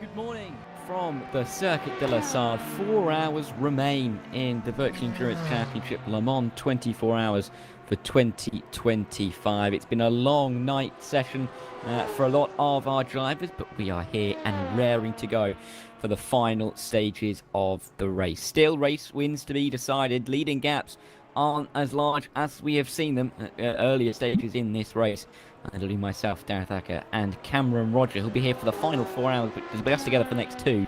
Good morning from the Circuit de la Sarthe. 4 hours remain in the Virtual Endurance Championship Le Mans, 24 hours for 2025. It's been a long night session for a lot of our drivers, but we are here and raring to go for the final stages of the race. Still race wins to be decided. Leading gaps aren't as large as we have seen them at earlier stages in this race. It'll be myself, Darren Thacker, and Cameron Roger, who'll be here for the final 4 hours, but we'll be us together for the next two.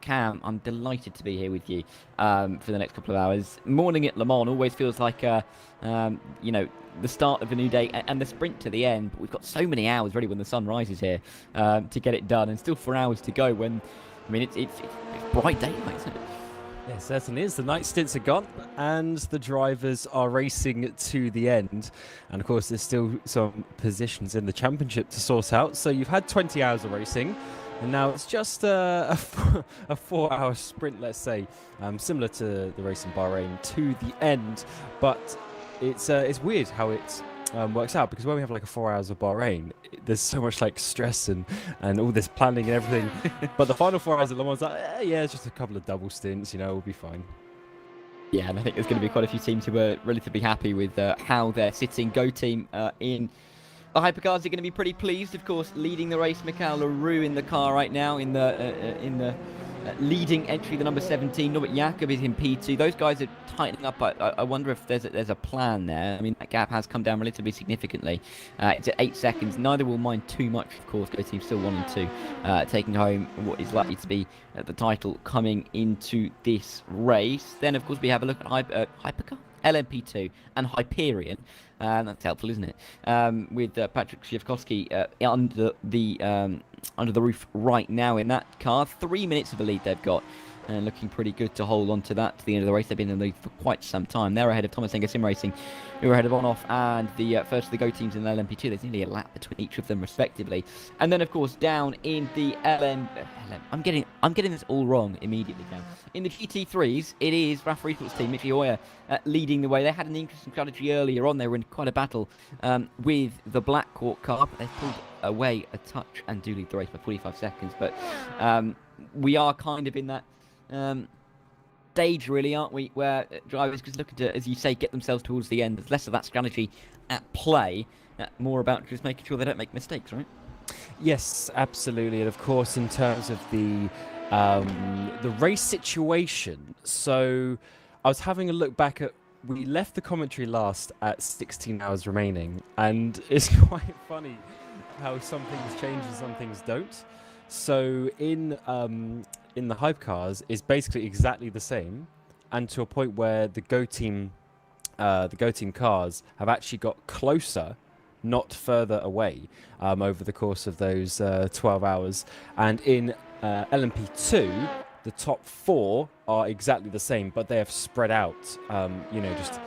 Cam, I'm delighted to be here with you for the next couple of hours. Morning at Le Mans always feels like, the start of a new day and the sprint to the end. But we've got so many hours really when the sun rises here to get it done, and still 4 hours to go when, it's bright daylight, isn't it? Yeah, it certainly is. The night stints are gone and the drivers are racing to the end. And of course, there's still some positions in the championship to sort out. So you've had 20 hours of racing and now it's just a 4-hour sprint, let's say, similar to the race in Bahrain to the end. But it's weird how it works out, because when we have like a 4 hours of Bahrain, there's so much like stress and all this planning and everything. But the final 4 hours at Le Mans, like, yeah, it's just a couple of double stints, we'll be fine. Yeah, and I think there's going to be quite a few teams who are relatively happy with how they're sitting. Go team in the Hypercars are going to be pretty pleased, of course, leading the race. Michael Leroux in the car right now in the leading entry, the number 17. Norbert Jakob is in P2. Those guys are tightening up. I wonder if there's a plan there. I mean, that gap has come down relatively significantly. It's at 8 seconds. Neither will mind too much, of course. Go team still 1 and 2, taking home what is likely to be the title coming into this race. Then, of course, we have a look at Hypercar, LMP2, and Hyperion. That's helpful, isn't it? With Patrick Szyfkowski under the roof right now in that car. 3 minutes of a lead they've got, and looking pretty good to hold on to that to the end of the race. They've been in the lead for quite some time. They're ahead of Thomas Enger Sim Racing, who are ahead of On-Off and the first of the Go teams in the LMP2. There's nearly a lap between each of them, respectively. And then, of course, down in the I'm getting this all wrong immediately now. In the GT3s, it is Rafa Equals team, Mickey Oyer, leading the way. They had an interesting strategy earlier on. They were in quite a battle with the Black Hawk car, but they've pulled away a touch and do lead the race by 45 seconds. But we are kind of in that stage, really, aren't we, where drivers just looking to, as you say, get themselves towards the end. There's less of that strategy at play, more about just making sure they don't make mistakes, right? Yes, absolutely. And of course, in terms of the race situation, so I was having a look back at, we left the commentary last at 16 hours remaining, and it's quite funny how some things change and some things don't. So in the Hypercars is basically exactly the same, and to a point where the Go team cars have actually got closer, not further away, over the course of those 12 hours. And in LMP2, the top 4 are exactly the same, but they have spread out, just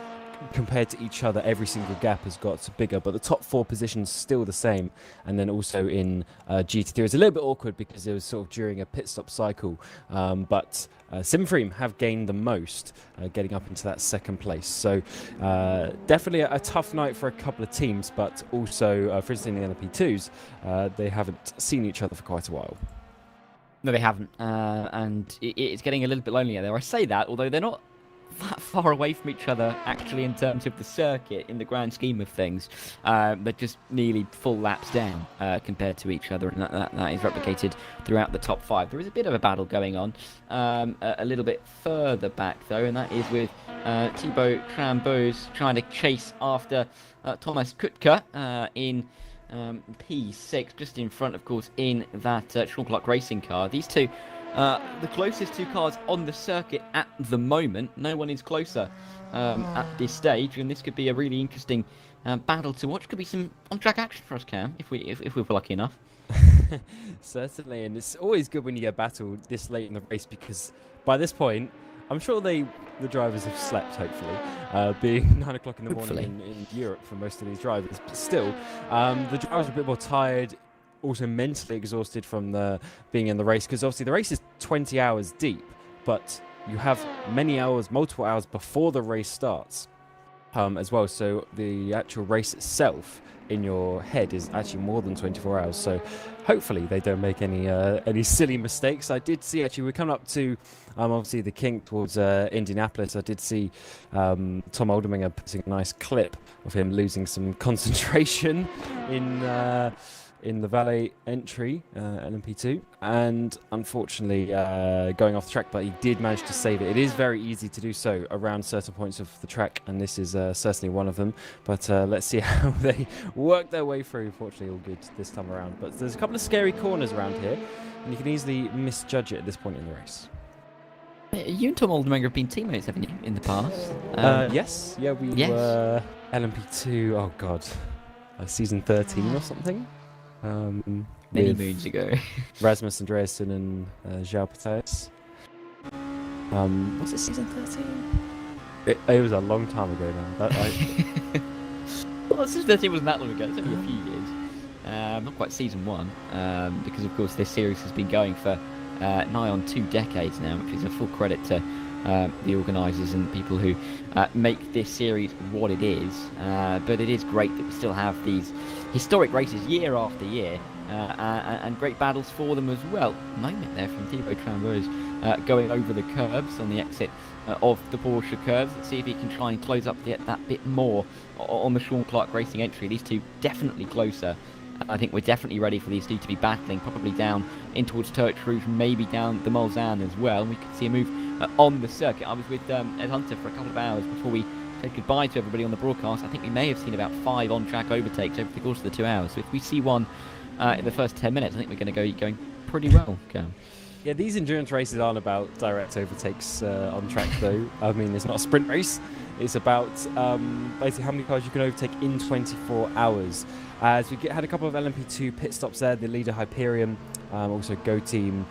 compared to each other. Every single gap has got bigger, but the top 4 positions still the same. And then also in GT3, it's a little bit awkward because it was sort of during a pit stop cycle, but Simfream have gained the most, getting up into that second place. So definitely a tough night for a couple of teams, but also, for instance, in the LP2s, they haven't seen each other for quite a while. No, they haven't, and it's getting a little bit lonelier there. I say that, although they're not that far away from each other, actually, in terms of the circuit, in the grand scheme of things. They're just nearly full laps down compared to each other, and that is replicated throughout the top 5. There is a bit of a battle going on a little bit further back, though, and that is with Thibaut Trambos trying to chase after Thomas Kutka in P6, just in front, of course, in that Sean Clark Racing car. These two, the closest 2 cars on the circuit at the moment. No one is closer at this stage, and this could be a really interesting battle to watch. Could be some on-track action for us, Cam, if we're lucky enough. Certainly, and it's always good when you get battled this late in the race, because by this point, I'm sure the drivers have slept, hopefully, being 9 o'clock in the morning in Europe for most of these drivers. But still, the drivers are a bit more tired, also mentally exhausted from being in the race, because obviously the race is 20 hours deep, but you have many hours, multiple hours before the race starts. as well. So the actual race itself in your head is actually more than 24 hours. So hopefully they don't make any silly mistakes. I did see, actually, we're coming up to obviously the kink towards Indianapolis. I did see Tom Alderminger putting a nice clip of him losing some concentration in the Valet entry, LMP2, and unfortunately going off the track, but he did manage to save it. It is very easy to do so around certain points of the track, and this is certainly one of them. But let's see how they work their way through. Fortunately, all good this time around. But there's a couple of scary corners around here, and you can easily misjudge it at this point in the race. You and Tom Alderminger have been teammates, haven't you, in the past? Yes. Yeah, we were LMP2, oh God, season 13 or something. Many moons ago. Rasmus Andreasen and João Patais. Was it season 13? It was a long time ago now. Well, season 13 wasn't that long ago. It's only a few years. Not quite season 1, because of course this series has been going for nigh on 2 decades now, which is a full credit to the organisers and people who make this series what it is. But it is great that we still have these historic races year after year, and great battles for them as well. Moment there from Thibaut Trambeaus going over the curbs on the exit of the Porsche curves. Let's see if he can try and close up that bit more on the Sean Clark Racing entry. These two definitely closer. I think we're definitely ready for these two to be battling, probably down in towards Turch Rouge, maybe down the Mulsanne as well. We could see a move on the circuit. I was with Ed Hunter for a couple of hours before we said goodbye to everybody on the broadcast. I think we may have seen about 5 on-track overtakes over the course of the 2 hours. So if we see one in the first 10 minutes, I think we're going to go going pretty well. Yeah, these endurance races aren't about direct overtakes on track, though. I mean, it's not a sprint race. It's about basically how many cars you can overtake in 24 hours. As we had a couple of LMP2 pit stops there, the leader Hyperion, also Go Team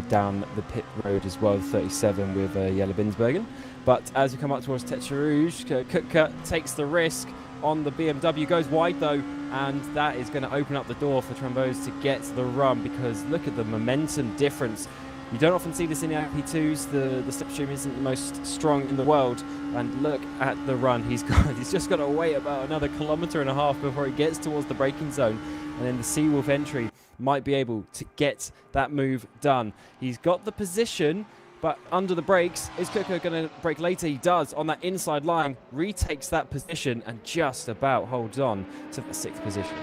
down the pit road as well, 37 with Jelle Binsbergen. But as we come up towards Tertre Rouge, Kutka takes the risk on the BMW, goes wide though, and that is going to open up the door for Trambeaus to get the run, because look at the momentum difference. You don't often see this in the LMP2s. The slipstream isn't the most strong in the world, and look at the run he's just got to wait about another 1.5 kilometers before he gets towards the braking zone, and then the Seawolf entry might be able to get that move done. He's got the position, but under the brakes, is Kutka going to brake later? He does on that inside line, retakes that position and just about holds on to the 6th position.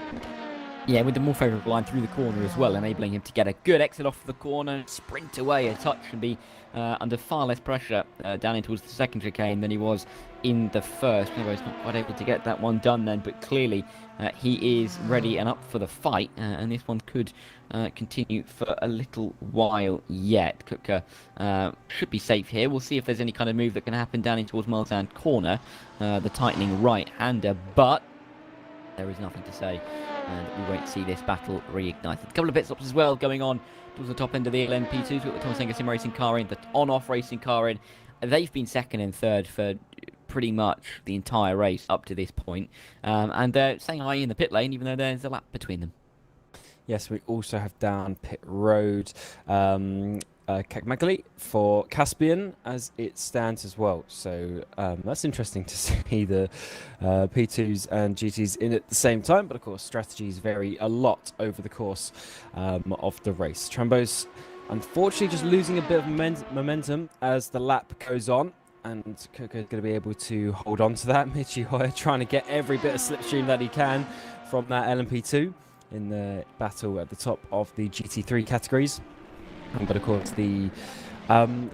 Yeah, with the more favourable line through the corner as well, enabling him to get a good exit off the corner, sprint away a touch and be under far less pressure down in towards the second chicane than he was in the first. He's not quite able to get that one done then, but clearly he is ready and up for the fight, and this one could continue for a little while yet. Kutka should be safe here. We'll see if there's any kind of move that can happen down in towards Mulsanne corner, the tightening right-hander, but there is nothing to say, and we won't see this battle reignited. A couple of pit stops as well going on towards the top end of the LMP2. We've got the Thomas Wenger Sim Racing car in, the on-off racing car in. They've been second and third for pretty much the entire race up to this point, and they're staying high in the pit lane, even though there's a lap between them. Yes, we also have down pit road Kakmakali for Caspian as it stands as well. So that's interesting to see the P2s and GTs in at the same time. But of course, strategies vary a lot over the course of the race. Trambeaus, unfortunately, just losing a bit of momentum as the lap goes on. And Kutka is going to be able to hold on to that. Michi Hoyer trying to get every bit of slipstream that he can from that LMP2 in the battle at the top of the GT3 categories. But of course, the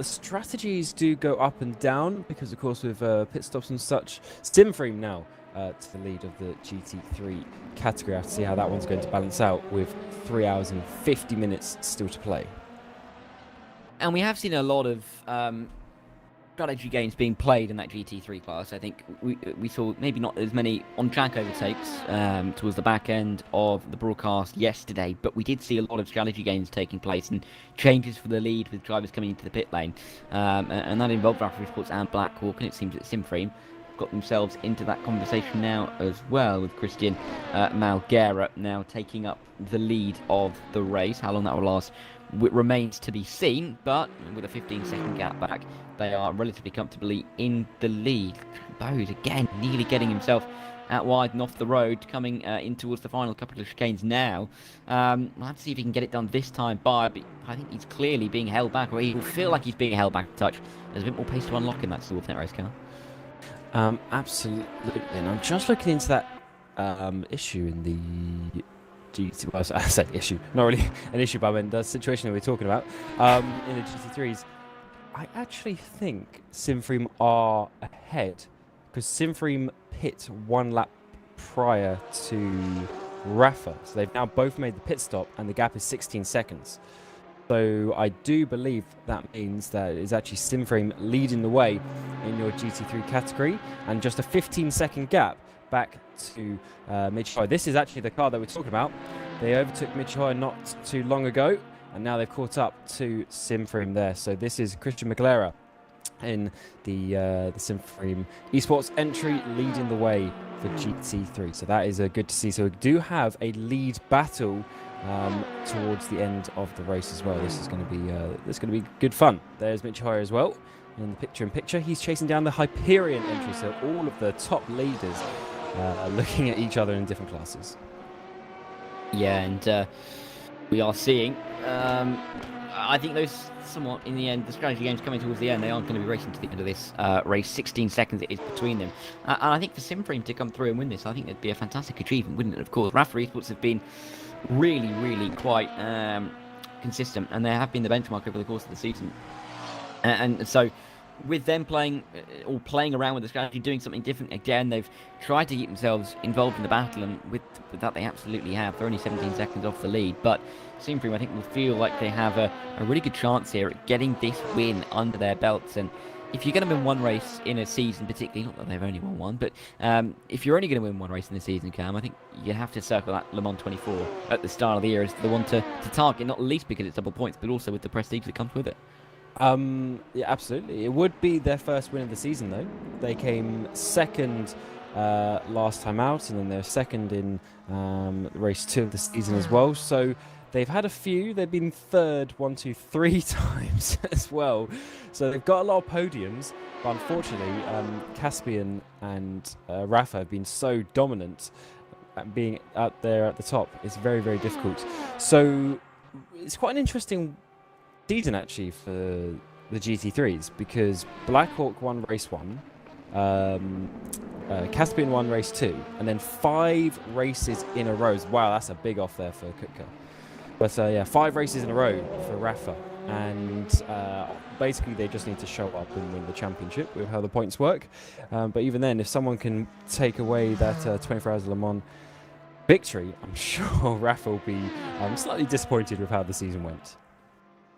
strategies do go up and down because, of course, with pit stops and such, Simframe now to the lead of the GT3 category. I have to see how that one's going to balance out with 3 hours and 50 minutes still to play. And we have seen a lot of strategy games being played in that GT3 class. I think we saw maybe not as many on-track overtakes towards the back end of the broadcast yesterday, but we did see a lot of strategy games taking place and changes for the lead with drivers coming into the pit lane, and that involved Rafferty Sports and Blackhawk, and it seems that Simframe got themselves into that conversation now as well, with Christian Malguera now taking up the lead of the race. How long that will last, remains to be seen, but with a 15-second gap back, they are relatively comfortably in the lead. Bode again, nearly getting himself out wide and off the road, coming in towards the final couple of chicanes now. We'll have to see if he can get it done this time by, but I think he's clearly being held back, or he will feel like he's being held back a touch. There's a bit more pace to unlock in that Silvernet race car. Absolutely, and I'm just looking into that issue in the GT. Well, I said issue, not really an issue, but I mean the situation that we're talking about in the GT3s. I actually think Simfream are ahead because Simfream pit 1 lap prior to Rafa, so they've now both made the pit stop, and the gap is 16 seconds. So I do believe that means that it's actually Simframe leading the way in your GT3 category, and just a 15-second gap back to Michio. This is actually the car that we're talking about. They overtook Michio not too long ago, and now they've caught up to Simframe there. So this is Christian McLaren in the Simframe Esports entry, leading the way for GT3. So that is good to see. So we do have a lead battle towards the end of the race as well. This is going to be good fun. There's Mitch Hoyer as well in the picture-in-picture. He's chasing down the Hyperion entry, so all of the top leaders looking at each other in different classes. Yeah, and we are seeing, I think those somewhat in the end, the strategy games coming towards the end, they aren't going to be racing to the end of this race. 16 seconds it is between them. And I think for Simframe to come through and win this, I think it'd be a fantastic achievement, wouldn't it? Of course, RAFA Esports have been really quite consistent, and they have been the benchmark over the course of the season. And so with them playing around with the strategy, doing something different again, they've tried to keep themselves involved in the battle, and with that they absolutely have. They're only 17 seconds off the lead, but Simframe I think will feel like they have a really good chance here at getting this win under their belts. And if you're going to win one race in a season, particularly, not that they've only won one, but if you're only going to win one race in the season, Cam, I think you have to circle that Le Mans 24 at the start of the year as the one to target, not least because it's double points, but also with the prestige that comes with it. Yeah, absolutely. It would be their first win of the season, though. They came second last time out, and then they're second in race 2 of the season as well. So they've had a few. They've been third 1, 2, 3 times as well. So they've got a lot of podiums, but unfortunately, Caspian and Rafa have been so dominant at being out there at the top. It's very difficult. So it's quite an interesting season actually for the GT3s, because Blackhawk won race 1, Caspian won race 2, and then 5 races in a row. Wow, that's a big off there for Kutka. But yeah, 5 races in a row for Rafa, and basically they just need to show up and win the championship with how the points work. But even then, if someone can take away that 24 Hours of Le Mans victory, I'm sure Rafa will be slightly disappointed with how the season went.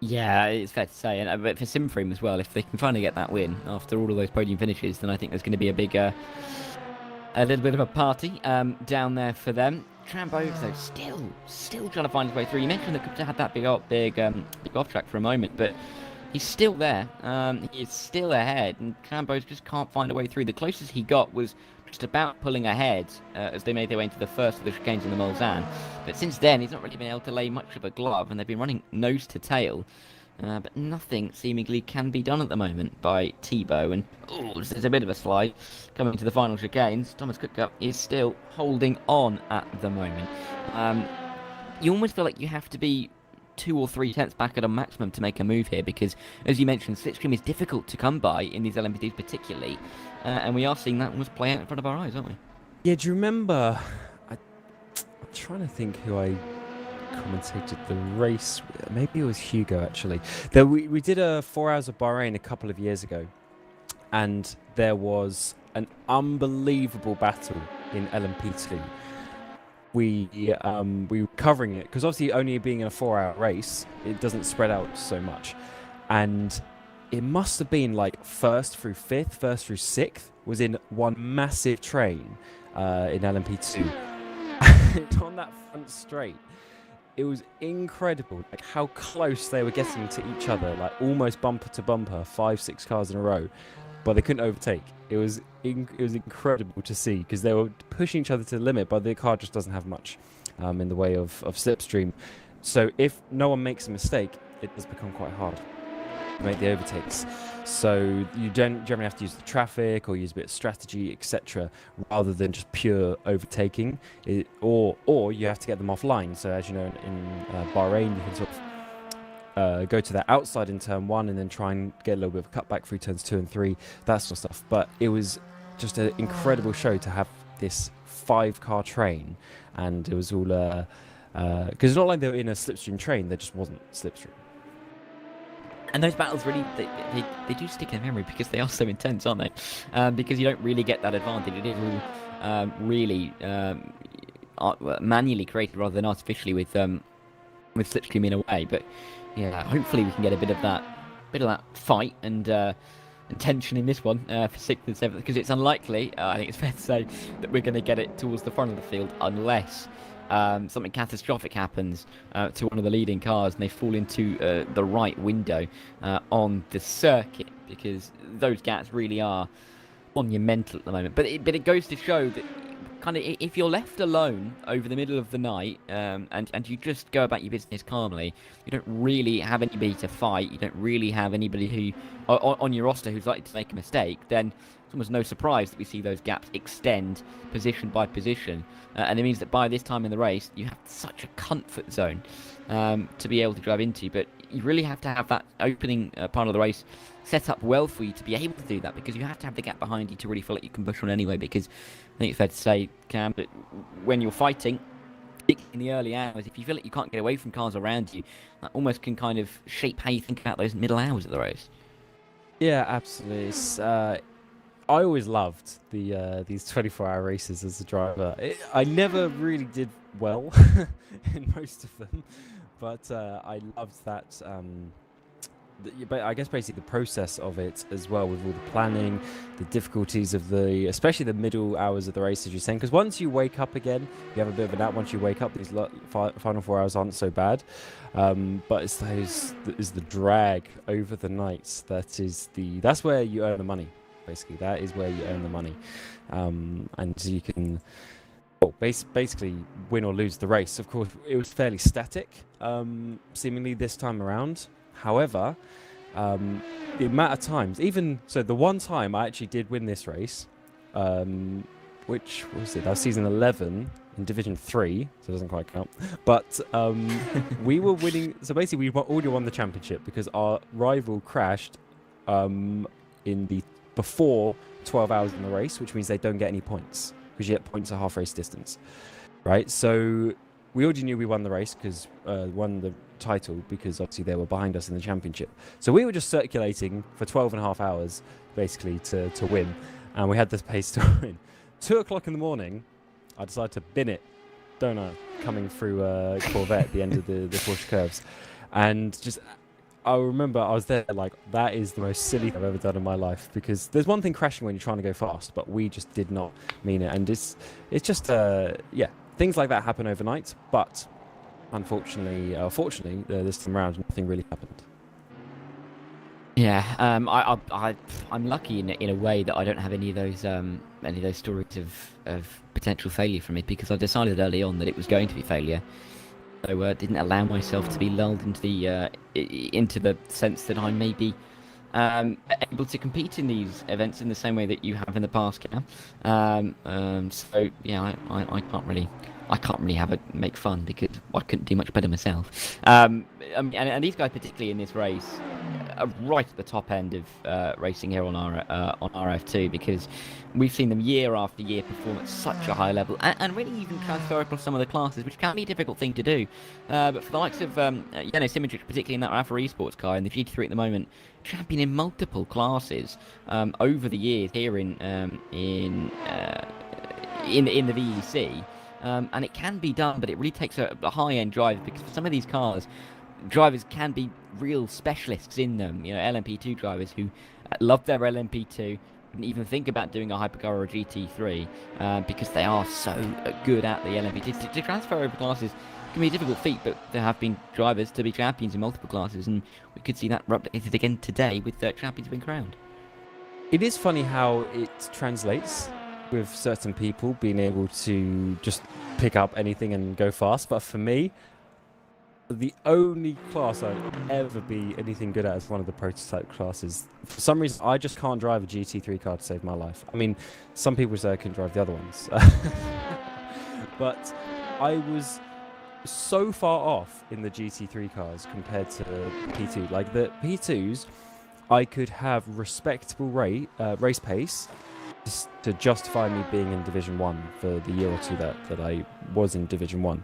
Yeah, it's fair to say, and but for Simframe as well, if they can finally get that win after all of those podium finishes, then I think there's going to be a big, a little bit of a party down there for them. Trambo, though, still trying to find his way through. You mentioned that Gupta had that big off track for a moment, but he's still there. He is still ahead, and Trambo just can't find a way through. The closest he got was just about pulling ahead as they made their way into the first of the chicanes in the Mulsanne. But since then, he's not really been able to lay much of a glove, and they've been running nose to tail. But nothing seemingly can be done at the moment by Thibaut. And there's a bit of a slide coming to the final chicanes. Thomas Kutka is still holding on at the moment. You almost feel like you have to be 2 or 3 tenths back at a maximum to make a move here, because, as you mentioned, slipstream is difficult to come by in these LMPDs particularly. And we are seeing that almost play out in front of our eyes, aren't we? Yeah, do you remember? I'm trying to think who I commentated the race with. Maybe it was Hugo, actually. We did a 4 Hours of Bahrain a couple of years ago, and there was an unbelievable battle in LMP2. We were covering it, because obviously only being in a 4-hour race, it doesn't spread out so much. And it must have been like first through 6th was in one massive train in LMP2. And on that front straight, it was incredible, like how close they were getting to each other, like almost bumper to bumper, 5-6 cars in a row, but they couldn't overtake. It was incredible to see, because they were pushing each other to the limit, but the car just doesn't have much in the way of slipstream. So if no one makes a mistake, it does become quite hard to make the overtakes. So you don't generally have to use the traffic or use a bit of strategy, etc., rather than just pure overtaking. Or you have to get them offline. So as you know, in Bahrain, you can sort of go to that outside in turn 1 and then try and get a little bit of a cutback through turns 2 and 3, that sort of stuff. But it was just an incredible show to have this 5-car train, and it was all because it's not like they were in a slipstream train, there just wasn't slipstream. And those battles really, they do stick in memory because they are so intense, aren't they? Because you don't really get that advantage. It is all really manually created rather than artificially with slipstream in a way. But yeah, hopefully we can get a bit of that fight and tension in this one for 6th and 7th, because it's unlikely, I think it's fair to say, that we're going to get it towards the front of the field unless something catastrophic happens to one of the leading cars and they fall into the right window on the circuit, because those gaps really are monumental at the moment. But it goes to show that kind of if you're left alone over the middle of the night and you just go about your business calmly, you don't really have anybody to fight, you don't really have anybody who on your roster who's likely to make a mistake, then it's almost no surprise that we see those gaps extend position by position. And it means that by this time in the race, you have such a comfort zone to be able to drive into. But you really have to have that opening part of the race set up well for you to be able to do that, because you have to have the gap behind you to really feel like you can push on anyway. Because I think it's fair to say, Cam, that when you're fighting in the early hours, if you feel like you can't get away from cars around you, that almost can kind of shape how you think about those middle hours of the race. Yeah, absolutely. I always loved these 24-hour races as a driver. I never really did well in most of them, but I loved that. But I guess basically the process of it as well, with all the planning, the difficulties of especially the middle hours of the race, as you're saying. Because once you wake up again, you have a bit of a nap. Once you wake up, these final 4 hours aren't so bad. But it's the drag over the nights that's where you earn the money. Basically, that is where you earn the money, and you can basically win or lose the race. Of course, it was fairly static, seemingly this time around. However, the amount of times, even so, the one time I actually did win this race, which was it? That was season 11 in Division 3, so it doesn't quite count. But we were winning. So basically, we already won the championship because our rival crashed before 12 hours in the race, which means they don't get any points, because you get points at half race distance, right? So we already knew we won the race because won the title, because obviously they were behind us in the championship. So we were just circulating for 12 and a half hours basically to win, and we had this pace to win. 2 o'clock in the morning, I decided to bin it, coming through Corvette at the end of the Porsche curves, and just I remember I was there like, that is the most silly thing I've ever done in my life, because there's one thing crashing when you're trying to go fast, but we just did not mean it. And it's just, things like that happen overnight, but unfortunately, fortunately, this time around, nothing really happened. Yeah, I'm lucky in a way that I don't have any of those stories of potential failure from it, because I decided early on that it was going to be failure. So didn't allow myself to be lulled into the sense that I may be able to compete in these events in the same way that you have in the past, Cam. So yeah, I can't really make fun, because I couldn't do much better myself. And these guys, particularly in this race, are right at the top end of racing here on RF2, because we've seen them year after year perform at such a high level, and really even transfer across some of the classes, which can be a difficult thing to do. But for the likes of Simitric, particularly in that Alpha Esports car in the GT3 at the moment, champion in multiple classes over the years here in the VEC. And it can be done, but it really takes a high-end driver, because for some of these cars, drivers can be real specialists in them. LMP2 drivers who love their LMP2, wouldn't even think about doing a Hypercar or a GT3 because they are so good at the LMP2. To transfer over classes can be a difficult feat, but there have been drivers to be champions in multiple classes, and we could see that replicated again today with champions being crowned. It is funny how it translates with certain people being able to just pick up anything and go fast, but for me, The only class I'd ever be anything good at is one of the prototype classes. For some reason, I just can't drive a GT3 car to save my life. I mean, some people say I can drive the other ones. But I was so far off in the GT3 cars compared to P2. Like, the P2s, I could have respectable race pace just to justify me being in Division 1 for the year or two that I was in Division 1.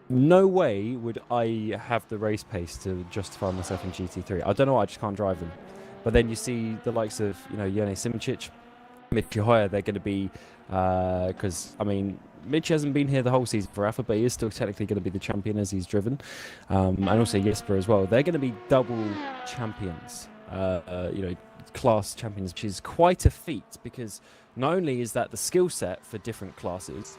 No way would I have the race pace to justify myself in GT3. I don't know why, I just can't drive them. But then you see the likes of, Jone Simicic, Mitch Hoyer, they're going to be, because, I mean, Mitch hasn't been here the whole season for Alpha, but he is still technically going to be the champion as he's driven. And also Jesper as well. They're going to be double champions, class champions, which is quite a feat, because not only is that the skill set for different classes,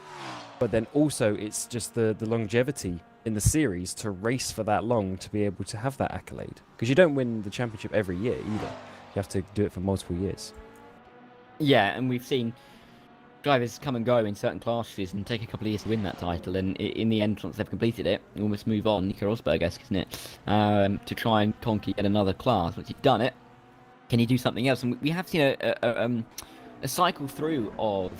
but then also it's just the longevity in the series to race for that long to be able to have that accolade. Because you don't win the championship every year either. You have to do it for multiple years. Yeah, and we've seen drivers come and go in certain classes and take a couple of years to win that title, and in the end, once they've completed it, you almost move on, Nico Rosberg-esque, isn't it? To try and conquer yet another class. Once you've done it, can you do something else? And we have seen a cycle through of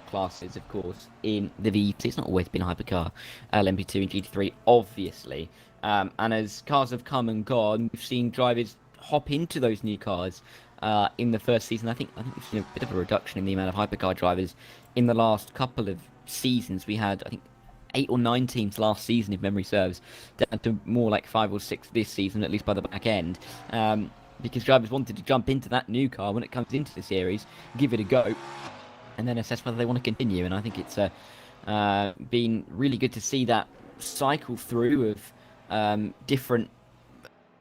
classes, of course, in the VEC. It's not always been Hypercar, LMP2 and GT3, obviously. And as cars have come and gone, we've seen drivers hop into those new cars in the first season. I think we've seen a bit of a reduction in the amount of Hypercar drivers in the last couple of seasons. We had, I think, 8 or 9 teams last season, if memory serves, down to more like 5 or 6 this season, at least by the back end. Because drivers wanted to jump into that new car when it comes into the series, give it a go, and then assess whether they want to continue. And I think it's been really good to see that cycle through of different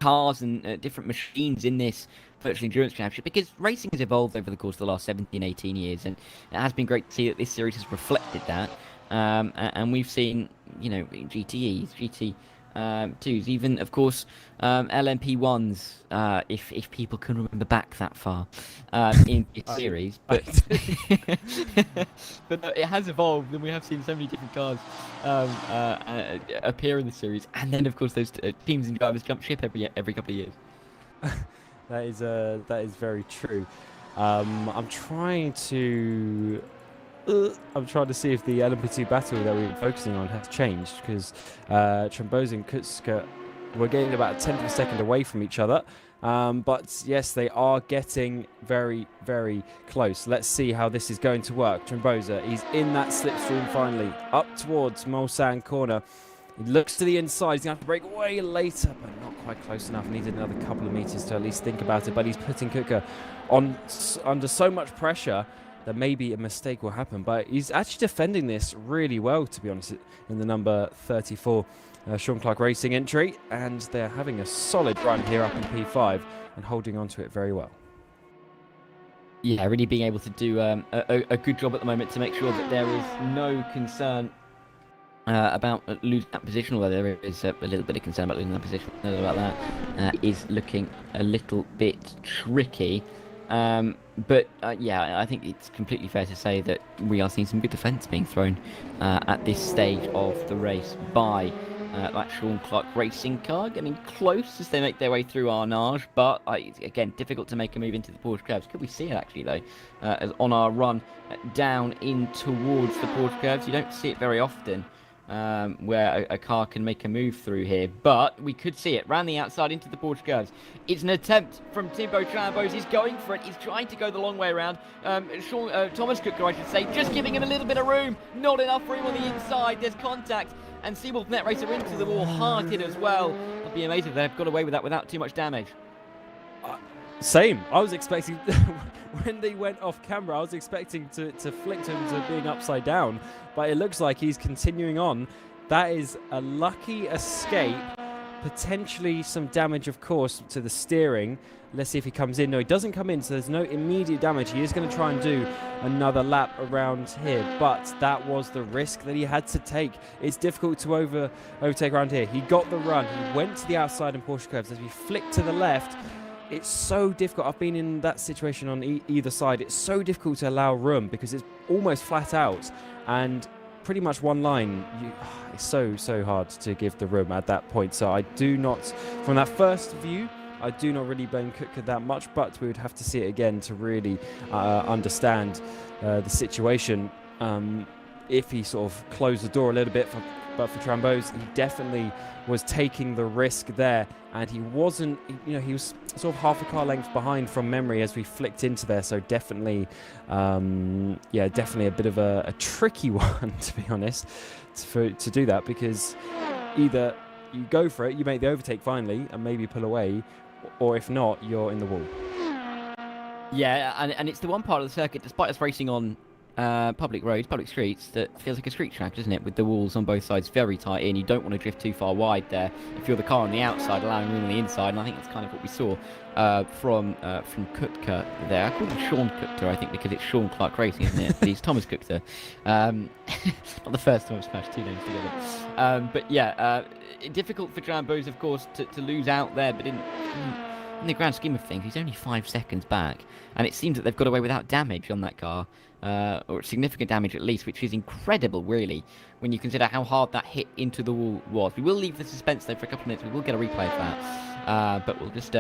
cars and different machines in this virtual endurance championship, because racing has evolved over the course of the last 17, 18 years, and it has been great to see that this series has reflected that. And we've seen, GTEs, GT2s, even, of course, LMP1s, if people can remember back that far in its series. But but it has evolved, and we have seen so many different cars appear in the series. And then, of course, those teams and drivers jump ship every couple of years. That is very true. I'm trying to see if the LMP2 battle that we were focusing on has changed, because Tremboza and Kutska were getting about a tenth of a second away from each other. But yes, they are getting very, very close. Let's see how this is going to work. Tremboza, he's in that slipstream finally, up towards Mulsanne corner. He looks to the inside. He's going to have to break way later, but not quite close enough. Needed another couple of meters to at least think about it. But he's putting Kutka under so much pressure that maybe a mistake will happen. But he's actually defending this really well, to be honest, in the number 34 Sean Clark Racing entry. And they're having a solid run here up in P5 and holding on to it very well. Yeah, really being able to do a good job at the moment to make sure that there is no concern about losing that position, although there is a little bit of concern about losing that position. About that is looking a little bit tricky. But yeah, I think it's completely fair to say that we are seeing some good defence being thrown at this stage of the race by that Sean Clark Racing car, getting close as they make their way through Arnage, but again, difficult to make a move into the Porsche curves. Could we see it actually though, as on our run down in towards the Porsche curves? You don't see it very often. Where a car can make a move through here, but we could see it round the outside into the Porsche curves. It's an attempt from Thibaut Trambos. He's going for it. He's trying to go the long way around. Thomas Kutka, I should say, just giving him a little bit of room. Not enough room on the inside. There's contact, and Seawolf Net Racer into the wall, hard hit as well. I'd be amazed if they've got away with that without too much damage. Same. I was expecting, when they went off camera, I was expecting to flick him to being upside down, but it looks like he's continuing on. That is a lucky escape. Potentially some damage, of course, to the steering. Let's see if he comes in. No, he doesn't come in, so there's no immediate damage. He is going to try and do another lap around here, but that was the risk that he had to take. It's difficult to overtake around here. He got the run. He went to the outside in Porsche curves. As we flick to the left, it's so difficult. I've been in that situation on either side. It's so difficult to allow room because it's almost flat out, and pretty much one line. It's so hard to give the room at that point. So I do not, from that first view, I do not really blame Kutka that much, but we would have to see it again to really understand the situation. If he sort of closed the door a little bit, but for Trambo's, he definitely was taking the risk there, and he wasn't, he was sort of half a car length behind from memory as we flicked into there. So definitely, definitely a bit of a tricky one, to be honest, to do that, because either you go for it, you make the overtake finally, and maybe pull away, or if not, you're in the wall. Yeah, and it's the one part of the circuit, despite us racing on public roads, public streets, that feels like a street track, doesn't it? With the walls on both sides very tight in. You don't want to drift too far wide there if you're the car on the outside, allowing room on the inside. And I think that's kind of what we saw from Kutka there. I call him Sean Kutka, I think, because it's Sean Clark Racing, isn't it? But he's Thomas Kutka. Not the first time I've smashed two names together. But yeah, difficult for Trambo's, of course, to lose out there. But in the grand scheme of things, he's only 5 seconds back. And it seems that they've got away without damage on that car. Or significant damage at least, which is incredible, really, when you consider how hard that hit into the wall was. We will leave the suspense though for a couple of minutes. We will get a replay of that, but we'll just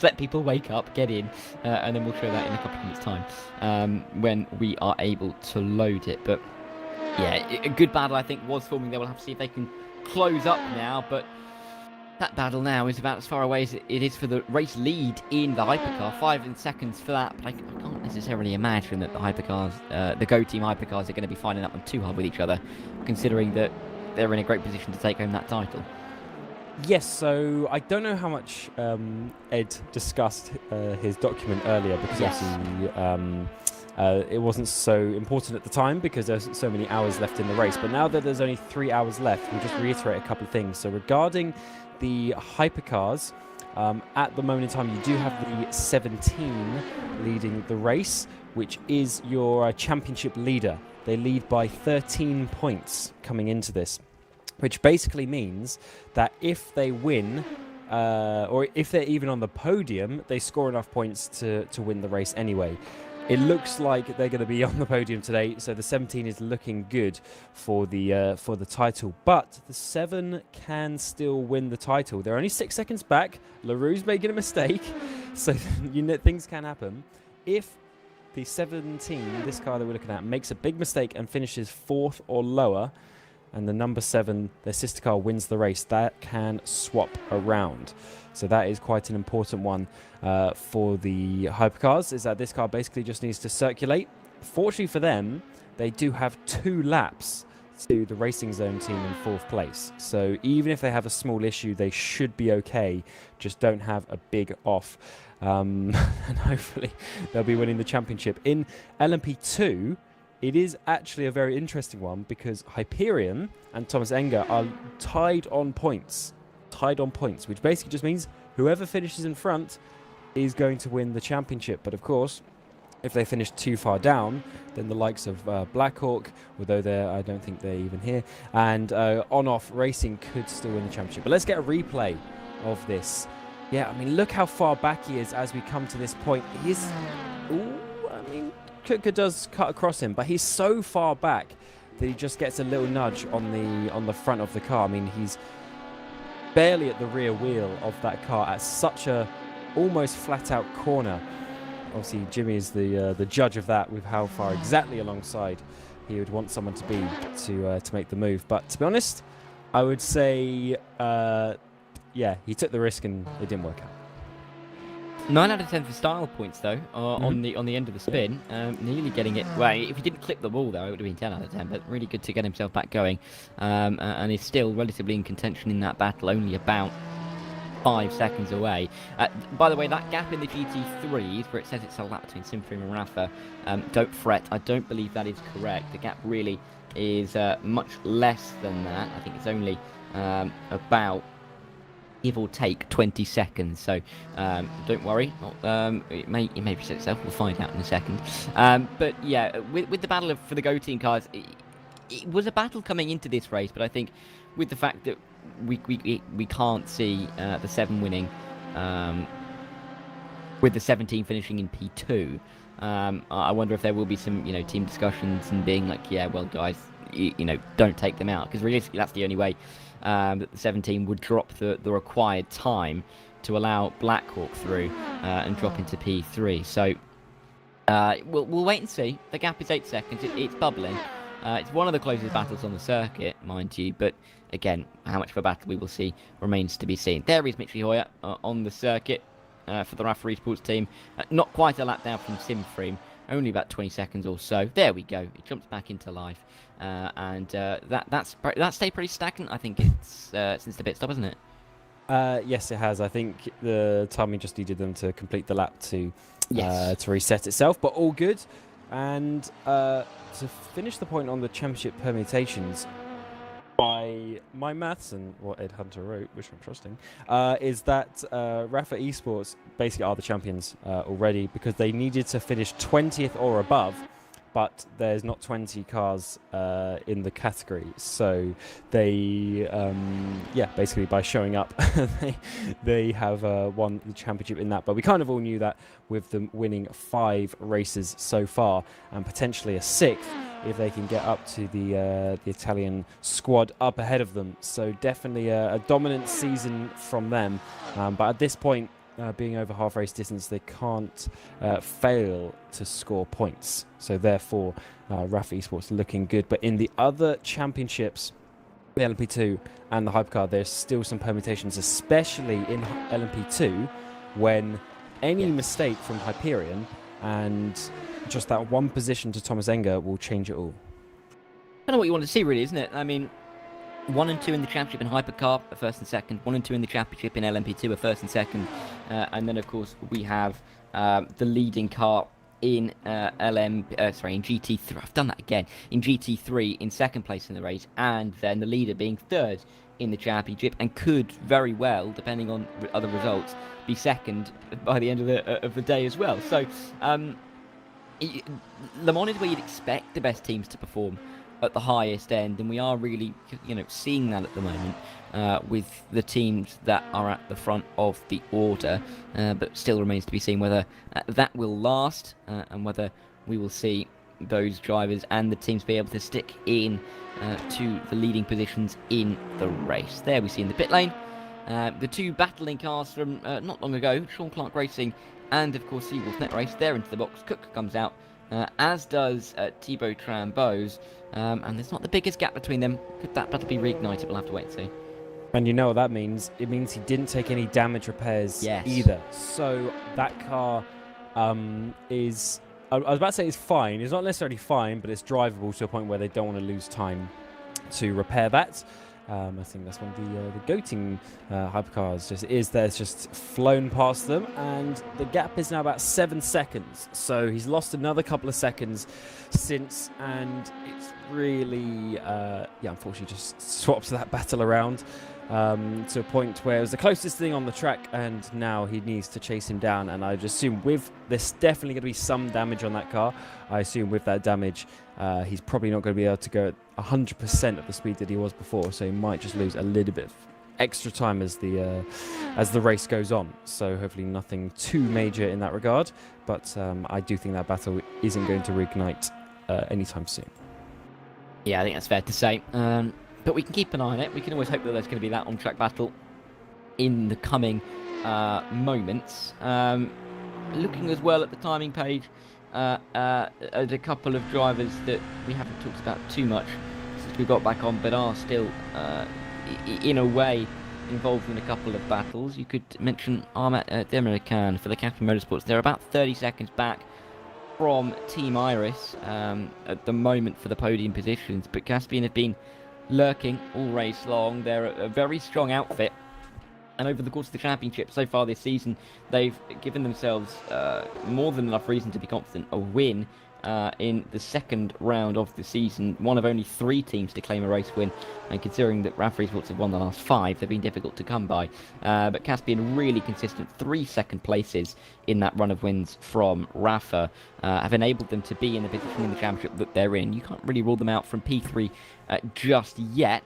let people wake up, get in, and then we'll show that in a couple of minutes' time when we are able to load it. But yeah, a good battle I think was forming there. We'll have to see if they can close up now, but that battle now is about as far away as it is for the race lead in the Hypercar. 5 seconds for that, but I can't necessarily imagine that the Hypercars, the Go Team Hypercars, are going to be finding that one too hard with each other, considering that they're in a great position to take home that title. Yes, so I don't know how much Ed discussed his document earlier, because obviously it wasn't so important at the time because there's so many hours left in the race. But now that there's only 3 hours left, we'll just reiterate a couple of things. So regarding the Hypercars, at the moment in time, you do have the 17 leading the race, which is your championship leader. They lead by 13 points coming into this, which basically means that if they win, or if they're even on the podium, they score enough points to win the race anyway. It looks like they're going to be on the podium today, so the 17 is looking good for the title. But the 7 can still win the title. They're only 6 seconds back. LaRue's making a mistake, so things can happen. If the 17, this car that we're looking at, makes a big mistake and finishes 4th or lower, and the number 7, their sister car, wins the race, that can swap around. So that is quite an important one for the Hypercars, is that this car basically just needs to circulate. Fortunately for them, they do have 2 laps to the Racing Zone team in 4th place. So even if they have a small issue, they should be okay. Just don't have a big off. And hopefully they'll be winning the championship. In LMP2, it is actually a very interesting one because Hyperion and Thomas Enger are tied on points, which basically just means whoever finishes in front is going to win the championship. But of course, if they finish too far down, then the likes of Blackhawk, although I don't think they're even here, and On-Off Racing could still win the championship. But let's get a replay of this. Yeah, I mean, look how far back he is as we come to this point. He's, Kutka does cut across him, but he's so far back that he just gets a little nudge on the front of the car. I mean, he's barely at the rear wheel of that car at such a almost flat out corner. Obviously Jimmy is the judge of that, with how far exactly alongside he would want someone to be to make the move. But to be honest, I would say he took the risk and it didn't work out. 9 out of 10 for style points though, on the end of the spin, nearly getting it. Well, if he didn't clip the wall though, it would have been 10 out of 10. But really good to get himself back going, and is still relatively in contention in that battle, only about 5 seconds away. By the way, that gap in the GT3s, where it says it's a lap between Simfrim and Rafa, don't fret. I don't believe that is correct. The gap really is much less than that. I think it's only about, give or take, 20 seconds. So don't worry. It may reset itself. We'll find out in a second. But yeah, with the battle for the Go Team cars, it was a battle coming into this race. But I think with the fact that we can't see the 7 winning, with the 17 finishing in P2, I wonder if there will be some team discussions and being like, yeah, well guys, don't take them out, because realistically that's the only way that the 17 would drop the required time to allow Blackhawk through and drop into P3. So we'll wait and see. The gap is 8 seconds. It's bubbling. It's one of the closest battles on the circuit, mind you, but again, how much of a battle we will see remains to be seen. There is Mitchy Hoyer on the circuit for the RAF Esports team. Not quite a lap down from Simframe, only about 20 seconds or so. There we go. It jumps back into life. And that's stayed pretty stagnant, I think, it's since the pit stop, isn't it? Yes, it has. I think the timing just needed them to complete the lap to reset itself, but all good. And to finish the point on the championship permutations, by my maths and what Ed Hunter wrote, which I'm trusting, is that Rafa Esports basically are the champions already, because they needed to finish 20th or above, but there's not 20 cars in the category. So they, basically by showing up, they have won the championship in that. But we kind of all knew that with them winning 5 races so far, and potentially a 6th if they can get up to the Italian squad up ahead of them. So definitely a dominant season from them. But at this point, being over half race distance, they can't fail to score points. So therefore, RAF Esports looking good. But in the other championships, the LMP2 and the Hypercar, there's still some permutations, especially in LMP2, when any mistake from Hyperion and just that one position to Thomas Enger will change it all. I don't know what you want to see, really, isn't it? I mean, 1 and 2 in the championship in Hypercar are first and second. 1 and 2 in the championship in LMP2 are first and second. And then, of course, we have the leading car in in GT3. I've done that again. In GT3 in second place in the race, and then the leader being third in the championship, and could very well, depending on other results, be second by the end of the day as well. So, Le Mans is where you'd expect the best teams to perform at the highest end, and we are really, seeing that at the moment with the teams that are at the front of the order. But still remains to be seen whether that will last and whether we will see those drivers and the teams be able to stick in to the leading positions in the race. There we see in the pit lane the 2 battling cars from not long ago, Sean Clark Racing and, of course, Seawolf Net Race. They're into the box. Cook comes out, as does Thibaut Trambose. And there's not the biggest gap between them. Could that battle be reignited? We'll have to wait and see. And you know what that means? It means he didn't take any damage repairs either. So that car is... I was about to say it's fine. It's not necessarily fine, but it's drivable to a point where they don't want to lose time to repair that. I think that's one of the goating hypercars it's just flown past them, and the gap is now about 7 seconds. So he's lost another couple of seconds since, and it's really, unfortunately just swaps that battle around to a point where it was the closest thing on the track, and now he needs to chase him down. And I just assume there's definitely going to be some damage on that car. I assume with that damage, he's probably not going to be able to go at 100% of the speed that he was before, so he might just lose a little bit of extra time as the race goes on. So hopefully nothing too major in that regard, but I do think that battle isn't going to reignite anytime soon. Yeah, I think that's fair to say. But we can keep an eye on it. We can always hope that there's going to be that on-track battle in the coming moments. Looking as well at the timing page, at a couple of drivers that we haven't talked about too much since we got back on, but are still, in a way, involved in a couple of battles. You could mention Ahmet Demirkan for the Caspian Motorsports. They're about 30 seconds back from Team Iris at the moment for the podium positions, but Caspian have been lurking all race long. They're a very strong outfit, and over the course of the championship so far this season, they've given themselves more than enough reason to be confident a win in the second round of the season. One of only 3 teams to claim a race win, and considering that RAF Esports have won the last 5, they've been difficult to come by. But Caspian really consistent, 3 second places in that run of wins from Rafa have enabled them to be in the position in the championship that they're in. You can't really rule them out from P3 just yet.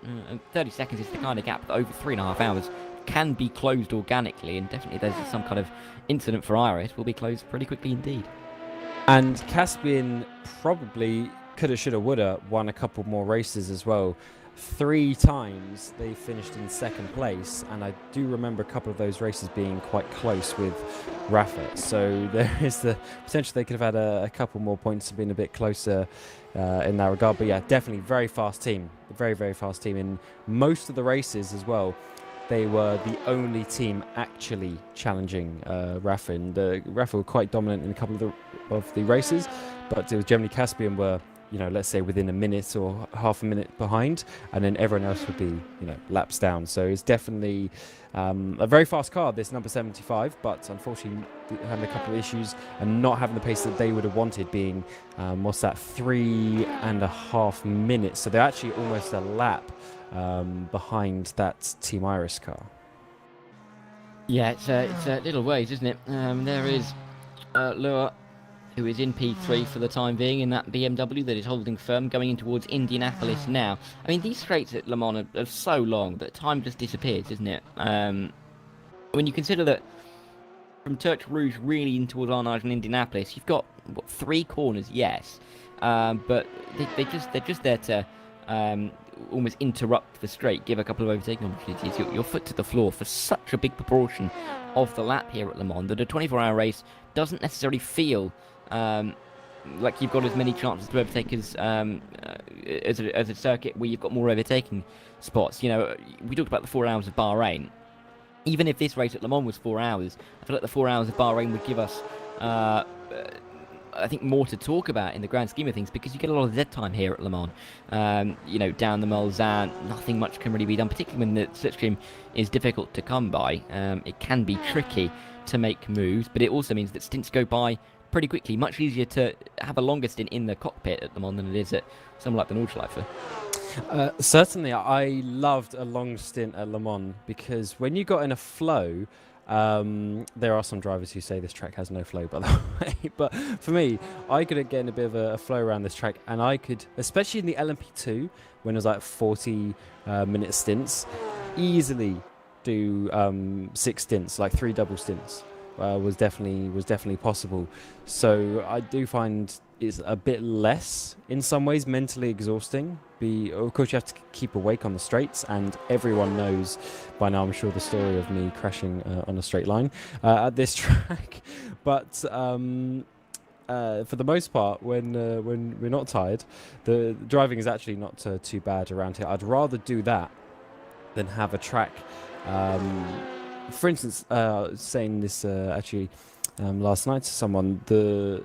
30 seconds is the kind of gap that over 3.5 hours can be closed organically, and definitely there's some kind of incident for Iris will be closed pretty quickly indeed. And Caspian probably coulda, shoulda, woulda, won a couple more races as well. 3 times they finished in second place, and I do remember a couple of those races being quite close with Rafa. So there is the potential they could have had a couple more points and been a bit closer in that regard. But yeah, definitely very fast team, very, very fast team in most of the races as well. They were the only team actually challenging Rafa, and Rafa were quite dominant in a couple of the races, but it was generally Caspian were, you know, let's say within a minute or half a minute behind, and then everyone else would be, you know, laps down. So it's definitely a very fast car, this number 75, but unfortunately having a couple of issues and not having the pace that they would have wanted, being, what's that, 3.5 minutes. So they're actually almost a lap behind that Team Iris car. Yeah, it's a little ways, isn't it? There is Lua, who is in P3 for the time being in that BMW that is holding firm, going in towards Indianapolis now. I mean, these straights at Le Mans are so long that time just disappears, isn't it? When you consider that from Turch Rouge really in towards Arnage and Indianapolis, you've got, what, 3 corners, yes, but they're just there to almost interrupt the straight, give a couple of overtaking opportunities. Your foot to the floor for such a big proportion of the lap here at Le Mans that a 24-hour race doesn't necessarily feel like you've got as many chances to overtake as a circuit where you've got more overtaking spots. You know, we talked about the 4 hours of Bahrain. Even if this race at Le Mans was 4 hours, I feel like the 4 hours of Bahrain would give us I think more to talk about in the grand scheme of things, because you get a lot of dead time here at Le Mans. You know, down the Mulsanne, nothing much can really be done, particularly when the slipstream is difficult to come by. It can be tricky to make moves, but it also means that stints go by pretty quickly. Much easier to have a longer stint in the cockpit at Le Mans than it is at somewhere like the Nordschleife. Certainly, I loved a long stint at Le Mans, because when you got in a flow, there are some drivers who say this track has no flow, by the way, but for me, I could get in a bit of a flow around this track, and I could, especially in the LMP2, when it was like 40-minute stints, easily do 6 stints, like 3 double stints. Was definitely possible. So I do find it's a bit less, in some ways, mentally exhausting. Of course, you have to keep awake on the straights, and everyone knows by now, I'm sure, the story of me crashing on a straight line at this track. But for the most part, when we're not tired, the driving is actually not too bad around here. I'd rather do that than have a track. For instance, saying this actually last night to someone, the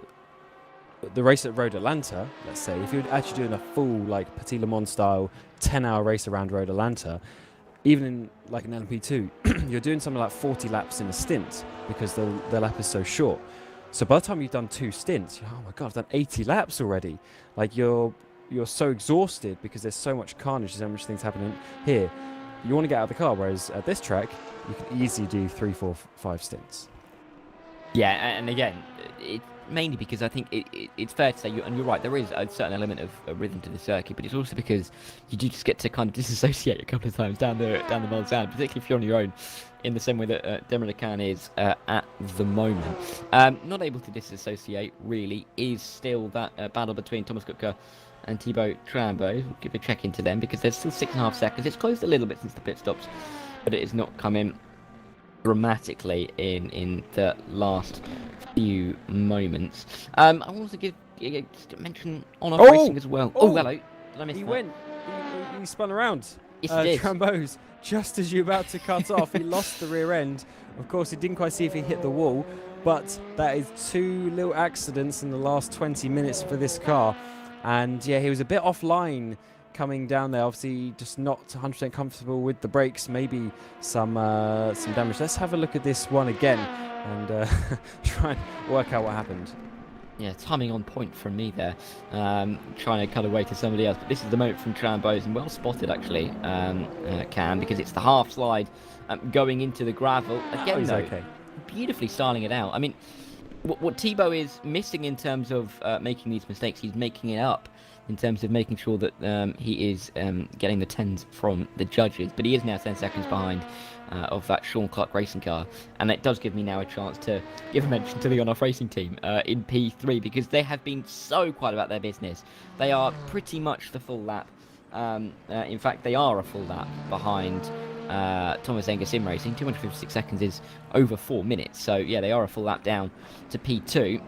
race at Road Atlanta, let's say, if you're actually doing a full, like, Petit Le Mans style 10-hour race around Road Atlanta, even in like an LMP2, you're doing something like 40 laps in a stint, because the lap is so short. So by the time you've done 2 stints, you're, oh my god, I've done 80 laps already. Like, you're so exhausted because there's so much carnage, there's so much things happening here. You want to get out of the car, whereas at this track, you can easily do 3, 4, 5 stints. Yeah, and again, mainly because I think it's fair to say, and you're right, there is a certain element of rhythm to the circuit, but it's also because you do just get to kind of disassociate a couple of times down the Mulsanne, particularly if you're on your own, in the same way that Demolican is at the moment. Not able to disassociate, really, is still that battle between Thomas Kutka and Thibaut Trambo. We'll give a check into them, because there's still 6.5 seconds. It's closed a little bit since the pit stops, but it has not come in dramatically in the last few moments. I want to give just a mention on our racing as well. Oh, hello. Did I miss that? He spun around. Yes, he did. Trambo's, just as you're about to cut off, he lost the rear end. Of course, he didn't quite see if he hit the wall, but that is 2 little accidents in the last 20 minutes for this car. And yeah, he was a bit offline coming down there, obviously just not 100% comfortable with the brakes, maybe some damage. Let's have a look at this one again and try and work out what happened. Yeah, timing on point from me there, trying to cut away to somebody else. But this is the moment from Trambo's, and well spotted actually, Cam, because it's the half slide going into the gravel. Again, though, okay. Beautifully styling it out. I mean, what Thibaut is missing in terms of making these mistakes, he's making it up in terms of making sure that he is getting the 10s from the judges. But he is now 10 seconds behind of that Sean Clark racing car. And it does give me now a chance to give a mention to the on-off racing team in P3, because they have been so quiet about their business. They are pretty much the full lap. In fact, they are a full lap behind Thomas Enger Sim Racing. 256 seconds is over 4 minutes. So, yeah, they are a full lap down to P2.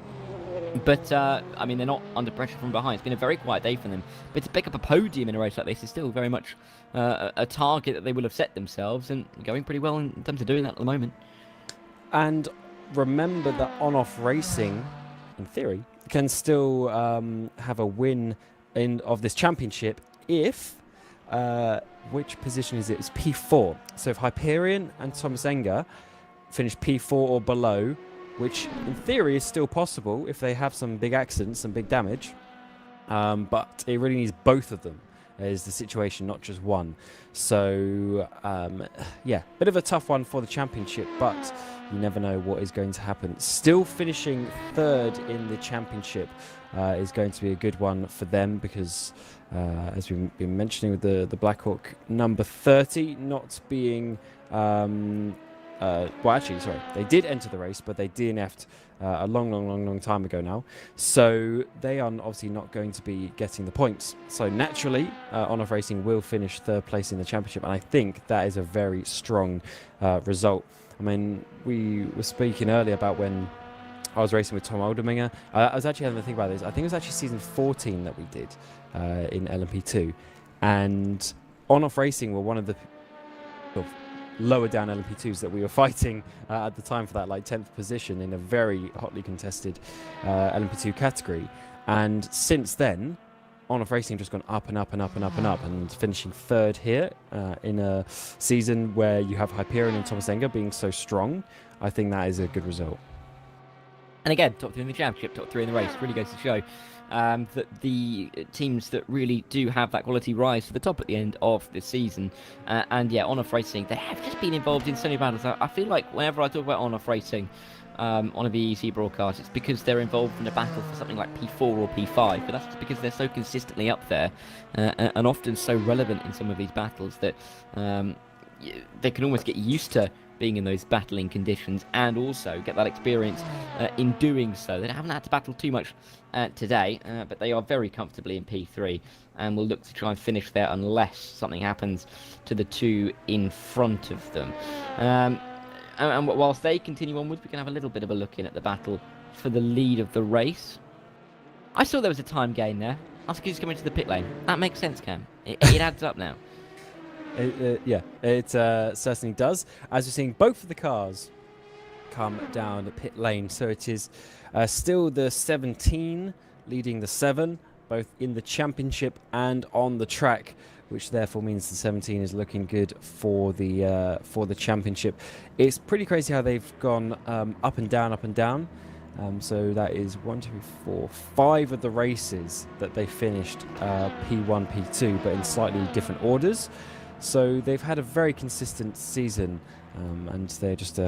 But, I mean, they're not under pressure from behind. It's been a very quiet day for them. But to pick up a podium in a race like this is still very much a target that they will have set themselves, and going pretty well in terms of doing that at the moment. And remember that on-off racing, in theory, can still have a win of this championship if... which position is it? It's P4. So if Hyperion and Thomas Enger finish P4 or below, which in theory is still possible if they have some big accidents and big damage, but it really needs both of them, is the situation, not just one. So yeah, bit of a tough one for the championship, but you never know what is going to happen. Still finishing third in the championship is going to be a good one for them, because as we've been mentioning with the Blackhawk number 30 not being well, actually, sorry, they did enter the race, but they DNF'd a long time ago now. So they are obviously not going to be getting the points. So naturally, On-Off Racing will finish third place in the championship, and I think that is a very strong result. I mean, we were speaking earlier about when I was racing with Tom Alderminger. I was actually having to think about this. I think it was actually season 14 that we did in LMP2. And On-Off Racing were one of the lower down LMP2s that we were fighting at the time for that 10th position in a very hotly contested LMP2 category. And since then, On-Off Racing have just gone up and up and up and up and up, and finishing third here in a season where you have Hyperion and Thomas Enger being so strong. I think that is a good result. And again, top 3 in the championship, top 3 in the race. Really goes to show that the teams that really do have that quality rise to the top at the end of the season. And yeah, On-Off Racing, they have just been involved in so many battles. I feel like whenever I talk about On-Off Racing on a VEC broadcast, it's because they're involved in a battle for something like P4 or P5. But that's just because they're so consistently up there and often so relevant in some of these battles that they can almost get used to being in those battling conditions, and also get that experience in doing so. They haven't had to battle too much today, but they are very comfortably in P3, and will look to try and finish there unless something happens to the two in front of them. And whilst they continue onwards, we can have a little bit of a look in at the battle for the lead of the race. I saw there was a time gain there. Husky's coming to the pit lane. That makes sense, Cam. It adds up now. Yeah, it certainly does. As you're seeing, both of the cars come down the pit lane. So it is still the 17 leading the 7, both in the championship and on the track, which therefore means the 17 is looking good for the championship. It's pretty crazy how they've gone up and down, up and down. So that is 1, 2, 4, 5 of the races that they finished P1, P2, but in slightly different orders. So they've had a very consistent season, and they're just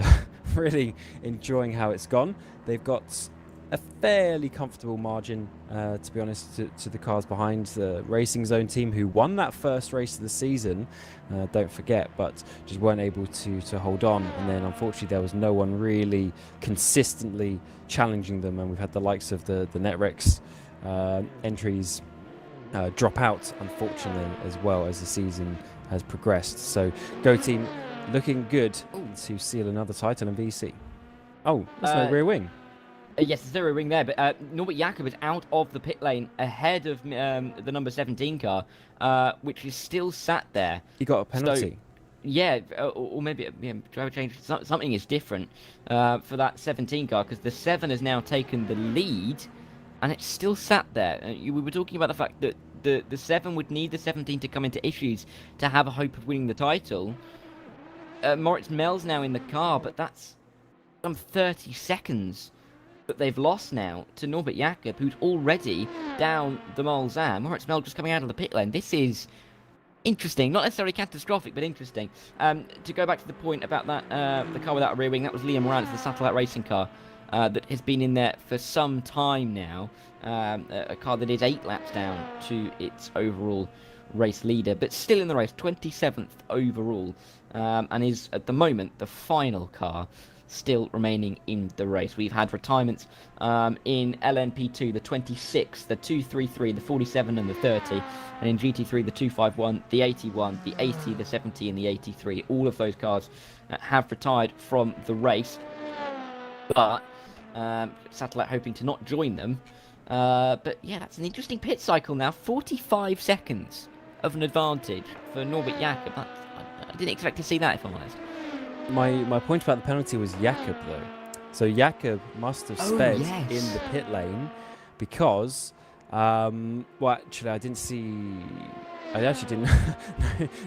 really enjoying how it's gone. They've got a fairly comfortable margin, to be honest, to the cars behind the Racing Zone team, who won that first race of the season, don't forget, but just weren't able to hold on. And then unfortunately there was no one really consistently challenging them, and we've had the likes of the NetRex entries drop out, unfortunately, as well as the season has progressed. So Go Team looking good to seal another title in VC. Oh, there's no rear wing. Yes, there's no rear wing there, but Norbert Jakob is out of the pit lane ahead of the number 17 car, which is still sat there. He got a penalty. So, yeah, or maybe driver change. Something is different for that 17 car, because the 7 has now taken the lead, and it's still sat there. We were talking about the fact that the 7 would need the 17 to come into issues to have a hope of winning the title. Moritz Mel's now in the car, but that's some 30 seconds that they've lost now to Norbert Jakob, who's already down the Mulsanne. Moritz Mel just coming out of the pit lane. This is interesting, not necessarily catastrophic, but interesting. To go back to the point about that, the car without a rear wing, that was Liam Morales, the Satellite Racing car. that has been in there for some time now. A car that is 8 laps down to its overall race leader, but still in the race, 27th overall, and is at the moment the final car still remaining in the race. We've had retirements in LMP2, the 26, the 233, the 47 and the 30, and in GT3 the 251, the 81, the 80, the 70 and the 83. All of those cars have retired from the race, but Satellite hoping to not join them. But yeah, that's an interesting pit cycle now. 45 seconds of an advantage for Norbert Jakob. I didn't expect to see that, if I'm honest. My point about the penalty was Jakob, though. So Jakob must have sped in the pit lane because, well, actually, I actually didn't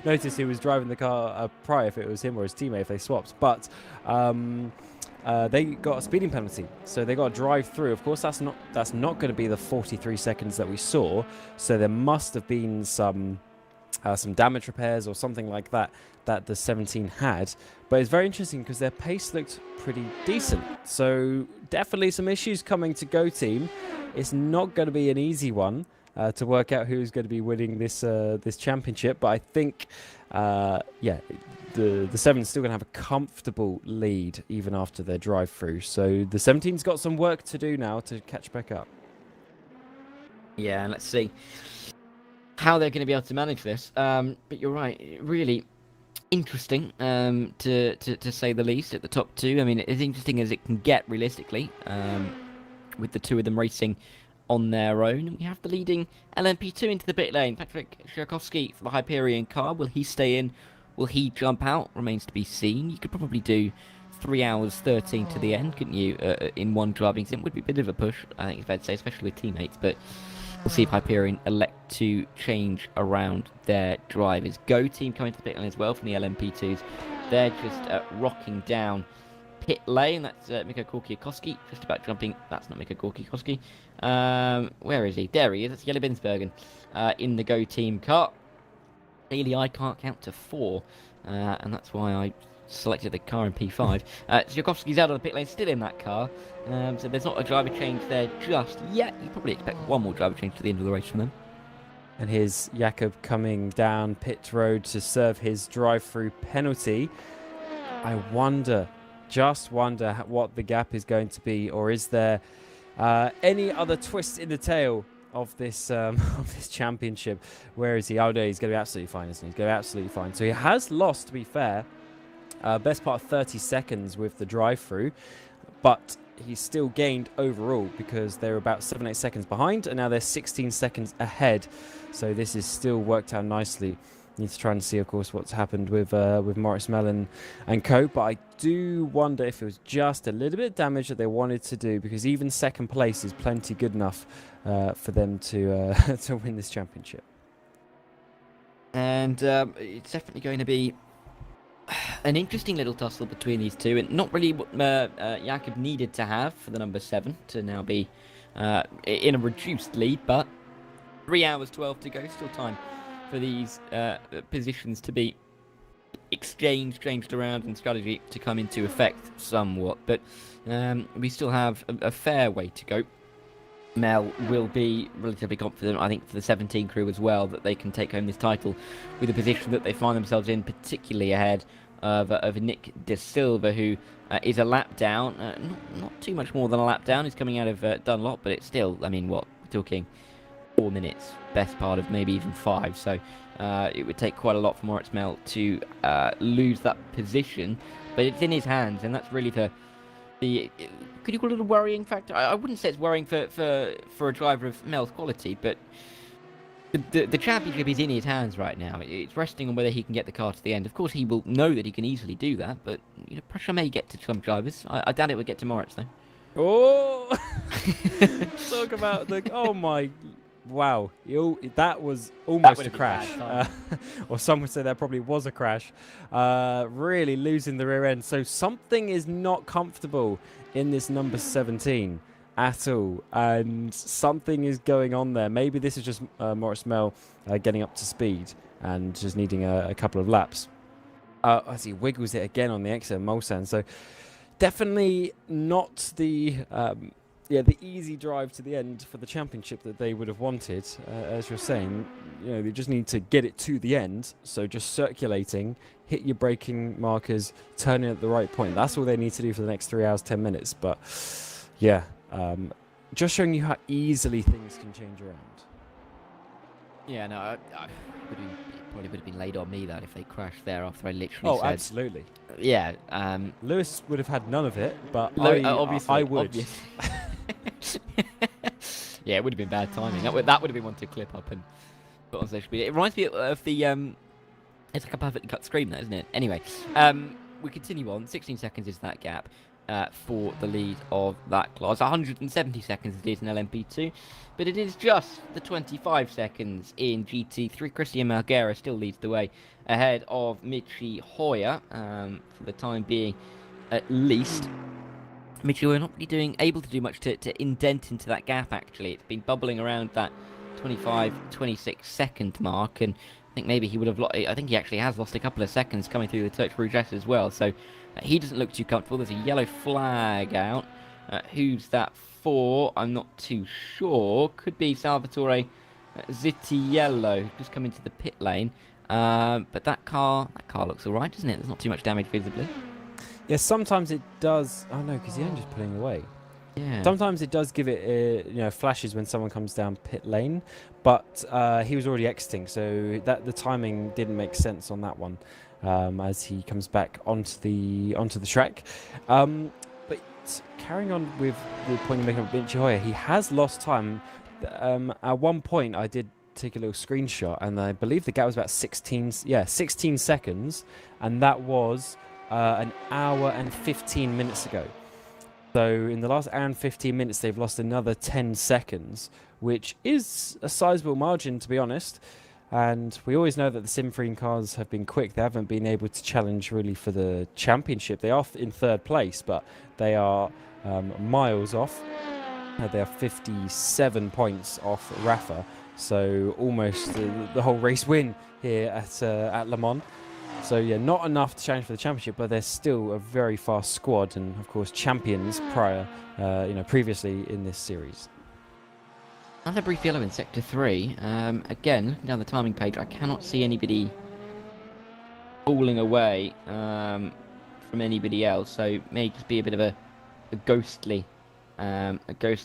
notice who was driving the car prior, if it was him or his teammate, if they swapped. But they got a speeding penalty, so they got to drive through. Of course, that's not going to be the 43 seconds that we saw. So there must have been some damage repairs or something like that the 17 had. But it's very interesting because their pace looked pretty decent. So definitely some issues coming to Go Team. It's not going to be an easy one to work out who's going to be winning this championship. But I think, the 7's still going to have a comfortable lead even after their drive through. So the 17's got some work to do now to catch back up. Yeah, and let's see how they're going to be able to manage this. But you're right, really interesting to say the least at the top two. I mean, as interesting as it can get realistically, with the two of them racing on their own. We have the leading LMP2 into the pit lane. Patrick Szyakowski for the Hyperion car. Will he stay in? Will he jump out? Remains to be seen. You could probably do 3 hours 13 to the end, couldn't you, in one driving sim? Would be a bit of a push, I think it's fair to say, especially with teammates, but we'll see if Hyperion elect to change around their drivers. Go Team coming to the pit lane as well from the LMP2s. They're just rocking down pit lane. That's Mikko Korkiakowski just about jumping. That's not Mikko Korkiakowski. Where is he? There he is. That's Jelle Binsbergen in the Go Team car. Clearly, I can't count to 4, and that's why I selected the car in P5. Szyakowski's out of the pit lane, still in that car, so there's not a driver change there just yet. You probably expect one more driver change to the end of the race from them. And here's Jakob coming down pit road to serve his drive-through penalty. I just wonder what the gap is going to be, or is there any other twist in the tail of this championship? Where is he? Oh no, he's going to be absolutely fine, isn't he? He's going to be absolutely fine. So he has lost, to be fair, best part of 30 seconds with the drive-through, but he's still gained overall because they're about 7-8 seconds behind, and now they're 16 seconds ahead. So this is still worked out nicely. Need to try and see, of course, what's happened with Maurice Mellon and co. But I do wonder if it was just a little bit of damage that they wanted to do, because even second place is plenty good enough for them to to win this championship. And it's definitely going to be an interesting little tussle between these two, and not really what Jakob needed to have for the number 7 to now be in a reduced lead, but 3 hours 12 to go, still time for these positions to be changed around, and strategy to come into effect somewhat. But we still have a fair way to go. Mel will be relatively confident, I think, for the 17 crew as well, that they can take home this title with the position that they find themselves in, particularly ahead of Nick De Silva, who is a lap down. Not too much more than a lap down. He's coming out of Dunlop, but it's still, I mean, what? We're talking 4 minutes, best part of maybe even 5. So it would take quite a lot for Moritz Mel to lose that position. But it's in his hands, and that's really the could you call it a worrying factor? I wouldn't say it's worrying for a driver of Mel's quality, but the championship is in his hands right now. It's resting on whether he can get the car to the end. Of course, he will know that he can easily do that, but pressure may get to some drivers. I doubt it would get to Moritz, though. Oh! Talk about the... Oh, my... Wow. That was almost a crash. Or some would say that probably was a crash. Really losing the rear end. So something is not comfortable in this number 17 at all. And something is going on there. Maybe this is just Maurice Mel getting up to speed and just needing a couple of laps. As he wiggles it again on the exit of Mulsanne. So Definitely not the the easy drive to the end for the championship that they would have wanted. As you're saying, they just need to get it to the end. So just circulating, hit your braking markers, turning at the right point. That's all they need to do for the next 3 hours, 10 minutes. But yeah, just showing you how easily things can change around. Yeah, no, it probably would have been laid on me that if they crashed there after I literally said... absolutely. Yeah. Lewis would have had none of it, but obviously, I would. Yeah, it would have been bad timing. That would have been one to clip up and put on social media. It reminds me of the... it's like a perfectly cut screen, though, isn't it? Anyway, we continue on. 16 seconds is that gap for the lead of that class. 170 seconds it is in LMP2, but it is just the 25 seconds in GT3. Christian Margera still leads the way ahead of Michi Hoyer for the time being, at least. Michi Hoyer not really able to do much to indent into that gap, actually. It's been bubbling around that 25-26 second mark, and I think maybe he would have I think he actually has lost a couple of seconds coming through the Touch Rouge as well, so he doesn't look too comfortable. There's a yellow flag out. Who's that for? I'm not too sure. Could be Salvatore Zittiello, just come into the pit lane. But that car looks alright, doesn't it? There's not too much damage visibly. Yeah, sometimes it does. Oh no, because the engine's pulling away. Yeah. Sometimes it does give it, flashes when someone comes down pit lane, but he was already exiting, so the timing didn't make sense on that one as he comes back onto the track. But carrying on with the point you're making of Michi Hoyer, he has lost time. At one point, I did take a little screenshot, and I believe the gap was about 16 seconds, and that was an hour and 15 minutes ago. So in the last hour and 15 minutes, they've lost another 10 seconds, which is a sizable margin, to be honest. And we always know that the Sim-Free cars have been quick. They haven't been able to challenge really for the championship. They are in third place, but they are miles off. They are 57 points off Rafa, so almost the whole race win here at Le Mans. So yeah, not enough to challenge for the championship, but they're still a very fast squad, and of course champions previously in this series. Another brief yellow in Sector 3. Again, down the timing page, I cannot see anybody falling away from anybody else, so it may just be a bit of a ghostly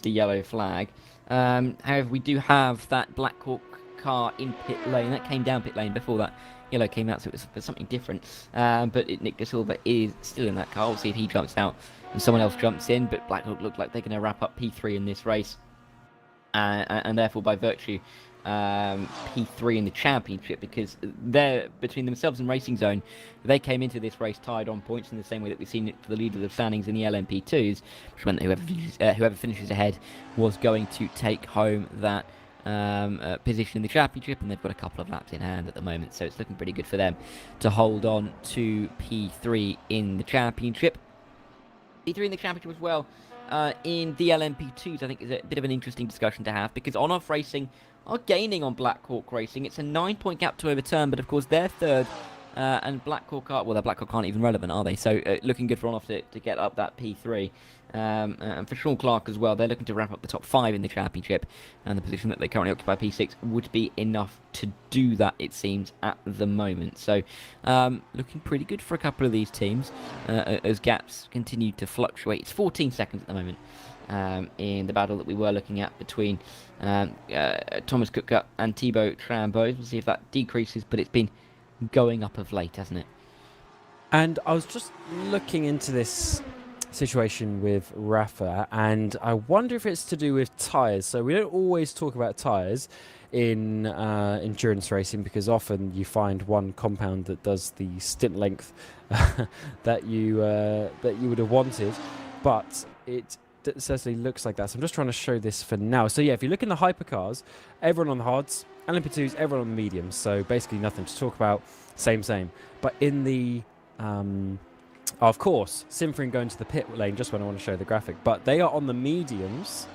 yellow flag. However, we do have that Black Hawk car in pit lane. That came down pit lane before that yellow came out, so it was something different. But Nick De Silva is still in that car. We'll see if he jumps out and someone else jumps in, but Black Hawk look like they're going to wrap up P3 in this race. And therefore, by virtue, P3 in the championship, because they're between themselves and Racing Zone. They came into this race tied on points in the same way that we've seen it for the leader of the standings in the LMP2s, which meant that whoever finishes ahead was going to take home that position in the championship, and they've got a couple of laps in hand at the moment, so it's looking pretty good for them to hold on to P3 in the championship. P3 in the championship as well. In the LMP2s, I think is a bit of an interesting discussion to have, because On-Off Racing are gaining on Black Hawk Racing. It's a 9-point gap to overturn, but of course they're third, and Black Hawk their Black Hawk aren't even relevant, are they? So looking good for On-Off to get up that P3. And for Sean Clark as well, they're looking to wrap up the top 5 in the championship, and the position that they currently occupy, P6, would be enough to do that, it seems, at the moment. So looking pretty good for a couple of these teams as gaps continue to fluctuate. It's 14 seconds at the moment in the battle that we were looking at between Thomas Kutka and Thibaut Trambeau. We'll see if that decreases, but it's been going up of late, hasn't it? And I was just looking into this situation with Rafa, and I wonder if it's to do with tyres. So we don't always talk about tyres in endurance racing, because often you find one compound that does the stint length that you would have wanted, but it certainly looks like that. So I'm just trying to show this for now. So yeah, if you look in the hypercars, everyone on the hards, LMP2s, everyone on the mediums, so basically nothing to talk about, same. But in the of course, Simfring going to the pit lane just when I want to show the graphic, but they are on the mediums,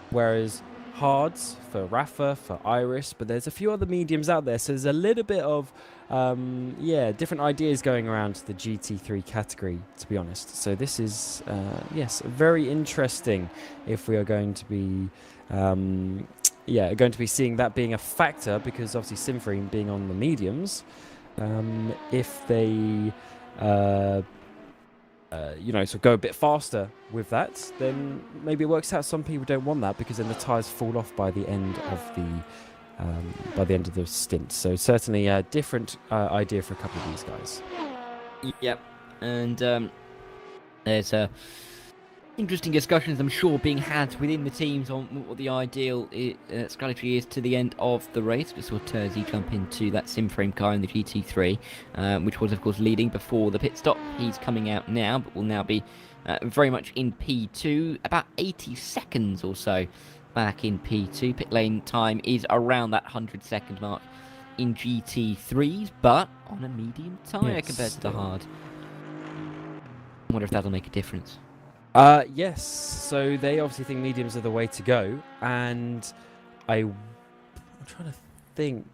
whereas hards for Rafa, for Iris, but there's a few other mediums out there. So there's a little bit of, different ideas going around the GT3 category, to be honest. So this is, yes, very interesting if we are going to be, seeing that being a factor, because obviously Simframe being on the mediums, if they, go a bit faster with that, then maybe it works out. Some people don't want that because then the tyres fall off by the end of the stint. So certainly a different idea for a couple of these guys. Yep, and there's interesting discussions, I'm sure, being had within the teams on what the ideal strategy is to the end of the race. We saw Terzi jump into that Simframe car in the GT3, which was, of course, leading before the pit stop. He's coming out now, but will now be very much in P2, about 80 seconds or so back in P2. Pit lane time is around that 100-second mark in GT3s, but on a medium tyre compared to the hard. I wonder if that'll make a difference. Yes, so they obviously think mediums are the way to go, and I'm trying to think.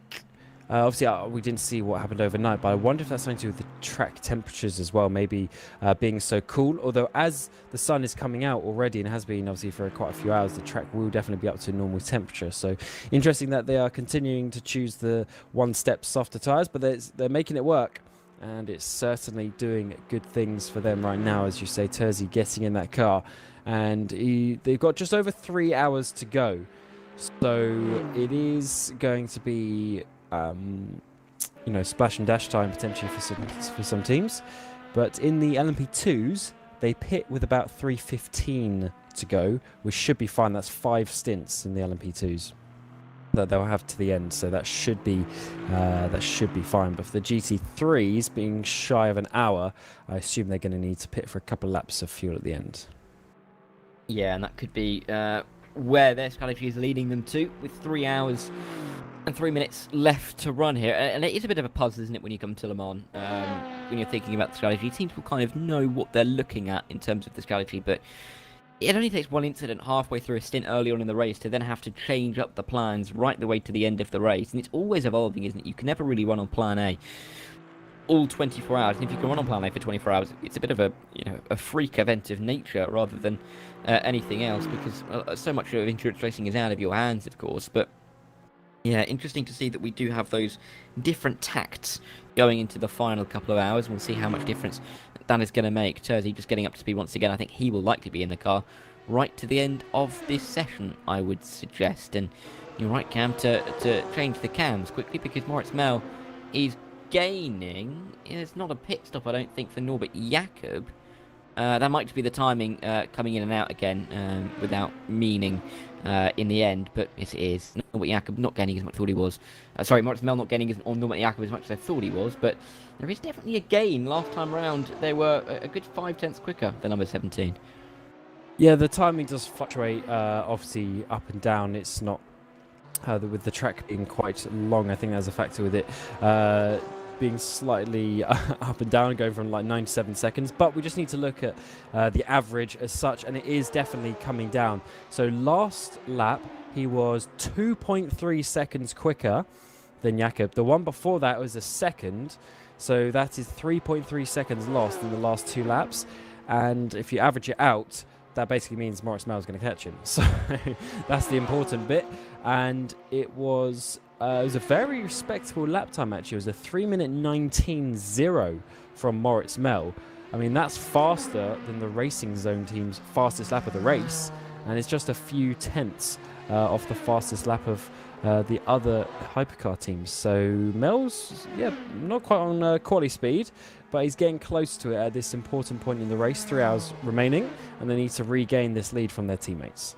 Obviously, we didn't see what happened overnight, but I wonder if that's something to do with the track temperatures as well, maybe being so cool. Although as the sun is coming out already, and has been obviously for quite a few hours, the track will definitely be up to normal temperature. So interesting that they are continuing to choose the one-step softer tyres, but they're making it work. And it's certainly doing good things for them right now, as you say, Terzi getting in that car. And they've got just over 3 hours to go. So it is going to be, splash and dash time potentially for some teams. But in the LMP2s, they pit with about 3:15 to go, which should be fine. That's 5 stints in the LMP2s that they'll have to the end, so that should be fine. But for the GT3s being shy of an hour, I assume they're going to need to pit for a couple of laps of fuel at the end. Yeah, and that could be where their strategy is leading them to, with 3 hours and 3 minutes left to run here. And it is a bit of a puzzle, isn't it, when you come to Le Mans, when you're thinking about the strategy. Teams will kind of know what they're looking at in terms of the strategy, but it only takes one incident halfway through a stint early on in the race to then have to change up the plans right the way to the end of the race. And it's always evolving, isn't it? You can never really run on plan A all 24 hours. And if you can run on plan A for 24 hours, it's a bit of a freak event of nature rather than anything else, because so much of endurance racing is out of your hands, of course. But yeah, interesting to see that we do have those different tacts going into the final couple of hours. We'll see how much difference that is going to make. Terzi just getting up to speed once again. I think he will likely be in the car right to the end of this session, I would suggest. And you're right, Cam, to change the cams quickly, because Moritz Mel is gaining. It's not a pit stop, I don't think, for Norbert Jakob. That might just be the timing coming in and out again without meaning in the end, but yes, it is. Norbert Jakob not gaining as much as I thought he was. Moritz Mel not gaining on Norbert Jakob as much as I thought he was, but there is definitely a gain. Last time round, they were a good 5/10 quicker than number 17. Yeah, the timing does fluctuate, obviously, up and down. It's not, with the track being quite long, I think there's a factor with it. Being slightly up and down, going from like 9 to 7 seconds, but we just need to look at the average as such, and it is definitely coming down. So last lap he was 2.3 seconds quicker than Jakob. The one before that was a second, so that is 3.3 seconds lost in the last 2 laps. And if you average it out, that basically means Moritz Mel is going to catch him. So that's the important bit. And it was a very respectable lap time, actually. It was a 3-minute 19.0 from Moritz Mel. I mean, that's faster than the Racing Zone team's fastest lap of the race. And it's just a few tenths off the fastest lap of the other Hypercar teams. So Mel's, not quite on quality speed, but he's getting close to it at this important point in the race. 3 hours remaining, and they need to regain this lead from their teammates.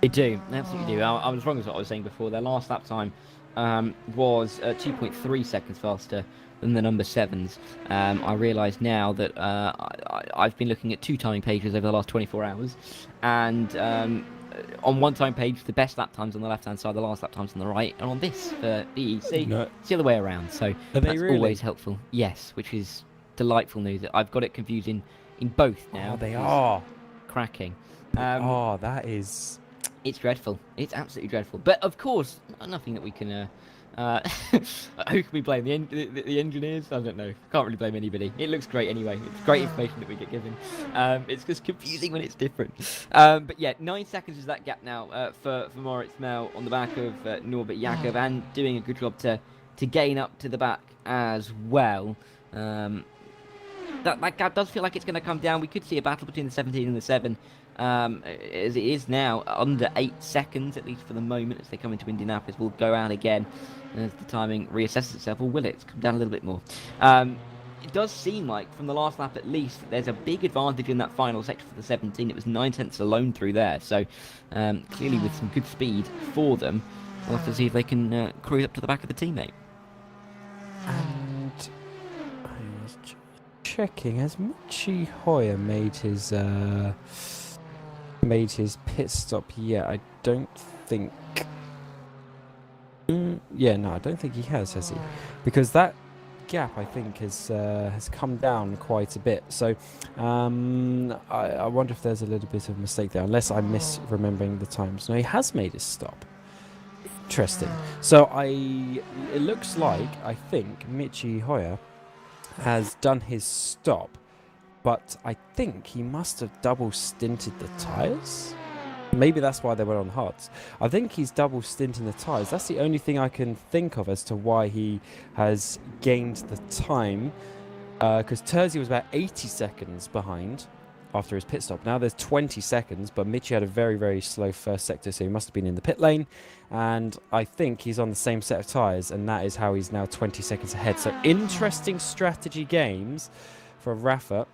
They do, absolutely do. I was wrong as what I was saying before. Their last lap time was 2.3 seconds faster than the number 7s. I realise now that I've been looking at 2 timing pages over the last 24 hours, and on one time page, the best lap times on the left-hand side, the last lap times on the right, and on this for VEC, it's the other way around. So that's always helpful. Yes, which is delightful news. I've got it confused in both now. Oh, they are cracking. that is. It's dreadful. It's absolutely dreadful. But of course, nothing that we can. Who can we blame? The engineers? I don't know. Can't really blame anybody. It looks great anyway. It's great information that we get given. It's just confusing when it's different. But yeah, 9 seconds is that gap now for Moritz Mel on the back of Norbert Jakob, and doing a good job to gain up to the back as well. That gap does feel like it's going to come down. We could see a battle between the 17 and the 7. As it is now, under 8 seconds, at least for the moment, as they come into Indianapolis. Will go out again as the timing reassesses itself, or will it come down a little bit more? It does seem like, from the last lap at least, there's a big advantage in that final section for the 17. It was 9 tenths alone through there, so clearly with some good speed for them. We'll have to see if they can cruise up to the back of the teammate. And I was checking, has Michi Hoyer made his pit stop yet? I don't think. Yeah, no, I don't think he has he? Because that gap, I think, has come down quite a bit. So I wonder if there's a little bit of a mistake there, unless I'm misremembering the times. No, he has made his stop. Interesting. So it looks like, I think Michi Hoyer has done his stop, but I think he must have double stinted the tyres. Maybe that's why they were on hards. I think he's double stinting the tyres. That's the only thing I can think of as to why he has gained the time. Because Terzi was about 80 seconds behind after his pit stop. Now there's 20 seconds, but Michi had a very, very slow first sector, so he must have been in the pit lane. And I think he's on the same set of tyres, and that is how he's now 20 seconds ahead. So interesting strategy games for Rafa.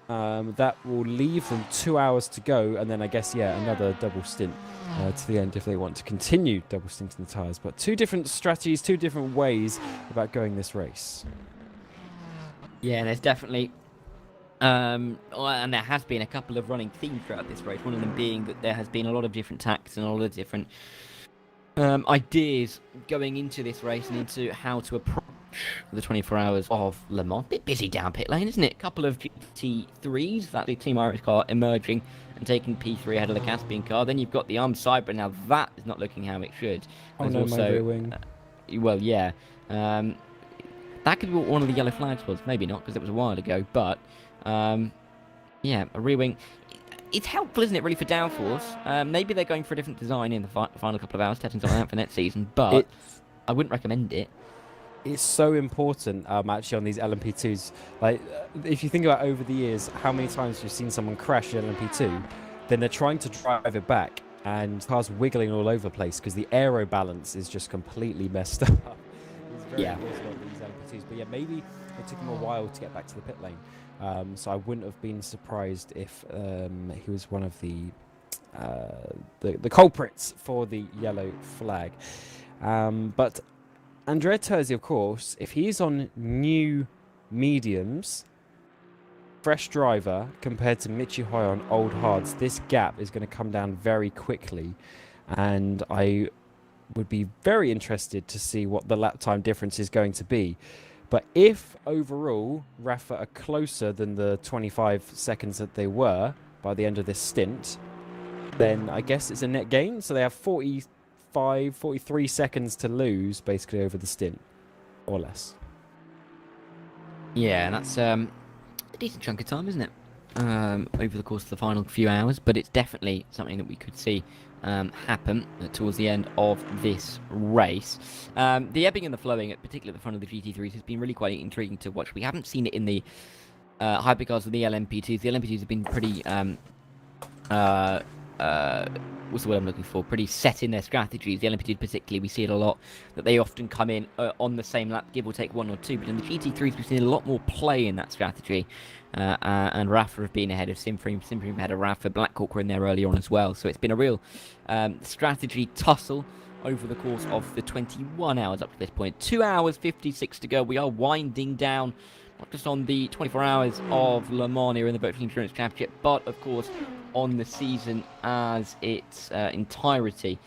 That will leave them 2 hours to go, and then I guess, yeah, another double stint to the end if they want to continue double stinting the tyres. But two different strategies, two different ways about going this race. Yeah, there's definitely, and there has been a couple of running themes throughout this race. One of them being that there has been a lot of different tactics and a lot of different ideas going into this race and into how to approach the 24 hours of Le Mans. Bit busy down pit lane, isn't it? A couple of GT3s, that the Team Irish car emerging and taking P3 ahead of the Caspian car. Then you've got the armed side, but now that is not looking how it should. Oh no, my rear wing. Well, yeah. That could be what one of the yellow flags was. Maybe not, because it was a while ago. But, yeah, a rear wing. It's helpful, isn't it, really, for downforce? Maybe they're going for a different design in the final couple of hours, testing something out for next season. But I wouldn't recommend it. It's so important, actually, on these LMP2s. Like, if you think about over the years, how many times you've seen someone crash an LMP2, then they're trying to drive it back, and cars wiggling all over the place because the aero balance is just completely messed up. It's very important on these LMP2s. But yeah, maybe it took him a while to get back to the pit lane. So I wouldn't have been surprised if he was one of the culprits for the yellow flag. But Andrea Terzi, of course, if he's on new mediums, fresh driver, compared to Michi Hoyer on old hards, this gap is going to come down very quickly. And I would be very interested to see what the lap time difference is going to be. But if overall Rafa are closer than the 25 seconds that they were by the end of this stint, then I guess it's a net gain. So they have 43 seconds to lose basically over the stint, or less. Yeah, that's a decent chunk of time, isn't it? Over the course of the final few hours, but it's definitely something that we could see happen towards the end of this race. The ebbing and the flowing, particularly at the front of the GT3s, has been really quite intriguing to watch. We haven't seen it in the hypercars or the LMP2s. The LMP2s have been pretty what's the word I'm looking for? Pretty set in their strategies. The LMP2s particularly, we see it a lot, that they often come in on the same lap, give or take 1 or 2. But in the GT3s, we've seen a lot more play in that strategy. And Rafa have been ahead of Simfream ahead of Rafa. Blackhawk were in there earlier on as well. So it's been a real strategy tussle over the course of the 21 hours up to this point. 2 hours, 56 to go. We are winding down, not just on the 24 hours of Le Mans here in the Virtual Endurance Championship, but of course on the season as its entirety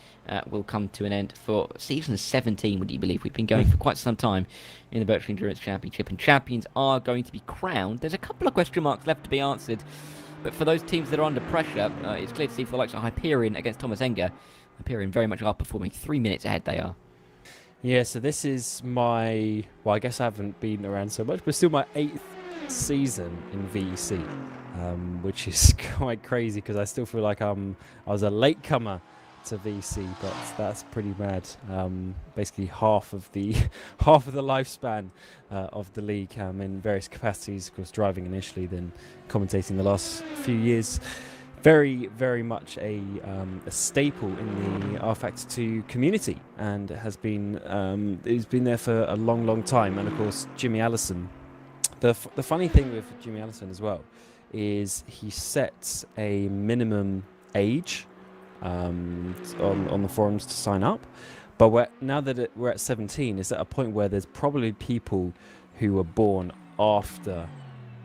will come to an end for season 17, would you believe? We've been going for quite some time in the Virtual Endurance Championship, and champions are going to be crowned. There's a couple of question marks left to be answered But for those teams that are under pressure, it's clear to see for the likes of Hyperion against Thomas Enger. Hyperion very much outperforming, 3 minutes ahead they are. Yeah, so this is my, well, I guess I haven't been around so much, but still my 8th season in VEC, which is quite crazy because I still feel like I was a latecomer to VC, but that's pretty mad. Basically half of the lifespan of the league in various capacities, of course driving initially, then commentating the last few years. Very, very much a staple in the rFactor 2 community, and has been it's been there for a long, long time. And of course Jimmy Allison. The funny thing with Jimmy Allison as well is he sets a minimum age on the forums to sign up, but now that we're at 17, it's at a point where there's probably people who were born after,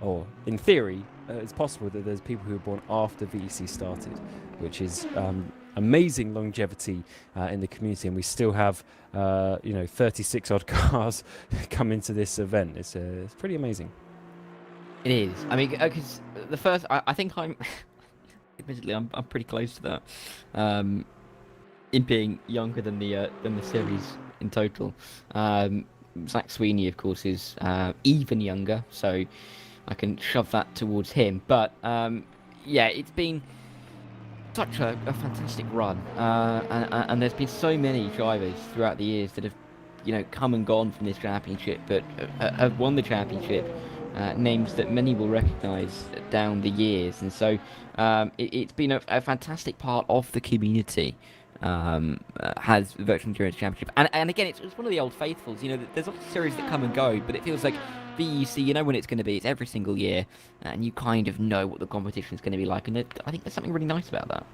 or in theory it's possible that there's people who were born after VEC started, which is amazing longevity in the community, and we still have 36 odd cars come into this event. It's pretty amazing. It is. I mean, because the first, I think admittedly, I'm pretty close to that, in being younger than the series in total. Zach Sweeney, of course, is even younger, so I can shove that towards him. But yeah, it's been such a fantastic run, and there's been so many drivers throughout the years that have, come and gone from this championship, but have won the championship. Names that many will recognise down the years, and so it's been a fantastic part of the community. Has the Virtual Endurance Championship, and again, it's one of the old faithfuls. There's lots of series that come and go, but it feels like VEC, you know when it's going to be. It's every single year, and you kind of know what the competition is going to be like, and I think there's something really nice about that.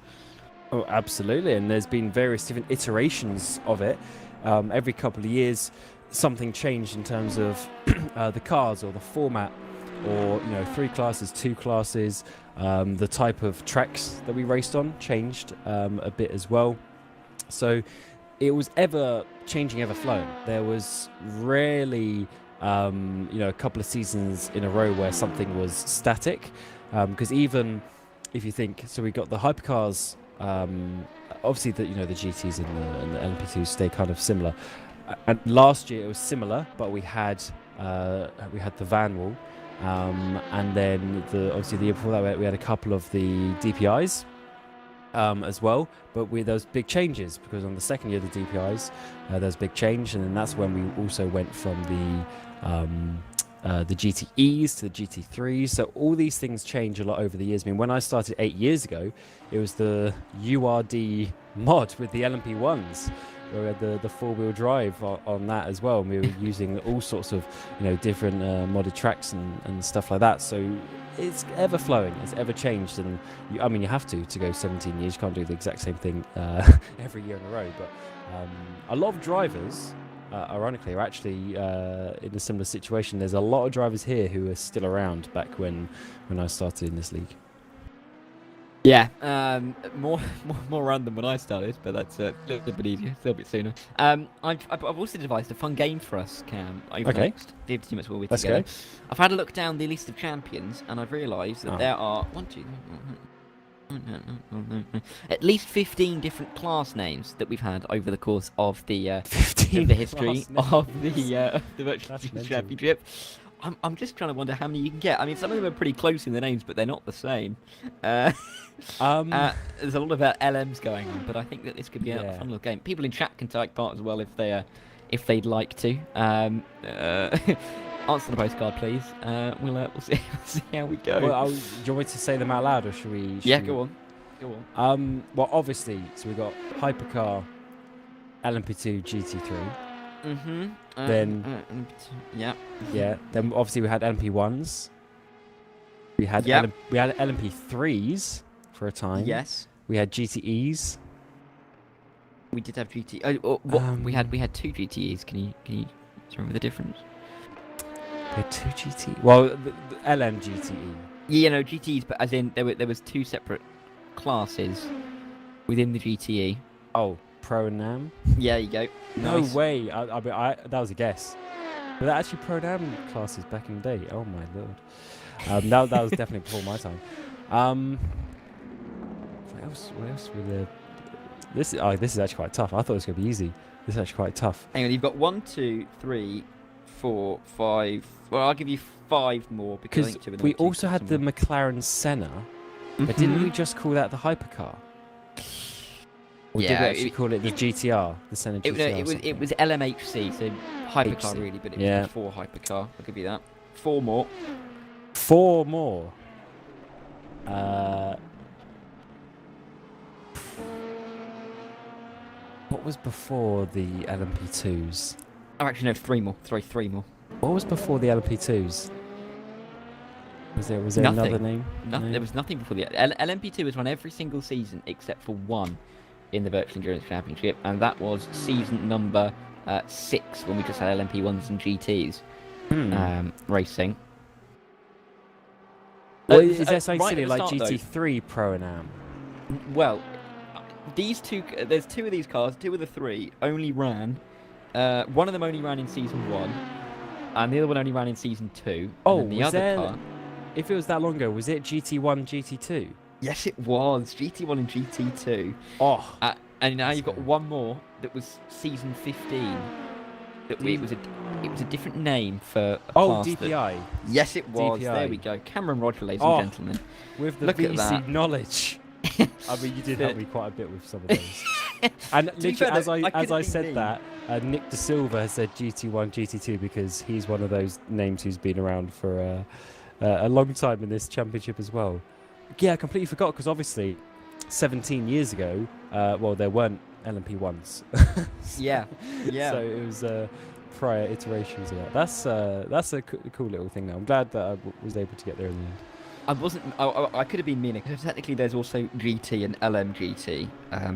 Oh, absolutely, and there's been various different iterations of it. Every couple of years, something changed in terms of the cars or the format, or 3 classes, 2 classes. The type of tracks that we raced on changed a bit as well. So it was ever changing, ever flowing. There was rarely a couple of seasons in a row where something was static, because even if you think, so we got the hypercars, obviously the GTs and the LMP2s stay kind of similar. And last year it was similar, but we had the van wall, and then obviously the year before that we had a couple of the DPIs as well. But there was big changes, because on the second year of the DPIs there was a big change, and then that's when we also went from the GTEs to the GT3s. So all these things change a lot over the years. I mean, when I started 8 years ago, it was the URD mod with the LMP1s. We had the 4-wheel drive on that as well. And we were using all sorts of different modded tracks and stuff like that. So it's ever flowing, it's ever changed, and you have to go 17 years. You can't do the exact same thing every year in a row. But a lot of drivers, ironically, are actually in a similar situation. There's a lot of drivers here who are still around back when I started in this league. Yeah, more run than when I started, but that's a little bit easier, a little bit sooner. I've also devised a fun game for us, Cam. Over the next 15 minutes while we're together. Go. I've had a look down the list of champions, and I've realised that there are at least 15 different class names that we've had over the course of the history of the Virtual Championship. I'm just trying to wonder how many you can get. I mean, some of them are pretty close in the names, but they're not the same. There's a lot about LMs going on, but I think that this could be a fun little game. People in chat can take part as well if they'd like to. Answer the postcard, please. We'll see how we go. Well, do you want me to say them out loud, or should we? Go on. Well, obviously, so we got Hypercar, LMP2, GT3. Mm-hmm. Then yeah. Then obviously we had LMP1s. We had LMP3s for a time. Yes. We had GTEs. We did have GT. We had 2 GTEs. Can you remember the difference? We had 2 GTE. Well, the LM GTE. Yeah, no GTEs, but as in there was 2 separate classes within the GTE. Oh. Pro-Am? Yeah, you go. No Nice. way. I that was a guess. But they're actually Pro-Am classes back in the day. Oh my lord. That was definitely before my time. What else? What else were there? This is actually quite tough. I thought it was going to be easy. This is actually quite tough. Hang on, you've got 1, 2, 3, 4, 5. Well, I'll give you 5 more because I think 2 of them we are also had the somewhere. McLaren Senna, but didn't we just call that the hypercar? Or did we actually call it the GTR, the Senna GTR? It was LMHC, so hypercar HC. really, but it was Yeah. before hypercar. I'll give you that. 4 more. 4 more. What was before the LMP2s? Oh, actually, no, 3 more. Sorry, 3 more. What was before the LMP2s? Was there Nothing. another name? Nothing. No? There was nothing before the LMP2 was run every single season except for 1 in the Virtual Endurance Championship, and that was season number 6 when we just had LMP1s and GTs racing. Well, is there something right silly at the like start, though, GT3 Pro and Am? well, these two, there's 2 of these cars, 2 of the 3 only ran. One of them only ran in season 1, and the other one only ran in season 2. Oh, and then the was other there? car. If it was that long ago, was it GT1, GT2? Yes, it was GT1 and GT2. Oh, And now That's you've got fair. 1 more that was season 15. It was a different name for a class that- DPI Yes, it was. DPI. There we go. Cameron Roger, ladies Oh. and gentlemen. with the Look at VEC that. knowledge. I mean, you did help me quite a bit with some of those. And be literally, fair, as though, I couldn't be said me. that, Nick De Silva has said GT1, GT2 because he's one of those names who's been around for a long time in this championship as well. Yeah, I completely forgot because obviously 17 years ago, well, there weren't LMP1s. Yeah, yeah. So it was prior iterations of that. That's a cool little thing though. I'm glad that I was able to get there in the end. I wasn't. I could have been meaner because technically there's also GT and LMGT,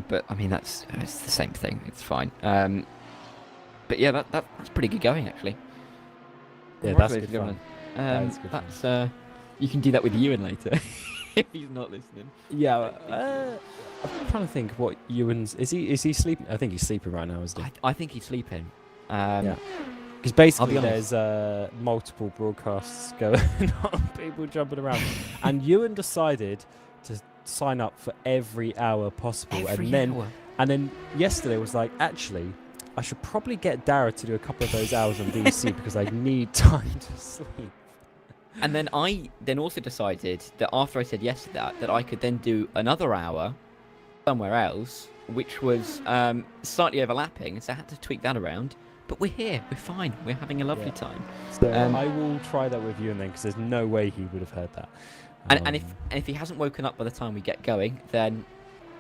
but I mean it's the same thing. It's fine. But yeah, that's pretty good going actually. Yeah, that's good Congratulations, fun. everyone. That is good fun. That's you can do that with Ewan later if he's not listening. Yeah, I'm trying to think what Ewan's is he sleeping? I think he's sleeping right now, isn't he? I think he's sleeping. Yeah. Because basically I'll be honest. there's multiple broadcasts going on, people jumping around, and Ewan decided to sign up for every hour possible, Every and hour. then yesterday was like, actually, I should probably get Dara to do a couple of those hours on VEC because I need time to sleep. And then I also decided that after I said yes to that I could then do another hour somewhere else, which was slightly overlapping, so I had to tweak that around. But we're here, we're fine, we're having a lovely time. So Um, I will try that with Ewan then, because there's no way he would have heard that. And if he hasn't woken up by the time we get going, then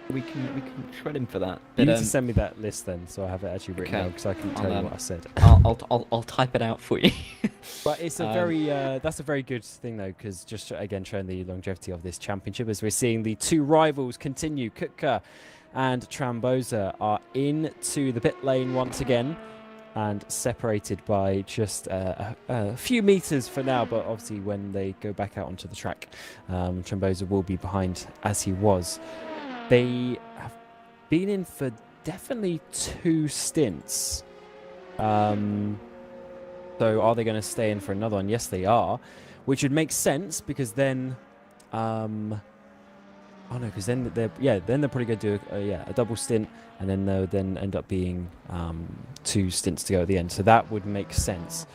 we can shred him for that. You But need to send me that list then, so I have it actually written okay. down, because I can tell you what I said. I'll type it out for you. But it's a that's a very good thing though, because just again showing the longevity of this championship, as we're seeing the 2 rivals continue. Kutka and Trambosa are into the pit lane once again, and separated by just a few meters for now. But obviously, when they go back out onto the track, Trambosa will be behind as he was. They have been in for definitely 2 stints. So are they going to stay in for another one? Yes, they are, which would make sense because then, because then they're probably going to do a double stint, and then they'll then end up being 2 stints to go at the end. So that would make sense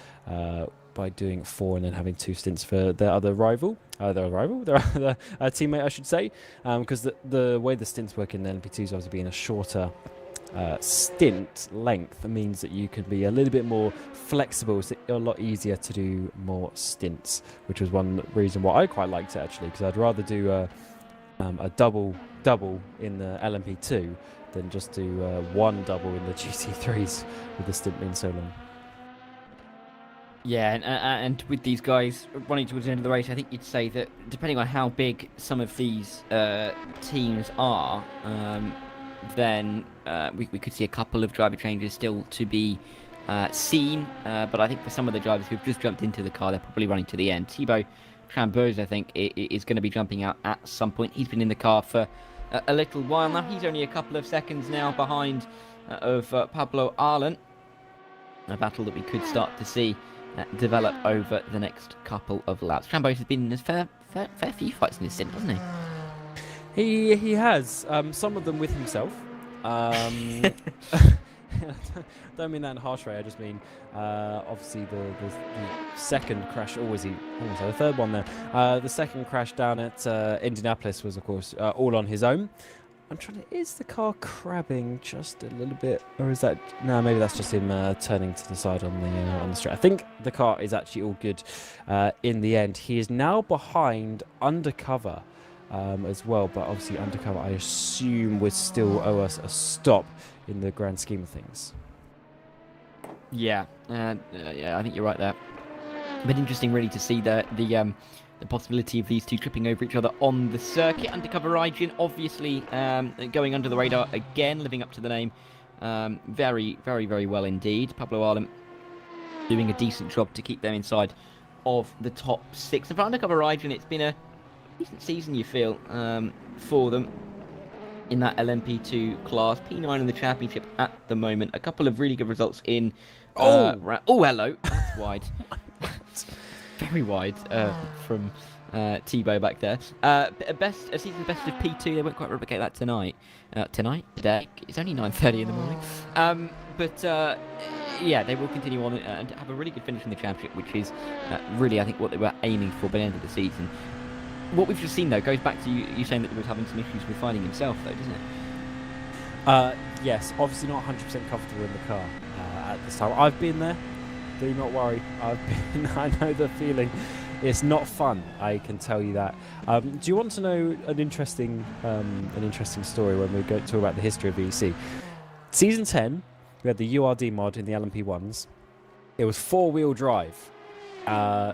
by doing 4 and then having 2 stints for their other rival, their other teammate, I should say, because the way the stints work in the LMP2 is obviously being a shorter stint length means that you can be a little bit more flexible. It's a lot easier to do more stints, which was one reason why I quite liked it actually, because I'd rather do a double in the LMP2 than just do 1 double in the GT3s with the stint being so long. Yeah, and with these guys running towards the end of the race, I think you'd say that depending on how big some of these teams are, then we could see a couple of driver changes still to be seen. But I think for some of the drivers who've just jumped into the car, they're probably running to the end. Thibaut Trambosa, I think, is going to be jumping out at some point. He's been in the car for a little while now. He's only a couple of seconds now behind of Pablo Arlen. A battle that we could start to see develop over the next couple of laps. Trambosa has been in a fair few fights in his stint, hasn't He has some of them with himself. Don't mean that in a harsh way. I just mean obviously the second crash. The third one there. The second crash down at Indianapolis was, of course, all on his own. I'm trying to. Is the car crabbing just a little bit, or is that? No, maybe that's just him turning to the side on the straight. I think the car is actually all good in the end. He is now behind undercover as well, but obviously undercover, I assume, would still owe us a stop in the grand scheme of things. Yeah, yeah, I think you're right there. A bit interesting, really, to see the possibility of these two tripping over each other on the circuit. Undercover Raijin, obviously going under the radar again, living up to the name very, very, very well indeed. Pablo Arlen doing a decent job to keep them inside of the top 6. And for Undercover Raijin, it's been a decent season, you feel, for them in that LMP2 class. P9 in the championship at the moment. A couple of really good results in... oh, hello. That's wide. Very wide from Thibaut back there. A season best of P2. They won't quite replicate that tonight. Today. It's only 9:30 in the morning. Yeah, they will continue on and have a really good finish in the championship, which is really, I think, what they were aiming for by the end of the season. What we've just seen, though, goes back to you saying that he was having some issues with finding himself, though, doesn't it? Yes, obviously not 100% comfortable in the car at this time. I've been there. Do not worry. I know the feeling. It's not fun, I can tell you that. Do you want to know an interesting story when we go talk about the history of VEC? Season 10, we had the URD mod in the LMP1s. It was 4-wheel drive.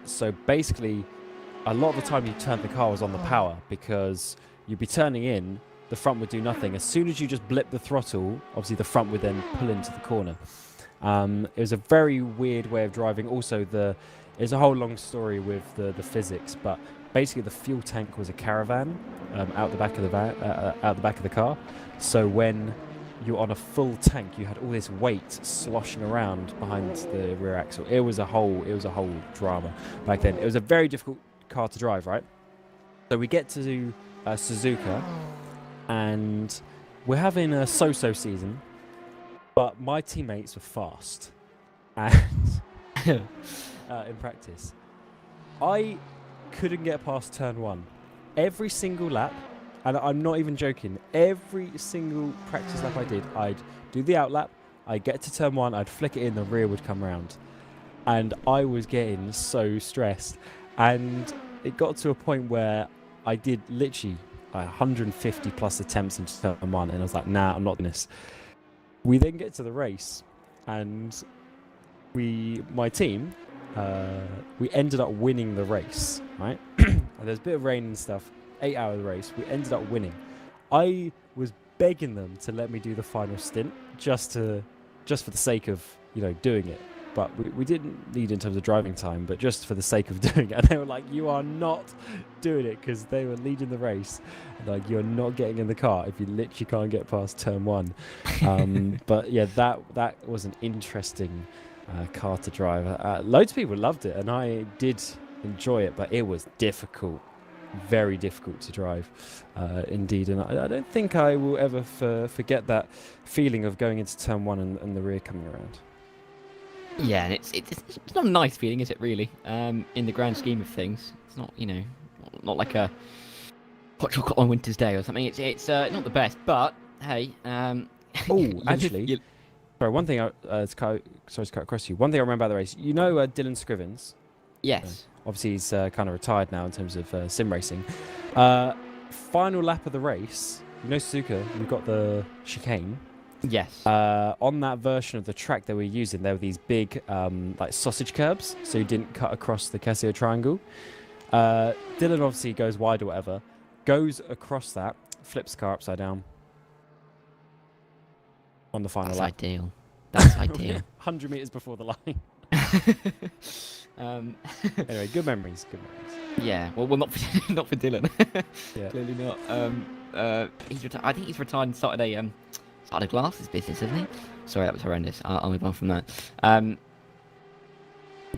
So basically, a lot of the time you turned the car was on the power, because you'd be turning in, the front would do nothing. As soon as you just blip the throttle, obviously the front would then pull into the corner. It was a very weird way of driving. Also, there's a whole long story with the physics, but basically the fuel tank was a caravan out the back of the car. So when you're on a full tank, you had all this weight sloshing around behind the rear axle. It was a whole drama back then. It was a very difficult car to drive, right? So we get to Suzuka, and we're having a so-so season, but my teammates were fast, and in practice I couldn't get past turn 1 every single lap, and I'm not even joking. Every single practice lap I did, I'd do the out lap, I'd get to turn 1, I'd flick it in, the rear would come round, and I was getting so stressed. And it got to a point where I did literally 150 plus attempts into turn 1, and I was like, nah, I'm not doing this. We then get to the race, and my team, we ended up winning the race, right? There's a bit of rain and stuff, 8-hour race, we ended up winning. I was begging them to let me do the final stint, just for the sake of, doing it. But we didn't need in terms of driving time, but just for the sake of doing it. And they were like, you are not doing it, because they were leading the race. And like, you're not getting in the car if you literally can't get past turn 1. But yeah, that was an interesting car to drive. Loads of people loved it, and I did enjoy it, but it was difficult. Very difficult to drive, indeed. And I don't think I will ever forget that feeling of going into turn 1 and the rear coming around. Yeah, and it's not a nice feeling, is it, really? In the grand scheme of things, it's not, not like a hot chocolate on a winter's day or something. It's not the best, but hey. Actually, sorry. One thing sorry to cut across you. One thing I remember about the race. Dylan Scrivens. Yes. Obviously, he's kind of retired now in terms of sim racing. Final lap of the race. Suzuka, we've got the chicane. Yes. On that version of the track that we're using, there were these big like sausage curbs, so you didn't cut across the Casio triangle. Dylan obviously goes wide or whatever, goes across that, flips the car upside down on the final lap. That's ideal. 100 meters before the line. Anyway, good memories. Yeah, well, not for Dylan. Yeah. Clearly not. I think he's retired and started a glasses business, hasn't he? Sorry, that was horrendous. I'll move on from that.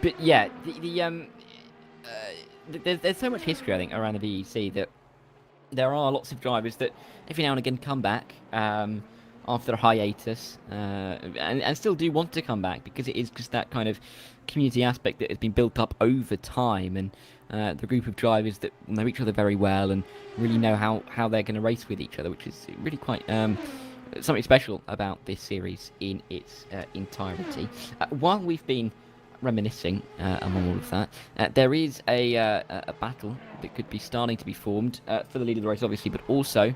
But yeah, there's so much history, I think, around the VEC that there are lots of drivers that every now and again come back after a hiatus and still do want to come back because it is just that kind of community aspect that has been built up over time, and the group of drivers that know each other very well and really know how they're going to race with each other, which is really quite something special about this series in its entirety. While we've been reminiscing among all of that, there is a battle that could be starting to be formed for the lead of the race, obviously, but also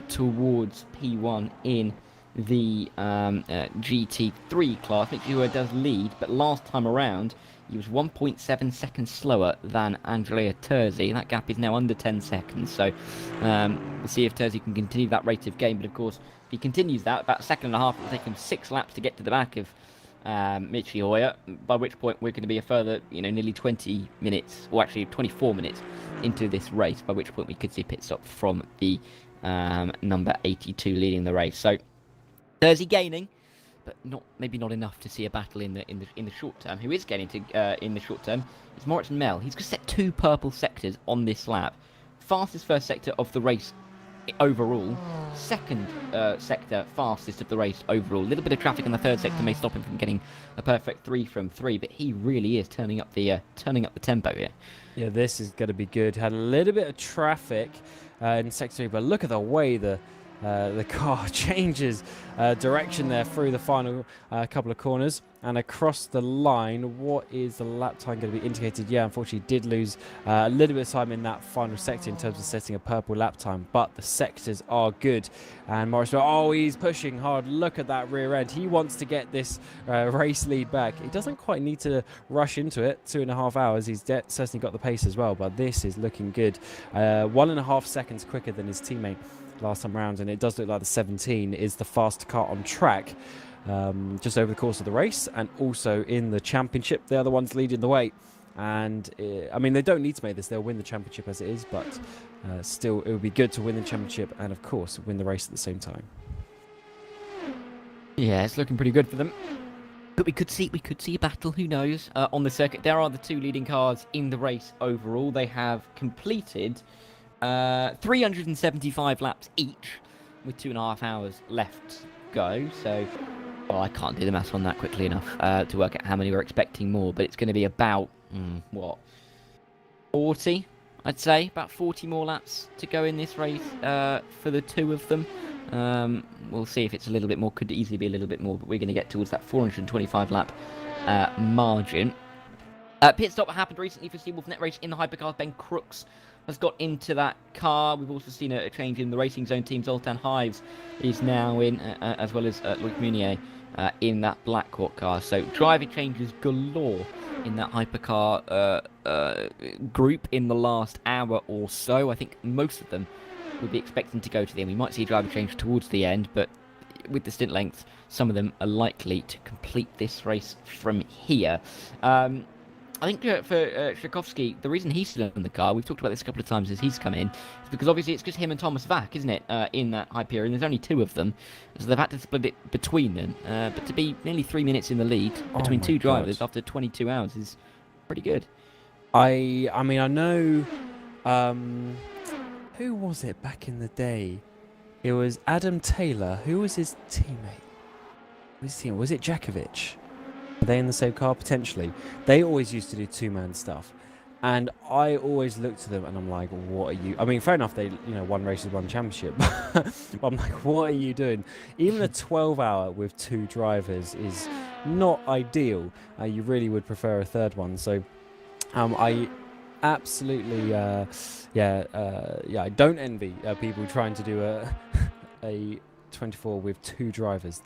towards P1 in the GT3 class. Mick Schumacher does lead, but last time around he was 1.7 seconds slower than Andrea Terzi. That gap is now under 10 seconds, so we'll see if Terzi can continue that rate of gain. But of course, if he continues that, about a second and a half, it'll take him 6 laps to get to the back of Michi Hoyer, by which point we're going to be a further, nearly 20 minutes, or actually 24 minutes into this race, by which point we could see a pit stop from the number 82 leading the race. So Terzi gaining, but maybe not enough to see a battle in the short term. Who is gaining in the short term is Moritz Mel. He's just set 2 purple sectors on this lap. Fastest first sector of the race overall, second sector fastest of the race overall. A little bit of traffic in the third sector may stop him from getting a perfect 3 from 3, but he really is turning up the tempo here. Yeah, this is going to be good. Had a little bit of traffic in sector 3, but look at the way the car changes direction there through the final couple of corners and across the line. What is the lap time going to be indicated? Yeah, unfortunately did lose a little bit of time in that final sector in terms of setting a purple lap time, but the sectors are good. And Morris, he's pushing hard. Look at that rear end. He wants to get this race lead back. He doesn't quite need to rush into it. 2.5 hours. He's certainly got the pace as well, but this is looking good. 1.5 seconds quicker than his teammate last time round, and it does look like the 17 is the faster car on track just over the course of the race, and also in the championship they're the ones leading the way. And I mean, they don't need to make this, they'll win the championship as it is, but still it would be good to win the championship and of course win the race at the same time. Yeah, it's looking pretty good for them. But we could see a battle, who knows, on the circuit. There are the 2 leading cars in the race overall. They have completed 375 laps each, with 2.5 hours left to go. So, well, I can't do the maths on that quickly enough to work out how many we're expecting more. But it's going to be about 40, I'd say, about 40 more laps to go in this race for the 2 of them. We'll see if it's a little bit more. Could easily be a little bit more, but we're going to get towards that 425 lap margin. Pit stop happened recently for Seawolf Net Race in the Hypercar. Ben Crooks has got into that car. We've also seen a change in the Racing Zone team. Zoltan Hives is now in, as well as Loic Munier in that Blackhawk car. So driver changes galore in that Hypercar group in the last hour or so. I think most of them would be expecting to go to the end. We might see a driver change towards the end, but with the stint length, some of them are likely to complete this race from here. I think for Tchaikovsky, the reason he's still in the car, we've talked about this a couple of times as he's come in, is because obviously it's just him and Thomas Vac, isn't it, in that Hyperion. There's only 2 of them, so they've had to split it between them. But to be nearly 3 minutes in the lead between 2 drivers after 22 hours is pretty good. I mean, I know... who was it back in the day? It was Adam Taylor. Who was his teammate? Was it Jakovic? Are they in the same car? Potentially. They always used to do 2-man stuff. And I always looked to them and I'm like, what are you... I mean, fair enough, they, one race is one championship. But I'm like, what are you doing? Even a 12-hour with 2 drivers is not ideal. You really would prefer a third one. So I absolutely... I don't envy people trying to do a 24 with 2 drivers.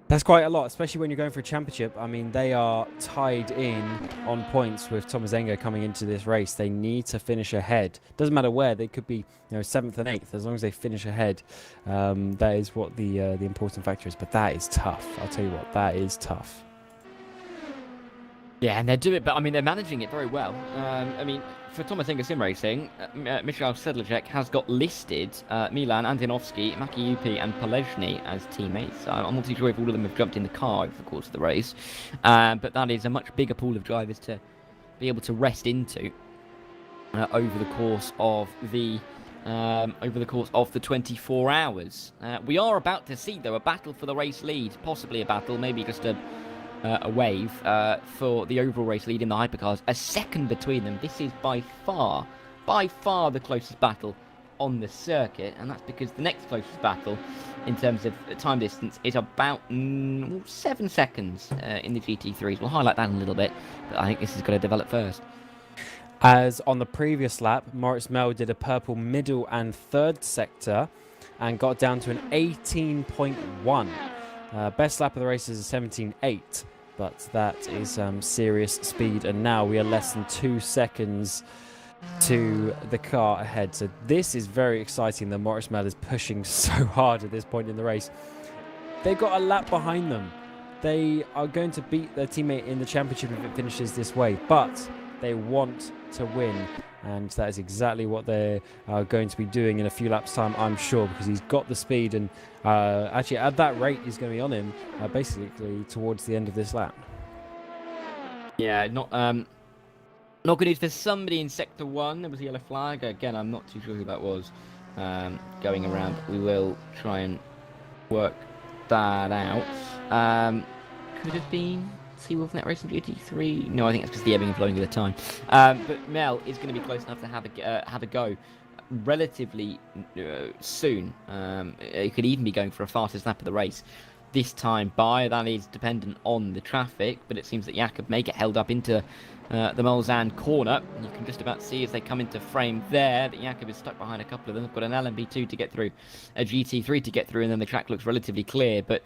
That's quite a lot, especially when you're going for a championship. I mean, they are tied in on points with Thomas Enger coming into this race. They need to finish ahead. Doesn't matter where. They could be 7th and 8th. As long as they finish ahead, that is what the important factor is. But that is tough. I'll tell you what, that is tough. Yeah, and they're doing it, but I mean, they're managing it very well. I mean, for Thomas Enger Sim Racing, Michał Sedlacek has got listed Milan, Antonovsky, Makiupi, and Polezny as teammates. I'm not too sure if all of them have jumped in the car over the course of the race, but that is a much bigger pool of drivers to be able to rest into over the course of the 24 hours. We are about to see, though, a battle for the race lead, possibly a battle, maybe just a wave for the overall race lead in the hypercars. A second between them. This is by far the closest battle on the circuit, and that's because the next closest battle in terms of time distance is about 7 seconds in the GT3s. We'll highlight that in a little bit, but I think this is going to develop first. As on the previous lap, Moritz Mel did a purple middle and third sector and got down to an 18.1. Best lap of the race is a 17.8, but that is serious speed, and now we are less than 2 seconds to the car ahead. So this is very exciting that Moritz Mel is pushing so hard at this point in the race. They've got a lap behind them. They are going to beat their teammate in the championship if it finishes this way, but they want to win, and that is exactly what they are going to be doing in a few laps time, I'm sure, because he's got the speed, and actually at that rate he's going to be on him basically towards the end of this lap. Yeah, not good news for somebody in Sector 1. There was a yellow flag. Again, I'm not too sure who that was going around. We will try and work that out. Could have been Seawolf Net Racing GT3. No, I think it's just the ebbing and flowing of the time. But Mel is going to be close enough to have a go relatively soon. It could even be going for a fastest lap of the race this time by. That is dependent on the traffic, but it seems that Jakob may get held up into the Mulsanne corner. You can just about see as they come into frame there that Jakob is stuck behind a couple of them. They've got an LMP2 to get through, a GT3 to get through, and then the track looks relatively clear, but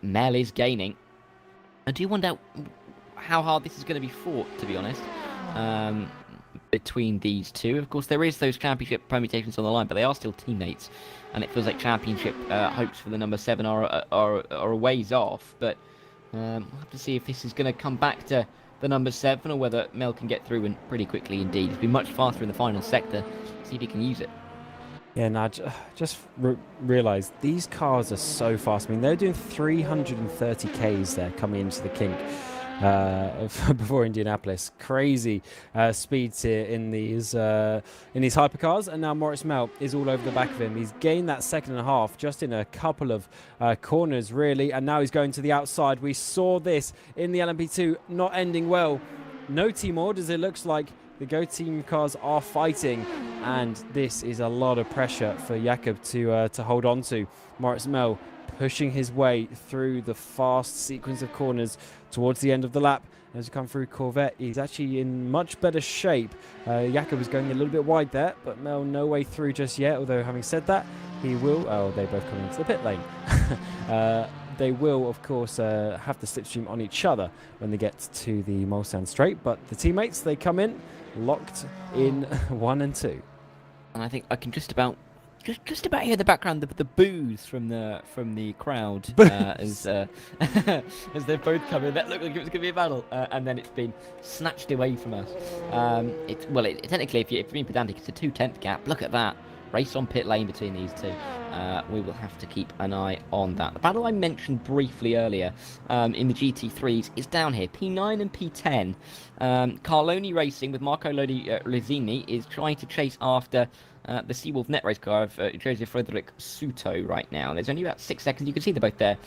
Mel is gaining. I do wonder how hard this is going to be fought, to be honest, between these two. Of course, there is those championship permutations on the line, but they are still teammates, and it feels like championship hopes for the number 7 are a ways off, but we'll have to see if this is going to come back to the number 7 or whether Mel can get through, and pretty quickly indeed. It's been much faster in the final sector. See if he can use it. Yeah, no, just realised these cars are so fast. I mean, they're doing 330 Ks there coming into the kink before Indianapolis. Crazy speeds here in these hypercars, and now Moritz Mel is all over the back of him. He's gained that 2.5 seconds just in a couple of corners, really, and now he's going to the outside. We saw this in the LMP2 not ending well. No team orders, it looks like. The Go Team cars are fighting, and this is a lot of pressure for Jakob to hold on to. Moritz Mel pushing his way through the fast sequence of corners towards the end of the lap. As you come through Corvette, he's actually in much better shape. Jakob is going a little bit wide there, but Mel no way through just yet, although having said that, he will... Oh, they both come into the pit lane. They will, of course, have the slipstream on each other when they get to the Mulsanne straight, but the teammates, they come in locked in 1 and 2. And I think I can just about hear in the background the boos from the crowd as as they've both come in. That looked like it was going to be a battle, and then it's been snatched away from us. Technically, if you're being pedantic, it's a 2/10 gap. Look at that. Race on pit lane between these two. We will have to keep an eye on that. The battle I mentioned briefly earlier in the GT3s is down here. P9 and P10. Carloni Racing with Marco Lozini is trying to chase after the Seawolf Net Race car of Joseph Frederick Suto right now. There's only about 6 seconds. You can see they're both there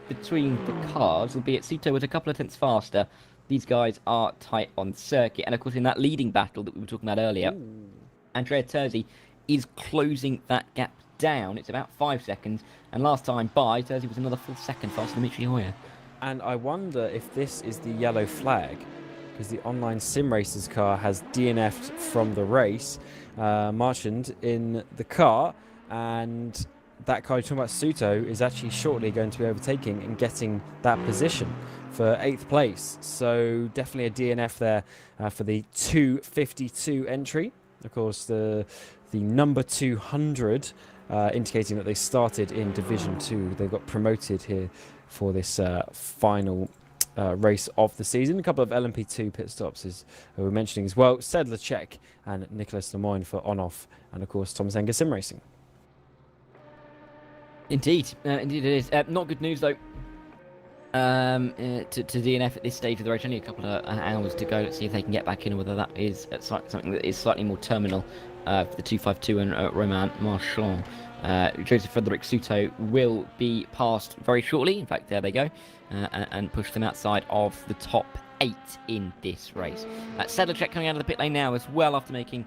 between the cars, albeit Suto was a couple of tenths faster. These guys are tight on circuit. And of course, in that leading battle that we were talking about earlier, Andrea Terzi is closing that gap down. It's about 5 seconds, and last time by, Terzi was another full second faster than Michi Hoyer. And I wonder if this is the yellow flag, because the online sim racers car has DNF'd from the race. Marchand in the car, and that car you're talking about, Suto, is actually shortly going to be overtaking and getting that position for 8th place. So definitely a DNF there for the 252 entry. Of course, the number 200, indicating that they started in Division 2. They got promoted here for this final race of the season. A couple of LMP2 pit stops, as we were mentioning as well. Sedlacek and Nicholas Lemoyne for on-off, and of course Thomas Enger Sim Racing. Indeed it is. Not good news though. to DNF at this stage of the race. Only a couple of hours to go. Let's see if they can get back in, or whether that is something that is slightly more terminal for the 252 and Romain Marchand. Joseph Frederick Souto will be passed very shortly. In fact, there they go, and push them outside of the top 8 in this race. Sedlacek coming out of the pit lane now as well after making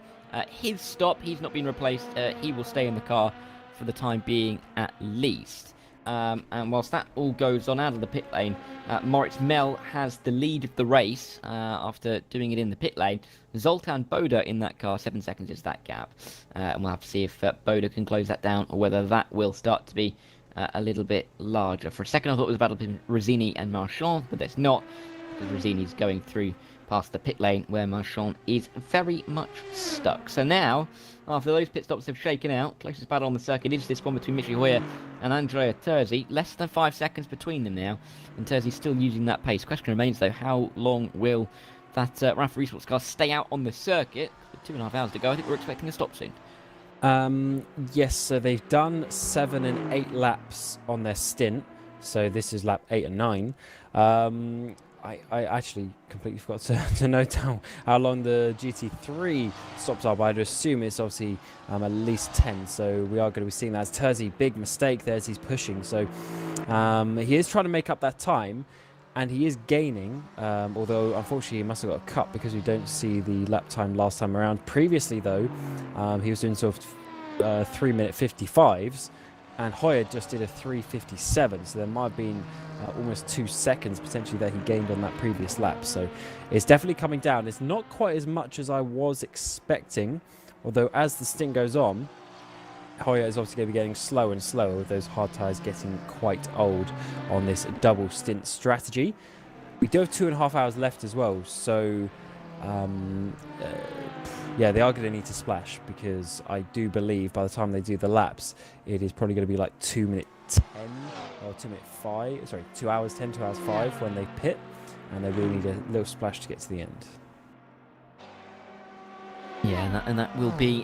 his stop. He's not been replaced. He will stay in the car for the time being at least. And whilst that all goes on out of the pit lane, Moritz Mel has the lead of the race after doing it in the pit lane. Zoltan Boda in that car, 7 seconds is that gap. And we'll have to see if Boda can close that down, or whether that will start to be a little bit larger. For a second I thought it was a battle between Rosini and Marchand, but it's not, because Rosini's going through past the pit lane where Marchand is very much stuck. So now, after those pit stops have shaken out, closest battle on the circuit is this one between Michi Hoyer and Andrea Terzi. Less than 5 seconds between them now, and Terzi's still using that pace. Question remains though, how long will that Rafa Esports car stay out on the circuit? With 2.5 hours to go, I think we're expecting a stop soon. Yes, so they've done 7 and 8 laps on their stint. So this is lap 8 and 9. I actually completely forgot to note down how long the GT3 stops are, but I'd assume it's obviously at least 10, so we are going to be seeing that. As Terzi, big mistake there as he's pushing, so he is trying to make up that time, and he is gaining, although unfortunately he must have got a cut because we don't see the lap time last time around. Previously though, he was doing sort of 3-minute 55s, and Hoyer just did a 3:57, so there might have been almost 2 seconds potentially that he gained on that previous lap. So it's definitely coming down. It's not quite as much as I was expecting, although as the stint goes on, Hoyer is obviously going to be getting slower and slower, with those hard tyres getting quite old on this double stint strategy. We do have 2.5 hours left as well, so yeah, they are going to need to splash, because I do believe by the time they do the laps, it is probably going to be like 2:10 or 2:05, sorry, 2 hours 10, 2 hours 5 when they pit, and they really need a little splash to get to the end. Yeah, and that will be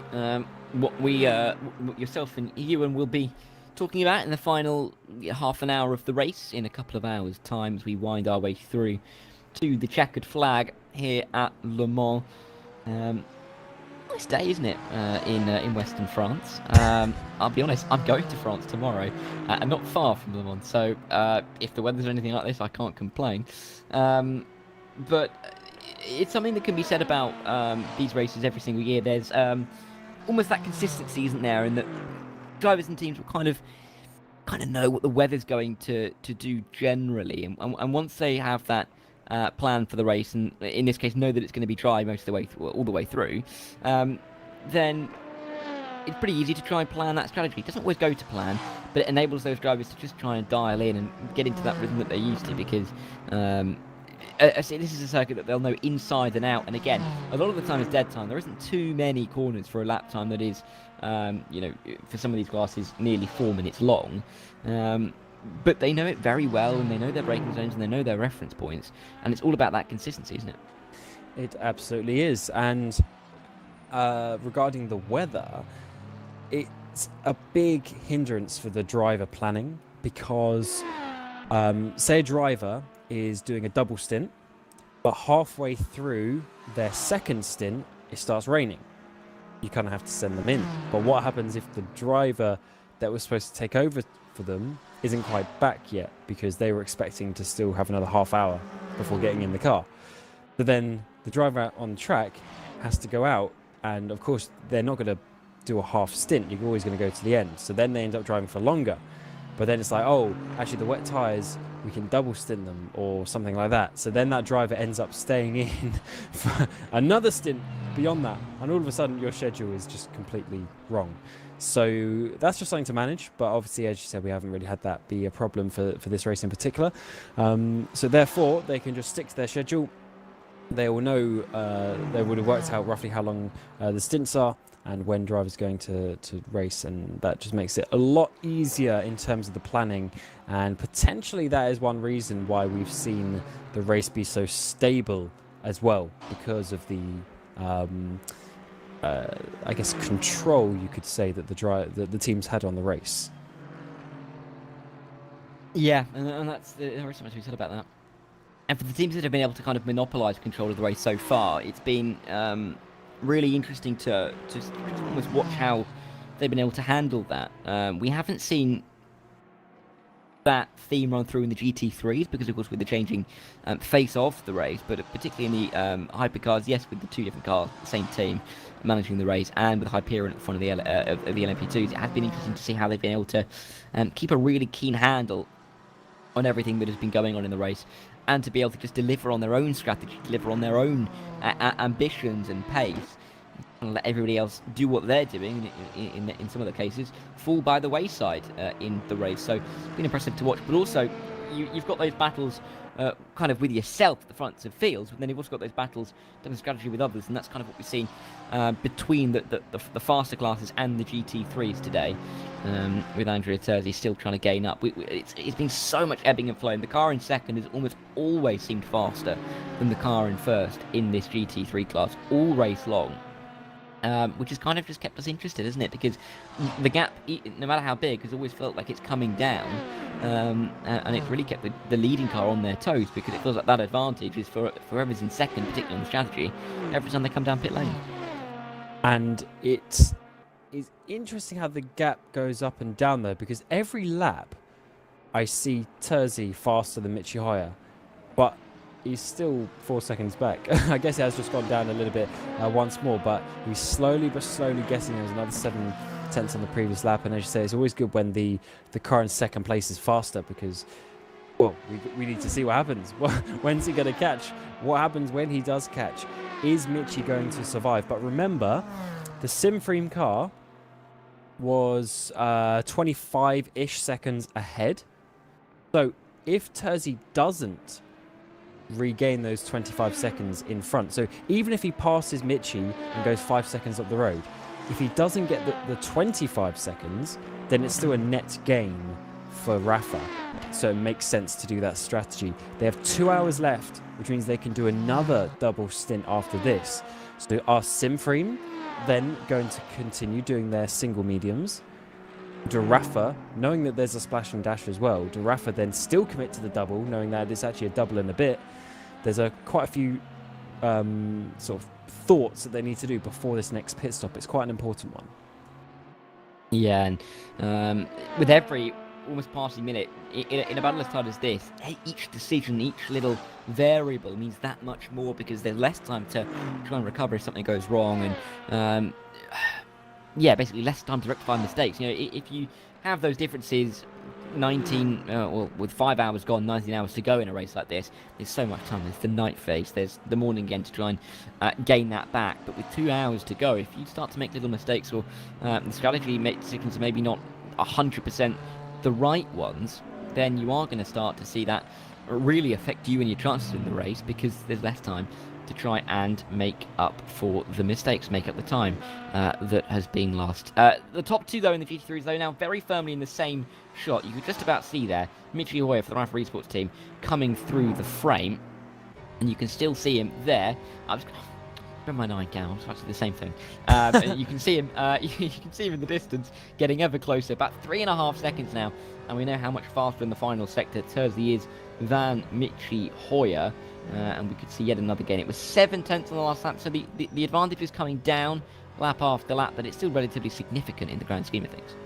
what we, what yourself and Ewan will be talking about in the final half an hour of the race. In a couple of hours' time, as we wind our way through to the checkered flag here at Le Mans. Nice day, isn't it, in Western France? I'll be honest, I'm going to France tomorrow, and not far from Le Mans, so if the weather's anything like this, I can't complain. But it's something that can be said about these races every single year. There's almost that consistency, isn't there, in that drivers and teams will kind of know what the weather's going to do generally, and once they have that plan for the race, and in this case know that it's going to be dry most of the way all the way through, then it's pretty easy to try and plan that strategy. It doesn't always go to plan, but it enables those drivers to just try and dial in and get into that rhythm that they're used to, because this is a circuit that they'll know inside and out. And again, a lot of the time is dead time. There isn't too many corners for a lap time that is, for some of these classes, nearly 4 minutes long. But they know it very well, and they know their braking zones, and they know their reference points, and it's all about that consistency, isn't it? It absolutely is. And regarding the weather, it's a big hindrance for the driver planning, because say a driver is doing a double stint, but halfway through their second stint it starts raining. You kind of have to send them in. But what happens if the driver that was supposed to take over for them isn't quite back yet, because they were expecting to still have another half hour before getting in the car? But then the driver out on track has to go out, and of course they're not going to do a half stint. You're always going to go to the end. So then they end up driving for longer. But then it's like, oh, actually the wet tyres, we can double stint them or something like that. So then that driver ends up staying in for another stint beyond that. And all of a sudden your schedule is just completely wrong. So that's just something to manage. But obviously, as you said, we haven't really had that be a problem for this race in particular. So therefore, they can just stick to their schedule. They will know, they would have worked out roughly how long the stints are and when drivers are going to race, and that just makes it a lot easier in terms of the planning. And potentially that is one reason why we've seen the race be so stable as well, because of the I guess control, you could say, that the teams had on the race. Yeah, and there is so much to be said about that. And for the teams that have been able to kind of monopolise control of the race so far, it's been really interesting to almost watch how they've been able to handle that. We haven't seen that theme run through in the GT3s because, of course, with the changing face of the race, but particularly in the hypercars, yes, with the two different cars, the same team managing the race, and with Hyperion at the front of the LMP2s, it has been interesting to see how they've been able to keep a really keen handle on everything that has been going on in the race, and to be able to just deliver on their own strategy, deliver on their own ambitions and pace, and let everybody else do what they're doing, in some of the cases, fall by the wayside in the race. So it's been impressive to watch, but also you've got those battles kind of with yourself at the fronts of fields, but then you've also got those battles doing strategy with others, and that's kind of what we've seen between the faster classes and the GT3s today, with Andrea Terzi still trying to gain up. It's been so much ebbing and flowing. The car in second has almost always seemed faster than the car in first in this GT3 class, all race long. Which has kind of just kept us interested, isn't it? Because the gap, no matter how big, has always felt like it's coming down, and it's really kept the leading car on their toes, because it feels like that advantage is for whoever's in second, particularly on the strategy, every time they come down pit lane. And it is interesting how the gap goes up and down there, because every lap I see Terzi faster than Michi Hoyer, but he's still 4 seconds back. I guess he has just gone down a little bit once more, but he's slowly getting. There's another 7 tenths on the previous lap, and as you say, it's always good when the car in second place is faster, because, well, we need to see what happens. When's he going to catch? What happens when he does catch? Is Michi going to survive? But remember, the Simfream car was 25-ish seconds ahead. So if Terzi doesn't regain those 25 seconds in front, so even if he passes Michi and goes 5 seconds up the road, if he doesn't get the 25 seconds, then it's still a net gain for Rafa. So it makes sense to do that strategy. They have 2 hours left, which means they can do another double stint after this. So our Simfream then going to continue doing their single mediums. Do Rafa, knowing that there's a splash and dash as well, do Rafa then still commit to the double, knowing that it's actually a double and a bit? There's quite a few sort of thoughts that they need to do before this next pit stop. It's quite an important one. Yeah, and with every almost passing minute in a battle as tight as this, each decision, each little variable means that much more, because there's less time to try and recover if something goes wrong, and yeah, basically less time to rectify mistakes. You know, if you have those differences, 19, well, with 5 hours gone, 19 hours to go in a race like this, there's so much time. There's the night phase, there's the morning again to try and gain that back. But with 2 hours to go, if you start to make little mistakes, or the strategy decisions are maybe not 100% the right ones, then you are going to start to see that really affect you and your chances in the race, because there's less time to try and make up for the mistakes, make up the time that has been lost. The top two, though, in the GT3s, though, now very firmly in the same shot. You could just about see there Michi Hoyer for the Rafa Esports team coming through the frame, and you can still see him there. I'm just my 9 down, it's actually the same thing. You can see him. You can see him in the distance, getting ever closer. About 3.5 seconds now, and we know how much faster in the final sector Terzi is than Michi Hoyer. And we could see yet another gain. It was 7 tenths on the last lap, so the advantage is coming down lap after lap, but it's still relatively significant in the grand scheme of things.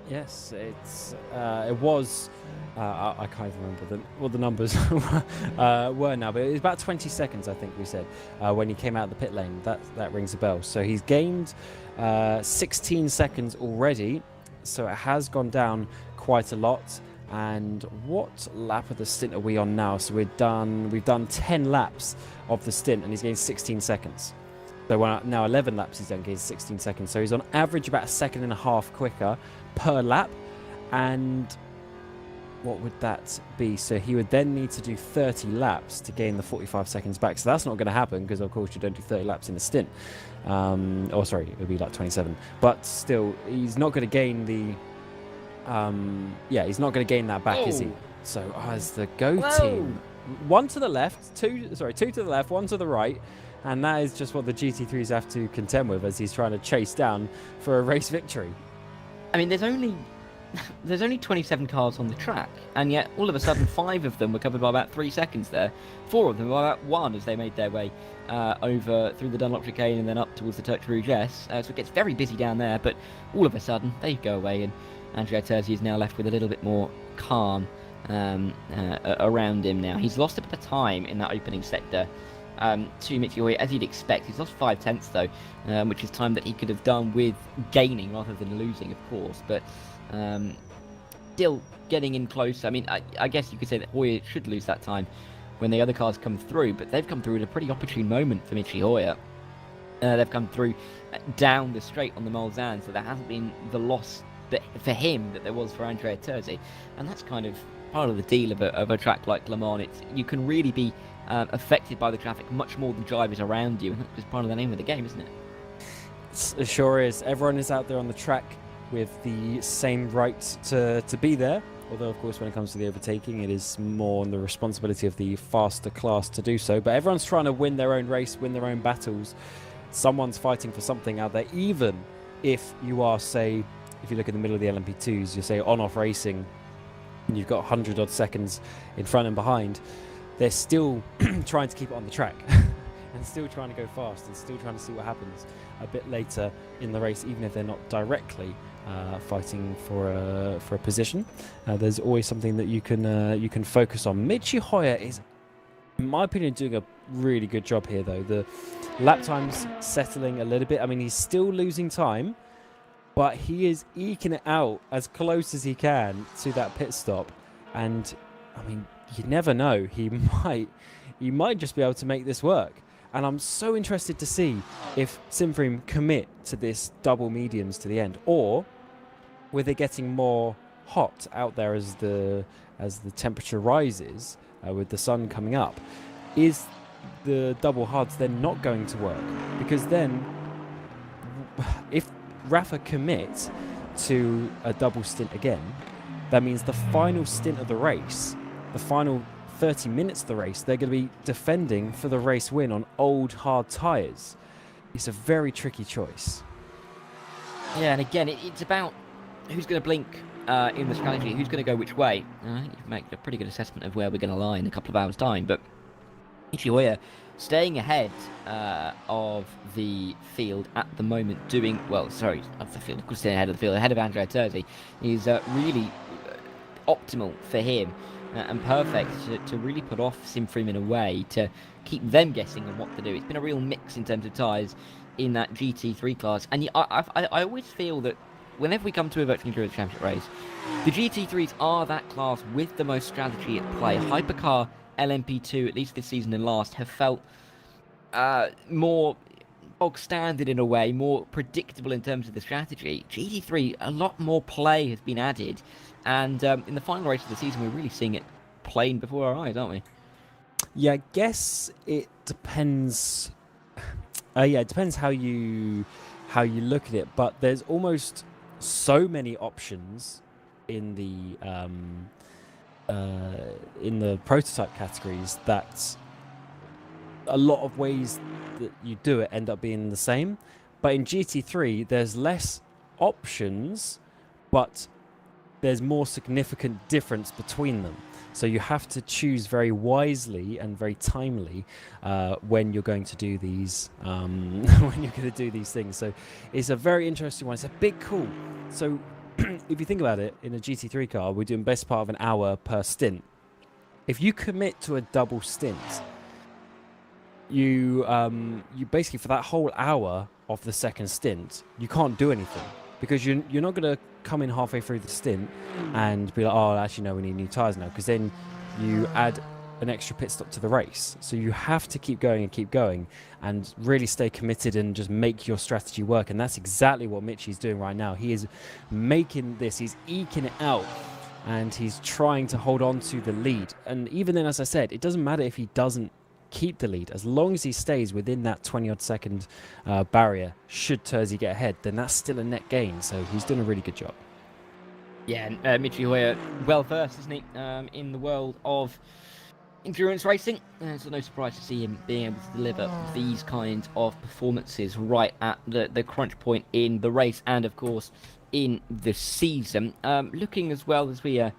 Yes, it was. I can't even remember what the numbers were now, but it was about 20 seconds, I think we said, when he came out of the pit lane. That rings a bell. So he's gained 16 seconds already, so it has gone down quite a lot. And what lap of the stint are we on now? So we've done 10 laps of the stint, and he's gained 16 seconds. So now 11 laps he's done, gained 16 seconds. So he's on average about 1.5 seconds quicker per lap. And what would that be? So he would then need to do 30 laps to gain the 45 seconds back. So that's not going to happen, because of course you don't do 30 laps in a stint. Oh, sorry, it would be like 27. But still, he's not going to gain the... he's not going to gain that back, is he? So as the Go team, 1 to the left, 2 to the left, 1 to the right, and that is just what the GT3s have to contend with as he's trying to chase down for a race victory. I mean, there's only there's only 27 cars on the track, and yet all of a sudden 5 of them were covered by about 3 seconds there. 4 of them by about 1 as they made their way over through the Dunlop chicane and then up towards the Turks Rouge S. So it gets very busy down there, but all of a sudden they go away, and Andrea Terzi is now left with a little bit more calm around him now. He's lost a bit of time in that opening sector to Michi Hoyer, as you'd expect. He's lost 5 tenths though, which is time that he could have done with gaining rather than losing, of course. But still getting in close. I mean, I guess you could say that Hoyer should lose that time when the other cars come through, but they've come through at a pretty opportune moment for Michi Hoyer. They've come through down the straight on the Mulsanne, so there hasn't been the loss that, for him, that there was for Andrea Terzi, and that's kind of part of the deal of a track like Le Mans. You can really be affected by the traffic much more than drivers around you, and that's part of the name of the game, isn't it? It sure is. Everyone is out there on the track with the same right to be there. Although, of course, when it comes to the overtaking, it is more on the responsibility of the faster class to do so. But everyone's trying to win their own race, win their own battles. Someone's fighting for something out there, even if you are, say, if you look in the middle of the LMP2s, you say on-off racing, and you've got 100 odd seconds in front and behind, they're still trying to keep it on the track and still trying to go fast and still trying to see what happens a bit later in the race, even if they're not directly fighting for a position. There's always something that you can focus on. Michi Hoyer is, in my opinion, doing a really good job here, though. The lap time's settling a little bit. I mean, he's still losing time, but he is eking it out as close as he can to that pit stop. And I mean, you never know. He might just be able to make this work. And I'm so interested to see if Simfrim commit to this double mediums to the end, or with it getting more hot out there as the temperature rises with the sun coming up. Is the double hards then not going to work? Because then, if Rafa commit to a double stint again, that means the final stint of the race, the final 30 minutes of the race, they're going to be defending for the race win on old hard tyres. It's a very tricky choice. Yeah, and again, it's about who's going to blink in the strategy, who's going to go which way. I think you've made a pretty good assessment of where we're going to lie in a couple of hours' time, but Michi Hoyer staying ahead of the field at the moment, doing, well, sorry, of the field, of course, staying ahead of the field, ahead of Andrea Terzi, is really optimal for him and perfect to really put off Simfrim in a way to keep them guessing on what to do. It's been a real mix in terms of tyres in that GT3 class, and I always feel that whenever we come to a Virtual Endurance Championship race, the GT3s are that class with the most strategy at play. Hypercar, LMP2, at least this season and last, have felt more bog standard in a way, more predictable in terms of the strategy. GT3, a lot more play has been added, and in the final race of the season, we're really seeing it plain before our eyes, aren't we? Yeah, I guess it depends. It depends how you look at it, but there's almost so many options in the prototype categories that a lot of ways that you do it end up being the same. But in GT3, there's less options, but there's more significant difference between them. So you have to choose very wisely and very timely when you're going to do these things. So it's a very interesting one. It's a big call. So if you think about it, in a GT3 car, we're doing best part of an hour per stint. If you commit to a double stint, you basically, for that whole hour of the second stint, you can't do anything, because you're not going to come in halfway through the stint and be like, oh, actually no, we need new tyres now, because then you add an extra pit stop to the race. So you have to keep going and really stay committed and just make your strategy work. And that's exactly what Michi's doing right now. He is making this, he's eking it out, and he's trying to hold on to the lead. And even then, as I said, it doesn't matter if he doesn't keep the lead, as long as he stays within that 20-odd second barrier. Should Terzi get ahead, then that's still a net gain. So he's doing a really good job. Yeah, and Michi Hoyer, well versed, isn't he, in the world of endurance racing. So no surprise to see him being able to deliver these kinds of performances right at the crunch point in the race. And of course, in the season. Looking as well as we'll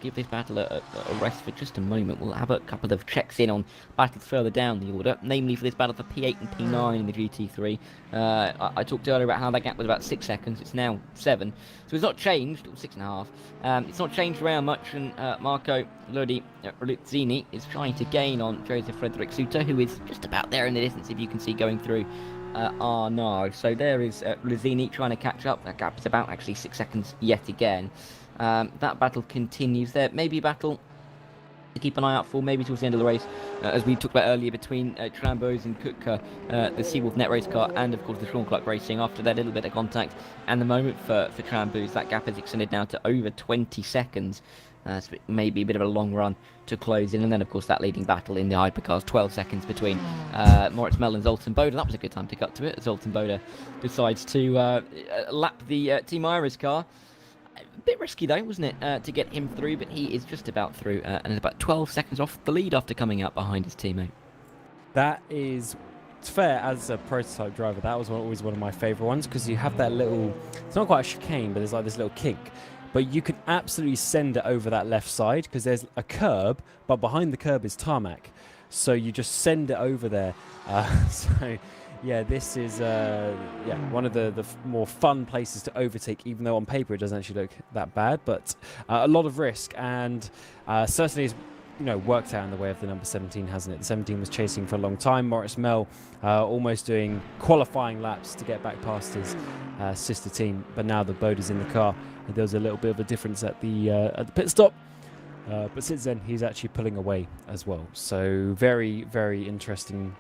give this battle a rest for just a moment. We'll have a couple of checks in on battles further down the order, namely for this battle for P8 and P9 in the GT3. I talked earlier about how that gap was about 6 seconds. It's now 7, so it's not changed, or 6.5. It's not changed around much, and Marco Lodi-Ruzzini is trying to gain on Joseph Frederick Suter, who is just about there in the distance, if you can see, going through Arnaud. So there is Ruzzini trying to catch up. That gap is about actually 6 seconds yet again. That battle continues. There may be a battle to keep an eye out for, maybe towards the end of the race, as we talked about earlier, between Trambos and Kutka, the Seawolf Net Race car, and of course the Sean Clark Racing. After that little bit of contact, and the moment for Trambos, that gap has extended now to over 20 seconds. So it may be a bit of a long run to close in, and then of course that leading battle in the hypercars, 12 seconds between Moritz Mell and Zoltan Boda. That was a good time to cut to it. Zoltan Boda decides to lap the Team Iris car. A bit risky though, wasn't it, to get him through, but he is just about through, and is about 12 seconds off the lead after coming out behind his teammate. That is fair. As a prototype driver, that was always one of my favourite ones, because you have that little, it's not quite a chicane, but there's like this little kink, but you can absolutely send it over that left side, because there's a curb, but behind the curb is tarmac, so you just send it over there. So yeah, this is one of the more fun places to overtake, even though on paper it doesn't actually look that bad, but a lot of risk, and certainly is, worked out in the way of the number 17, hasn't it? The 17 was chasing for a long time. Moritz Mell almost doing qualifying laps to get back past his sister team, but now the Boda's in the car, and there was a little bit of a difference at the pit stop. But since then, he's actually pulling away as well. So very, very interesting.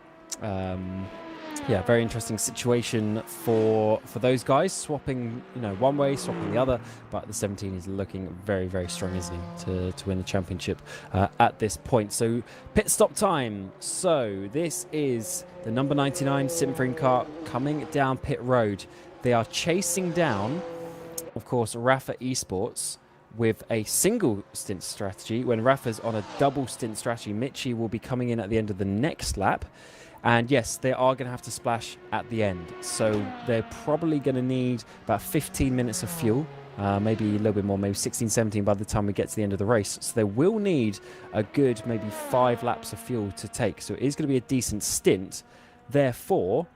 Very interesting situation for those guys, swapping one way, swapping the other, but the 17 is looking very, very strong, isn't he, to win the championship at this point. So pit stop time. So this is the number 99 Simfring car coming down pit road. They are chasing down, of course, Rafa Esports with a single stint strategy. When Rafa's on a double stint strategy, Michi will be coming in at the end of the next lap. And yes, they are going to have to splash at the end. So they're probably going to need about 15 minutes of fuel, maybe a little bit more, maybe 16, 17 by the time we get to the end of the race. So they will need a good maybe 5 laps of fuel to take. So it is going to be a decent stint. Therefore,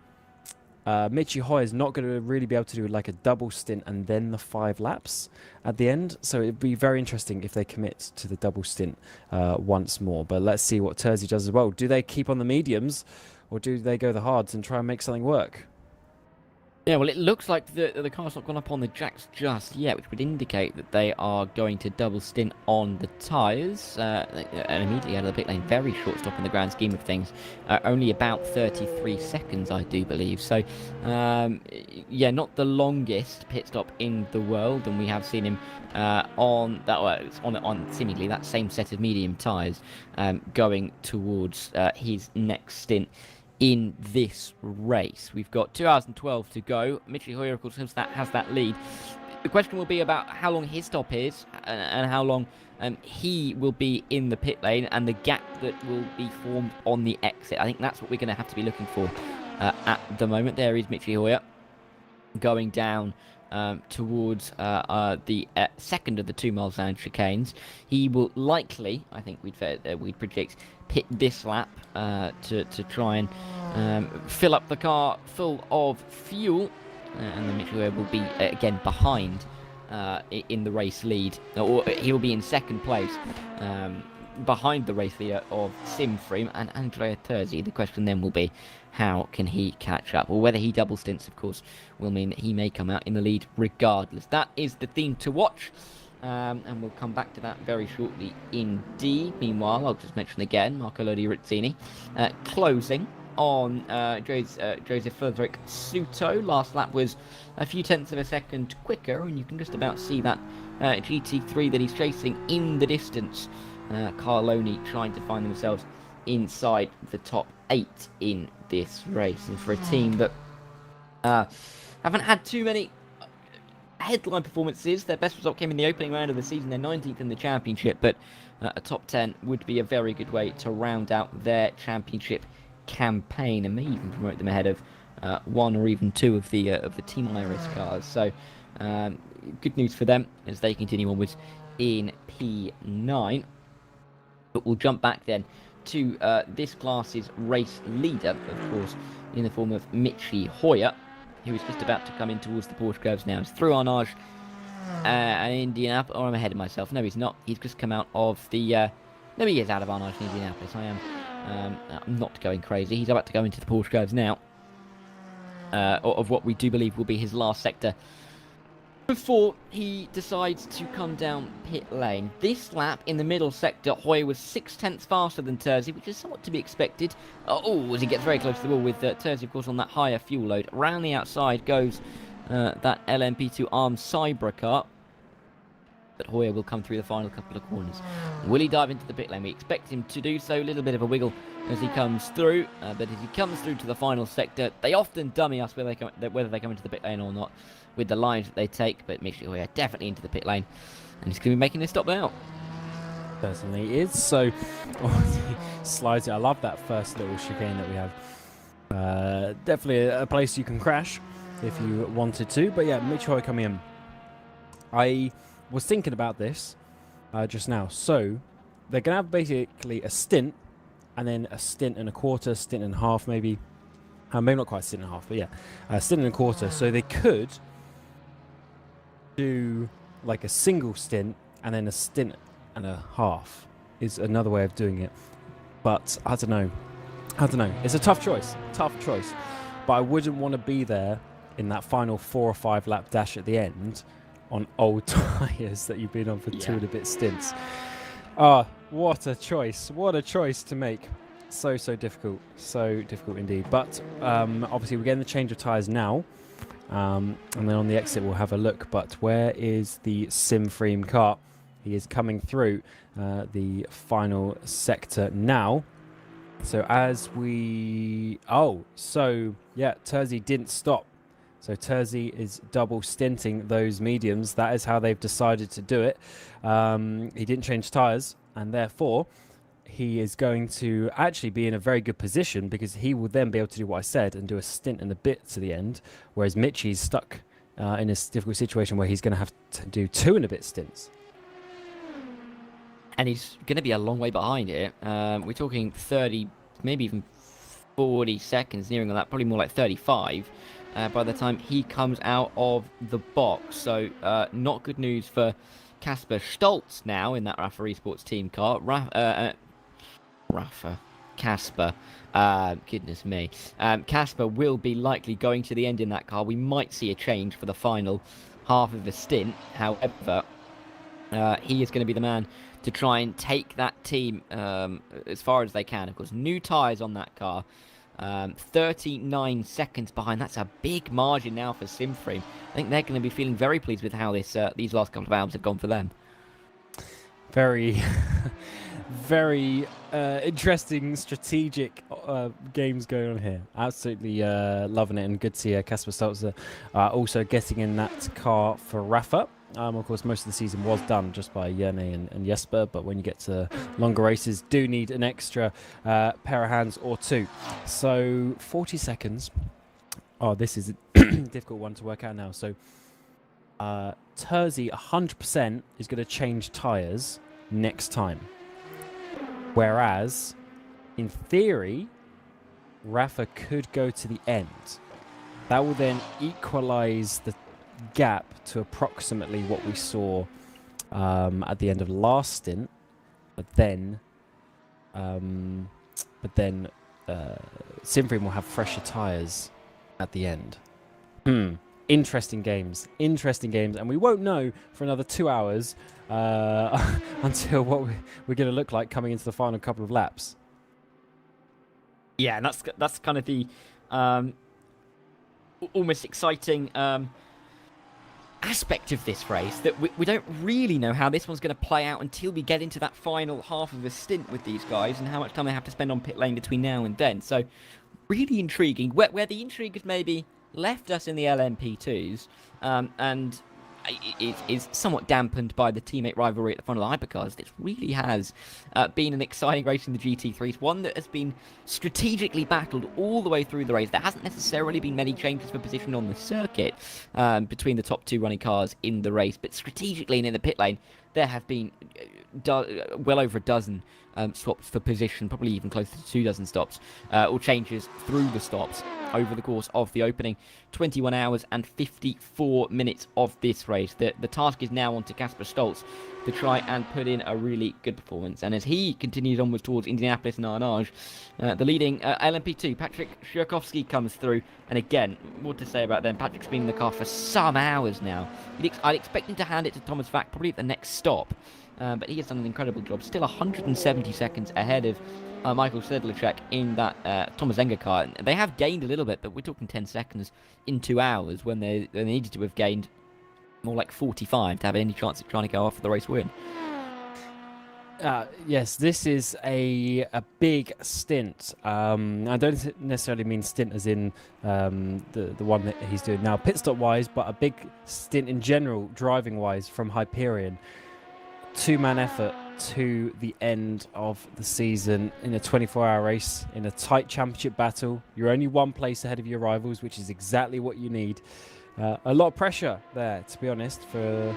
Michi Hoy is not going to really be able to do like a double stint and then the 5 laps at the end. So it'd be very interesting if they commit to the double stint once more. But let's see what Terzi does as well. Do they keep on the mediums, or do they go the hards and try and make something work? Yeah, well, it looks like the car's not gone up on the jacks just yet, which would indicate that they are going to double stint on the tyres. And immediately out of the pit lane, very short stop in the grand scheme of things. Only about 33 seconds, I do believe. So, not the longest pit stop in the world, and we have seen him on seemingly that same set of medium tyres, going towards his next stint in this race. We've got 2 hours and 12 to go. Michi Hoyer, of course, has that lead. The question will be about how long his stop is and how long he will be in the pit lane, and the gap that will be formed on the exit. I think that's what we're going to have to be looking for at the moment. There is Michi Hoyer going down towards the second of the 2 miles down chicanes. He will likely, I think we'd predict, pit this lap to try and fill up the car full of fuel, and then Michi Hoyer will be again behind in the race lead, or he will be in second place behind the race leader of Simframe and Andrea Terzi. The question then will be, how can he catch up? Or whether he double stints, of course, will mean that he may come out in the lead regardless. That is the theme to watch, and we'll come back to that very shortly indeed. Meanwhile, I'll just mention again, Marco Lodi-Ruzzini closing on Joseph Frederick Suto. Last lap was a few tenths of a second quicker, and you can just about see that GT3 that he's chasing in the distance. Carloni trying to find themselves inside the top 8 in this race, and for a team that haven't had too many headline performances. Their best result came in the opening round of the season. They're 19th in the championship, but a top 10 would be a very good way to round out their championship campaign, and may even promote them ahead of one or even two of the Team Iris cars. So good news for them as they continue onwards in P9. But we'll jump back then to this class's race leader, of course, in the form of Michi Hoyer, who is just about to come in towards the Porsche curves now. It's through Arnage and Indianapolis. Oh, I'm ahead of myself. No, he's not. He's just come out of the... no, he is out of Arnage and Indianapolis. I'm not going crazy. He's about to go into the Porsche curves now. Of what we do believe will be his last sector before he decides to come down pit lane. This lap in the middle sector, Hoyer was 6/10 faster than Terzi, which is somewhat to be expected. As he gets very close to the wall with Terzi, of course, on that higher fuel load. Round the outside goes that LMP2 armed Cybra car. But Hoyer will come through the final couple of corners. Will he dive into the pit lane? We expect him to do so. A little bit of a wiggle as he comes through. But as he comes through to the final sector, they often dummy us whether they come into the pit lane or not with the lines that they take. But Michi Hoyer definitely into the pit lane. And he's going to be making this stop now. Certainly is. So, he slides it. I love that first little chicane that we have. Definitely a place you can crash if you wanted to. But yeah, Michi Hoyer coming in. I was thinking about this just now. So they're going to have basically a stint, and then a stint and a quarter, stint and a half maybe. Maybe not quite a stint and a half, but yeah, a stint and a quarter. So they could do like a single stint and then a stint and a half is another way of doing it. But I don't know. It's a tough choice. But I wouldn't want to be there in that final 4 or 5 lap dash at the end on old tyres that you've been on for 2 and a bit stints. What a choice to make. So difficult indeed. But obviously we're getting the change of tyres now, and then on the exit we'll have a look. But where is the Simfreem car? He is coming through the final sector now. So Terzi didn't stop. So Terzi is double stinting those mediums. That is how they've decided to do it. He didn't change tyres, and therefore he is going to actually be in a very good position, because he will then be able to do what I said and do a stint and a bit to the end, whereas Michi's stuck in a difficult situation where he's going to have to do 2 and a bit stints. And he's going to be a long way behind it. We're talking 30, maybe even 40 seconds, nearing on that, probably more like 35. By the time he comes out of the box. So not good news for Casper Stoltz now in that Rafa Esports team car. Casper. Goodness me. Casper will be likely going to the end in that car. We might see a change for the final half of the stint. However, he is going to be the man to try and take that team as far as they can. Of course, new tyres on that car. 39 seconds behind. That's a big margin now for Simfreem. I think they're going to be feeling very pleased with how these last couple of hours have gone for them. Very interesting strategic games going on here. Absolutely loving it, and good to see Casper Stoltz also getting in that car for Rafa. Of course, most of the season was done just by Yerne and Jesper, but when you get to longer races, do need an extra pair of hands or 2. So 40 seconds. Oh, this is a difficult one to work out now. So Terzi 100% is going to change tyres next time. Whereas, in theory, Rafa could go to the end. That will then equalise the gap to approximately what we saw at the end of last stint, but then Simfreem will have fresher tyres at the end. Interesting games, and we won't know for another 2 hours until what we're going to look like coming into the final couple of laps. Yeah, and that's kind of the almost exciting aspect of this race, that we don't really know how this one's going to play out until we get into that final half of the stint with these guys, and how much time they have to spend on pit lane between now and then. So really intriguing. Where the intrigue has maybe left us in the LMP2s, and is somewhat dampened by the teammate rivalry at the front of the hypercars. This really has been an exciting race in the GT3s, one that has been strategically battled all the way through the race. There hasn't necessarily been many changes for position on the circuit between the top two running cars in the race, but strategically and in the pit lane, there have been well over a dozen swaps for position, probably even closer to 24 stops, or changes through the stops over the course of the opening 21 hours and 54 minutes of this race. The task is now on to Casper Stolz to try and put in a really good performance. And as he continues onwards towards Indianapolis and Arnage, the leading LMP2, Patrick Szyrakowski, comes through. And again, what to say about them? Patrick's been in the car for some hours now. I'd expect him to hand it to Thomas Vack probably at the next stop. But he has done an incredible job. Still 170 seconds ahead of Michael Sedlacek in that Thomas Enger car. They have gained a little bit, but we're talking 10 seconds in 2 hours when they needed to have gained more like 45 to have any chance of trying to go after the race win. Yes, this is a big stint. I don't necessarily mean stint as in the one that he's doing now pit stop wise, but a big stint in general driving wise from Hyperion. 2-man effort to the end of the season in a 24-hour race, in a tight championship battle. You're only one place ahead of your rivals, which is exactly what you need. A lot of pressure there, to be honest, for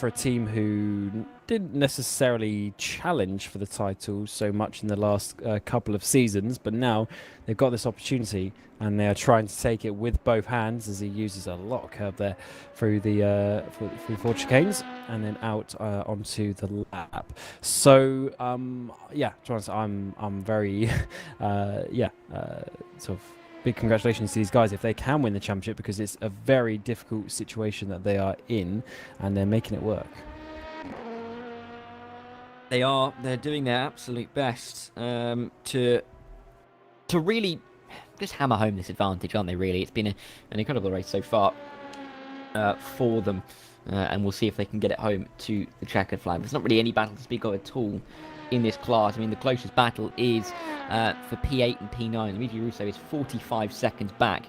a team who didn't necessarily challenge for the title so much in the last couple of seasons, but now they've got this opportunity and they are trying to take it with both hands, as he uses a lot of curve there through the four chicanes and then out onto the lap. So yeah, I'm very sort of big congratulations to these guys if they can win the championship, because it's a very difficult situation that they are in and they're making it work. They're doing their absolute best to really just hammer home this advantage, aren't they, really? It's been an incredible race so far for them, and we'll see if they can get it home to the checkered flag. There's not really any battle to speak of at all in this class. I mean, the closest battle is for P8 and P9. Luigi Russo is 45 seconds back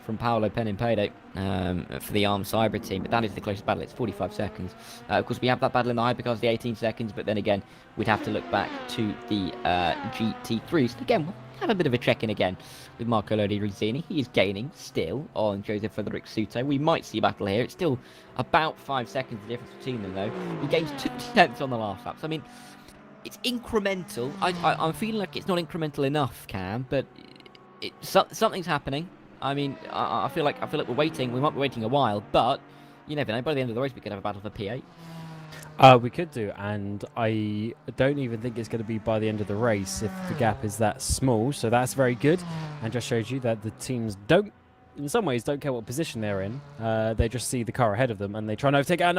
from Paolo Penimpedo for the Arm Cyber team, but that is the closest battle. It's 45 seconds. Of course, we have that battle in the Hypercars, the 18 seconds, but then again, we'd have to look back to the GT3s. So again, we'll have a bit of a check-in again with Marco Lodi Rizzini. He is gaining still on Joseph Frederic Suto. We might see a battle here. It's still about 5 seconds the difference between them, though. He gains 2 tenths on the last lap. So, I mean, it's incremental. I'm feeling like it's not incremental enough, Cam, but something's happening. I mean, I feel like we're waiting. We might be waiting a while, but you never know. By the end of the race, we could have a battle for P8. We could do, and I don't even think it's going to be by the end of the race if the gap is that small. So that's very good, and just shows you that the teams in some ways, don't care what position they're in. They just see the car ahead of them, and they try and overtake. And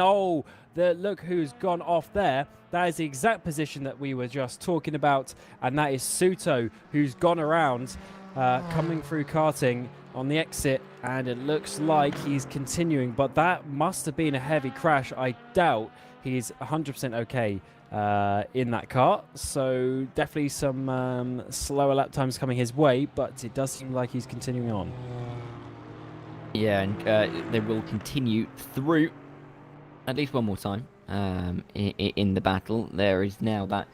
look who's gone off there. That is the exact position that we were just talking about, and that is Suto, who's gone around, coming through karting on the exit, and it looks like he's continuing, but that must have been a heavy crash. I doubt he's 100% okay in that car, so definitely some slower lap times coming his way, but it does seem like he's continuing on. Yeah, and they will continue through at least one more time in the battle. There is now that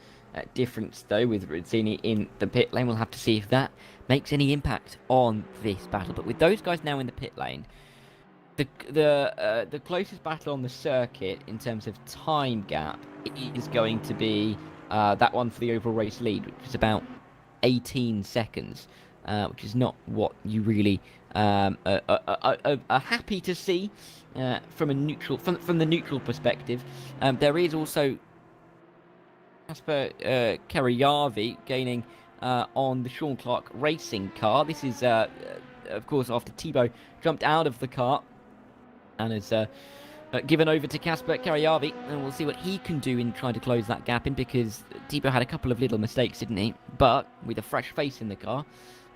difference, though, with Rizzini in the pit lane. We'll have to see if that makes any impact on this battle. But with those guys now in the pit lane, the closest battle on the circuit in terms of time gap is going to be that one for the overall race lead, which is about 18 seconds, which is not what you really are happy to see from the neutral perspective. There is also Casper Karajavi gaining on the Sean Clark racing car. This is, of course, after Thibaut jumped out of the car and is given over to Casper Karajavi, and we'll see what he can do in trying to close that gap in, because Thibaut had a couple of little mistakes, didn't he? But with a fresh face in the car,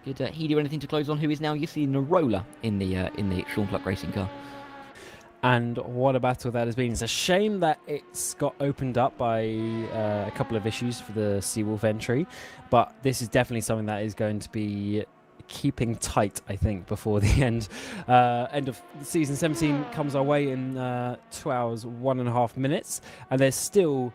could he do anything to close on who is now Jussi Nirola in the Sean Clark racing car? And what a battle that has been. It's a shame that it's got opened up by a couple of issues for the Seawolf entry, but this is definitely something that is going to be keeping tight, I think, before the end of season 17 comes our way in 2 hours 1.5 minutes, and there's still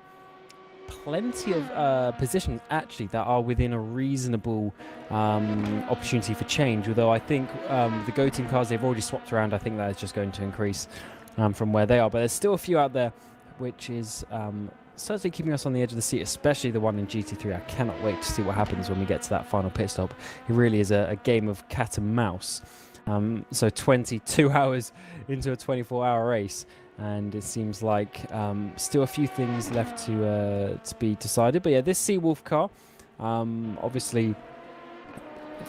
plenty of positions actually that are within a reasonable opportunity for change, although I think the Go Team cars, they've already swapped around. I think that is just going to increase from where they are, but there's still a few out there which is certainly keeping us on the edge of the seat, especially the one in GT3. I cannot wait to see what happens when we get to that final pit stop. It really is a game of cat and mouse. So 22 hours into a 24-hour race, and it seems like still a few things left to be decided. But yeah, this Seawolf car, obviously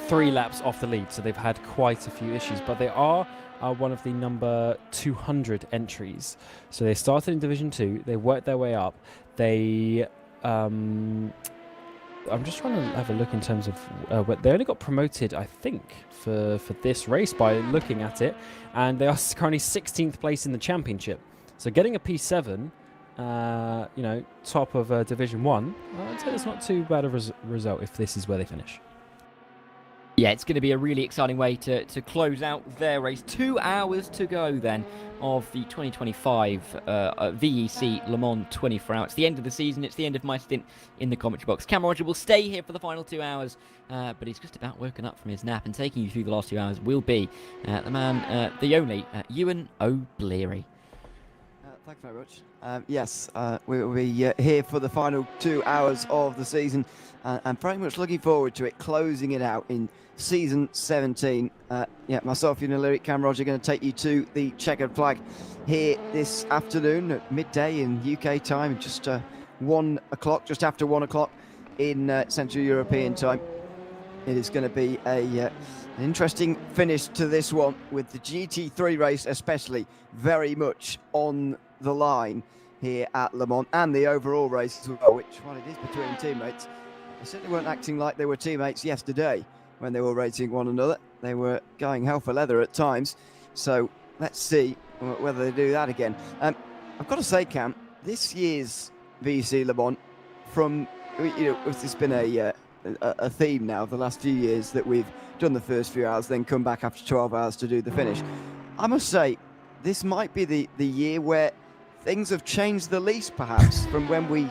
3 laps off the lead, so they've had quite a few issues, but they are one of the number 200 entries. So they started in Division 2, they worked their way up. They I'm just trying to have a look in terms of they only got promoted, I think, for this race by looking at it, and they are currently 16th place in the championship. So getting a P7, you know, top of Division 1, I'd say it's not too bad a result if this is where they finish. Yeah, it's going to be a really exciting way to close out their race. 2 hours to go then of the 2025 VEC Le Mans 24 hours. It's the end of the season. It's the end of my stint in the commentary box. Cameron Roger will stay here for the final 2 hours, but he's just about woken up from his nap, and taking you through the last 2 hours will be the man, the only, Ewan O'Bleary. Thanks very much. Yes, we will be here for the final 2 hours of the season, and very much looking forward to it, closing it out in season 17. Yeah, myself, Ewan O'Bleary, Cam Roger, going to take you to the checkered flag here this afternoon at midday in UK time, just 1 o'clock, just after 1 o'clock in Central European time. It is going to be an interesting finish to this one, with the GT3 race especially very much on the line here at Le Mans, and the overall race as well, which, while it is between teammates, they certainly weren't acting like they were teammates yesterday when they were racing one another. They were going hell for leather at times, so let's see whether they do that again. I've got to say, Cam, this year's VEC Le Mans, from, you know, it's been a theme now the last few years that we've done the first few hours, then come back after 12 hours to do the finish. I must say, this might be the year where things have changed the least, perhaps, from when we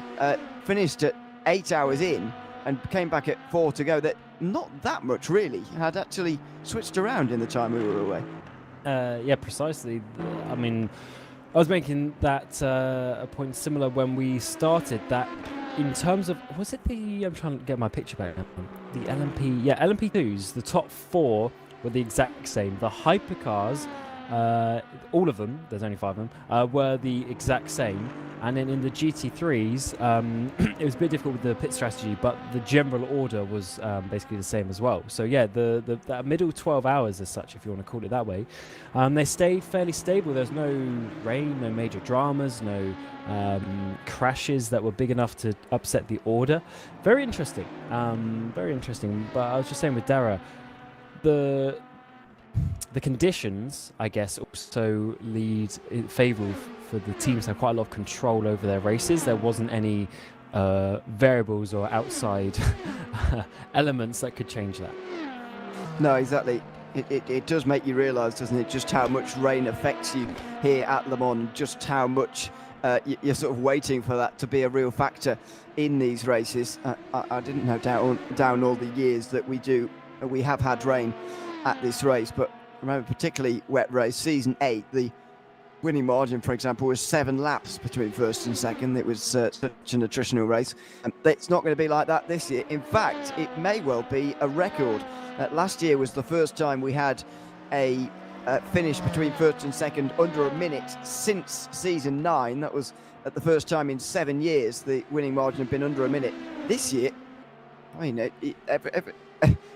finished at 8 hours in and came back at 4 to go. That not that much really had actually switched around in the time we were away. Yeah, precisely. I mean, I was making that a point similar when we started, that in terms of, was it the, I'm trying to get my picture back now, the LMP, yeah, LMP2s, the top 4 were the exact same. The hypercars, all of them, there's only 5 of them, were the exact same. And then in the GT3s, it was a bit difficult with the pit strategy, but the general order was basically the same as well. So yeah, that middle 12 hours as such, if you want to call it that way, they stayed fairly stable. There's no rain, no major dramas, no crashes that were big enough to upset the order. Very interesting, very interesting. But I was just saying with Dara, the conditions, I guess, also lead in favour for the teams to have quite a lot of control over their races. There wasn't any variables or outside elements that could change that. No, exactly. It does make you realise, doesn't it, just how much rain affects you here at Le Mans, just how much you're sort of waiting for that to be a real factor in these races. I didn't know down all the years that we have had rain at this race, but remember, particularly wet race, season 8, the winning margin, for example, was 7 laps between first and second. It was such an attritional race. It's not going to be like that this year. In fact, it may well be a record. Last year was the first time we had a finish between first and second under a minute since season 9. That was at the first time in 7 years the winning margin had been under a minute. This year, I mean,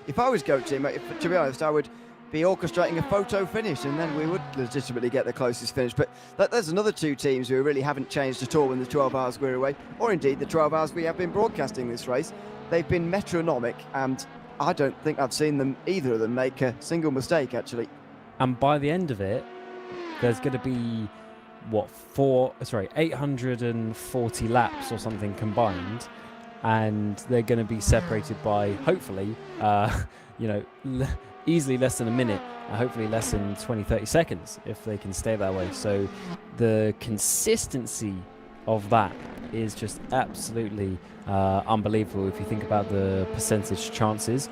if I was Go Team, to be honest, I would be orchestrating a photo finish, and then we would legitimately get the closest finish. But there's another 2 teams who really haven't changed at all in the 12 hours we're away, or indeed the 12 hours we have been broadcasting this race. They've been metronomic, and I don't think I've seen either of them make a single mistake, actually. And by the end of it, there's going to be, 840 laps or something combined. and they're going to be separated by hopefully, easily less than a minute, hopefully less than 20-30 seconds if they can stay that way. So the consistency of that is just absolutely unbelievable if you think about the percentage chances.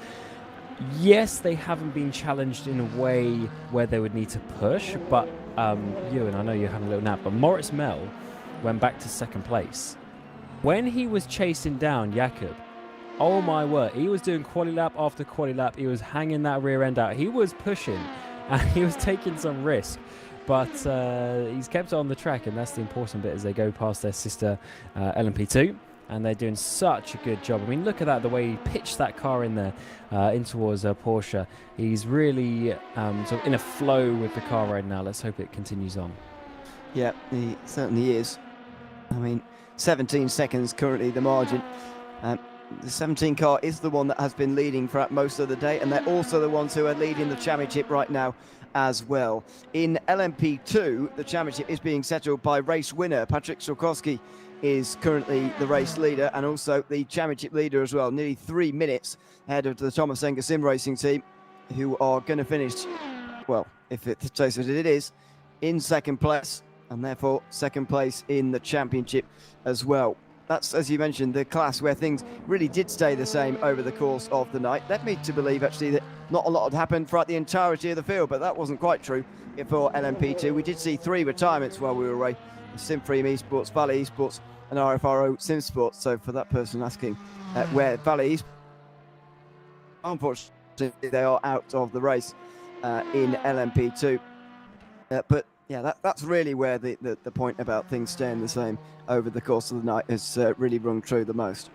Yes, they haven't been challenged in a way where they would need to push, but Ewan, I know you're having a little nap, but Moritz Mel went back to second place. When he was chasing down Jakob, oh my word, he was doing quali lap after quali lap. He was hanging that rear end out. He was pushing and he was taking some risk, but he's kept it on the track, and that's the important bit as they go past their sister LMP2. And they're doing such a good job. I mean, look at that, the way he pitched that car in there in towards Porsche. He's really sort of in a flow with the car right now. Let's hope it continues on. Yeah, he certainly is. I mean, 17 seconds currently the margin. The 17 car is the one that has been leading throughout most of the day, and they're also the ones who are leading the championship right now as well. In LMP2, the championship is being settled by race winner. Patrick Sulkowski is currently the race leader and also the championship leader as well, nearly 3 minutes ahead of the Thomas Enger Sim Racing team, who are going to finish, well, if it says what it is, in second place, and therefore second place in the championship as well. That's, as you mentioned, the class where things really did stay the same over the course of the night. Led me to believe, actually, that not a lot had happened throughout the entirety of the field, but that wasn't quite true for LMP2. We did see 3 retirements while we were away: Simfream Esports, Valley Esports, and RFRO Sim Sports. So for that person asking where Valley Esports, unfortunately, they are out of the race in LMP2. But yeah, that's really where the point about things staying the same over the course of the night has really rung true the most.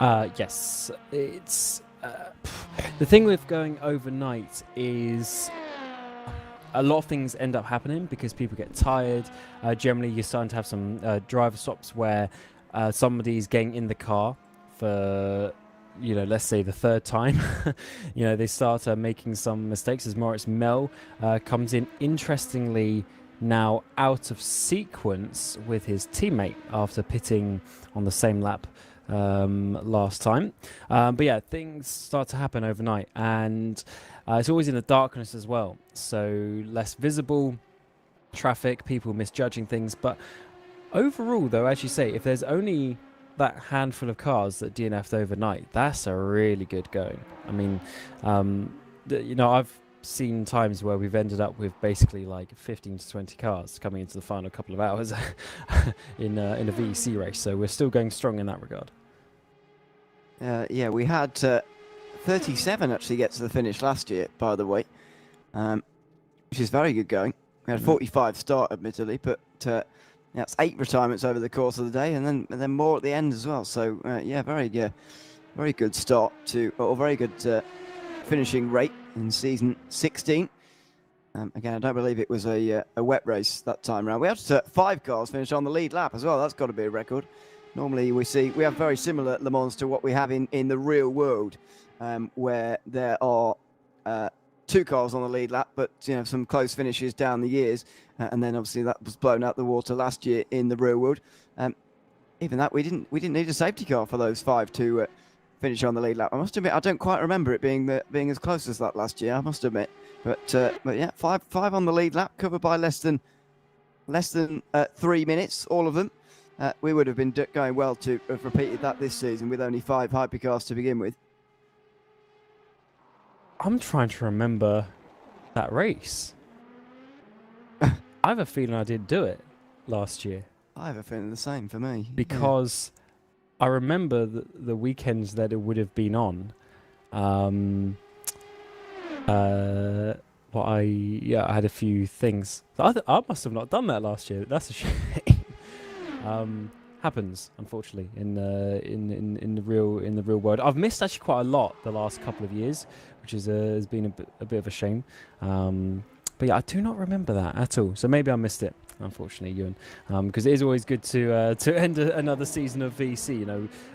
Yes, it's the thing with going overnight is a lot of things end up happening because people get tired. Generally, you're starting to have some driver stops where somebody's getting in the car for, let's say the third time. They start making some mistakes as Moritz Mel comes in, interestingly, now out of sequence with his teammate after pitting on the same lap last time. But yeah, things start to happen overnight, and it's always in the darkness as well, so less visible traffic, people misjudging things. But overall, though, as you say, if there's only that handful of cars that DNF'd overnight, that's a really good going. I mean, I've seen times where we've ended up with basically like 15 to 20 cars coming into the final couple of hours in a VEC race, so we're still going strong in that regard. Yeah, we had 37 actually get to the finish last year, by the way, which is very good going. We had 45 start, admittedly, but that's 8 retirements over the course of the day, and then more at the end as well. So yeah, very good start to, or very good finishing rate in season 16. Again, I don't believe it was a wet race that time around. We had 5 cars finish on the lead lap as well. That's got to be a record. Normally we have very similar Le Mans to what we have in the real world, where there are 2 cars on the lead lap, but some close finishes down the years, and then obviously that was blown out the water last year in the real world. Even that, we didn't need a safety car for those 5 to finish on the lead lap. I must admit, I don't quite remember it being as close as that last year, I must admit. But yeah, five on the lead lap, covered by less than 3 minutes, all of them. We would have been going well to have repeated that this season with only 5 hypercars to begin with. I'm trying to remember that race. I have a feeling I didn't do it last year. I have a feeling the same for me. Because I remember the weekends that it would have been on. I had a few things. I must have not done that last year. That's a shame. Happens, unfortunately, in the real world. I've missed actually quite a lot the last couple of years, which has been a bit of a shame. But yeah, I do not remember that at all. So maybe I missed it, unfortunately, Ewan. Because it is always good to end another season of VC.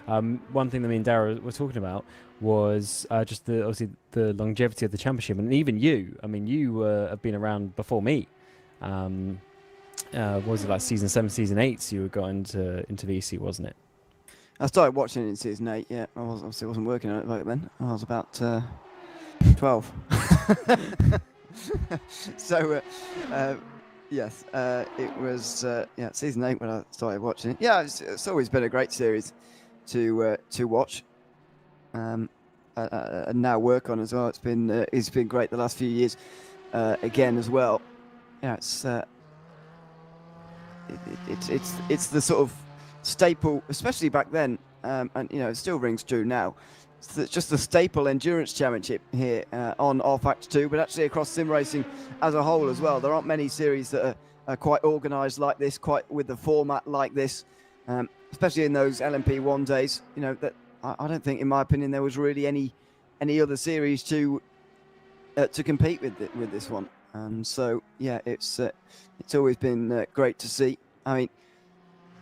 One thing that me and Dara were talking about was just obviously the longevity of the championship, and even you. I mean, you have been around before me. What was it, like season 7, season 8? So you were going into VC, wasn't it? I started watching it in season 8. Yeah, obviously wasn't working on it back then. I was about 12. So, yes, it was season 8 when I started watching it. Yeah, it's always been a great series to watch, and now work on as well. It's been great the last few years, again as well. Yeah, it's the sort of staple, especially back then, and it still rings true now. It's just the staple endurance championship here on rFactor 2, but actually across sim racing as a whole as well. There aren't many series that are quite organised like this, quite with the format like this, especially in those LMP1 days. That I don't think, in my opinion, there was really any other series to compete with this one. And so yeah, it's always been great to see. I mean,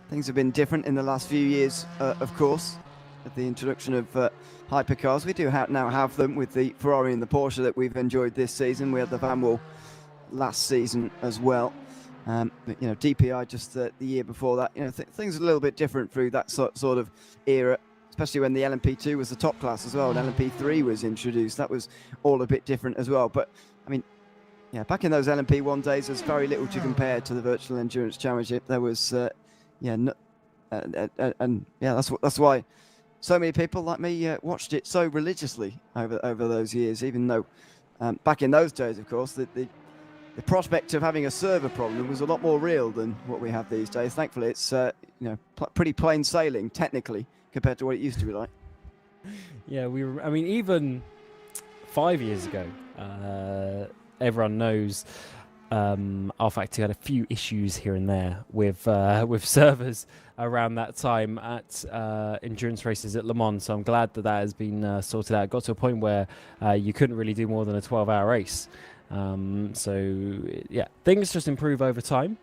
things have been different in the last few years, of course, with the introduction of hypercars. We do now have them with the Ferrari and the Porsche that we've enjoyed this season. We had the Van Wall last season as well. But, DPI just the year before that. Things are a little bit different through that sort of era, especially when the LMP2 was the top class as well, and LMP3 was introduced. That was all a bit different as well. But I mean, yeah, back in those LMP1 days, there's very little to compare to the Virtual Endurance Championship. There was, and that's why so many people like me watched it so religiously over those years. Even though back in those days, of course, the prospect of having a server problem was a lot more real than what we have these days. Thankfully, it's pretty plain sailing technically compared to what it used to be like. Yeah, I mean, even 5 years ago, everyone knows rFactor had a few issues here and there with servers around that time at endurance races at Le Mans. So I'm glad that has been sorted out. It got to a point where you couldn't really do more than a 12-hour race. So yeah, things just improve over time,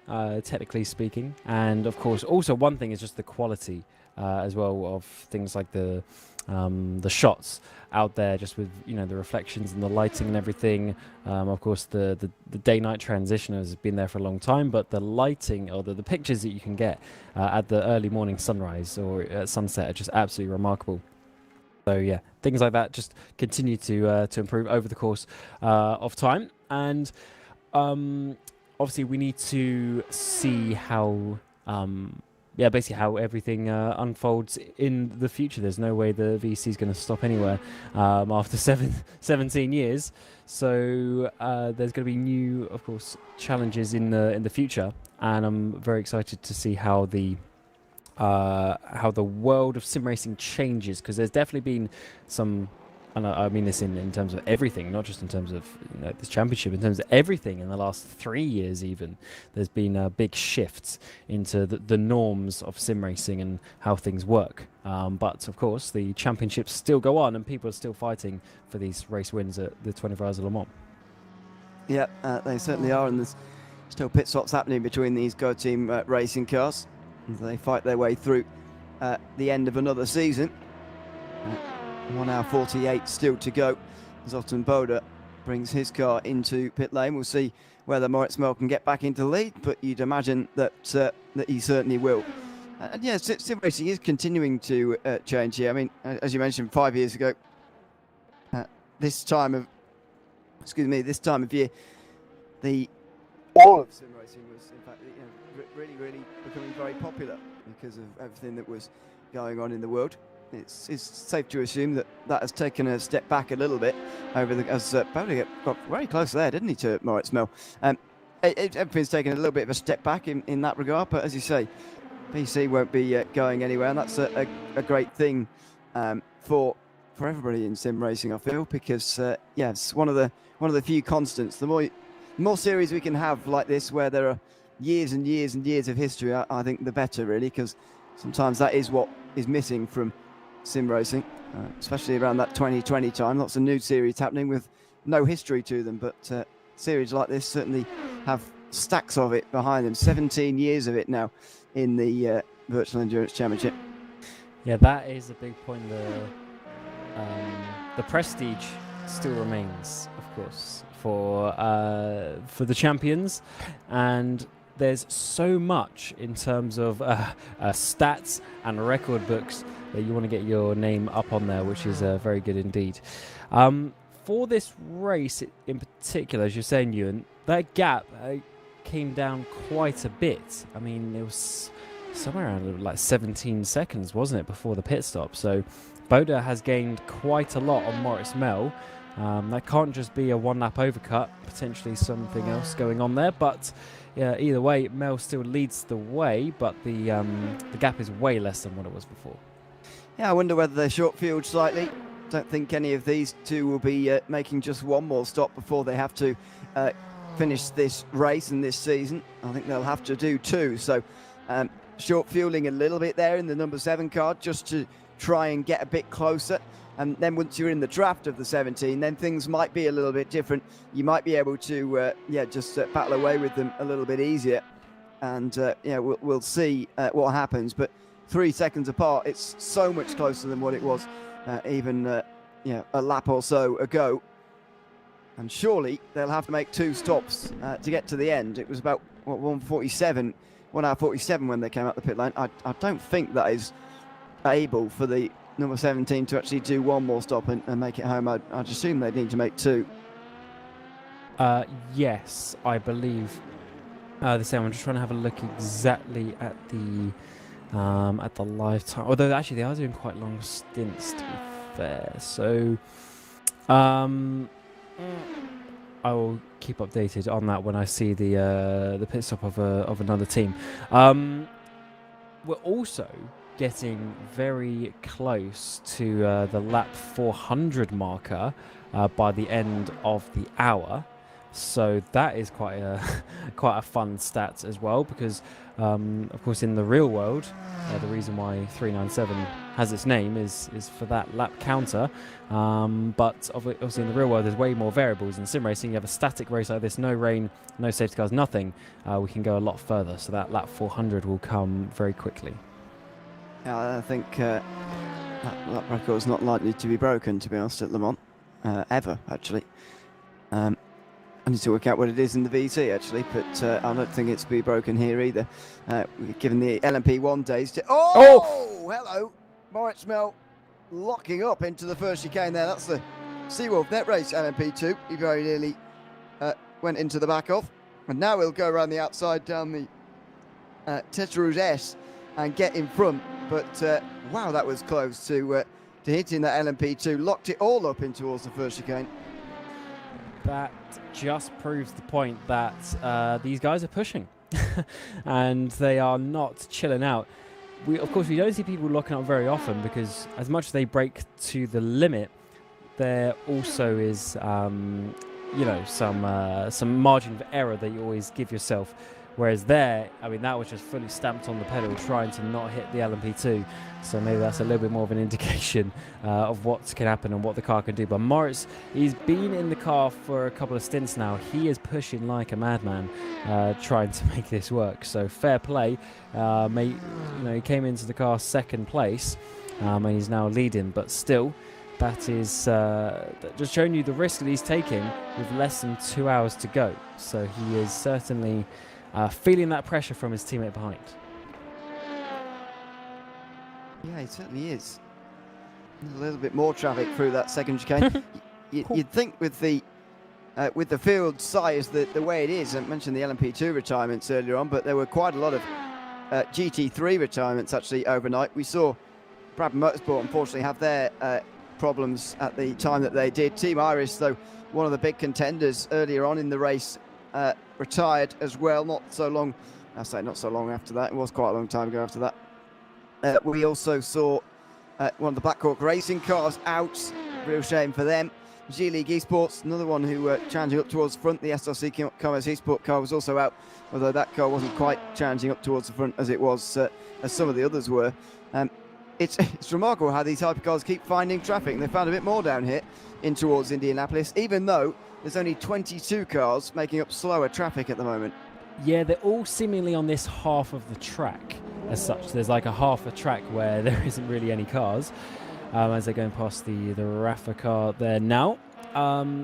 technically speaking. And of course, also one thing is just the quality as well of things like the shots out there, just with the reflections and the lighting and everything. Of course, the day-night transition has been there for a long time, but the lighting or the pictures that you can get at the early morning sunrise or at sunset are just absolutely remarkable. So yeah, things like that just continue to improve over the course of time. And obviously we need to see how basically how everything unfolds in the future. There's no way the VEC is going to stop anywhere after 17 years. So there's going to be new, of course, challenges in the future, and I'm very excited to see how the world of sim racing changes, because there's definitely been some, and I mean this in terms of everything, not just in terms of this championship, in terms of everything in the last 3 years even. There's been big shifts into the norms of sim racing and how things work. But of course, the championships still go on, and people are still fighting for these race wins at the 24 Hours of Le Mans. Yeah, they certainly are, and there's still pit stops happening between these Go Team racing cars as they fight their way through the end of another season. 1 hour 48 still to go. Zoltan Boda brings his car into pit lane. We'll see whether Moritz Mel can get back into the lead, but you'd imagine that he certainly will. And yeah, sim racing is continuing to change here. I mean, as you mentioned, 5 years ago, this time of year, all of sim racing was, in fact, really becoming very popular because of everything that was going on in the world. It's safe to assume that has taken a step back a little bit as Boda got very close there, didn't he, to Moritz Mel? Everything's taken a little bit of a step back in that regard, but as you say, PC won't be going anywhere, and that's a great thing for everybody in sim racing, I feel, because it's one of the few constants. The more series we can have like this, where there are years and years and years of history, I think the better, really, because sometimes that is what is missing from sim racing, especially around that 2020 time. Lots of new series happening with no history to them, but series like this certainly have stacks of it behind them. 17 years of it now in the Virtual Endurance Championship. Yeah, that is a big point. The prestige still remains, of course, for the champions, and there's so much in terms of stats and record books you want to get your name up on there, which is very good indeed. For this race in particular, as you're saying, Ewan, that gap came down quite a bit. I mean, it was somewhere around like 17 seconds, wasn't it, before the pit stop? So Boda has gained quite a lot on Moritz Mel. That can't just be a one-lap overcut, potentially something else going on there. But either way, Mel still leads the way, but the gap is way less than what it was before. Yeah, I wonder whether they're short-fused slightly. Don't think any of these two will be making just one more stop before they have to finish this race and this season. I think they'll have to do two. So short fueling a little bit there in the number 7 car just to try and get a bit closer. And then once you're in the draft of the 17, then things might be a little bit different. You might be able to, just battle away with them a little bit easier. And, we'll see what happens. But 3 seconds apart, it's so much closer than what it was even a lap or so ago. And surely they'll have to make 2 stops to get to the end. It was about 1 hour 47 when they came out the pit lane. I don't think that is able for the number 17 to actually do one more stop and make it home. I'd assume they need to make 2. Yes, I believe the same. I'm just trying to have a look exactly at the live time. Although actually they are doing quite long stints, to be fair. So I will keep updated on that when I see the pit stop of another team. We're also getting very close to the lap 400 marker by the end of the hour. So that is quite a fun stat as well, because of course in the real world, the reason why 397 has its name is for that lap counter. But obviously in the real world, there's way more variables. In sim racing, you have a static race like this, no rain, no safety cars, nothing. We can go a lot further. So that lap 400 will come very quickly. Yeah, I think that record is not likely to be broken, to be honest, at Le Mans, ever, actually. I need to work out what it is in the VEC, actually, but I don't think it's to be broken here either, given the LMP1 days. Oh! Hello! Moritz Mel locking up into the first chicane there. That's the Seawolf Net Race LMP2. He very nearly went into the back of. And now he'll go around the outside down the Tetrarouge S and get in front. But wow, that was close to hitting that LMP2. Locked it all up in towards the first chicane. That just proves the point that these guys are pushing and they are not chilling out. Of course, we don't see people locking up very often, because as much as they break to the limit, there also is some margin of error that you always give yourself. Whereas there, I mean, that was just fully stamped on the pedal, trying to not hit the LMP2. So maybe that's a little bit more of an indication of what can happen and what the car can do. But Moritz, he's been in the car for a couple of stints now. He is pushing like a madman, trying to make this work. So fair play. He came into the car second place, and he's now leading. But still, that is just showing you the risk that he's taking with less than 2 hours to go. So he is certainly feeling that pressure from his teammate behind. Yeah, it certainly is. There's a little bit more traffic through that second chicane. You'd think with the field size, the way it is, I mentioned the LMP2 retirements earlier on, but there were quite a lot of GT3 retirements actually overnight. We saw Brabham Motorsport unfortunately have their problems at the time that they did. Team Iris, though, one of the big contenders earlier on in the race, retired as well. Not so long after that. It was quite a long time ago after that. We also saw one of the Black Hawk Racing cars out. Real shame for them. G-League Esports, another one who were challenging up towards the front. The SRC Commerce Esport car was also out, although that car wasn't quite challenging up towards the front as it was, as some of the others were. It's remarkable how these hypercars keep finding traffic, and they found a bit more down here in towards Indianapolis, even though there's only 22 cars making up slower traffic at the moment. Yeah, they're all seemingly on this half of the track as such. There's like a half a track where there isn't really any cars as they're going past the rFactor there now.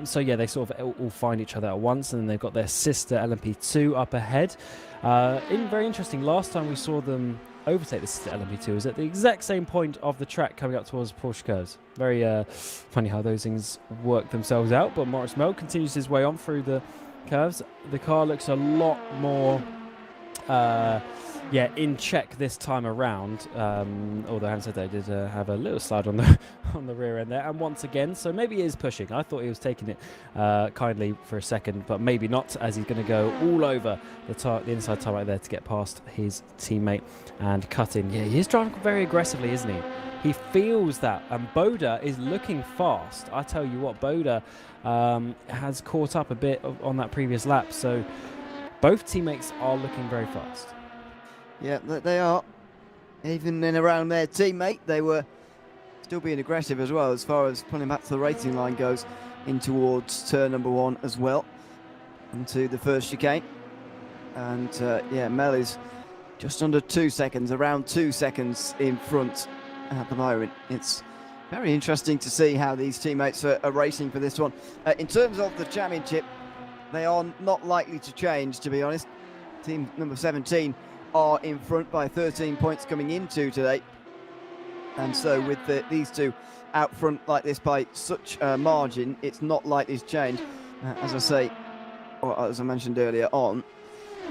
So yeah, they sort of all find each other at once, and then they've got their sister LMP2 up ahead. Very interesting, last time we saw them overtake the sister LMP2 is at the exact same point of the track coming up towards Porsche curves. Very funny how those things work themselves out, but Maurice Mel continues his way on through the curves. The car looks a lot more in check this time around, although having said that, I did have a little slide on the on the rear end there, and once again, so maybe he is pushing. I thought he was taking it kindly for a second, but maybe not, as he's going to go all over the inside tire right there to get past his teammate and cut in. Yeah, he is driving very aggressively, isn't he? He feels that, and Boda is looking fast. I tell you what, Boda has caught up a bit on that previous lap, so both teammates are looking very fast. Yeah, they are. Even in around their teammate, they were still being aggressive as well, as far as pulling back to the racing line goes, in towards turn number 1 as well, into the first chicane. And Mel is just under 2 seconds, around 2 seconds in front at the moment. It's very interesting to see how these teammates are racing for this one. In terms of the championship, they are not likely to change, to be honest. Team number 17 are in front by 13 points coming into today, and so with these two out front like this by such a margin, it's not likely to change. As I say, or as I mentioned earlier on,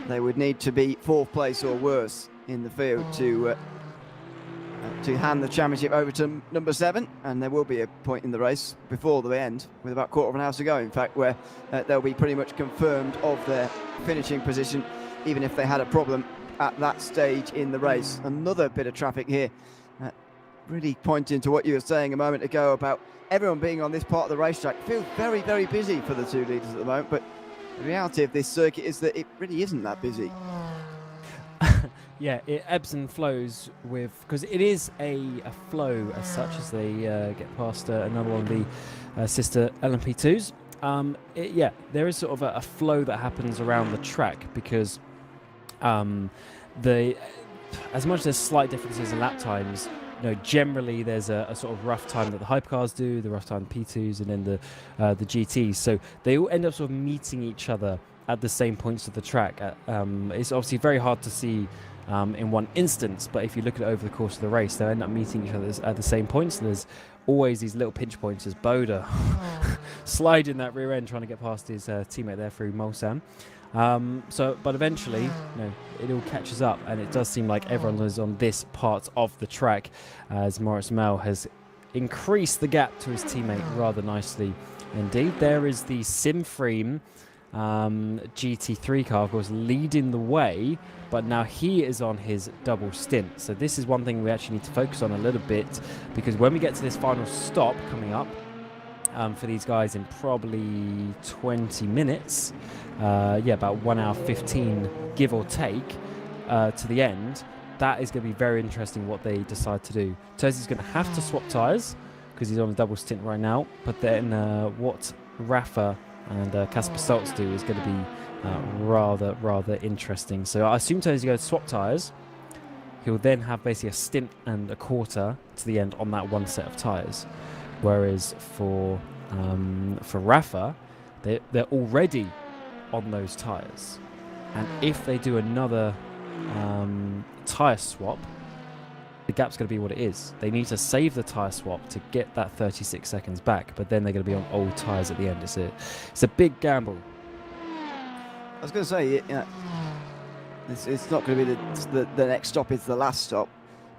they would need to be 4th place or worse in the field to hand the championship over to number 7, and there will be a point in the race before the end, with about quarter of an hour to go, in fact, where they'll be pretty much confirmed of their finishing position, even if they had a problem at that stage in the race. Another bit of traffic here, really pointing to what you were saying a moment ago about everyone being on this part of the racetrack. Feels very, very busy for the 2 leaders at the moment, but the reality of this circuit is that it really isn't that busy. Yeah, it ebbs and flows with, because it is a flow as such, as they get past another one of the sister LMP2s. There is sort of a flow that happens around the track, because as much as there's slight differences in lap times, generally there's a sort of rough time that the hypercars do, the rough time P2s, and then the GTs. So they all end up sort of meeting each other at the same points of the track. It's obviously very hard to see in one instance, but if you look at it over the course of the race, they'll end up meeting each other at the same points, and there's always these little pinch points as Boda sliding that rear end trying to get past his teammate there through Mulsanne. But eventually, it all catches up, and it does seem like everyone is on this part of the track, as Maurice Mel has increased the gap to his teammate rather nicely indeed. There is the Simframe GT3 car, of course, leading the way, but now he is on his double stint. So this is one thing we actually need to focus on a little bit, because when we get to this final stop coming up for these guys in probably 20 minutes, about 1 hour 15 give or take to the end, that is going to be very interesting what they decide to do. Terzi's going to have to swap tyres because he's on a double stint right now, but then what Rafa and Caspian Stoltz do is going to be rather interesting. So I assume Terzi's going to swap tyres. He'll then have basically a stint and a quarter to the end on that one set of tyres, whereas for Rafa, they're already on those tyres, and if they do another tyre swap, the gap's going to be what it is. They need to save the tyre swap to get that 36 seconds back, but then they're going to be on old tyres at the end. It's a big gamble. I was going to say, it's not going to be the next stop is the last stop,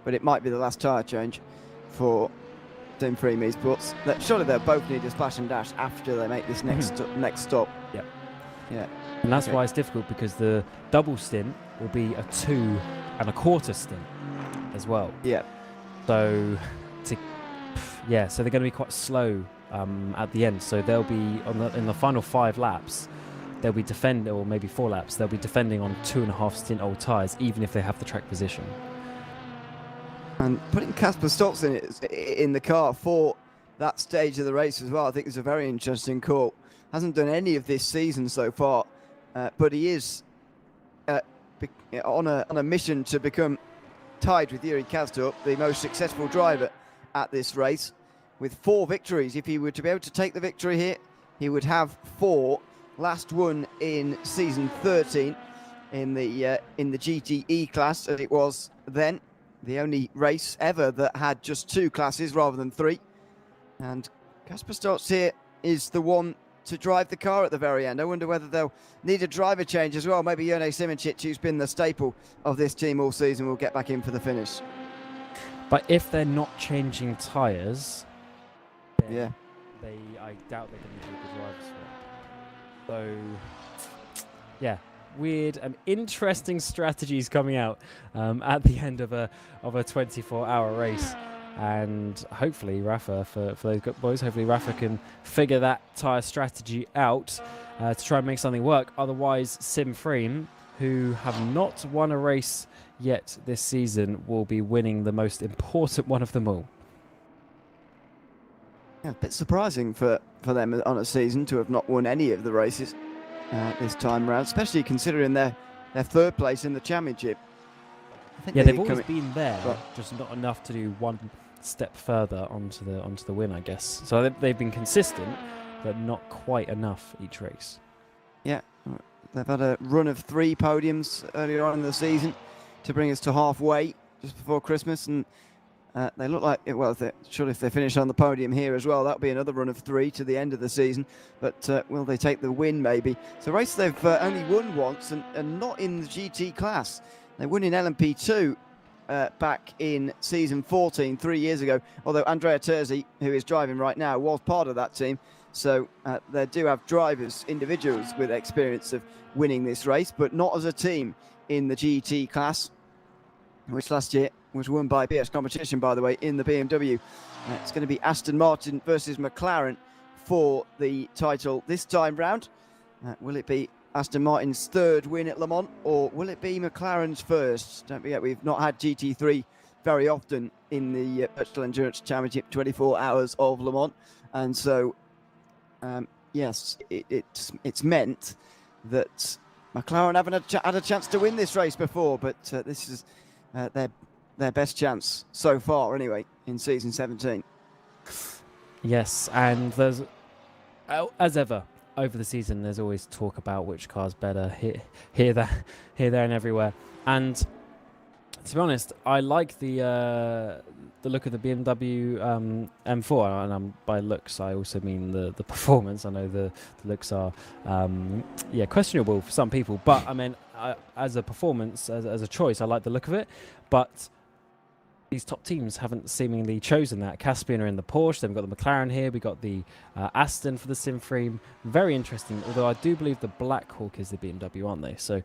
but it might be the last tyre change for Tim Freemies, but surely they'll both need a splash and dash after they make this next stop. Yeah. And that's why it's difficult, because the double stint will be a 2 1/4 stint as well. Yeah. So they're going to be quite slow at the end. So they'll be in the final 5 laps. They'll be defending, or maybe 4 laps. They'll be defending on 2.5 stint old tyres, even if they have the track position. And putting Caspian Stoltz in the car for that stage of the race as well, I think is a very interesting call. Hasn't done any of this season so far, but he is on a mission to become tied with Yuri Kaztorp, the most successful driver at this race, with 4 victories. If he were to be able to take the victory here, he would have 4. Last one in season 13 in the GTE class, as it was then. the only race ever that had just 2 classes rather than 3. And Kasper Stoltz here is the one to drive the car at the very end. I wonder whether they'll need a driver change as well. Maybe Jone Simoncic, who's been the staple of this team all season, will get back in for the finish. But if they're not changing tyres, Yeah. I doubt they're going to do the drivers for it. So, yeah, weird and interesting strategies coming out at the end of a 24-hour race. And hopefully Rafa, for those boys, hopefully Rafa can figure that tyre strategy out to try and make something work. Otherwise, Simfreem, who have not won a race yet this season, will be winning the most important one of them all. Yeah, a bit surprising for them on a season to have not won any of the races this time round, especially considering their 3rd place in the championship. Yeah, they've always been there, but just not enough to do one step further onto the win, I guess. So they've been consistent, but not quite enough each race. Yeah, they've had a run of 3 podiums earlier on in the season to bring us to halfway just before Christmas, and they look like, well, if they finish on the podium here as well, that'll be another run of 3 to the end of the season. But will they take the win, maybe? It's a race they've only won once, and not in the GT class. They won in LMP2 back in season 14, 3 years ago, although Andrea Terzi, who is driving right now, was part of that team. So they do have drivers, individuals with experience of winning this race, but not as a team in the GT class, which last year was won by PS Competition, by the way, in the BMW. It's going to be Aston Martin versus McLaren for the title this time round. Will it be Aston Martin's 3rd win at Le Mans, or will it be McLaren's 1st? Don't forget, we've not had GT3 very often in the Virtual Endurance Championship 24 Hours of Le Mans, and so yes, it's meant that McLaren haven't had a chance to win this race before, but this is their best chance so far, anyway, in season 17. Yes, and there's, as ever, over the season, there's always talk about which car's better here, there, and everywhere. And to be honest, I like the look of the BMW M4, and by looks I also mean the performance. I know the looks are questionable for some people, but I mean as a performance, as a choice, I like the look of it. But these top teams haven't seemingly chosen that. Caspian are in the Porsche, then we've got the McLaren here, we've got the Aston for the Simfreem. Very interesting, although I do believe the Black Hawk is the BMW, aren't they? So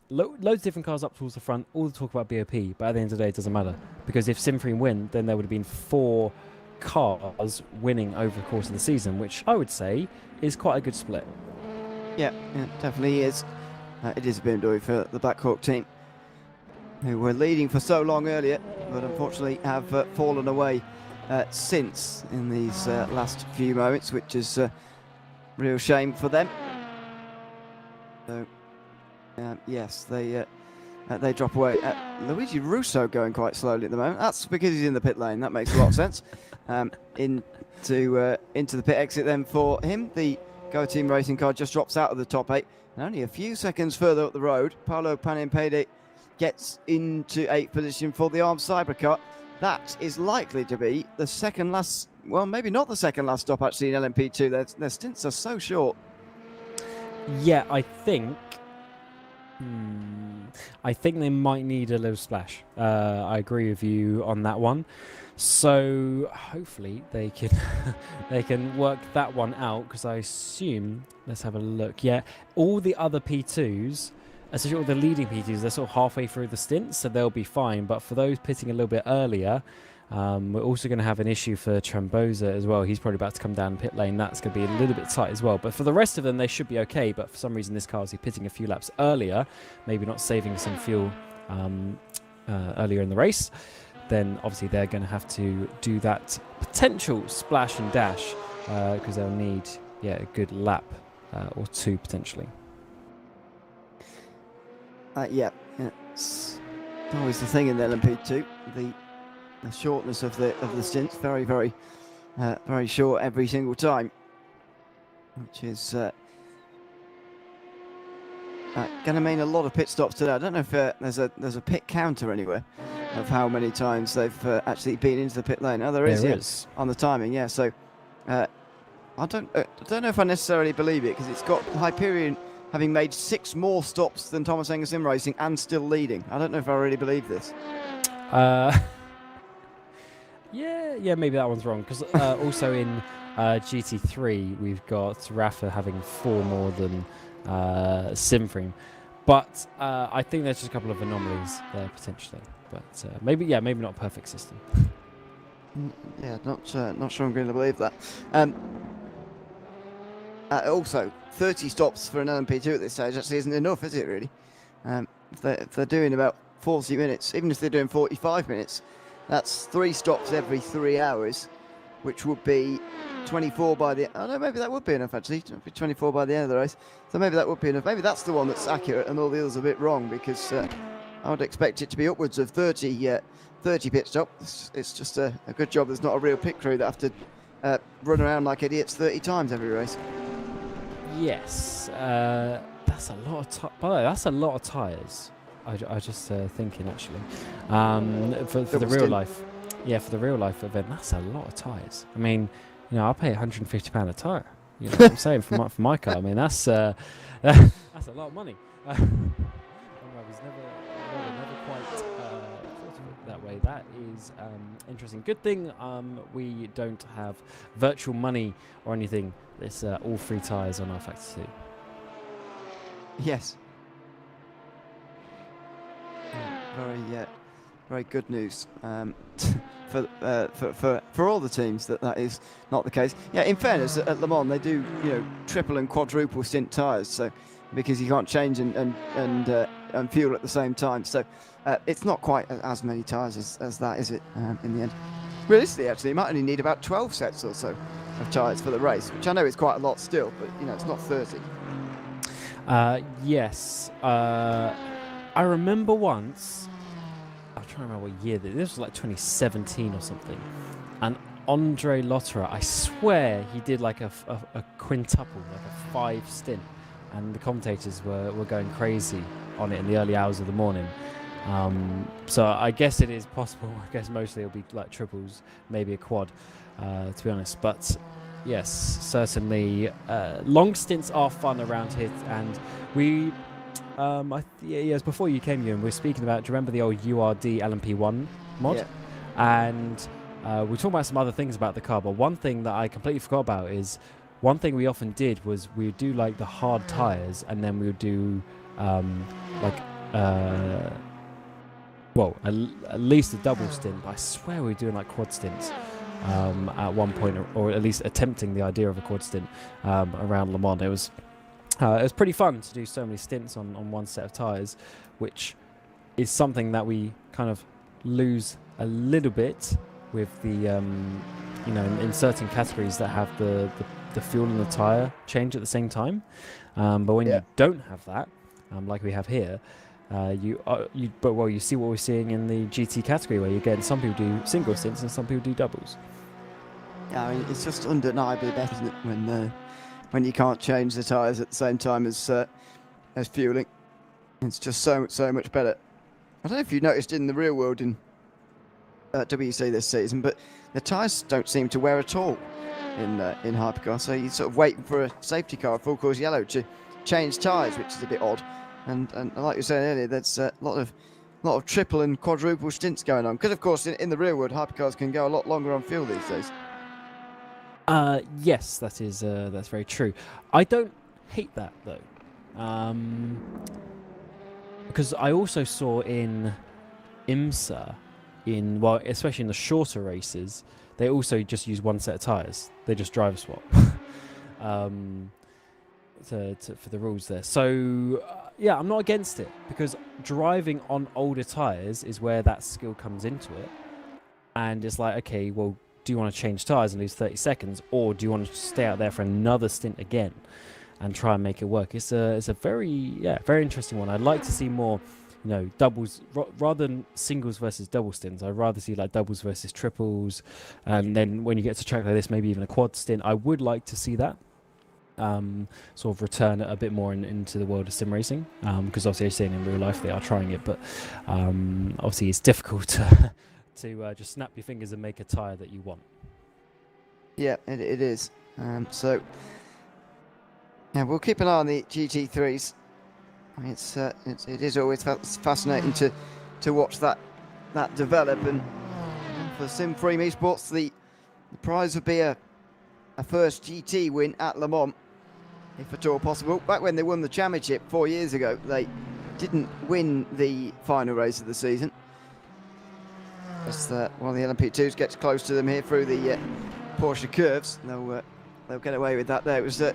loads of different cars up towards the front, all the talk about BOP, but at the end of the day it doesn't matter, because if Simfreem win, then there would have been 4 cars winning over the course of the season, which I would say is quite a good split. Yeah, definitely is. It is a BMW for the Black Hawk team, who were leading for so long earlier, but unfortunately have fallen away since in these last few moments, which is a real shame for them. So, yes, they drop away. Luigi Russo going quite slowly at the moment. That's because he's in the pit lane. That makes a lot of sense. Into the pit exit then for him. The Go Team Racing car just drops out of the top 8. And only a few seconds further up the road, Paolo Panimpede gets into 8th position for the armed Cybercar. That is likely to be the second last, well, maybe not the second last stop actually in LMP2. Their stints are so short. Yeah, I think they might need a little splash. I agree with you on that one. So hopefully they can work that one out, because I assume, let's have a look. Yeah, all the other P2s, especially all the leading P2s, they're sort of halfway through the stint, so they'll be fine. But for those pitting a little bit earlier, we're also going to have an issue for Trambosa as well. He's probably about to come down pit lane. That's going to be a little bit tight as well. But for the rest of them, they should be okay. But for some reason, this car is pitting a few laps earlier, maybe not saving some fuel earlier in the race. Then obviously they're going to have to do that potential splash and dash, because they'll need a good lap or 2 potentially. It's always the thing in the LMP2, the shortness of the stints, very, very, very short every single time, which is going to mean a lot of pit stops today. I don't know if there's a pit counter anywhere. of how many times they've actually been into the pit lane. Oh, there is, There yeah, is. on the timing, yeah. So I don't know if I necessarily believe it, because it's got Hyperion having made 6 more stops than Thomas Engel Sim Racing and still leading. I don't know if I really believe this. Yeah, maybe that one's wrong. Because also in GT3, we've got Rafa having 4 more than Simframe. But I think there's just a couple of anomalies there potentially. But maybe not a perfect system. Yeah, not sure I'm going to believe that. Also, 30 stops for an LMP2 at this stage actually isn't enough, is it really? If they're doing about 40 minutes, even if they're doing 45 minutes, that's 3 stops every 3 hours, which would be 24 by the... Oh no, maybe that would be enough actually. It would be 24 by the end of the race. So maybe that would be enough. Maybe that's the one that's accurate and all the others are a bit wrong, because I would expect it to be upwards of 30 pit stops. It's just a good job there's not a real pit crew that have to run around like idiots 30 times every race. Yes, that's a lot of by the way, that's a lot of tyres. I just thinking actually, for the real life, for the real life event, that's a lot of tyres. I mean, I pay £150 a tyre. You know what I'm saying for my car. I mean, that's a lot of money. I was never quite thought of it that way. That is interesting. Good thing we don't have virtual money or anything. It's all free tyres on rFactor 2. Yes. Very good news for all the teams that is not the case. Yeah, in fairness, at Le Mans they do triple and quadruple stint tyres, so because you can't change and fuel at the same time. So it's not quite as many tyres as that, is it? In the end, realistically, actually, you might only need about 12 sets or so of tyres for the race, which I know is quite a lot still, but it's not 30. Yes. I remember once, I'm trying to remember what year this was, like 2017 or something, and Andre Lotterer, I swear he did like a quintuple, like a 5 stint, and the commentators were going crazy on it in the early hours of the morning. So I guess it is possible. I guess mostly it'll be like triples, maybe a quad, to be honest. But yes, certainly long stints are fun around here, and we... it was before you came, Ewan, we were speaking about, do you remember the old URD LMP1 mod? Yeah. And we were talking about some other things about the car, but one thing that I completely forgot about is, one thing we often did was we would do like the hard tyres, and then we would do at least a double stint. I swear we were doing like quad stints at one point, or at least attempting the idea of a quad stint around Le Mans. It was pretty fun to do so many stints on one set of tyres, which is something that we kind of lose a little bit with the, in certain categories that have the fuel and the tyre change at the same time. But when you don't have that, like we have here, you see what we're seeing in the GT category, where again some people do single stints and some people do doubles. Yeah, I mean, it's just undeniably better, isn't it, when you can't change the tyres at the same time as fueling. It's just so much better. I don't know if you noticed in the real world in WEC this season, but the tyres don't seem to wear at all in Hypercar. So you're sort of waiting for a safety car, full course yellow, to change tyres, which is a bit odd. And like you were saying earlier, there's a lot of triple and quadruple stints going on. Because of course in the real world, Hypercars can go a lot longer on fuel these days. Yes, that's very true. I don't hate that though, because I also saw in IMSA, especially in the shorter races, they also just use one set of tyres. They just driver swap for the rules there. So yeah, I'm not against it, because driving on older tyres is where that skill comes into it. And it's like, okay, well, do you want to change tyres and lose 30 seconds, or do you want to stay out there for another stint again and try and make it work? It's a very interesting one. I'd like to see more, doubles rather than singles versus double stints. I'd rather see like doubles versus triples, and then when you get to track like this, maybe even a quad stint. I would like to see that. sort of return a bit more into the world of sim racing, because obviously I've seen in real life they are trying it, but obviously it's difficult to just snap your fingers and make a tyre that you want. Yeah, it is. So, yeah, we'll keep an eye on the GT3s. I mean, it is always fascinating to watch that develop. And for Sim Freem Esports, the prize would be a first GT win at Le Mans, if at all possible. Back when they won the championship 4 years ago, they didn't win the final race of the season. As one of the LMP2s gets close to them here through the Porsche curves, they'll get away with that there. It was, as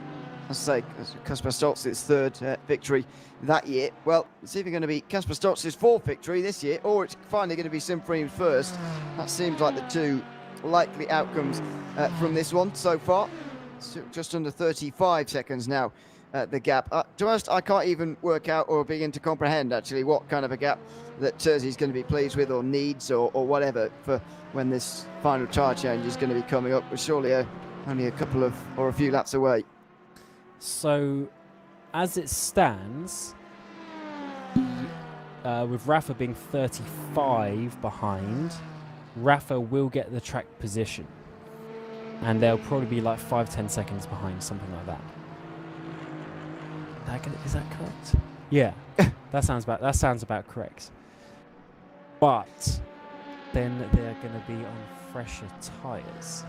I say, Kasper Stoltz's third victory that year. Well, it's either going to be Kasper Stoltz's fourth victory this year, or it's finally going to be Sim Freem's first. That seems like the two likely outcomes from this one so far. So just under 35 seconds now, the gap. To be honest, I can't even work out or begin to comprehend actually what kind of a gap that Terzi's going to be pleased with or needs or whatever for when this final tyre change is going to be coming up. We're surely only a couple of or a few laps away. So, as it stands, with Rafa being 35 behind, Rafa will get the track position, and they'll probably be like 5-10 seconds behind, something like that. Is that correct? Yeah, that sounds about correct. But then they're going to be on fresher tyres.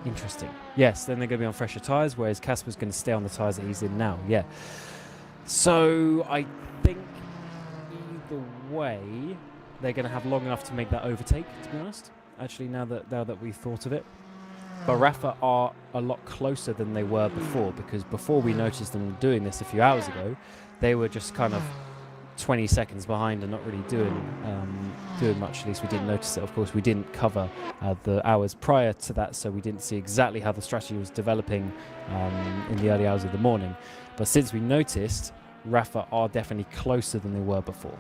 Interesting. Yes, then they're going to be on fresher tyres, whereas Casper's going to stay on the tyres that he's in now. Yeah. So I think either way, they're going to have long enough to make that overtake, to be honest. Actually, now that we've thought of it. But Rafa are a lot closer than they were before, because before we noticed them doing this a few hours ago, they were just kind of 20 seconds behind and not really doing much. At least we didn't notice it. Of course, we didn't cover the hours prior to that, so we didn't see exactly how the strategy was developing in the early hours of the morning. But since we noticed, Rafa are definitely closer than they were before.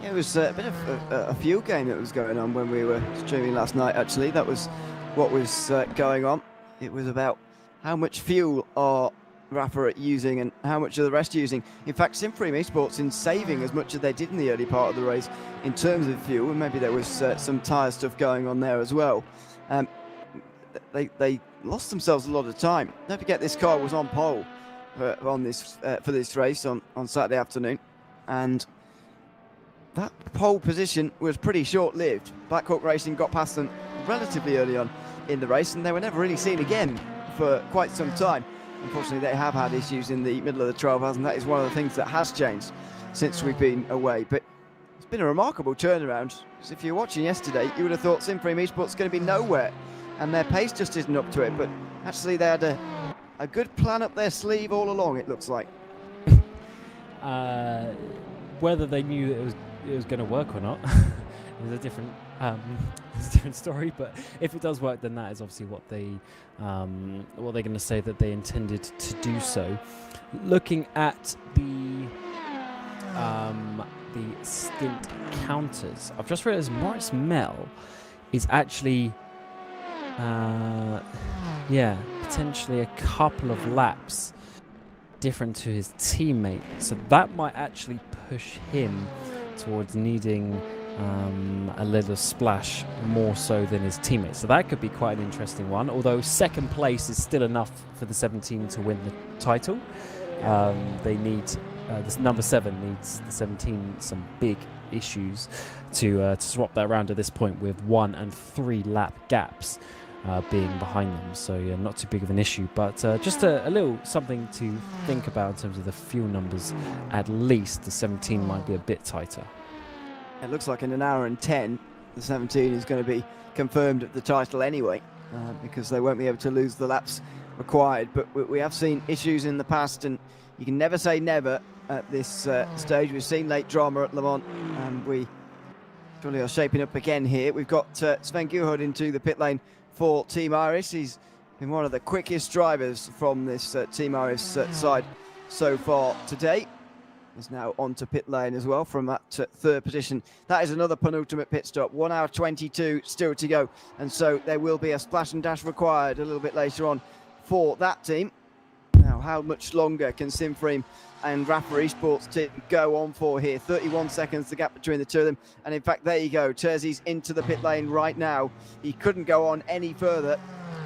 Yeah, it was a bit of a fuel game that was going on when we were streaming last night, actually. That was what was going on. It was about how much fuel are Rafa using and how much are the rest using. In fact, Sim Freem Esports in saving as much as they did in the early part of the race in terms of fuel, and maybe there was some tyre stuff going on there as well. They lost themselves a lot of time. Don't forget, this car was on pole for this race on Saturday afternoon, and that pole position was pretty short-lived. Black Hawk Racing got past them relatively early on in the race, and they were never really seen again for quite some time. Unfortunately, they have had issues in the middle of the trial hours, and that is one of the things that has changed since we've been away. But it's been a remarkable turnaround, because if you're watching yesterday, you would have thought Sim Freem Esports is going to be nowhere, and their pace just isn't up to it. But actually, they had a good plan up their sleeve all along, it looks like. Whether they knew it was going to work or not is a different story. But if it does work, then that is obviously what they're going to say that they intended to do so. Looking at the stint counters, I've just realised Maurice Mel is actually potentially a couple of laps different to his teammate, so that might actually push him towards needing a little splash more so than his teammates. So that could be quite an interesting one, although second place is still enough for the 17 to win the title. They need this number 7 needs the 17 some big issues to swap that around at this point, with 1 and 3 lap gaps being behind them. So yeah, not too big of an issue, but just a little something to think about in terms of the fuel numbers. At least the 17 might be a bit tighter. It looks like in an hour and 10, the 17 is going to be confirmed at the title anyway, because they won't be able to lose the laps required. But we have seen issues in the past, and you can never say never at this stage. We've seen late drama at Le Mans, and we surely are shaping up again here. We've got Sven Guhud into the pit lane for Team Iris. He's been one of the quickest drivers from this Team Iris side so far today. is now onto pit lane as well from that third position. That is another penultimate pit stop. 1 hour 22 still to go. And so there will be a splash and dash required a little bit later on for that team. Now, how much longer can Simframe and Rafa Esports team go on for here? 31 seconds the gap between the two of them. And in fact, there you go. Terzi's into the pit lane right now. He couldn't go on any further.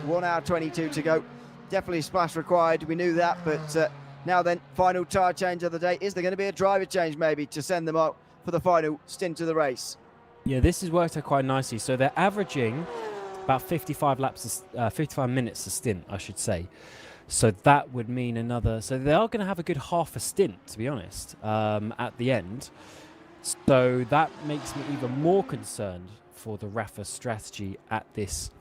1 hour 22 to go. Definitely splash required. We knew that, but now then, final tyre change of the day. Is there going to be a driver change maybe to send them out for the final stint of the race? Yeah, this has worked out quite nicely. So they're averaging about 55 minutes a stint, I should say. So that would mean another. So they are going to have a good half a stint, to be honest, at the end. So that makes me even more concerned for the Rafa strategy at this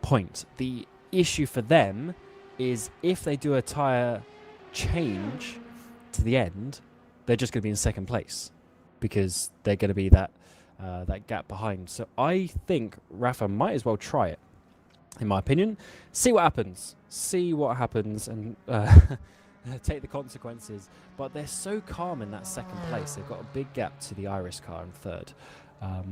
point. The issue for them is if they do a tyre change to the end, they're just going to be in second place because they're going to be that gap behind. So I think Rafa might as well try it, in my opinion. See what happens. And take the consequences. But they're so calm in that second place. They've got a big gap to the Irish car in third.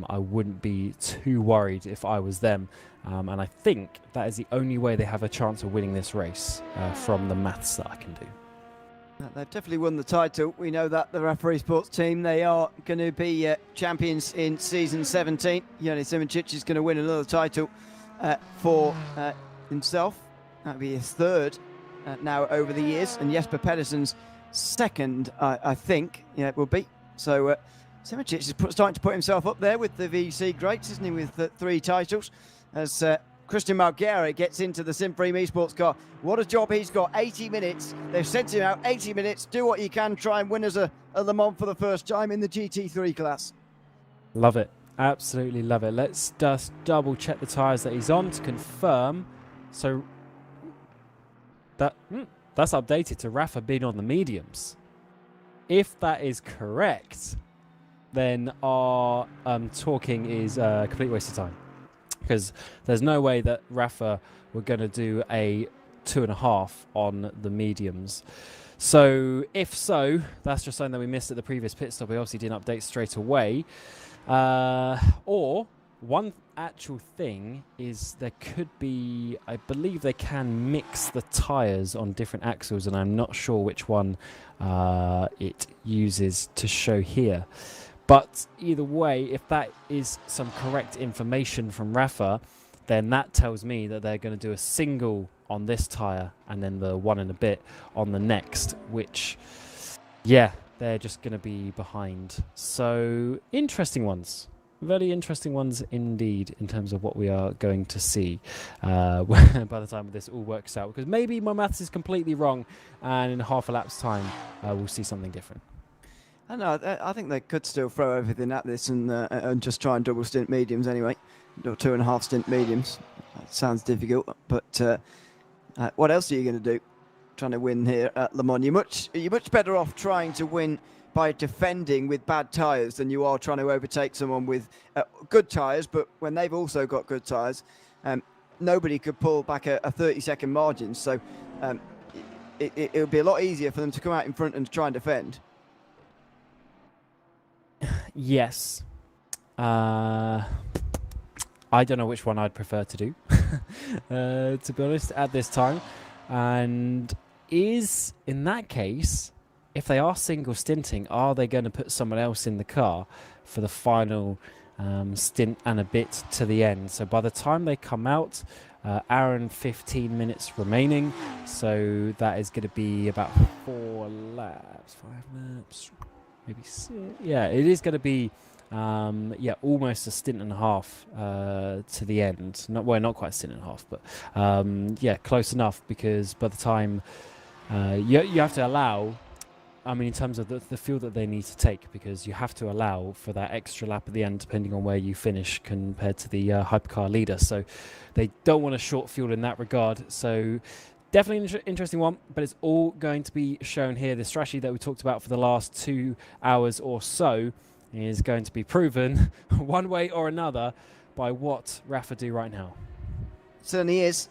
I wouldn't be too worried if I was them. And I think that is the only way they have a chance of winning this race from the maths that I can do. They've definitely won the title. We know that the Rafa Esports team, they are going to be champions in season 17. Joni Simoncic is going to win another title for himself. That'll be his third now over the years. And Jesper Pedersen's second, I think, it will be. So Simoncic is starting to put himself up there with the VEC greats, isn't he, with 3 titles. As Christian Malgera gets into the Simframe Esports car. What a job he's got. 80 minutes. They've sent him out 80 minutes. Do what you can. Try and win as a Le Mans for the first time in the GT3 class. Love it. Absolutely love it. Let's just double check the tyres that he's on to confirm. So that's updated to Rafa being on the mediums. If that is correct, then our talking is a complete waste of time. Because there's no way that Rafa were going to do a 2.5 on the mediums. So if so, that's just something that we missed at the previous pit stop. We obviously didn't update straight away. Or one actual thing is there could be, I believe they can mix the tyres on different axles, and I'm not sure which one it uses to show here. But either way, if that is some correct information from Rafa, then that tells me that they're going to do a single on this tyre and then the 1 and a bit on the next, which, yeah, they're just going to be behind. So interesting ones. Very interesting ones indeed in terms of what we are going to see by the time this all works out. Because maybe my maths is completely wrong and in half a lap's time we'll see something different. I know. I think they could still throw everything at this and just try and double stint mediums anyway, or 2.5 stint mediums. That sounds difficult, but what else are you going to do? Trying to win here at Le Mans. You're much better off trying to win by defending with bad tyres than you are trying to overtake someone with good tyres. But when they've also got good tyres, nobody could pull back a 30-second margin. So it would be a lot easier for them to come out in front and try and defend. Yes. I don't know which one I'd prefer to do, to be honest, at this time. And is, in that case, if they are single stinting, are they going to put someone else in the car for the final stint and a bit to the end? So by the time they come out, hour and 15 minutes remaining. So that is going to be about 4 laps, 5 laps. Maybe 6. Yeah, it is going to be, almost a stint and a half to the end. Not quite a stint and a half, but close enough, because by the time you have to allow, in terms of the fuel that they need to take, because you have to allow for that extra lap at the end, depending on where you finish compared to the Hypercar leader. So they don't want to short fuel in that regard. So definitely an interesting one, but it's all going to be shown here. The strategy that we talked about for the last 2 hours or so is going to be proven one way or another by what Rafa do right now. Certainly is.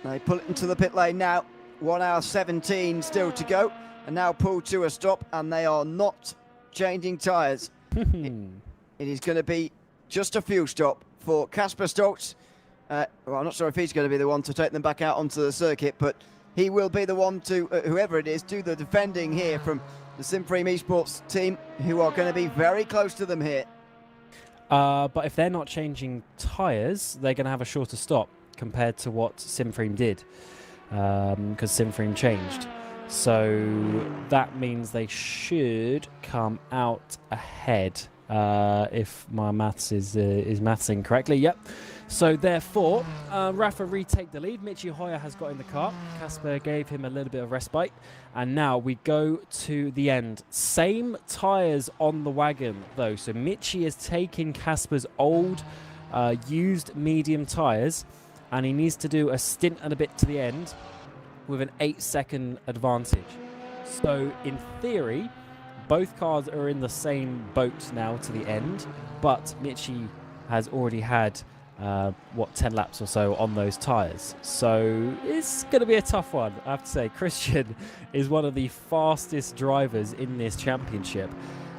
They pull it into the pit lane now. 1 hour 17 still to go. are now pulled to a stop, and they are not changing tyres. It is going to be just a fuel stop for Casper Stoltz. Well, I'm not sure if he's going to be the one to take them back out onto the circuit, but he will be the one to, whoever it is, do the defending here from the Simfreem Esports team, who are going to be very close to them here. But if they're not changing tyres, they're going to have a shorter stop compared to what Simfreem did, because Simfreem changed. So that means they should come out ahead, if my maths is mathsing correctly. Yep. So therefore, Rafa retake the lead. Michi Hoyer has got in the car. Casper gave him a little bit of respite. And now we go to the end. Same tyres on the wagon, though. So Michi is taking Casper's old, used medium tyres. And he needs to do a stint and a bit to the end with an 8-second advantage. So in theory, both cars are in the same boat now to the end. But Michi has already had 10 laps or so on those tyres. So it's going to be a tough one. I have to say, Christian is one of the fastest drivers in this championship,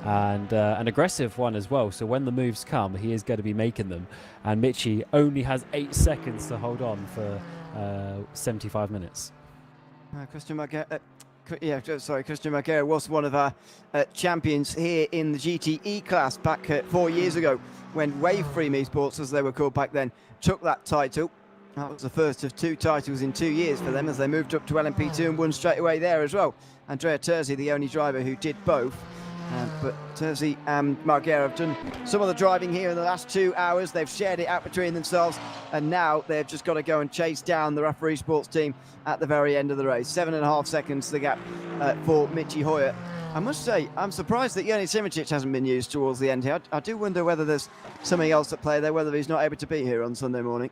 and an aggressive one as well. So when the moves come, he is going to be making them. And Michi only has 8 seconds to hold on for 75 minutes. Christian Marguerite was one of our champions here in the GTE class back 4 years ago, when Waveframe Esports, as they were called back then, took that title. That was the first of 2 titles in 2 years for them, as they moved up to LMP2 and won straight away there as well. Andrea Terzi, the only driver who did both. But Terzi and Marguerite have done some of the driving here in the last 2 hours. They've shared it out between themselves, and now they've just got to go and chase down the Rafa Esports team at the very end of the race. 7.5 seconds the gap for Michi Hoyer. I must say, I'm surprised that Yoni Simičić hasn't been used towards the end here. I do wonder whether there's something else at play there, whether he's not able to be here on Sunday morning.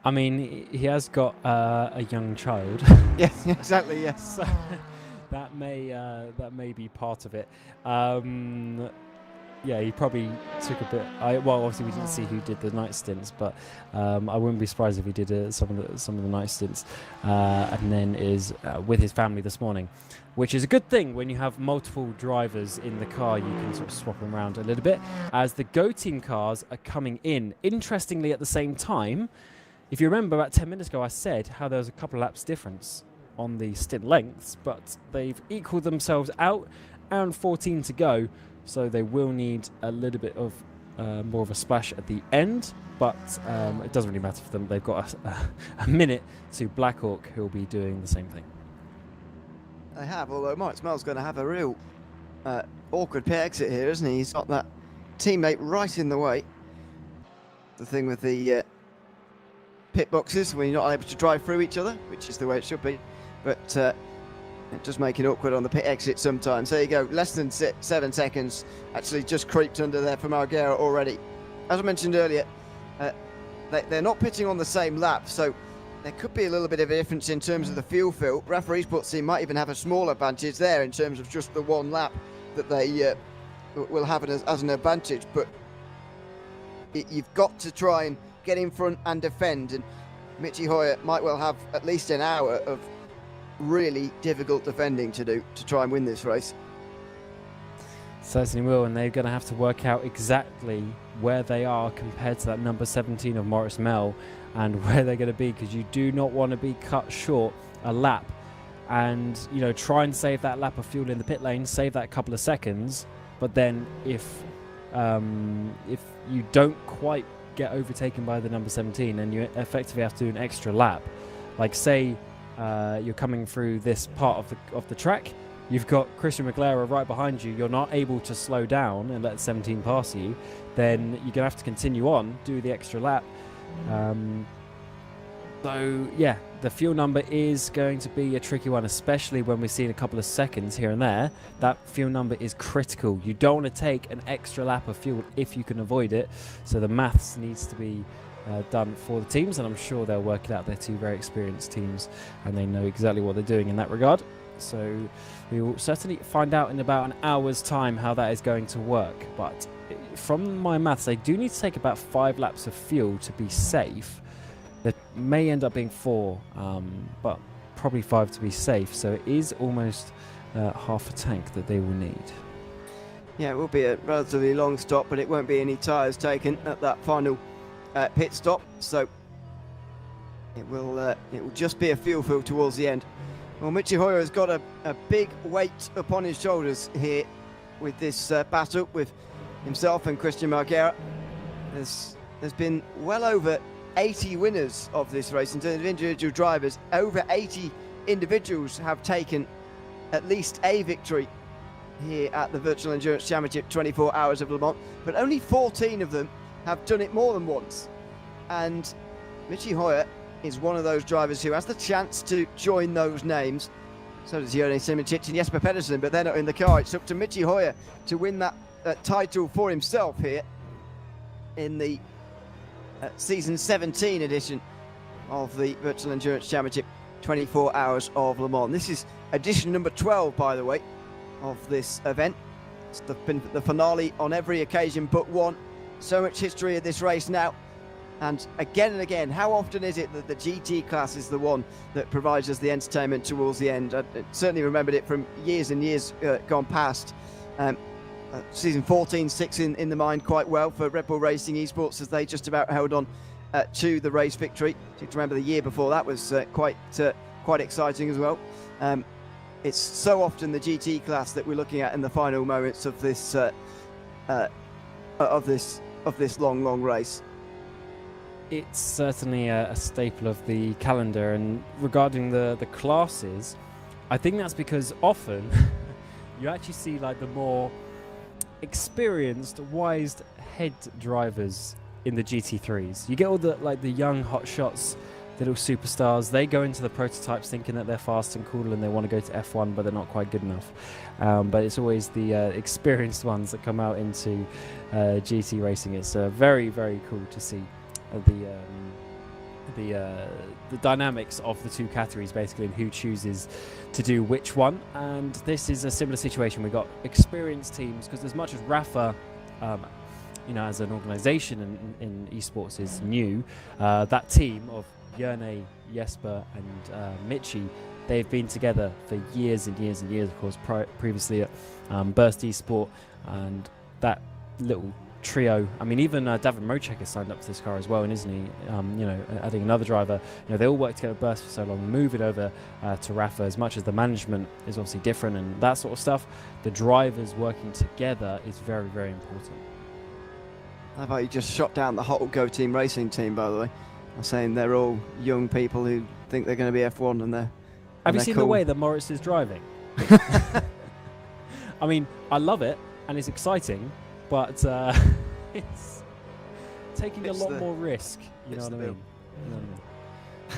I mean, he has got a young child. Yes, exactly, yes. So that may be part of it. Yeah, he probably took a bit. Well, obviously we didn't see who did the night stints, but I wouldn't be surprised if he did some of the night stints, and then is with his family this morning, which is a good thing when you have multiple drivers in the car. You can sort of swap them around a little bit as the Go Team cars are coming in. Interestingly, at the same time, if you remember about 10 minutes ago, I said how there was a couple of laps difference on the stint lengths, but they've equaled themselves out, and 14 to go. So they will need a little bit of more of a splash at the end, but it doesn't really matter for them. They've got a minute to Blackhawk, who will be doing the same thing. They have, although Mike Smell's going to have a real awkward pit exit here, isn't he? He's got that teammate right in the way. The thing with the pit boxes, when you're not able to drive through each other, which is the way it should be. But it does make it awkward on the pit exit sometimes. There you go, less than 7 seconds. Actually just creeped under there for Marguerite already. As I mentioned earlier, they're not pitting on the same lap, so there could be a little bit of a difference in terms of the fuel fill. Rafa Esports team might even have a small advantage there in terms of just the one lap that they will have it as an advantage. But you've got to try and get in front and defend, and Michi Hoyer might well have at least an hour of really difficult defending to do to try and win this race. Certainly will, and they're going to have to work out exactly where they are compared to that number 17 of Maurice Mell, and where they're going to be, because you do not want to be cut short a lap, and try and save that lap of fuel in the pit lane, save that couple of seconds. But then if you don't quite get overtaken by the number 17, and you effectively have to do an extra lap, like say you're coming through this part of the track, you've got Christian McLaren right behind you, you're not able to slow down and let 17 pass you, then you're going to have to continue on, do the extra lap. So yeah, the fuel number is going to be a tricky one, especially when we're seeing a couple of seconds here and there. That fuel number is critical. You don't want to take an extra lap of fuel if you can avoid it, so the maths needs to be done for the teams, and I'm sure they'll work it out. They're 2 very experienced teams, and they know exactly what they're doing in that regard. So we will certainly find out in about an hour's time how that is going to work. But from my maths, they do need to take about 5 laps of fuel to be safe. There may end up being 4, but probably 5 to be safe. So it is almost half a tank that they will need. Yeah, it will be a relatively long stop, but it won't be any tyres taken at that final pit stop. So it will just be a fuel fill towards the end. Well, Michi Hoyer has got a big weight upon his shoulders here with this battle with himself and Christian Margera. There's been well over 80 winners of this race in terms of individual drivers. Over 80 individuals have taken at least a victory here at the Virtual Endurance Championship 24 Hours of Le Mans, but only 14 of them have done it more than once. And Michi Hoyer is one of those drivers who has the chance to join those names. So does Jürgen Simicic and Jesper Pedersen, but they're not in the car. It's up to Michi Hoyer to win that title for himself here in the season 17 edition of the Virtual Endurance Championship 24 Hours of Le Mans. This is edition number 12, by the way, of this event. It's been the finale on every occasion but one. So much history of this race now. And again, how often is it that the GT class is the one that provides us the entertainment towards the end? I certainly remembered it from years and years gone past. Season 14 sticks in the mind quite well for Red Bull Racing Esports, as they just about held on to the race victory. You remember the year before that was quite exciting as well. It's so often the GT class that we're looking at in the final moments of this long race. It's certainly a staple of the calendar, and regarding the classes, I think that's because often you actually see like the more experienced, wise head drivers in the GT3s. You get all the young hot shots, the little superstars. They go into the prototypes thinking that they're fast and cool and they want to go to F1, but they're not quite good enough. But it's always the experienced ones that come out into GT racing. It's very, very cool to see the dynamics of the two categories, basically, and who chooses to do which one. And this is a similar situation. We've got experienced teams, because as much as RAFA as an organisation in esports is new, that team of Jerne, Jesper and Michi, they've been together for years and years and years, of course, previously at Burst Esport, and that little trio. I mean, even David Mocek has signed up to this car as well, and isn't he? Adding another driver. They all work together at Burst for so long. Moving over to RAFA, as much as the management is obviously different and that sort of stuff, the drivers working together is very, very important. How about you just shot down the whole Go Team Racing team, by the way? I'm saying they're all young people who think they're going to be F1 and they're. Have you seen the way that Moritz is driving? I mean, I love it and it's exciting, but it's taking a lot more risk. You know what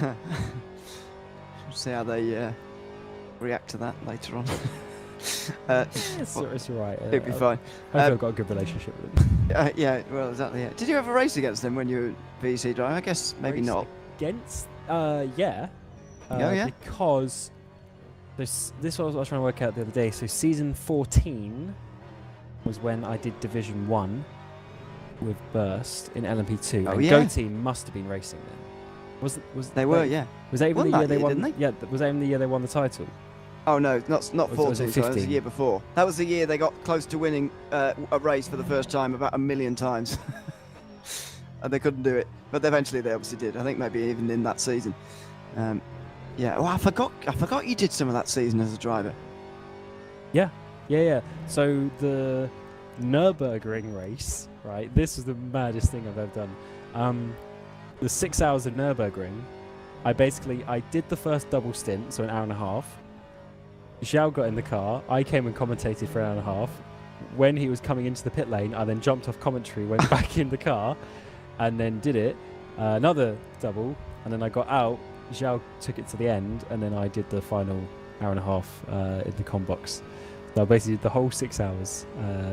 I mean? See how they react to that later on. It's right. It'll be fine. I've got a good relationship with them. Yeah, well, exactly. Yeah. Did you ever race against them when you were VEC driver? I guess maybe not. Against? Yeah. Because this was what I was trying to work out the other day. So season 14 was when I did Division 1 with Burst in LMP2. Oh, and yeah. Go Team must have been racing then. Was they were, yeah. Was that even the year they won? Didn't they? Yeah, was that even the year they won the title? Oh no, not 14. Was it 15? That was the year before. That was the year they got close to winning a race for the first time about 1 million times, and they couldn't do it. But eventually they obviously did. I think maybe even in that season. Yeah. Oh, I forgot you did some of that season as a driver. Yeah. So the Nürburgring race, right? This is the maddest thing I've ever done. The 6 hours of Nürburgring, I did the first double stint, so an hour and a half. Zhao got in the car. I came and commentated for an hour and a half. When he was coming into the pit lane, I then jumped off commentary, went back in the car, and then did it. Another double, and then I got out. Zhao took it to the end, and then I did the final hour and a half in the comm box. So I basically did the whole 6 hours,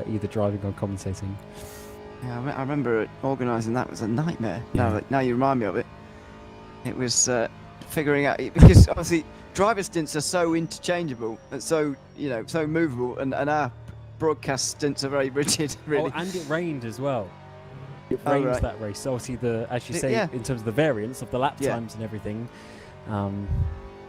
either driving or commentating. Yeah, I remember organising that was a nightmare. Yeah. Now you remind me of it. It was figuring out, because obviously driver stints are so interchangeable and so movable, and our broadcast stints are very rigid, really. Oh, and it rained as well. It rained that race. So obviously, in terms of the variance of the lap times and everything,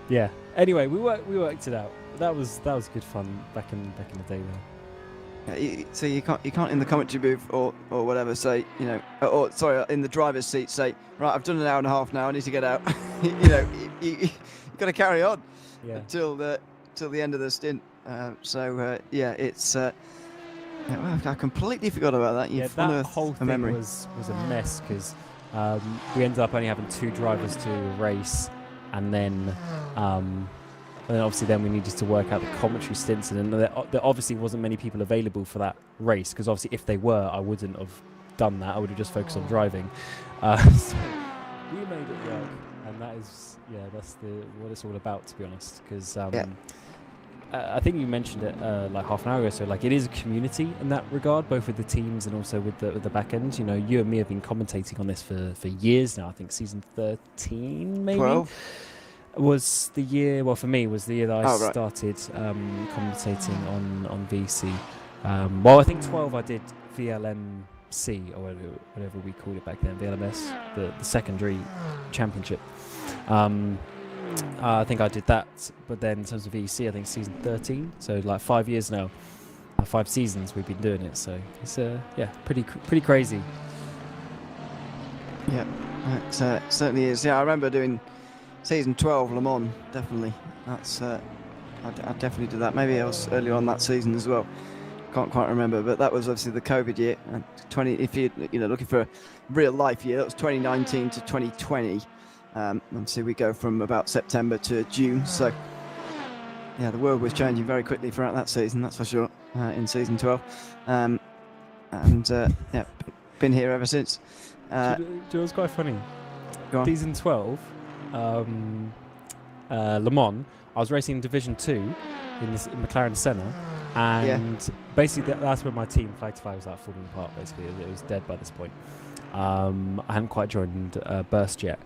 Yeah. Anyway, we worked it out. That was good fun back in the day there. So you can't in the commentary booth or whatever say, you know, or sorry, in the driver's seat say, right, I've done an hour and a half now, I need to get out. You know, you got to carry on until the end of the stint. Yeah, it's well, I completely forgot about that. Yeah, that whole thing was a mess because we ended up only having 2 drivers to race, and then obviously then we needed to work out the commentary stints, and then there obviously wasn't many people available for that race because obviously if they were, I wouldn't have done that. I would have just focused on driving. So we made it work, and that's what it's all about, to be honest. Because I think you mentioned it like half an hour ago. So like it is a community in that regard, both with the teams and also with the back end. You know, you and me have been commentating on this for years now. I think season 13, maybe. 12. Was the year, well, for me, was the year that I started commentating on VEC. Well, I think 12 I did VLMC, or whatever we called it back then, VLMS, the secondary championship. I think I did that, but then in terms of VEC, I think season 13, so like 5 years now. 5 seasons we've been doing it, so it's pretty crazy. Yeah, it certainly is. Yeah, I remember doing season 12 Le Mans, definitely. That's I definitely did that. Maybe I was earlier on that season as well. Can't quite remember, but that was obviously the COVID year. And if you looking for a real life year, that was 2019 to 2020. Obviously we go from about September to June. So yeah, the world was changing very quickly throughout that season. That's for sure. In season 12, yeah, been here ever since. Do you know what's quite funny? Go on. Season 12. Le Mans, I was racing in Division 2 in McLaren Senna, and basically that's when my team flag to flag was like falling apart. Basically, it was dead by this point. I hadn't quite joined Burst yet,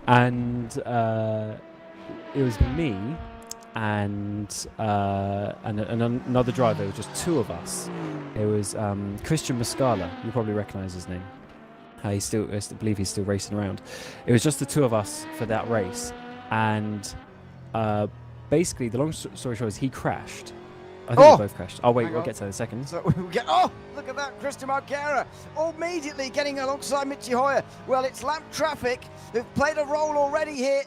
and it was me and another driver. It was just 2 of us. It was Christian Muscala. You probably recognise his name. I believe he's still racing around. It was just the 2 of us for that race, and basically the long story short is he crashed. I think we both crashed. Oh wait, we'll get to that in a second. So look at that, Christian Marquera immediately getting alongside Michi Hoyer. Well, it's lap traffic who've played a role already here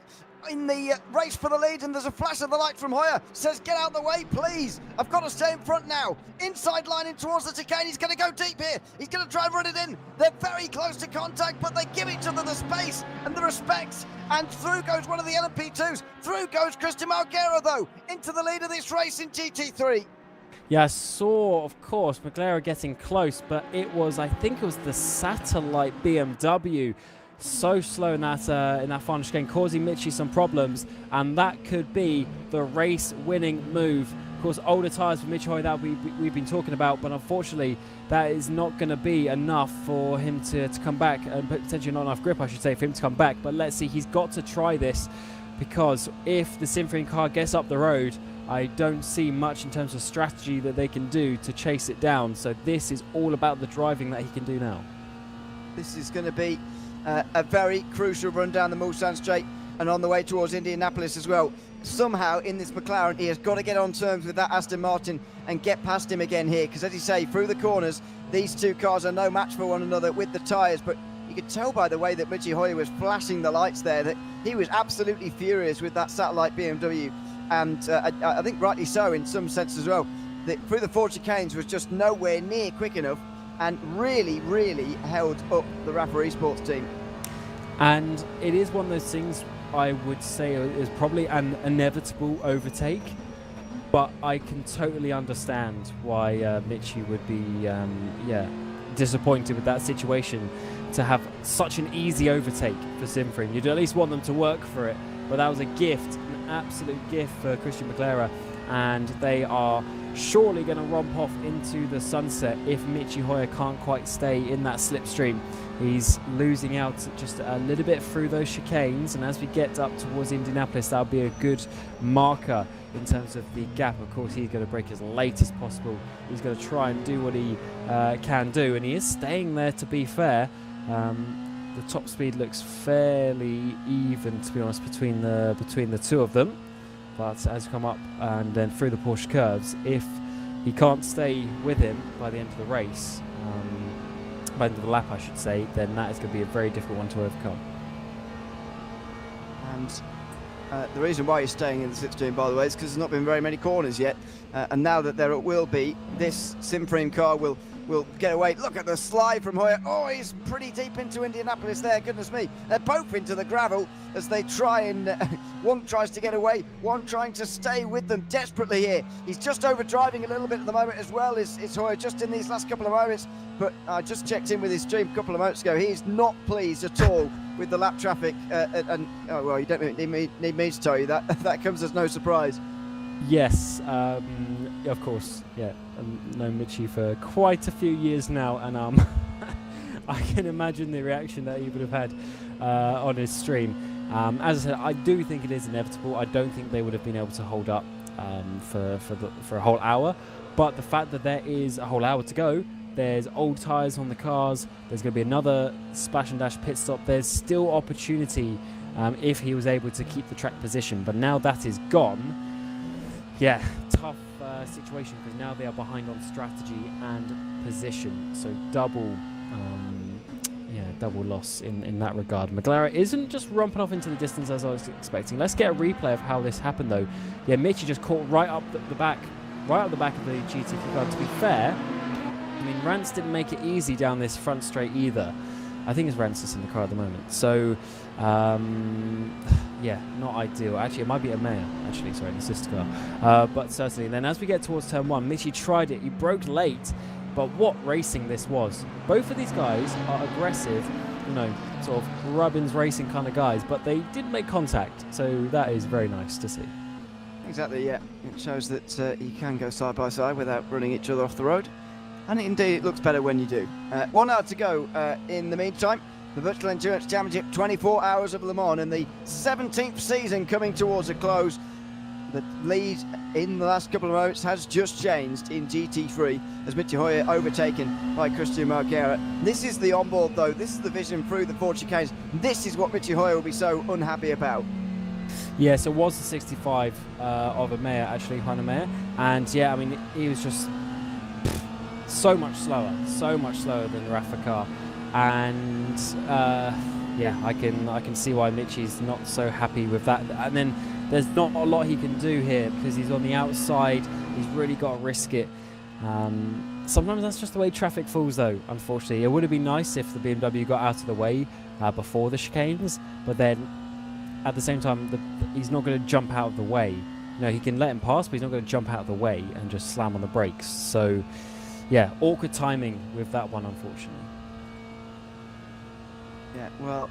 in the race for the lead, and there's a flash of the light from Hoyer. Says, get out the way, please. I've got to stay in front now. Inside line in towards the chicane. He's going to go deep here. He's going to try and run it in. They're very close to contact, but they give each other the space and the respect. And through goes one of the LMP2s. Through goes Christian Marquera, though, into the lead of this race in GT3. Yeah, I saw, of course, McLaren getting close, but I think it was the satellite BMW. So slow in that final chicane, causing Michi some problems, and that could be the race-winning move. Of course, older tyres for Michi Hoyer that we've been talking about, but unfortunately, that is not going to be enough for him to come back, and potentially not enough grip, I should say, for him to come back. But let's see, he's got to try this, because if the Symphony car gets up the road, I don't see much in terms of strategy that they can do to chase it down. So this is all about the driving that he can do now. This is going to be a very crucial run down the Mulsanne Straight and on the way towards Indianapolis as well. Somehow in this McLaren he has got to get on terms with that Aston Martin and get past him again here, because as you say, through the corners these 2 cars are no match for one another with the tyres. But you could tell by the way that Michi Hoyer was flashing the lights there that he was absolutely furious with that satellite BMW, and I think rightly so in some sense as well. Through the 4 chicanes was just nowhere near quick enough, and really, really held up the RAFA Esports team. And it is one of those things I would say is probably an inevitable overtake, but I can totally understand why Michi would be disappointed with that situation, to have such an easy overtake for Simfring. You'd at least want them to work for it, but that was a gift, an absolute gift for Christian McLaren, and they are surely going to romp off into the sunset if Michi Hoyer can't quite stay in that slipstream. He's losing out just a little bit through those chicanes, and as we get up towards Indianapolis, that'll be a good marker in terms of the gap. Of course, he's going to brake as late as possible. He's going to try and do what he can do, and he is staying there, to be fair. The top speed looks fairly even, to be honest, between the 2 of them. but as you come up and then through the Porsche curves, if he can't stay with him by the end of the race, by the end of the lap I should say, then that is going to be a very difficult one to overcome. And the reason why he's staying in the slipstream, by the way, is because there's not been very many corners yet. And now that there will be, this Simframe car will get away. Look at the slide from Hoyer. Oh, he's pretty deep into Indianapolis there, goodness me. They're both into the gravel as they try and one tries to get away, one trying to stay with them desperately here. He's just overdriving a little bit at the moment as well, is Hoyer, just in these last couple of moments. But I just checked in with his stream a couple of moments ago. He's not pleased at all with the lap traffic. And oh, well, you don't need me to tell you that. That comes as no surprise. Yes, of course, yeah. I've known Mitchie for quite a few years now, and I can imagine the reaction that he would have had on his stream. As I said, I do think it is inevitable. I don't think they would have been able to hold up for a whole hour, but the fact that there is a whole hour to go, there's old tyres on the cars, there's going to be another splash and dash pit stop, there's still opportunity if he was able to keep the track position, but now that is gone. Yeah, tough situation because now they are behind on strategy and position, so double loss in that regard. McLaren isn't just romping off into the distance as I was expecting. Let's get a replay of how this happened though. Yeah, Mitchie just caught right up the back of the GT3 car. To be fair, I mean Rance didn't make it easy down this front straight either. I think it's Rance that's in the car at the moment. So yeah, not ideal. Actually, it might be a Maya. Actually, sorry, the sister car. But certainly, then as we get towards turn one, Mitchie tried it. He broke late, but what racing this was. Both of these guys are aggressive, you know, sort of Rubbins racing kind of guys, but they did make contact. So that is very nice to see. Exactly, yeah. It shows that you can go side by side without running each other off the road. And indeed, it looks better when you do. 1 hour to go in the meantime. The Virtual Endurance Championship, 24 Hours of Le Mans, and the 17th season coming towards a close. The lead in the last couple of moments has just changed in GT3 as Mitchie Hoyer overtaken by Christian Marquera. This is the onboard though, this is the vision through the Porsche chicanes. This is what Mitchie Hoyer will be so unhappy about. Yes, it was the 65 of a Mayer, actually, Heiner Mayer. And yeah, I mean, he was just so much slower than the rFactor. And yeah, I can see why Mitchie's not so happy with that. And then there's not a lot he can do here because he's on the outside. He's really got to risk it. Sometimes that's just the way traffic falls, though. Unfortunately, it would have been nice if the BMW got out of the way before the chicanes, but then at the same time, he's not going to jump out of the way. You know, he can let him pass, but he's not going to jump out of the way and just slam on the brakes. So yeah, awkward timing with that one, unfortunately. Yeah, well,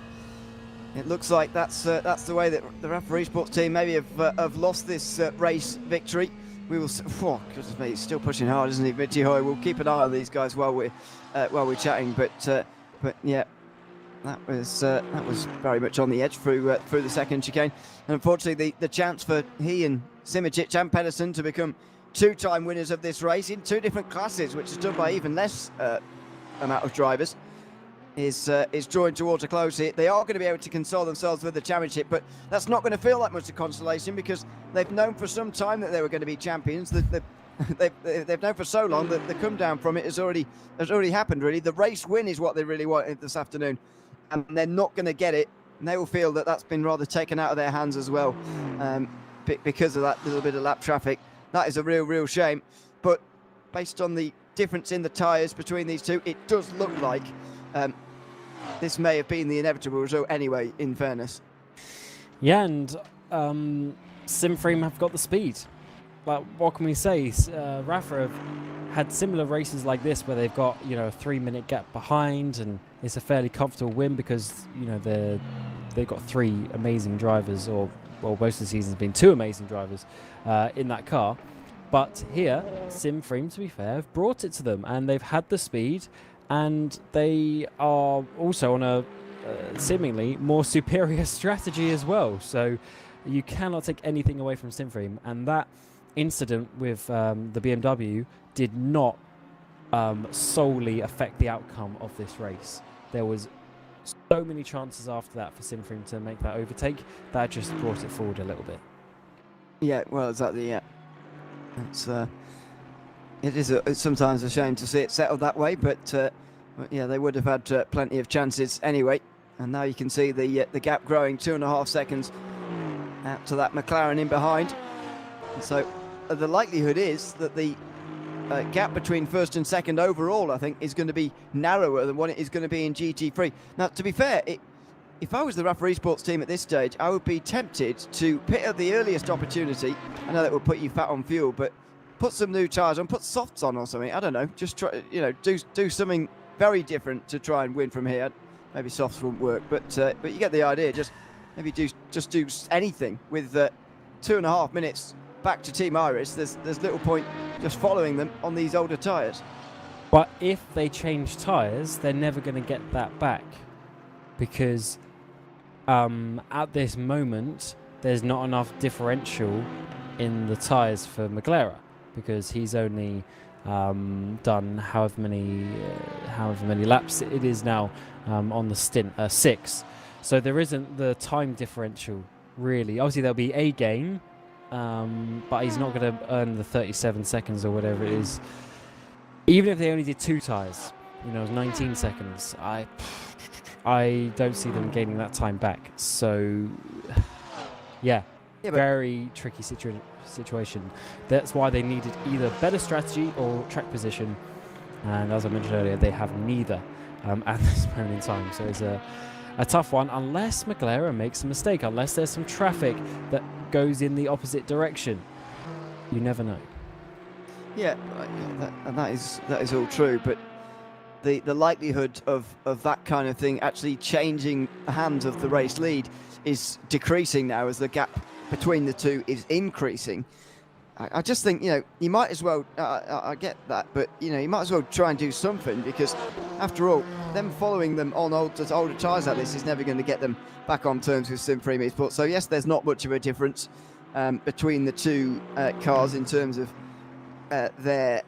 it looks like that's the way that the referee sports team maybe have lost this race victory. We will. Oh, goodness me, he's still pushing hard, isn't he, Mitchie Hoyer? We'll keep an eye on these guys while we're chatting. But yeah, that was very much on the edge through the second chicane. And unfortunately, the chance for he and Simičić and Pedersen to become two-time winners of this race in two different classes, which is done by even less amount of drivers, is drawing towards a close here. They are going to be able to console themselves with the championship, but that's not going to feel like much of consolation because they've known for some time that they were going to be champions. They've known for so long that the come down from it has already happened. Really, the race win is what they really wanted this afternoon, and they're not going to get it. And they will feel that that's been rather taken out of their hands as well, because of that little bit of lap traffic. That is a real shame. But based on the difference in the tyres between these two, it does look like this may have been the inevitable result anyway, in fairness. Yeah, and Simframe have got the speed. Like, what can we say? Rafa have had similar races like this where they've got, you know, a 3-minute gap behind, and it's a fairly comfortable win because, you know, they've got 3 amazing drivers, or well, most of the season's been 2 amazing drivers in that car. But here, Simframe, to be fair, have brought it to them, and they've had the speed, and they are also on a seemingly more superior strategy as well. So you cannot take anything away from Simframe, and that incident with the BMW did not solely affect the outcome of this race. There was so many chances after that for Simframe to make that overtake that just brought it forward a little bit. Yeah, well, exactly. Yeah, it's it's sometimes a shame to see it settled that way, but yeah, they would have had plenty of chances anyway. And now you can see the gap growing, 2.5 seconds out to that McLaren in behind. And so the likelihood is that the gap between first and second overall, I think, is going to be narrower than what it is going to be in GT3. Now, to be fair, if I was the referee sports team at this stage, I would be tempted to pit at the earliest opportunity. I know that will put you fat on fuel, but put some new tyres on, put softs on or something. I don't know. Just try, do something very different to try and win from here. Maybe softs won't work, but you get the idea. Just maybe do anything with 2.5 minutes back to Team Iris. There's little point just following them on these older tyres. But if they change tyres, they're never going to get that back, because at this moment there's not enough differential in the tyres for McLaren, because he's only done however many laps it is now on the stint, 6. So there isn't the time differential really. Obviously there'll be a gain, but he's not going to earn the 37 seconds or whatever it is. Even if they only did 2 tyres, it was 19 seconds. I don't see them gaining that time back. So yeah, very tricky situation. That's why they needed either better strategy or track position, and as I mentioned earlier, they have neither at this moment in time. So it's a tough one, unless McLaren makes a mistake, unless there's some traffic that goes in the opposite direction. You never know. Yeah, and that is all true, but the likelihood of that kind of thing actually changing the hands of the race lead is decreasing now as the gap between the two is increasing. I just think, you might as well, I get that, but, you might as well try and do something, because after all, them following them on older tyres like this is never going to get them back on terms with Sim 3 Motorsport. So yes, there's not much of a difference between the two cars in terms of the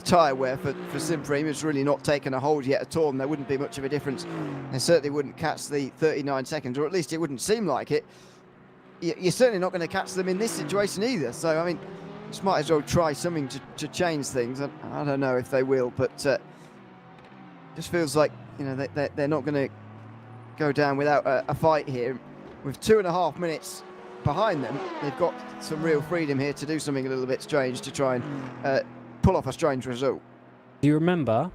tyre wear for Sim Premium has really not taken a hold yet at all, and there wouldn't be much of a difference. They certainly wouldn't catch the 39 seconds, or at least it wouldn't seem like it. You're certainly not going to catch them in this situation either. So, I mean, just might as well try something to change things. I don't know if they will, but just feels like, they're not going to go down without a fight here. With 2.5 minutes behind them, they've got some real freedom here to do something a little bit strange to try and pull off a strange result. Do you remember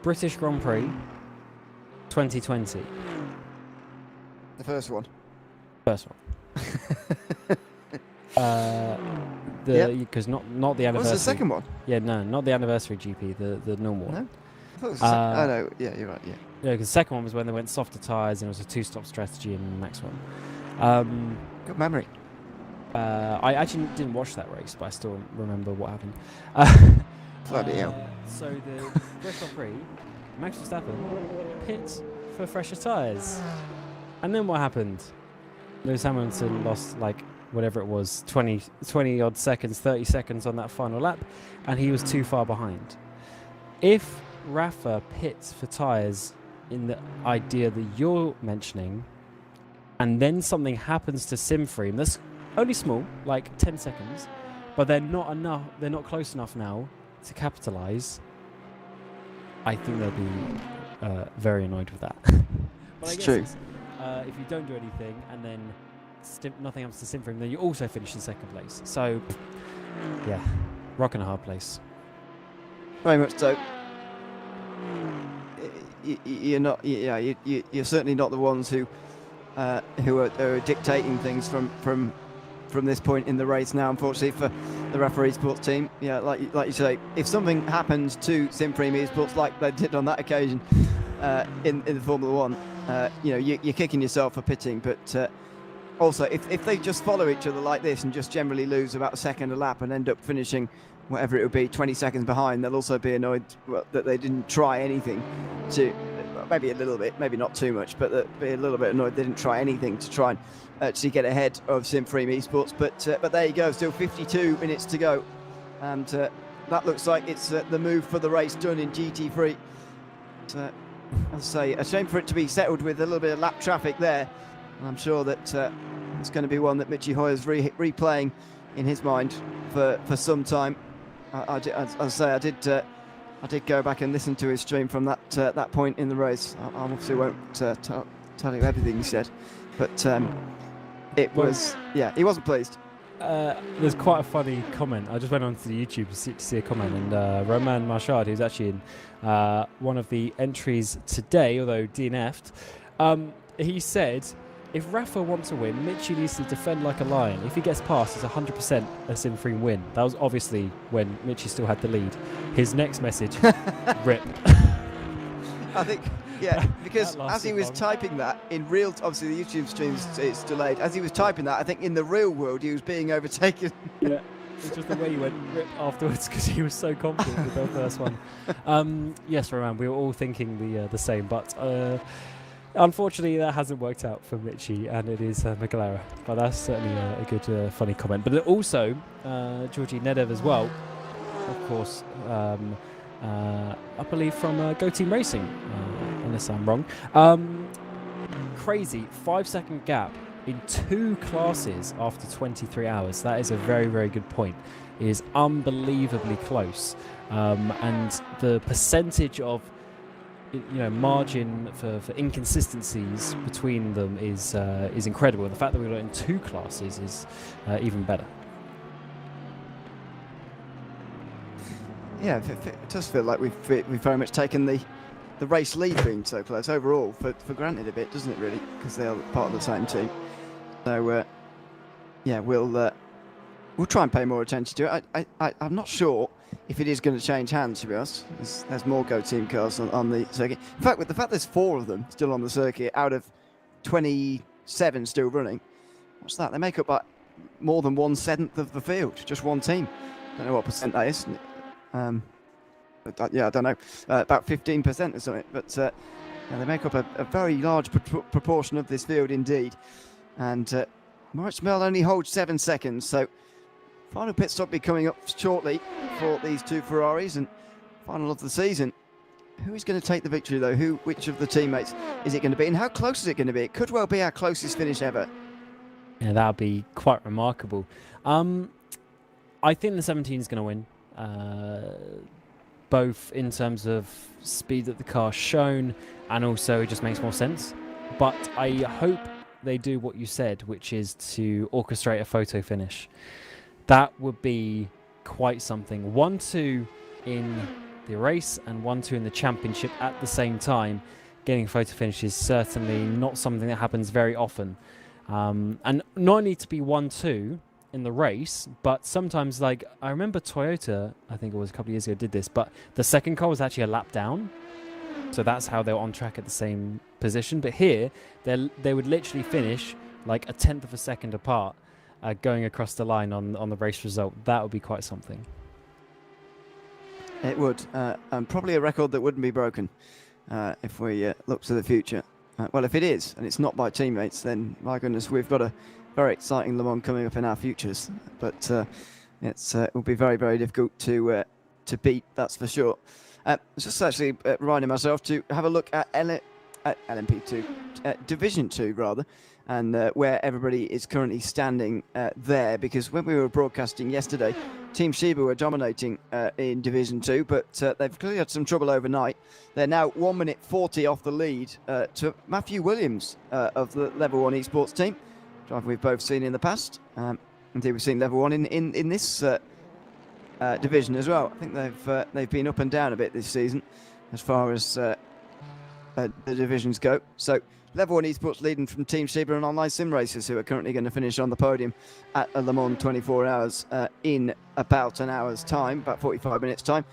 British Grand Prix 2020? The first one. First one. Because not the anniversary. What was the second one? Yeah, no, not the anniversary GP, the normal one. No? I thought it was oh no, yeah, you're right, yeah. Yeah, because the second one was when they went softer tyres and it was a 2-stop strategy in the next one. Good memory. I actually didn't watch that race, but I still remember what happened. Bloody hell. So the first Grand Prix, Max Verstappen pits for fresher tyres. And then what happened? Lewis Hamilton lost, whatever it was, 20 odd seconds, 30 seconds on that final lap, and he was too far behind. If Rafa pits for tyres in the idea that you're mentioning, and then something happens to Simframe, that's only small, 10 seconds, but they're not close enough now to capitalise, I think they'll be very annoyed with that. But it's true. If you don't do anything and then nothing happens to Simframe, then you also finish in second place. So, yeah, rock and a hard place. Very much so. You're not. You're certainly not the ones who are dictating things from this point in the race now. Unfortunately for the referee sports team, like you say, if something happens to Sim Premier Sports like they did on that occasion in the Formula One, you're kicking yourself for pitting. But also, if they just follow each other like this and just generally lose about a second a lap and end up finishing whatever it would be 20 seconds behind, they'll also be annoyed that they didn't try anything to, maybe a little bit, maybe not too much, but they'll be a little bit annoyed they didn't try anything to try and actually get ahead of Sim Freem Esports. But there you go, still 52 minutes to go, and that looks like it's the move for the race done in GT3. I'll say a shame for it to be settled with a little bit of lap traffic there. And I'm sure that it's going to be one that Michi Hoyer's replaying in his mind for some time. As I say, I did go back and listen to his stream from that point in the race. I obviously won't tell you everything he said, but it was, yeah, he wasn't pleased. There's quite a funny comment. I just went onto the YouTube to see a comment, and Roman Marchard, who's actually in one of the entries today, although DNF'd, he said, if Rafa wants to win, Michi needs to defend like a lion. If he gets past, it's 100% a Sinfreen win. That was obviously when Michi still had the lead. His next message, rip. I think, yeah, because as he was typing that in real, obviously the YouTube stream it's delayed. As he was typing that, I think in the real world he was being overtaken. Yeah, it's just the way he went rip afterwards because he was so confident with the first one. Yes, Roman, we were all thinking the same, but unfortunately that hasn't worked out for Michi, and it is McLaren. But that's certainly a good, funny comment. But also, Georgi Nedev as well, of course. I believe from Go Team Racing, unless I'm wrong. Crazy 5-second gap in 2 classes after 23 hours. That is a very, very good point. It is unbelievably close, and the percentage of margin for inconsistencies between them is incredible. And the fact that we got it in 2 classes is even better. Yeah, it does feel like we've very much taken the race lead being so close overall for granted a bit, doesn't it, really? Because they are part of the same team. So, yeah, we'll try and pay more attention to it. I'm not sure if it is going to change hands, to be honest. There's more Go Team cars on the circuit. In fact, with the fact there's 4 of them still on the circuit out of 27 still running, what's that? They make up like more than 1/7 of the field, just one team. Don't know what percent that is. Yeah, I don't know, about 15% or something, but yeah, they make up a very large proportion of this field indeed. And Moritz Mel only holds 7 seconds, so final pit stop be coming up shortly for these 2 Ferraris, and final of the season. Who is going to take the victory, though? Which of the teammates is it going to be, and how close is it going to be? It could well be our closest finish ever. Yeah, that would be quite remarkable. I think the 17 is going to win. Both in terms of speed that the car's shown, and also it just makes more sense. But I hope they do what you said, which is to orchestrate a photo finish. That would be quite something. 1-2 in the race and 1-2 in the championship at the same time. Getting a photo finish is certainly not something that happens very often. And not only to be 1-2 in the race, but sometimes, like, I remember Toyota, I think it was a couple of years ago, did this, but the second car was actually a lap down, so that's how they were on track at the same position. But here they would literally finish like 1/10 of a second apart, going across the line on the race result. That would be quite something. It would, and probably a record that wouldn't be broken if we look to the future. Well, if it is, and it's not by teammates, then my goodness, we've got a very exciting Le Mans coming up in our futures, but it will be very, very difficult to beat, that's for sure. Just actually reminding myself to have a look at LMP2, Division 2 rather, and where everybody is currently standing there, because when we were broadcasting yesterday, Team Shiba were dominating in Division 2, but they've clearly had some trouble overnight. They're now 1 minute 40 off the lead to Matthew Williams of the Level 1 Esports team. Driver we've both seen in the past. Indeed, we've seen Level 1 in this division as well. I think they've been up and down a bit this season as far as the divisions go. So Level 1 Esports leading from Team Shiba and Online Sim Racers, who are currently going to finish on the podium at Le Mans 24 hours in about an hour's time, about 45 minutes time.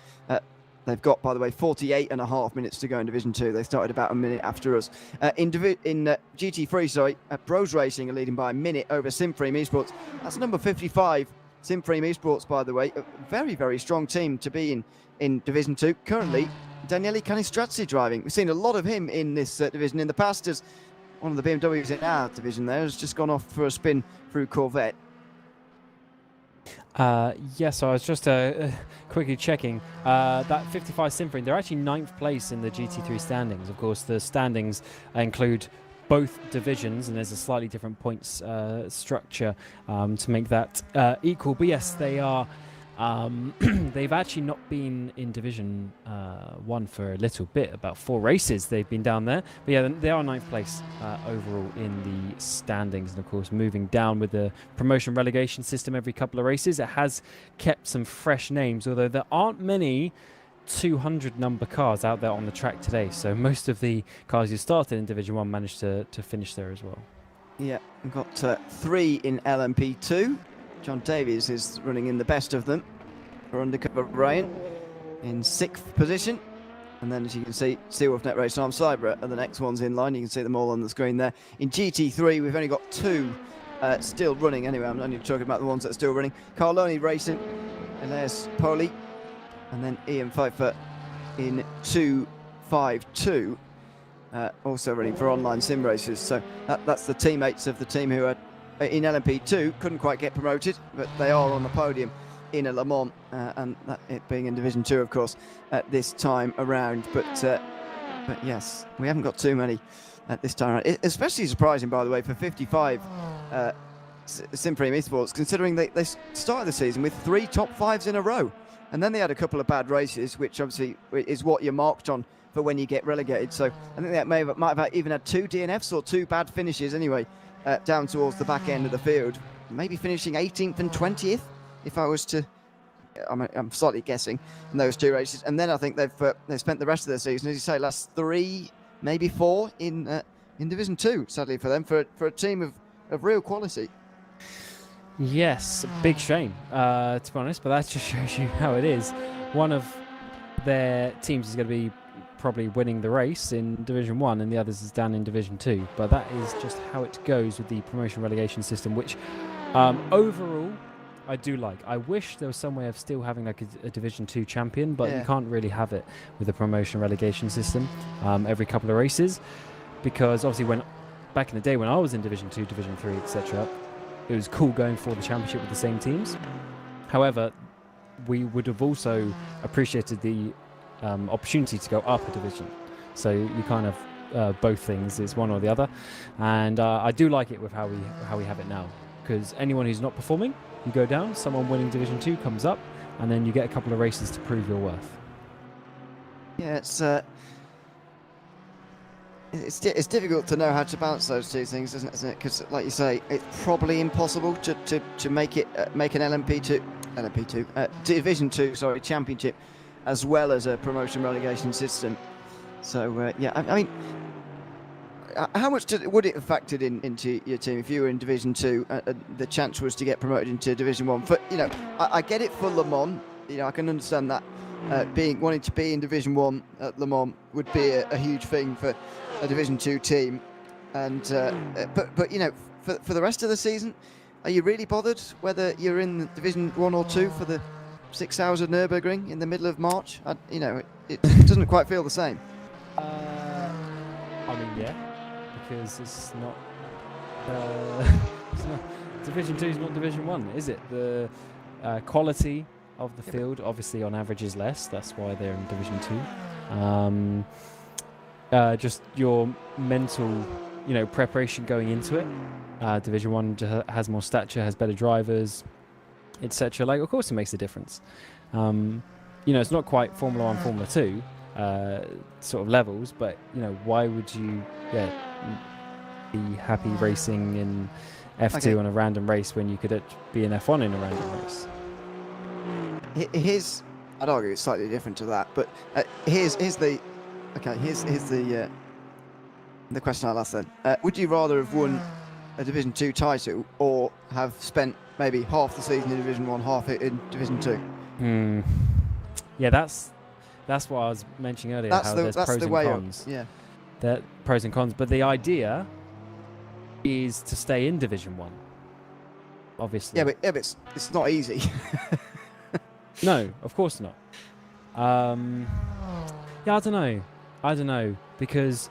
They've got, by the way, 48.5 minutes to go in Division 2. They started about a minute after us. In GT3, Bros Racing are leading by a minute over Simframe Esports. That's number 55, Simframe Esports, by the way. A very, very strong team to be in Division 2. Currently, Daniele Canistrazzi driving. We've seen a lot of him in this division in the past, as one of the BMWs in our division there has just gone off for a spin through Corvette. Yes, so I was just quickly checking that 55 Simframe. They're actually 9th place in the GT3 standings. Of course, the standings include both divisions, and there's a slightly different points structure to make that equal. But yes, they are. They've actually not been in Division 1 for a little bit, about 4 races they've been down there. But yeah, they are 9th place overall in the standings, and of course moving down with the promotion relegation system every couple of races. It has kept some fresh names, although there aren't many 200 number cars out there on the track today, so most of the cars who started in Division 1 managed to finish there as well. Yeah, we've got 3 in LMP2. John Davies is running in the best of them for Undercover Brian in 6th position. And then, as you can see, Seawolf Net Race and Arm Cyber are the next ones in line. You can see them all on the screen there. In GT3, we've only got 2 still running. Anyway, I'm only talking about the ones that are still running. Carloni Racing, Elias Poli, and then Ian Pfeiffer in 252. Also running for online sim races. So that's the teammates of the team who are in LMP2, couldn't quite get promoted, but they are on the podium in a Le Mans, and that, it being in Division 2, of course, this time around. But yes, we haven't got too many at this time around. Especially surprising, by the way, for 55 Simframe Esports, considering they started the season with 3 top 5s in a row. And then they had a couple of bad races, which obviously is what you're marked on for when you get relegated. So I think they might have even had 2 DNFs or 2 bad finishes anyway, down towards the back end of the field. Maybe finishing 18th and 20th, if I was to... I'm slightly guessing in those 2 races. And then I think they've spent the rest of the season, as you say, last 3, maybe 4 in Division 2, sadly for them, for a team of real quality. Yes, big shame, to be honest, but that just shows you how it is. One of their teams is going to be probably winning the race in Division 1 and the others is down in Division 2, but that is just how it goes with the promotion relegation system, which overall I do like. I wish there was some way of still having like a Division 2 champion, but you can't really have it with the promotion relegation system every couple of races, because obviously back in the day when I was in Division 2, Division 3, etc., it was cool going for the championship with the same teams. However, we would have also appreciated the opportunity to go up a division. So you kind of both things, it's one or the other. And I do like it with how we have it now, because anyone who's not performing, you go down, someone winning Division 2 comes up, and then you get a couple of races to prove your worth. Yeah, it's difficult to know how to balance those 2 things, isn't it? Because, like you say, it's probably impossible to make an LMP2 Division 2 championship, as well as a promotion relegation system. So yeah, I mean, how much would it have factored into your team if you were in Division 2? The chance was to get promoted into Division 1. For I get it for Le Mans. I can understand that wanting to be in Division 1 at Le Mans would be a huge thing for a Division 2 team. And but for the rest of the season, are you really bothered whether you're in Division 1 or 2 for the 6 hours of Nürburgring in the middle of March? It doesn't quite feel the same. I mean, yeah, because it's not Division 2 is not Division 1, is it? The quality of the field, obviously, on average is less. That's why they're in Division 2. Just your mental, preparation going into it. Division 1 has more stature, has better drivers, etc. Like, of course, it makes a difference. It's not quite Formula 1, Formula 2 sort of levels, but why would you be happy racing in F2 on a random race when you could be in F1 in a random race? I'd argue it's slightly different to that, but here's the question I'll ask then. Would you rather have won a Division 2 title or have spent maybe half the season in Division 1, half it in Division 2? Yeah, that's what I was mentioning earlier. There's pros and cons. Yeah, there are pros and cons, but the idea is to stay in Division 1. Obviously. Yeah, but it's not easy. No, of course not. Yeah, I don't know, because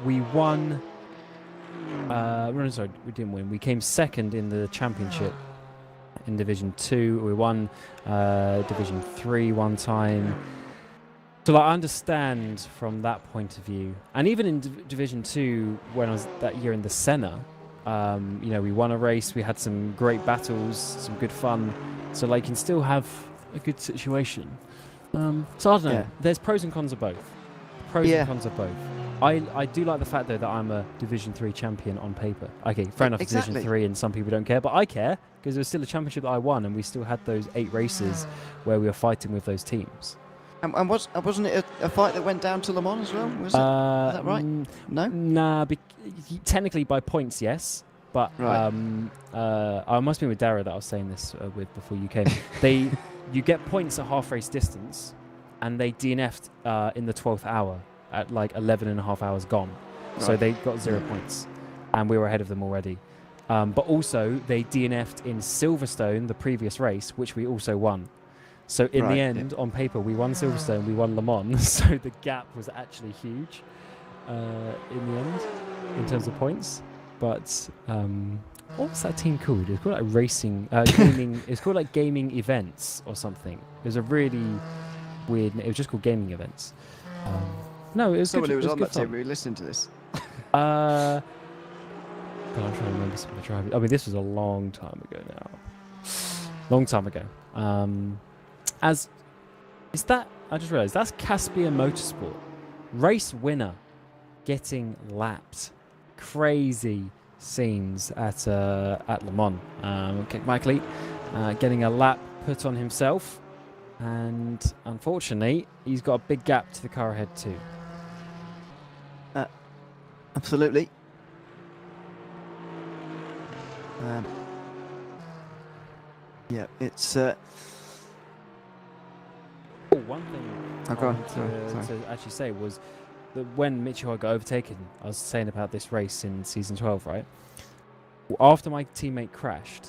we won. Sorry, we didn't win. We came second in the championship in Division 2. We won Division 3 one time. So like, I understand from that point of view, and even in Division 2, when I was that year in the Senna, you know, we won a race, we had some great battles, some good fun, so like, you can still have a good situation. So I don't know, there's pros and cons of both. Pros and cons of both. I do like the fact, though, that I'm a Division 3 champion on paper. Okay, fair enough, Exactly. Division 3, and some people don't care, but I care, because it was still a championship that I won, and we still had those 8 races where we were fighting with those teams. And wasn't it a fight that went down to Le Mans as well? Was it? Is that right? No? Nah, technically by points, yes. But Right. I must have been with Dara that I was saying this with before you came. You get points at half race distance, and they DNF'd in the 12th hour at like 11 and a half hours gone. Right. So they got 0 points, and we were ahead of them already. But also, they DNF'd in Silverstone, the previous race, which we also won. So in the end, on paper, we won Silverstone, we won Le Mans, so the gap was actually huge in the end, in terms of points. But what was that team called? It's called like racing, gaming. It's called like gaming events or something. It was a really weird. It was just called gaming events. No, it was someone good, who was it on good that team. fun. We listened to this. God, I'm trying to remember some of the drivers. I mean, this was a long time ago now. Long time ago. I just realised that's Caspian Motorsport. Race winner getting lapped. Crazy scenes at Le Mans. Michael getting a lap put on himself, and unfortunately, he's got a big gap to the car ahead too. Absolutely. Yeah, it's. One thing Oh, I go on. wanted Sorry. to actually say was that when Michio got overtaken, I was saying about this race in season 12, right? After my teammate crashed,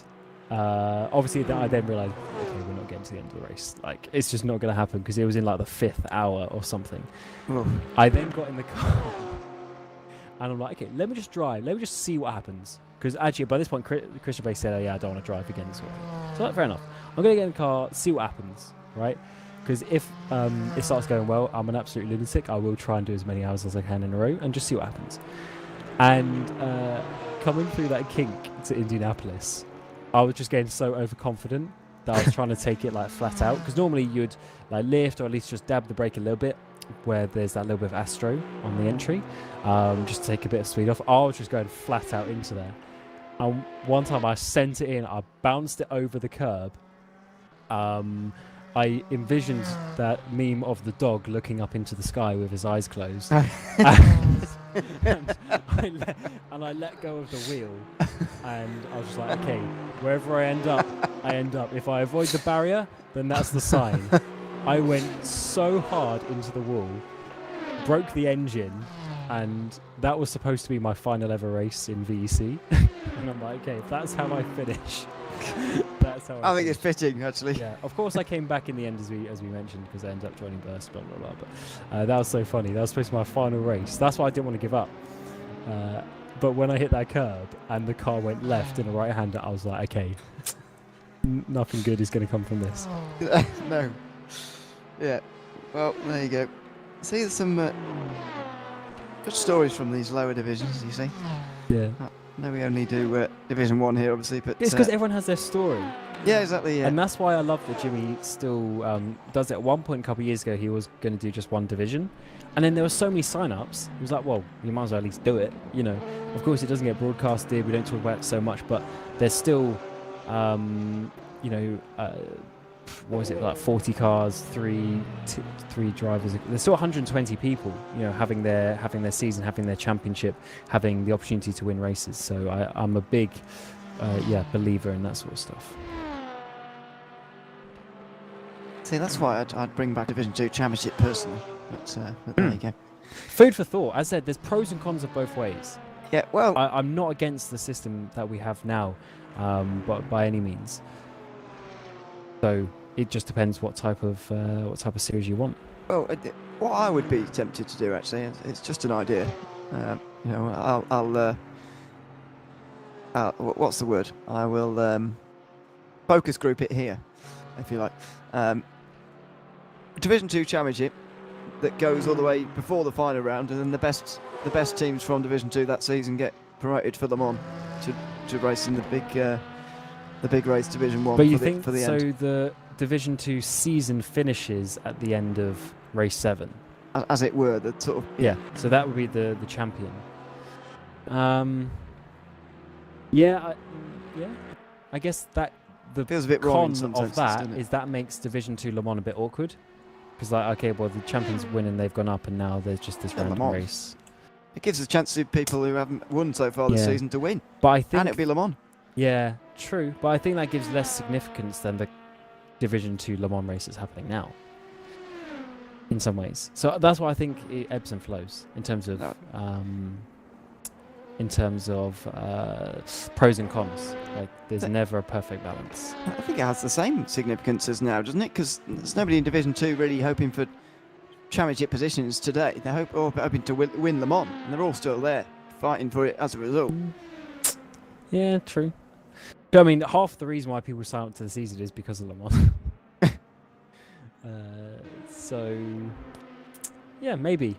obviously I then realised, okay, we're not getting to the end of the race. Like, it's just not going to happen because it was in like the 5th hour or something. Oh. I then got in the car and I'm like, okay, let me just drive. Let me just see what happens. Because actually, by this point, Christian Bay said, oh yeah, I don't want to drive again. So like, fair enough. I'm going to get in the car, see what happens, right? Because if it starts going well, I'm an absolute lunatic. I will try and do as many hours as I can in a row and just see what happens. And coming through that kink to Indianapolis, I was just getting so overconfident that I was trying to take it like flat out. Because normally you'd like lift or at least just dab the brake a little bit where there's that little bit of Astro on the entry, just to take a bit of speed off. I was just going flat out into there. And one time I sent it in, I bounced it over the curb. I envisioned that meme of the dog looking up into the sky with his eyes closed. and I let go of the wheel. And I was just like, okay, wherever I end up, I end up. If I avoid the barrier, then that's the sign. I went so hard into the wall, broke the engine, and that was supposed to be my final ever race in VEC. And I'm like, okay, if that's how I finish, that's how I think it's fitting, actually. Yeah, of course I came back in the end, as we mentioned, because I ended up joining Burst, blah, blah, blah. But that was so funny. That was supposed to be my final race. That's why I didn't want to give up. But when I hit that curb and the car went left in a right-hander, I was like, okay, nothing good is going to come from this. No. Yeah. Well, there you go. See, there's some good stories from these lower divisions, you see. Yeah. No, we only do Division 1 here, obviously, but... It's because everyone has their story. Yeah, exactly, yeah. And that's why I love that Jimmy still does it. At one point a couple of years ago, he was going to do just one division. And then there were so many sign-ups. He was like, well, you might as well at least do it. You know, of course, it doesn't get broadcasted. We don't talk about it so much, but there's still, you know, what was it, like 40 cars, three drivers. There's still 120 people, you know, having their season, having their championship, having the opportunity to win races. So I'm a big, believer in that sort of stuff. See, that's why I'd bring back Division 2 Championship personally. But there you go. Food for thought. As I said, there's pros and cons of both ways. Yeah, well... I'm not against the system that we have now, but by any means. So it just depends what type of series you want. Well, what I would be tempted to do, actually, it's just an idea. You know, I'll what's the word? I will focus group it here, if you like. Division 2 Championship, that goes all the way before the final round, and then the best teams from Division 2 that season get promoted for Le Mans to race in the big race Division 1. But you for think the so? end. The Division 2 season finishes at the end of race 7, As it were, the sort of yeah. So that would be the champion. Yeah, I guess that the feels a bit wrong in con some of senses, that doesn't it? is that makes Division 2 Le Mans a bit awkward. Because, like, okay, well, the champions win and they've gone up, and now there's just this Yeah, Le random Mans. race. It gives a chance to people who haven't won so far this Yeah. season to win, But I think, and it'll be Le Mans. yeah, true. But I think that gives less significance than the Division 2 Le Mans race that's happening now. In some ways, so that's why I think it ebbs and flows in terms of No. pros and cons. Like, there's never a perfect balance. I think it has the same significance as now, doesn't it? Because there's nobody in Division 2 really hoping for championship positions today. They're hoping to win Le Mans, and they're all still there fighting for it as a result. Yeah, true. I mean, half the reason why people sign up to the season is because of Le Mans. So, yeah, maybe.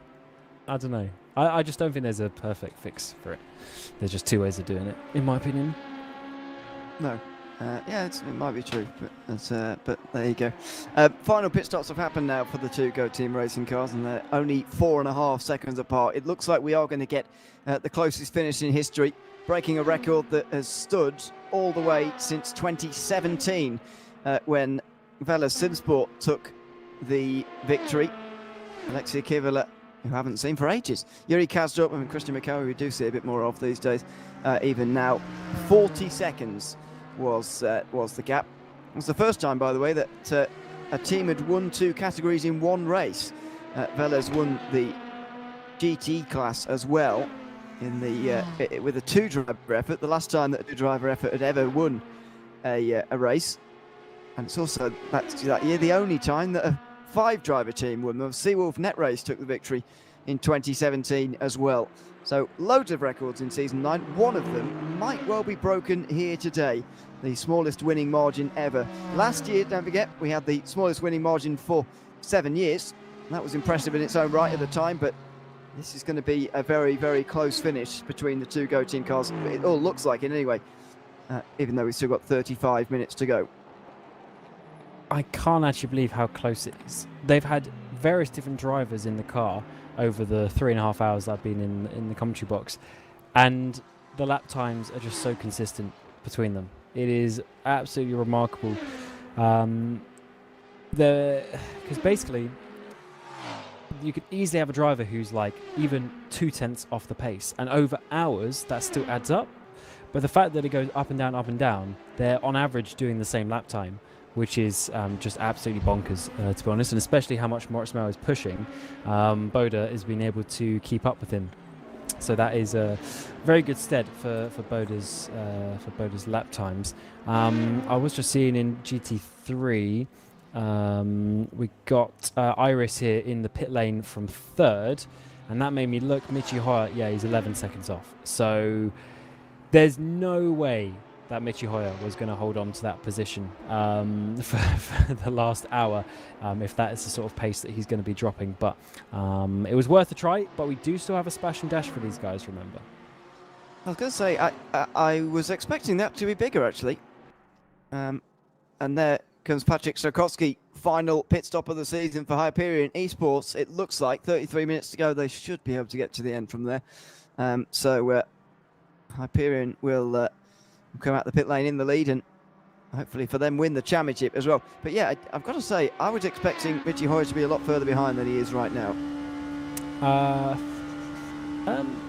I don't know. I just don't think there's a perfect fix for it. There's just two ways of doing it, in my opinion. No. Yeah, it might be true, but there you go. Final pit stops have happened now for the two Go Team racing cars, and they're only 4.5 seconds apart. It looks like we are going to get the closest finish in history, breaking a record that has stood all the way since 2017, when Vela Simsport took the victory. Alexia Kivala, who haven't seen for ages. Yuri Kazdrup and Christian McCoy, we do see a bit more of these days. Even now, 40 seconds was the gap. It was the first time, by the way, that a team had won 2 categories in one race. Vela's won the GT class as well in the with a 2-driver effort. The last time that a 2-driver effort had ever won a race, and it's also that year the only time that a 5-driver team won. The Seawolf Net Race took the victory in 2017 as well. So loads of records in Season 9. One of them might well be broken here today. The smallest winning margin ever. Last year, don't forget, we had the smallest winning margin for 7 years. That was impressive in its own right at the time, but this is going to be a very, very close finish between the two Go Team cars. It all looks like it anyway, even though we've still got 35 minutes to go. I can't actually believe how close it is. They've had various different drivers in the car over the 3.5 hours I've been in the commentary box, and the lap times are just so consistent between them. It is absolutely remarkable. Because basically, you could easily have a driver who's like even 0.2 off the pace, and over hours that still adds up. But the fact that it goes up and down, they're on average doing the same lap time, which is just absolutely bonkers, to be honest, and especially how much Moritz Mel is pushing. Boda has been able to keep up with him, so that is a very good stead for Boda's lap times. I was just seeing in GT3, we got Iris here in the pit lane from 3rd, and that made me look. Michi Hoya, yeah, he's 11 seconds off. So there's no way that Michi Hoya was going to hold on to that position for the last hour, if that is the sort of pace that he's going to be dropping. But it was worth a try, but we do still have a splash and dash for these guys, remember. I was going to say, I was expecting that to be bigger, actually. And there comes Patrick Stokowski, final pit stop of the season for Hyperion Esports. It looks like 33 minutes to go. They should be able to get to the end from there. So Hyperion will come out the pit lane in the lead, and hopefully for them win the championship as well. But yeah, I've got to say, I was expecting Michi Hoya to be a lot further behind than he is right now.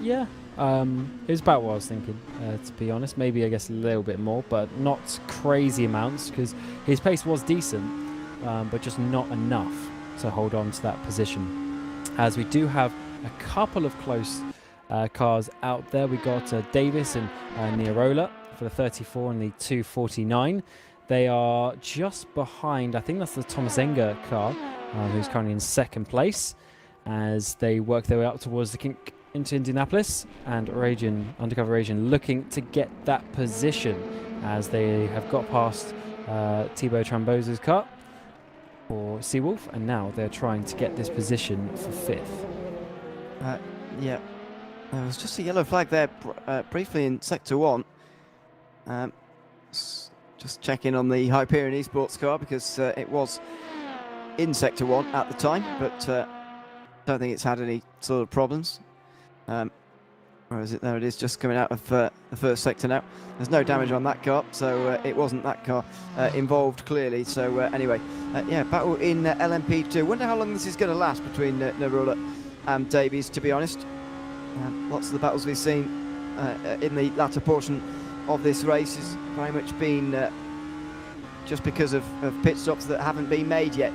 Yeah. It was about what I was thinking, to be honest. Maybe, I guess, a little bit more, but not crazy amounts, because his pace was decent, but just not enough to hold on to that position. As we do have a couple of close cars out there. We got Davis and Nirola for the 34 and the 249. They are just behind, I think that's the Thomas Enger car, who's currently in 2nd place, as they work their way up towards the kink into Indianapolis, and Undercover Asian looking to get that position as they have got past Thibaut Trambose's car. for Seawolf, and now they're trying to get this position for 5th. Yeah, there was just a yellow flag there briefly in Sector 1. Just checking on the Hyperion Esports car because it was in Sector 1 at the time, but don't think it's had any sort of problems. Where is it? There it is, just coming out of the first sector now. There's no damage on that car, so it wasn't that car involved clearly. So anyway, yeah, battle in LMP2. Wonder how long this is going to last between Narula and Davies, to be honest. Lots of the battles we've seen in the latter portion of this race has very much been just because of pit stops that haven't been made yet.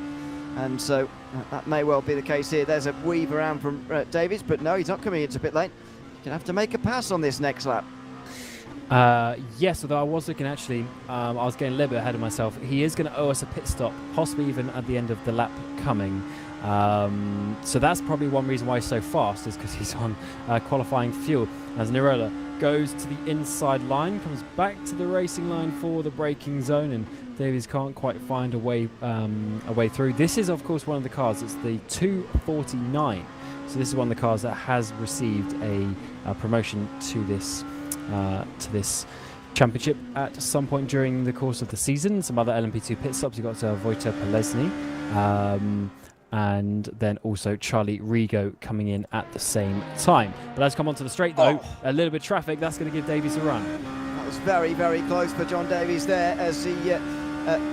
And so that may well be the case here. There's a weave around from Davies, but no, he's not coming into pit lane. He's going to have to make a pass on this next lap. Yes, although I was looking actually, I was getting a little bit ahead of myself. He is going to owe us a pit stop, possibly even at the end of the lap coming. So that's probably one reason why he's so fast, is because he's on qualifying fuel. As Nirola goes to the inside line, comes back to the racing line for the braking zone, and Davies can't quite find a way through. This is, of course, one of the cars. It's the 249. So this is one of the cars that has received a promotion to this championship at some point during the course of the season. Some other LMP2 pit stops. You've got Wojtek Polesny. And then also Charlie Rigo coming in at the same time. But let's come onto the straight though. A little bit of traffic. That's going to give Davies a run. That was very, very close for John Davies there, as he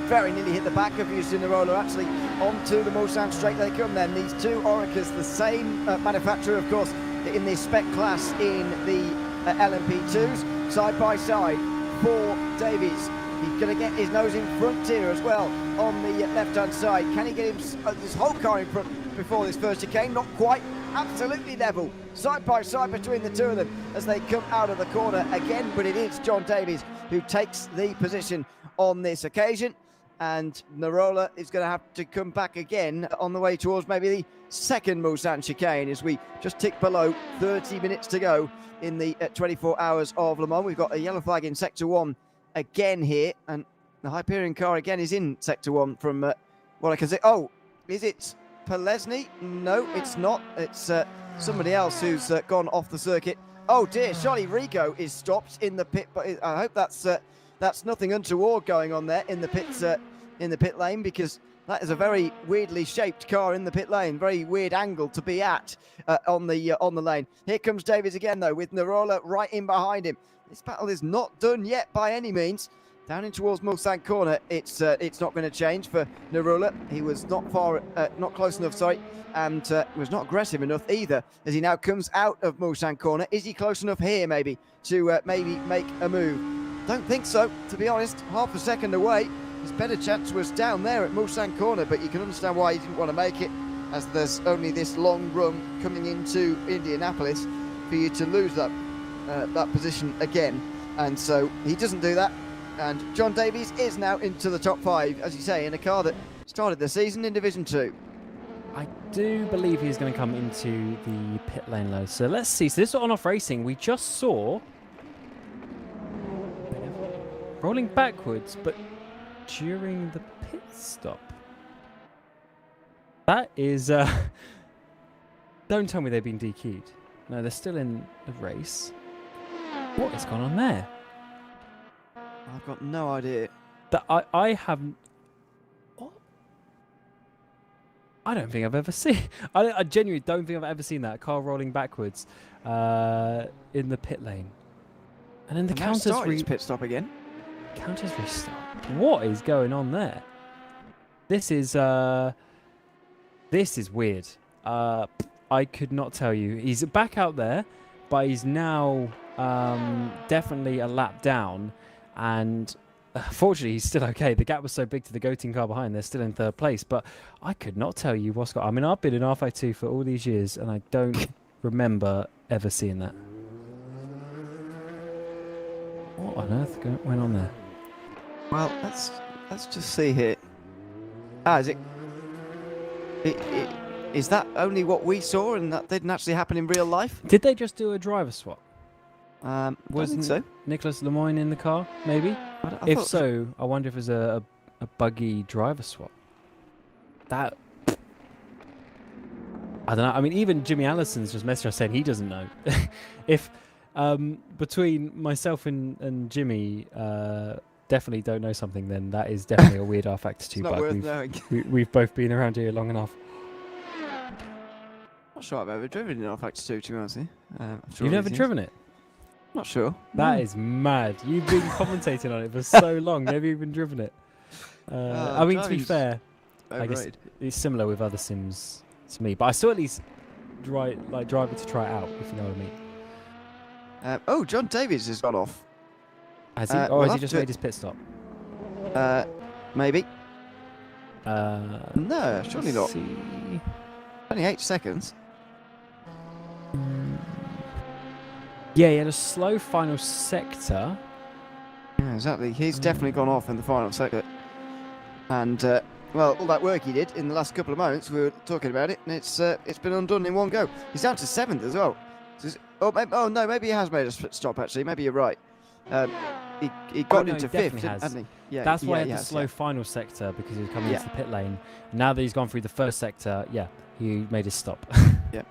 very nearly hit the back of Houston Nirola, actually onto the Mulsanne straight they come then. These two Oricas, the same manufacturer, of course, in the spec class in the LMP2s, side by side for Davies. He's going to get his nose in front here as well on the left-hand side. Can he get his whole car in front before this first chicane? Not quite. Absolutely level, side by side between the two of them as they come out of the corner again. But it is John Davies who takes the position on this occasion. And Nirola is going to have to come back again on the way towards maybe the second Mulsanne chicane, as we just tick below 30 minutes to go in the 24 hours of Le Mans. We've got a yellow flag in Sector 1 again here, and the Hyperion car again is in Sector 1 from what I can say. Oh, is it Polesny? No, it's not. It's somebody else who's gone off the circuit. Oh dear, Charlie Rigo is stopped in the pit, but I hope that's nothing untoward going on there in the pit lane, because that is a very weirdly shaped car in the pit lane. Very weird angle to be at on the lane. Here comes Davies again though, with Nirola right in behind him. This battle is not done yet by any means. Down in towards Mulsanne corner, it's not going to change for Nirola. He was not close enough, sorry, and was not aggressive enough either, as he now comes out of Mulsanne corner. Is he close enough here maybe to maybe make a move? Don't think so, to be honest. Half a second away. His better chance was down there at Mulsanne corner, but you can understand why he didn't want to make it, as there's only this long run coming into Indianapolis for you to lose that position again. And so he doesn't do that. And John Davies is now into the top 5, as you say, in a car that started the season in Division 2. I do believe he's going to come into the pit lane low. So let's see. So this is on-off racing. We just saw rolling backwards, but during the pit stop. That is... don't tell me they've been DQ'd. No, they're still in the race. What has gone on there? I've got no idea. That I haven't... What? I don't think I've ever seen... I genuinely don't think I've ever seen that. A car rolling backwards in the pit lane. And then the counters... pit stop again. Counters restart. What is going on there? This is weird. I could not tell you. He's back out there, but he's now definitely a lap down, and fortunately he's still okay. The gap was so big to the Goating car behind, they're still in third place, but I could not tell you what's got... I mean, I've been in rFactor for all these years, and I don't remember ever seeing that. What on earth went on there? Well, let's just see here. Is it? Is that only what we saw, and that didn't actually happen in real life? Did they just do a driver swap? Wasn't so. Nicholas Lemoyne in the car, maybe? If so, I wonder if it was a buggy driver swap. that. I don't know. I mean, even Jimmy Allison's just messaged us saying he doesn't know. If between myself and Jimmy definitely don't know something, then that is definitely a weird rFactor 2 It's not bug. worth knowing. We've both been around here long enough. Not sure I've ever driven in rFactor 2, to be honest. You've never driven it? Not sure. That is mad. You've been commentating on it for so long. Never even driven it. I mean, to be fair, I guess it's similar with other sims to me, but I still at least drive it to try it out, if you know what I mean. Oh, John Davies has gone off. Has he? we'll Or has have he just to- made his pit stop? Maybe. No, No, surely not. See. Only 8 seconds. Yeah, he had a slow final sector. Yeah, exactly. He's definitely gone off in the final sector. And, well, all that work he did in the last couple of moments, we were talking about it, and it's been undone in one go. He's down to 7th as well. Oh, no, maybe he has made a stop, actually. Maybe you're right. He got no, into he 5th, definitely has. hasn't he? Yeah, That's why yeah, he had the slow final sector, because he was coming into the pit lane. Now that he's gone through the first sector, yeah, he made his stop. Yeah,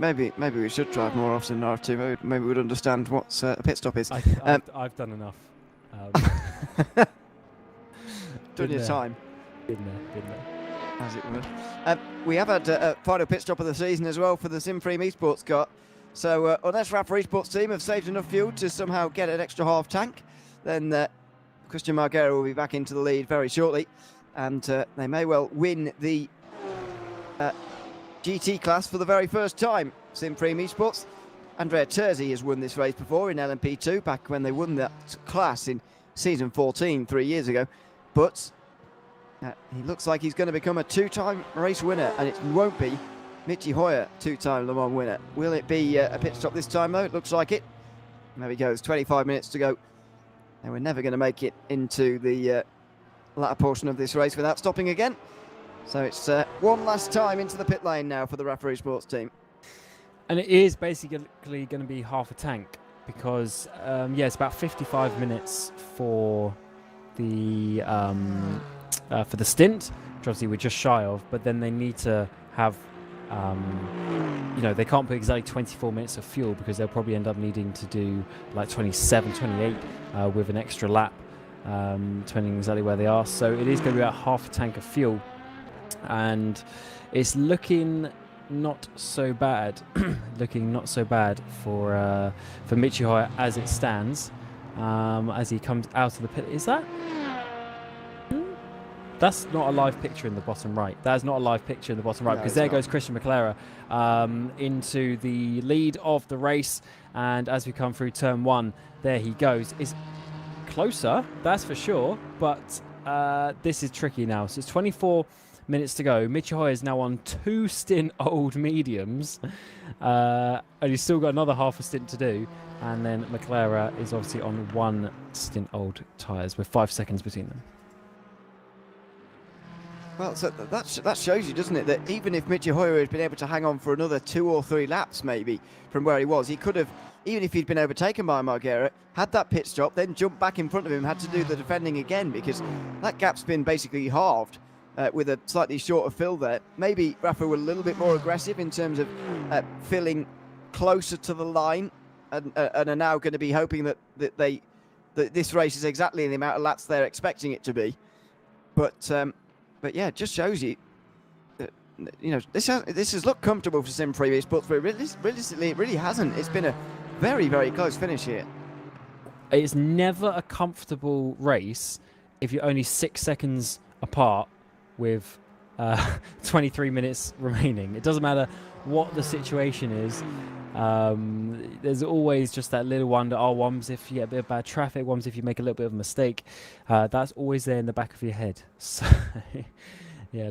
maybe we should drive more often in RF2. Maybe we'd understand what a pit stop is. I've done enough. Done your time, Been there. as it were. We have had a final pit stop of the season as well for the Simframe Esports car. So unless Rafa Esports team have saved enough fuel to somehow get an extra half tank, then Christian Margera will be back into the lead very shortly, and they may well win the GT class for the very first time. Simframe Esports. Andrea Terzi has won this race before in LMP2, back when they won that class in season 14 3 years ago. But he looks like he's going to become a 2-time race winner, and it won't be Michi Hoyer, 2-time Le Mans winner. Will it be a pit stop this time, though? It looks like it. There he goes, 25 minutes to go. And we're never going to make it into the latter portion of this race without stopping again. So it's one last time into the pit lane now for the Rafa Esports team. And it is basically going to be half a tank, because it's about 55 minutes for the stint, which obviously we're just shy of. But then they need to have, they can't put exactly 24 minutes of fuel, because they'll probably end up needing to do like 27, 28 with an extra lap, depending exactly where they are. So it is going to be about half a tank of fuel, and it's looking not so bad. Looking not so bad for Michi Hoyer as it stands, as he comes out of the pit. Is that? That's not a live picture in the bottom right. That is not a live picture in the bottom right, No, because it's there not. goes Christian McLaren into the lead of the race. And as we come through turn 1, there he goes. It's closer, that's for sure, but this is tricky now. So it's 24 minutes to go. Michi Hoyer is now on 2 stint old mediums, and he's still got another half a stint to do. And then McLaren is obviously on 1 stint old tyres with 5 seconds between them. Well, so that shows you, doesn't it, that even if Michi Hoyer had been able to hang on for another 2 or 3 laps maybe from where he was, he could have, even if he'd been overtaken by Margera, had that pit stop, then jumped back in front of him, had to do the defending again, because that gap's been basically halved with a slightly shorter fill there. Maybe Rafa were a little bit more aggressive in terms of filling closer to the line, and are now going to be hoping that this race is exactly the amount of laps they're expecting it to be. But yeah, it just shows you that, this has looked comfortable for Simframe Esports, but realistically, it really hasn't. It's been a very, very close finish here. It's never a comfortable race if you're only 6 seconds apart with 23 minutes remaining. It doesn't matter what the situation is. There's always just that little wonder, one's if you get a bit of bad traffic, one's if you make a little bit of a mistake. That's always there in the back of your head. So yeah,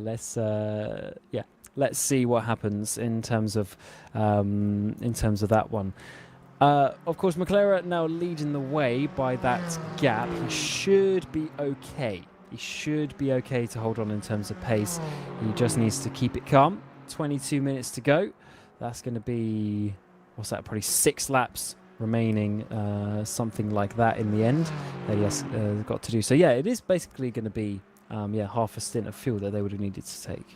let's see what happens in terms of that one. Of course, McLaren now leading the way by that gap. He should be okay. He should be okay to hold on in terms of pace. He just needs to keep it calm. 22 minutes to go. That's going to be, what's that, probably 6 laps remaining, something like that in the end that he has got to do. So yeah, it is basically going to be half a stint of fuel that they would have needed to take.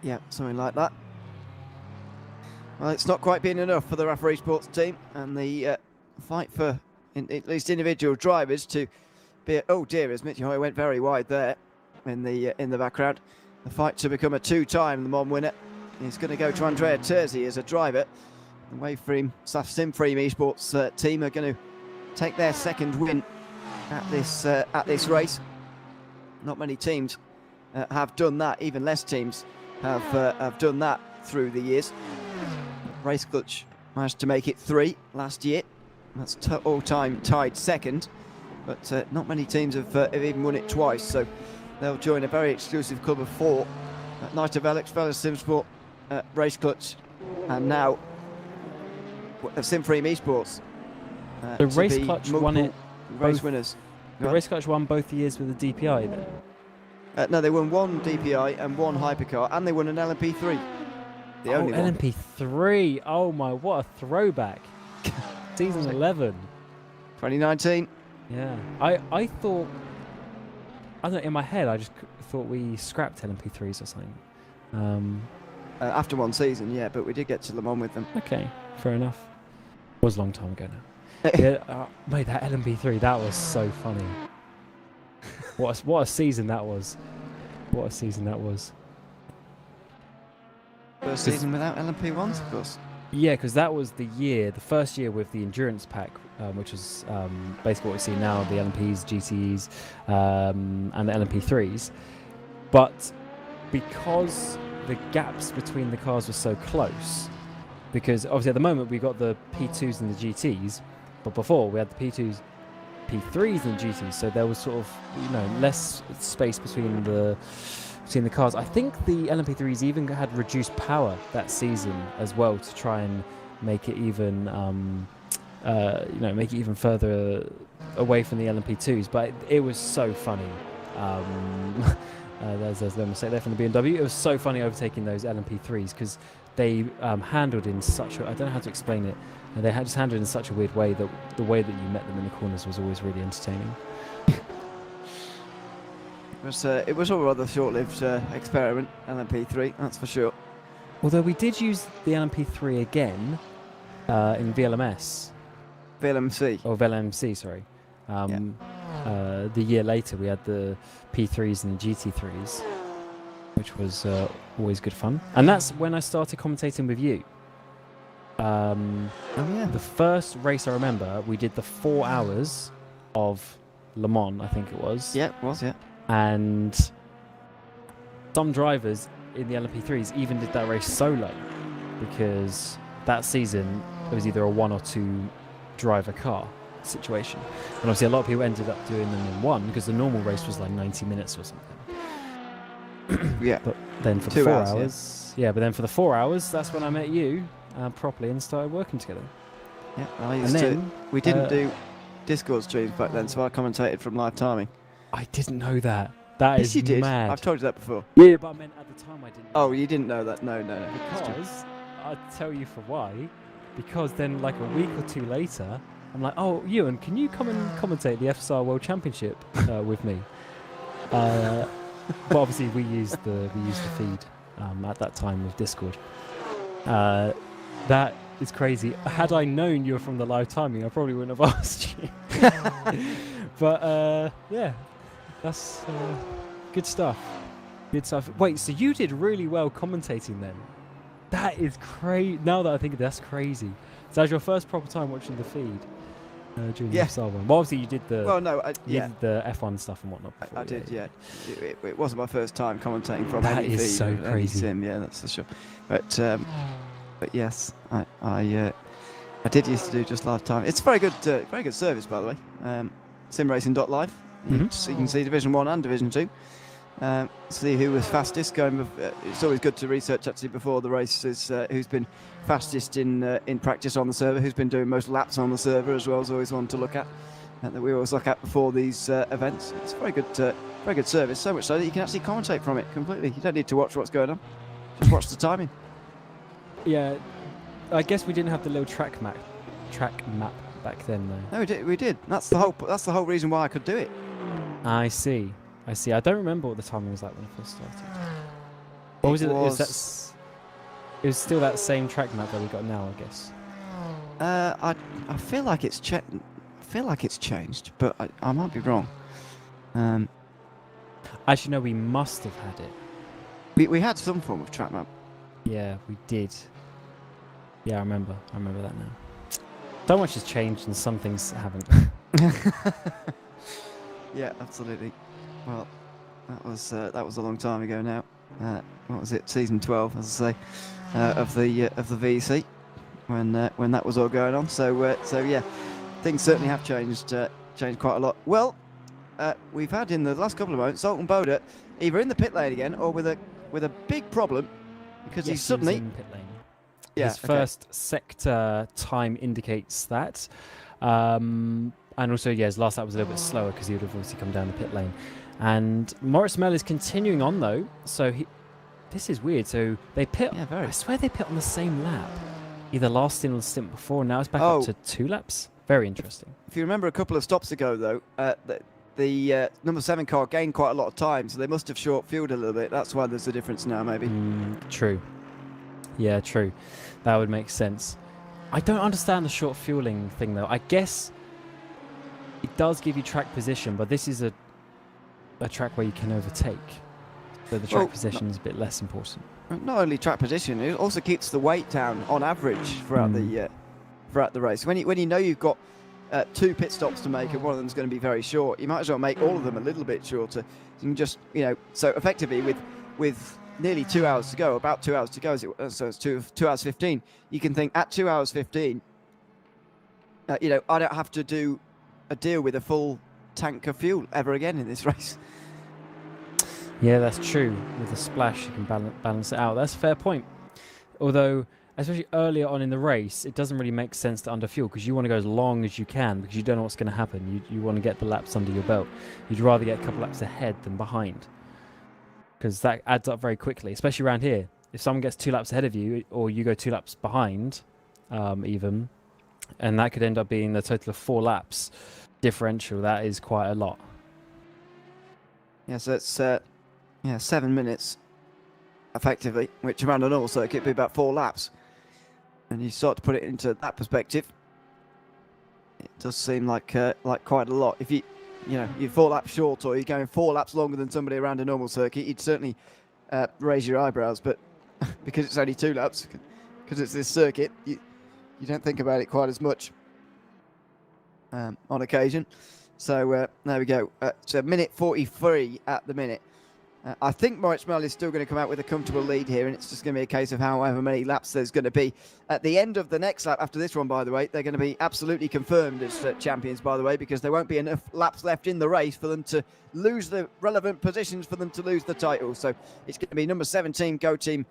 Yeah, something like that. Well, it's not quite been enough for the referee sports team, and the fight for at least individual drivers to be. Oh dear, as Mitchy Hoy went very wide there in the background. The fight to become a two-time Le Mans winner is going to go to Andrea Terzi as a driver. The Waveframe Simframe Esports team are going to take their second win at this race. Not many teams have done that. Even less teams have done that through the years. Race Clutch managed to make it 3 last year. That's all-time tied second, but not many teams have even won it twice. So they'll join a very exclusive club of 4: Knight of Alex, Fellas Simsport, Race Clutch, and now Simframe Esports. The Race Clutch won it. Race winners. The Race Clutch won both years with the DPI then? No, they won 1 DPI and 1 Hypercar, and they won an LMP3. The only one. LMP3. Oh my, what a throwback. Season 11. 2019. Yeah. I thought, I don't know, in my head, I just thought we scrapped LMP3s or something. After 1 season, yeah, but we did get to Le Mans with them. Okay, fair enough. It was a long time ago now. Yeah, mate, that LMP3, that was so funny. What a season that was. What a season that was. First season without LMP1s, of course. Yeah, because that was the first year with the endurance pack, which is basically what we see now, the LMPs, GTEs, and the LMP3s. But because the gaps between the cars were so close, because obviously at the moment we got the P2s and the GTs, but before we had the P2s, P3s and GTs, so there was sort of, less space between the cars. I think the LMP3s even had reduced power that season as well to try and make it even, make it even further away from the LMP2s. But it was so funny. There's a mistake there from the BMW. It was so funny overtaking those LMP3s because they handled in such a, I don't know how to explain it. They had just handled in such a weird way that the way that you met them in the corners was always really entertaining. It was a rather short-lived experiment, LMP3, that's for sure. Although we did use the LMP3 again in VLMS. VLMC. Or VLMC, sorry. The year later we had the P3s and the GT3s, which was always good fun. And that's when I started commentating with you. The first race I remember, we did the 4 hours of Le Mans, I think it was. Yeah, it was, yeah. And some drivers in the LMP3s even did that race solo because that season it was either a 1 or 2 driver car situation. And obviously a lot of people ended up doing them in 1 because the normal race was like 90 minutes or something. Yeah. But then for the 4 hours, but then for the 4 hours, that's when I met you properly and started working together. Yeah, we didn't do Discord streams back then, so I commentated from live timing. I didn't know that. That is you did. mad. I've told you that before. Yeah, but I meant at the time I didn't. Oh, you didn't know that? No. Because I'll tell you for why. Because then, like a week or 2 later, I'm like, "Oh, Ewan, can you come and commentate the FSR World Championship with me?" But obviously, we used the feed at that time with Discord. That is crazy. Had I known you were from the live timing, I probably wouldn't have asked you. But yeah. That's good stuff. Good stuff. Wait, so you did really well commentating then? That is crazy. Now that I think of it, that's crazy. So that was your first proper time watching the feed during the FSR one. Well, obviously you did the did the F1 stuff and whatnot. I did, yeah. It wasn't my first time commentating from that any is feed, so crazy. Sim, yeah, that's for sure. But yes, I did used to do just live time. It's very good service, by the way. Simracing.live. So you can see Division 1 and Division 2. See who was fastest. It's always good to research actually before the races who's been fastest in practice on the server, who's been doing most laps on the server as well. Is always one to look at. That we always look at before these events. It's very good service. So much so that you can actually commentate from it completely. You don't need to watch what's going on. Just watch the timing. Yeah, I guess we didn't have the little track map back then though. No, we did. That's the whole reason why I could do it. I see. I don't remember what the timing was like when I first started. Or was it? It was still that same track map that we got now, I guess. I feel like it's changed, but I might be wrong. Actually, no, we must have had it. We had some form of track map. Yeah, we did. Yeah, I remember that now. So much has changed and some things haven't. Yeah, absolutely. Well, that was a long time ago now. What was it? Season 12, as I say, of the VEC, when that was all going on. So yeah, things certainly have changed quite a lot. Well, we've had in the last couple of moments Zoltan Boda either in the pit lane again or with a big problem because he's suddenly in pit lane. Yeah, His first sector time indicates that. And also, yeah, his last lap was a little bit slower because he would have obviously come down the pit lane. And Moritz Mel is continuing on, though. So this is weird. So they pit. Yeah, very. I swear they pit on the same lap. Either last stint or the stint before. Now it's back up to 2 laps. Very interesting. If you remember a couple of stops ago, though, the number 7 car gained quite a lot of time, so they must have short fueled a little bit. That's why there's a difference now, maybe. True. Yeah, true. That would make sense. I don't understand the short fueling thing, though. I guess it does give you track position, but this is a track where you can overtake. So the track position is a bit less important. Not only track position, it also keeps the weight down on average throughout the race. When you know you've got 2 pit stops to make and one of them's going to be very short, you might as well make all of them a little bit shorter. You can just, so effectively with nearly 2 hours to go, about 2 hours to go, so it's 2 hours 15. You can think at 2 hours 15, I don't have to do a deal with a full tank of fuel ever again in this race. Yeah, that's true. With a splash, you can balance it out. That's a fair point. Although, especially earlier on in the race, it doesn't really make sense to underfuel because you want to go as long as you can because you don't know what's going to happen. You want to get the laps under your belt. You'd rather get a couple laps ahead than behind because that adds up very quickly, especially around here. If someone gets 2 laps ahead of you or you go 2 laps behind, even, and that could end up being the total of 4 laps differential, that is quite a lot. Yeah, so it's 7 minutes effectively, which around a normal circuit would be about 4 laps. And you start to put it into that perspective, it does seem like quite a lot. If you're 4 laps short or you're going 4 laps longer than somebody around a normal circuit, you'd certainly raise your eyebrows. But because it's only 2 laps, because it's this circuit, you don't think about it quite as much on occasion. So there we go. It's a minute 43 at the minute. I think Moritz Mel is still going to come out with a comfortable lead here, and it's just going to be a case of however many laps there's going to be. At the end of the next lap, after this one, by the way, they're going to be absolutely confirmed as champions, by the way, because there won't be enough laps left in the race for them to lose the relevant positions for them to lose the title. So it's going to be number 17 Go Team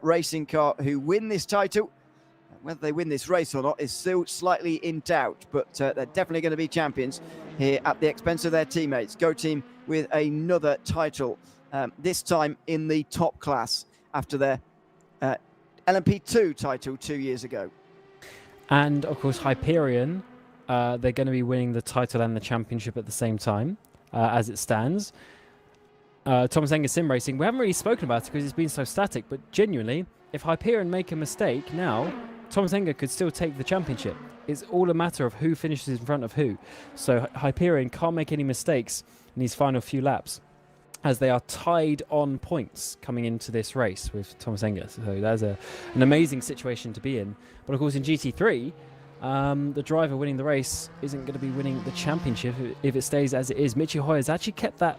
Racing Car who win this title. Whether they win this race or not is still slightly in doubt, but they're definitely going to be champions here at the expense of their teammates. Go Team with another title. This time in the top class after their LMP2 title 2 years ago. And of course Hyperion, they're going to be winning the title and the championship at the same time as it stands. Thomas Enger Sim Racing, we haven't really spoken about it because it's been so static, but genuinely, if Hyperion make a mistake now, Thomas Enger could still take the championship. It's all a matter of who finishes in front of who. So Hyperion can't make any mistakes in these final few laps, as they are tied on points coming into this race with Thomas Enger. So that's an amazing situation to be in. But of course in GT3, the driver winning the race isn't going to be winning the championship if it stays as it is. Michi Hoy has actually kept that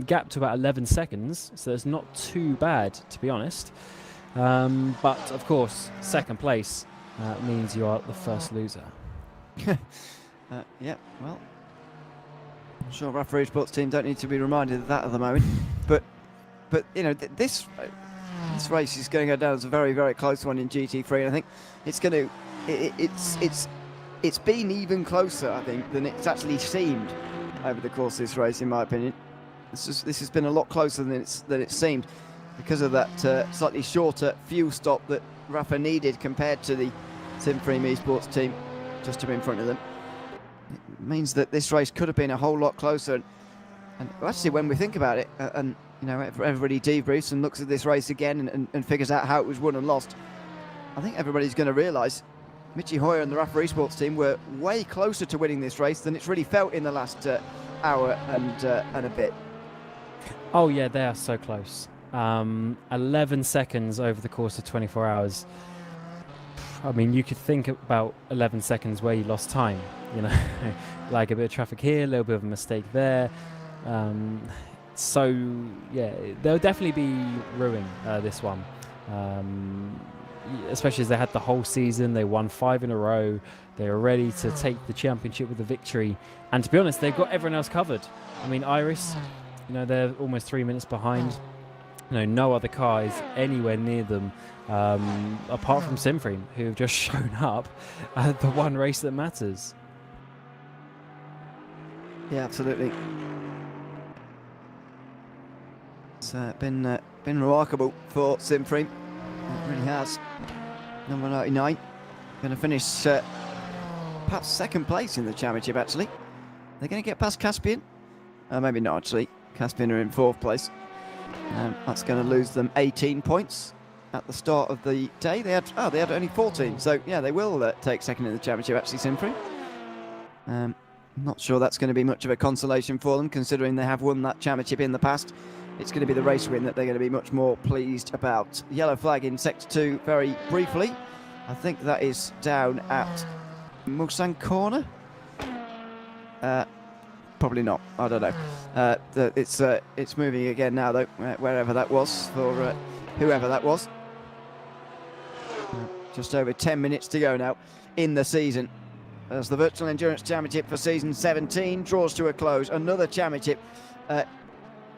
gap to about 11 seconds, so it's not too bad, to be honest. But of course, second place means you are the first loser. Yeah, well, I'm sure Rough Rouge Sports team don't need to be reminded of that at the moment. But this race is going to go down as a very, very close one in GT3, and I think it's going to it's been even closer, I think, than it's actually seemed over the course of this race, in my opinion. This has been a lot closer than it seemed because of that slightly shorter fuel stop that Rafa needed compared to the Simfreem Esports team just to be in front of them. It means that this race could have been a whole lot closer. And actually, when we think about it, and you know, everybody debriefs and looks at this race again and figures out how it was won and lost, I think everybody's going to realise Michi Hoyer and the RAF Esports team were way closer to winning this race than it's really felt in the last hour and a bit. Oh yeah, they are so close. 11 seconds over the course of 24 hours. I mean, you could think about 11 seconds where you lost time, you know, like a bit of traffic here, a little bit of a mistake there. So, yeah, there'll definitely be ruining this one, especially as they had the whole season. They won 5 in a row. They were ready to take the championship with a victory. And to be honest, they've got everyone else covered. I mean, Iris, you know, they're almost 3 minutes behind. You know, no other car is anywhere near them, apart from Simfreen, who have just shown up at the one race that matters. Yeah, absolutely. It's been remarkable for Simfreen. It really has. Number 99, going to finish perhaps second place in the championship. Actually, they're going to get past Caspian. Maybe not actually. Caspian are in 4th place. That's going to lose them 18 points at the start of the day. They had only 14, so yeah, they will take second in the championship. Actually, Simfreen. Not sure that's going to be much of a consolation for them, considering they have won that championship in the past. It's going to be the race win that they're going to be much more pleased about. Yellow flag in Sector 2 very briefly. I think that is down at Mulsanne Corner. Probably not. I don't know. It's moving again now, though, wherever that was, for whoever that was. Just over 10 minutes to go now in the season, as the Virtual Endurance Championship for Season 17 draws to a close. Another championship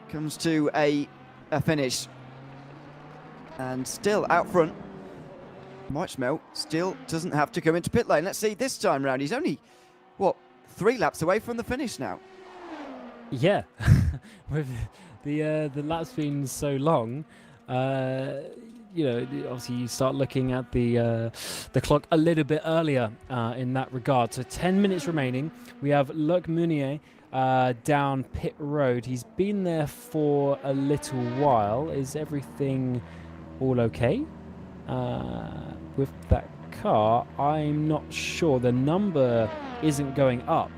comes to a finish. And still out front, Mike Smell still doesn't have to come into pit lane. Let's see this time round. He's only, what, 3 laps away from the finish now. Yeah, with the laps being so long, you know, obviously you start looking at the clock a little bit earlier in that regard. So 10 minutes remaining. We have Luc Meunier down pit road. He's been there for a little while. Is everything all okay with that car? I'm not sure. The number isn't going up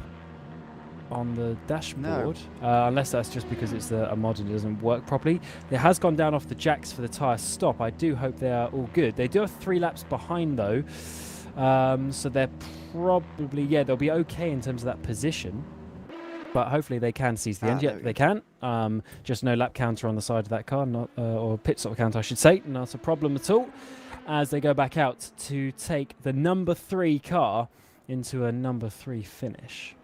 on the dashboard, unless that's just because it's a mod and it doesn't work properly. It has gone down off the jacks for the tyre stop. I do hope they are all good. They do have 3 laps behind though, so they're probably, yeah, they'll be okay in terms of that position, but hopefully they can seize the end. Yeah, they can. Just no lap counter on the side of that car, not or pit stop counter I should say. Not a problem at all, as they go back out to take the number 3 car into a number 3 finish.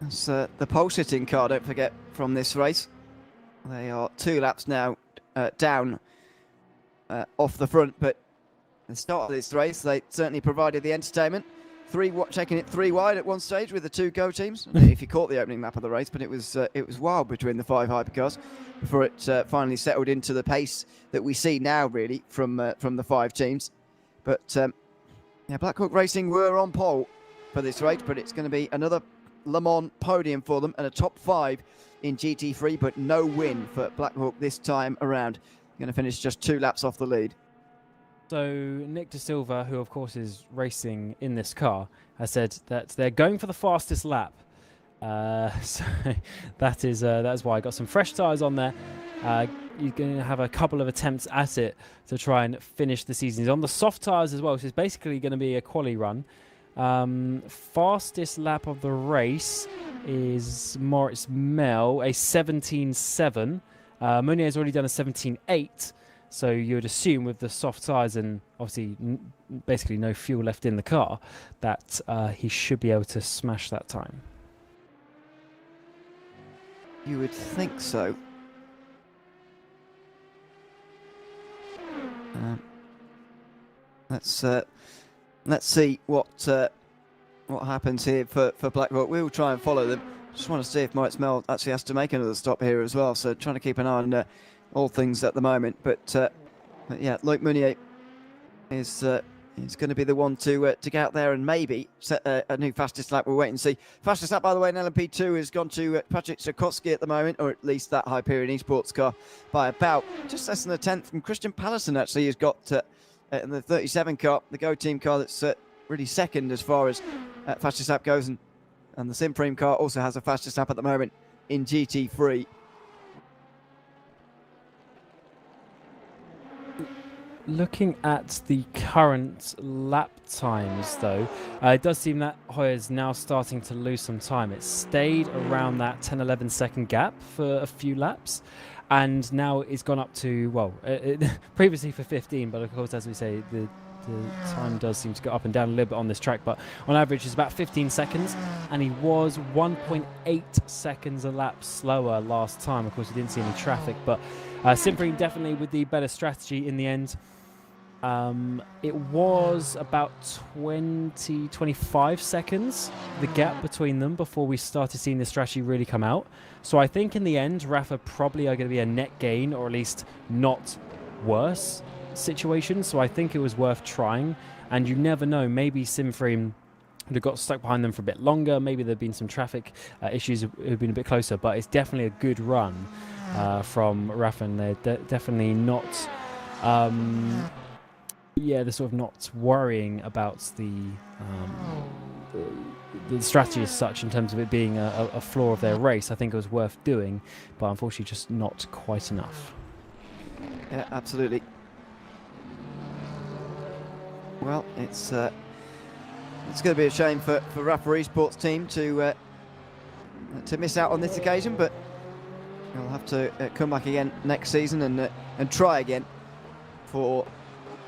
That's the pole sitting car, don't forget, from this race. They are 2 laps now down off the front, but at the start of this race, they certainly provided the entertainment. Checking it 3 wide at one stage with the 2 go teams. I don't know if you caught the opening lap of the race, but it was wild between the 5 hypercars before it finally settled into the pace that we see now, really, from the 5 teams. But yeah, Blackhawk Racing were on pole for this race, but it's going to be another Le Mans podium for them and a top 5 in GT3, but no win for Blackhawk this time around. Going to finish just 2 laps off the lead. So Nick De Silva, who of course is racing in this car, has said that they're going for the fastest lap. So that's why I got some fresh tyres on there. You're going to have a couple of attempts at it to try and finish the season. He's on the soft tyres as well, so it's basically going to be a quali run. Fastest lap of the race is Moritz Mel, a 17.7. Meunier's already done a 17.8. So you would assume with the soft tyres and obviously basically no fuel left in the car that he should be able to smash that time. You would think so. Let's see what happens here for Blackhawk. We will try and follow them. Just want to see if Moritz Mel actually has to make another stop here as well. So trying to keep an eye on all things at the moment. But yeah, Luc Meunier is is going to be the one to get out there and maybe set a new fastest lap. We'll wait and see. Fastest lap, by the way, in LMP2 has gone to Patrick Sikorsky at the moment, or at least that Hyperion Esports car, by about just less than a tenth from Christian Pallison, actually, who's got in the 37 car, the Go Team car, that's really second as far as fastest lap goes. And the Simpreme car also has a fastest lap at the moment in GT3. Looking at the current lap times, though, it does seem that Hoyer's now starting to lose some time. It stayed around that 10-11 second gap for a few laps, and now it's gone up to, well, previously for 15, but of course, as we say, the time does seem to go up and down a little bit on this track, but on average it's about 15 seconds, and he was 1.8 seconds a lap slower last time. Of course, he didn't see any traffic, but Simpreme definitely with the better strategy in the end. It was about 25 seconds, the gap between them, before we started seeing the strategy really come out. So I think in the end, Rafa probably are going to be a net gain, or at least not worse situation. So I think it was worth trying, and you never know, maybe Simpreme would have got stuck behind them for a bit longer. Maybe there'd been some traffic issues that have been a bit closer, but it's definitely a good run from Rafa, and they're definitely not they're sort of not worrying about the strategy as such in terms of it being a flaw of their race. I think it was worth doing, but unfortunately just not quite enough. Yeah, absolutely. Well, it's going to be a shame for Rafa Esports team to miss out on this occasion, but they'll have to come back again next season and try again for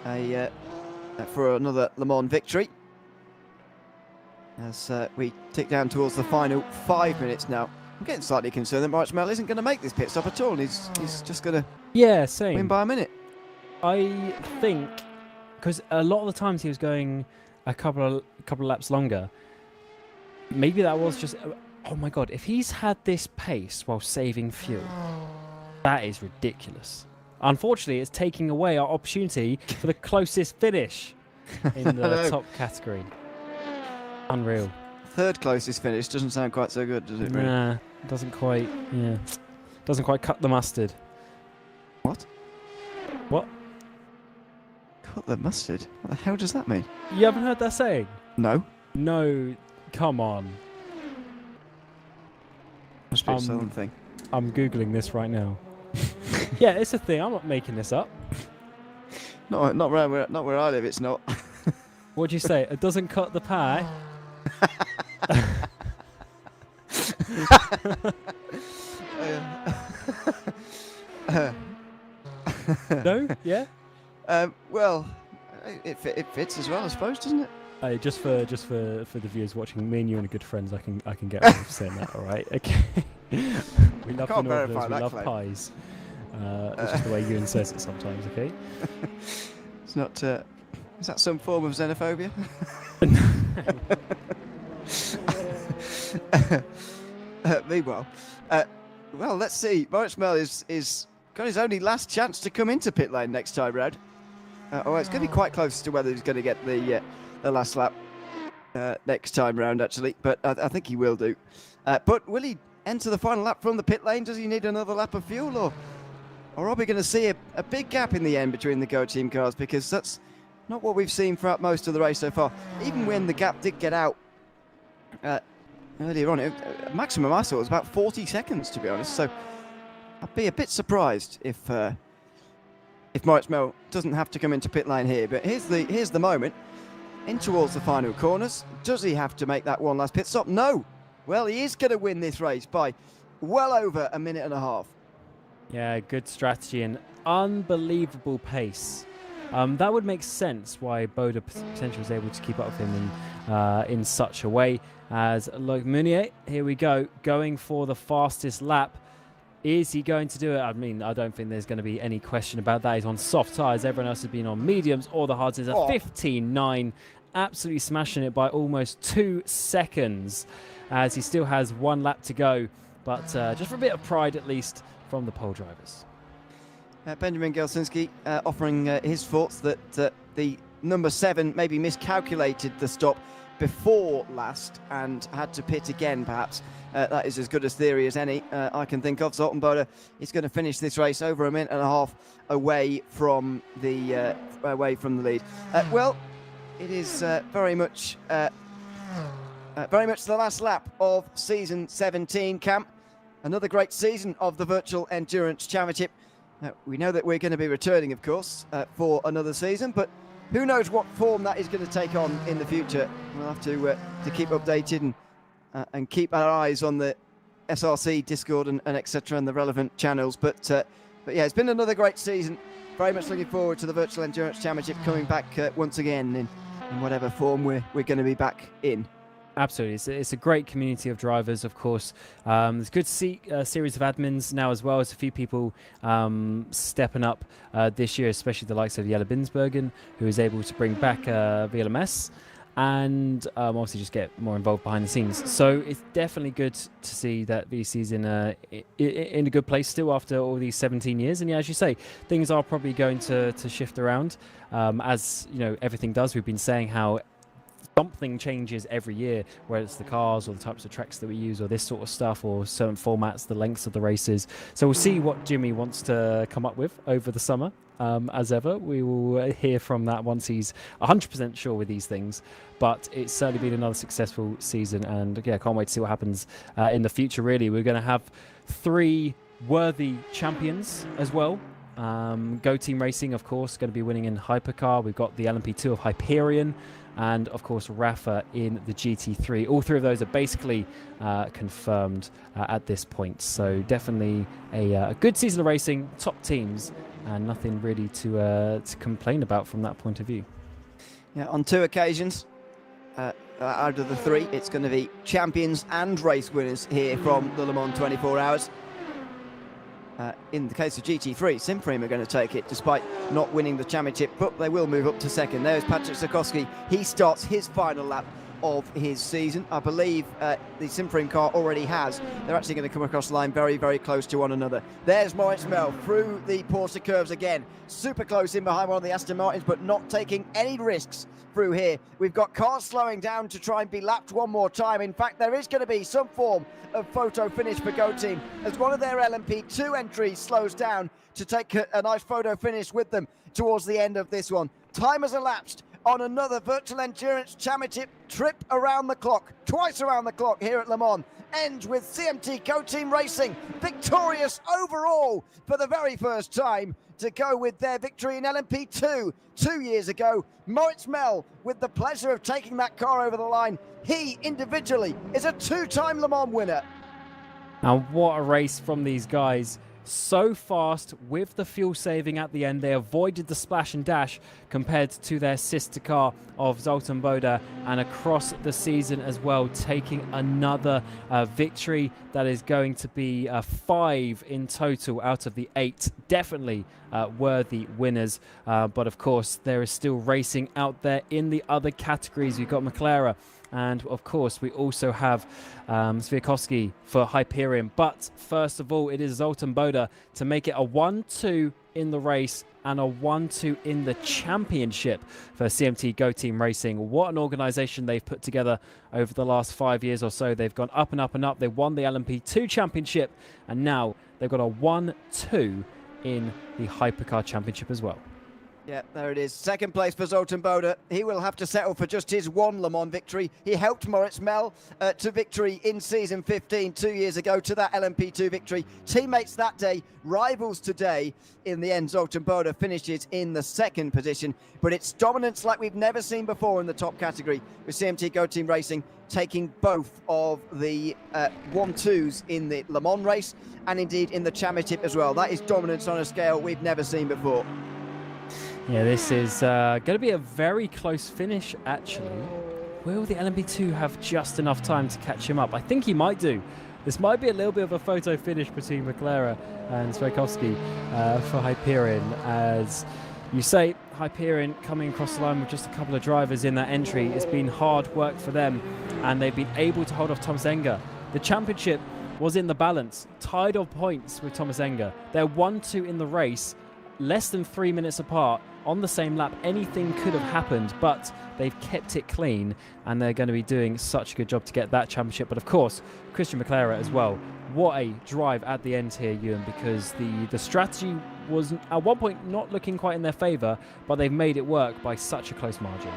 another Le Mans victory. As we tick down towards the final 5 minutes now, I'm getting slightly concerned that March Mel isn't going to make this pit stop at all. He's just going to same. win by a minute. I think because a lot of the times he was going a couple of laps longer. Maybe that was just. Oh my God! If he's had this pace while saving fuel, that is ridiculous. Unfortunately, it's taking away our opportunity for the closest finish in the top category. Unreal. Third closest finish doesn't sound quite so good, does it? Really? Nah, doesn't quite. Yeah, doesn't quite cut the mustard. What? What? Cut the mustard? What the hell does that mean? You haven't heard that saying? No. No, come on. Must be a southern thing. I'm googling this right now. Yeah, it's a thing. I'm not making this up. Not where I live. It's not. What'd you say? It doesn't cut the pie. No? Yeah. Well, it fits as well, I suppose, doesn't it? Just for the viewers watching, me and you and good friends, I can get away with saying that. All right. Okay. We love the Northerners. We love pies. It's just the way Ewan says it sometimes. Okay. It's not. Is that some form of xenophobia? Meanwhile, well, let's see. Moritz Mel is got his only last chance to come into pit lane next time round. It's going to be quite close to whether he's going to get the last lap next time round, actually. But I think he will do. But will he enter the final lap from the pit lane? Does he need another lap of fuel, or are we going to see a big gap in the end between the Go Team cars? Because that's not what we've seen throughout most of the race so far. Even when the gap did get out earlier on, maximum I saw was about 40 seconds, to be honest. So I'd be a bit surprised if Moritz Mel doesn't have to come into pit lane here. But here's the moment. In towards the final corners. Does he have to make that one last pit stop? No. Well, he is going to win this race by well over a minute and a half. Yeah, good strategy and unbelievable pace. That would make sense why Boda potentially was able to keep up with him in such a way. As Loic Meunier, here we go, going for the fastest lap. Is he going to do it? I mean, I don't think there's going to be any question about that. He's on soft tyres. Everyone else has been on mediums or the hards. Is a 15.9, absolutely smashing it by almost 2 seconds, as he still has one lap to go. But just for a bit of pride, at least, from the pole drivers. Benjamin Gelsinski offering his thoughts that the number 7 maybe miscalculated the stop before last and had to pit again, perhaps. That is as good a theory as any I can think of. Zoltan is going to finish this race over a minute and a half away from the lead. Well, it is very much the last lap of season 17, Cam. Another great season of the Virtual Endurance Championship. We know that we're going to be returning, of course, for another season, but who knows what form that is going to take on in the future. We'll have to keep updated and keep our eyes on the SRC Discord and etc. and the relevant channels. But yeah, it's been another great season. Very much looking forward to the Virtual Endurance Championship coming back once again in whatever form we're going to be back in. Absolutely. It's a great community of drivers, of course. There's a good series of admins now as well. There's a few people stepping up this year, especially the likes of Jelle Binsbergen, who is able to bring back VLMS and obviously just get more involved behind the scenes. So it's definitely good to see that VEC's in a good place still after all these 17 years. And yeah, as you say, things are probably going to shift around as you know everything does. We've been saying how something changes every year, whether it's the cars or the types of tracks that we use or this sort of stuff or certain formats, the lengths of the races. So we'll see what Jimmy wants to come up with over the summer. As ever, we will hear from that once he's 100% sure with these things. But it's certainly been another successful season, and yeah, can't wait to see what happens in the future, really. We're going to have 3 worthy champions as well. Go Team Racing, of course, going to be winning in Hypercar. We've got the LMP2 of Hyperion, and of course Rafa in the GT3. All 3 of those are basically confirmed at this point. So definitely a good season of racing, top teams, and nothing really to complain about from that point of view. Yeah, on 2 occasions out of the 3, it's going to be champions and race winners here from the Le Mans 24 Hours. In the case of GT3, Simframe are going to take it despite not winning the championship, but they will move up to 2nd. There's Patrick Sikorsky. He starts his final lap of his season. I believe the Simframe car already has. They're actually going to come across the line very, very close to one another. There's Moritz Mel through the Porsche curves again. Super close in behind one of the Aston Martins, but not taking any risks through here. We've got cars slowing down to try and be lapped one more time. In fact, there is going to be some form of photo finish for Go Team as one of their LMP2 entries slows down to take a nice photo finish with them towards the end of this one. Time has elapsed on another Virtual Endurance Championship trip around the clock, twice around the clock here at Le Mans. Ends with CMT Go Team Racing victorious overall for the very first time to go with their victory in LMP2 2 years ago. Moritz Mel with the pleasure of taking that car over the line. He individually is a 2-time Le Mans winner. And what a race from these guys. So fast with the fuel saving at the end. They avoided the splash and dash compared to their sister car of Zoltan Bode, and across the season as well, taking another victory that is going to be 5 in total out of the 8. Definitely worthy winners, but of course there is still racing out there in the other categories. We've got McLaren, and of course we also have Swiatkowski for Hyperion. But first of all, it is Zoltan Bode to make it a 1-2 in the race and a 1-2 in the championship for CMT Go Team Racing. What an organisation they've put together over the last 5 years or so. They've gone up and up and up. They won the LMP2 championship, and now they've got a 1-2 in the Hypercar championship as well. Yeah, there it is. 2nd place for Zoltan Bode. He will have to settle for just his 1 Le Mans victory. He helped Moritz Mel to victory in season 15 2 years ago, to that LMP2 victory. Teammates that day, rivals today. In the end, Zoltan Bode finishes in the 2nd position, but it's dominance like we've never seen before in the top category, with CMT Go Team Racing taking both of the 1-2s in the Le Mans race and indeed in the championship as well. That is dominance on a scale we've never seen before. Yeah, this is going to be a very close finish, actually. Will the LMP2 have just enough time to catch him up? I think he might do. This might be a little bit of a photo finish between McLaren and Swiatkowski for Hyperion. As you say, Hyperion coming across the line with just a couple of drivers in that entry. It's been hard work for them, and they've been able to hold off Thomas Enger. The championship was in the balance, tied on points with Thomas Enger. They're 1-2 in the race, less than 3 minutes apart on the same lap. Anything could have happened, but they've kept it clean, and they're going to be doing such a good job to get that championship. But of course, Christian McLaren as well. What a drive at the end here, Ewan, because the strategy was at one point not looking quite in their favour, but they've made it work by such a close margin.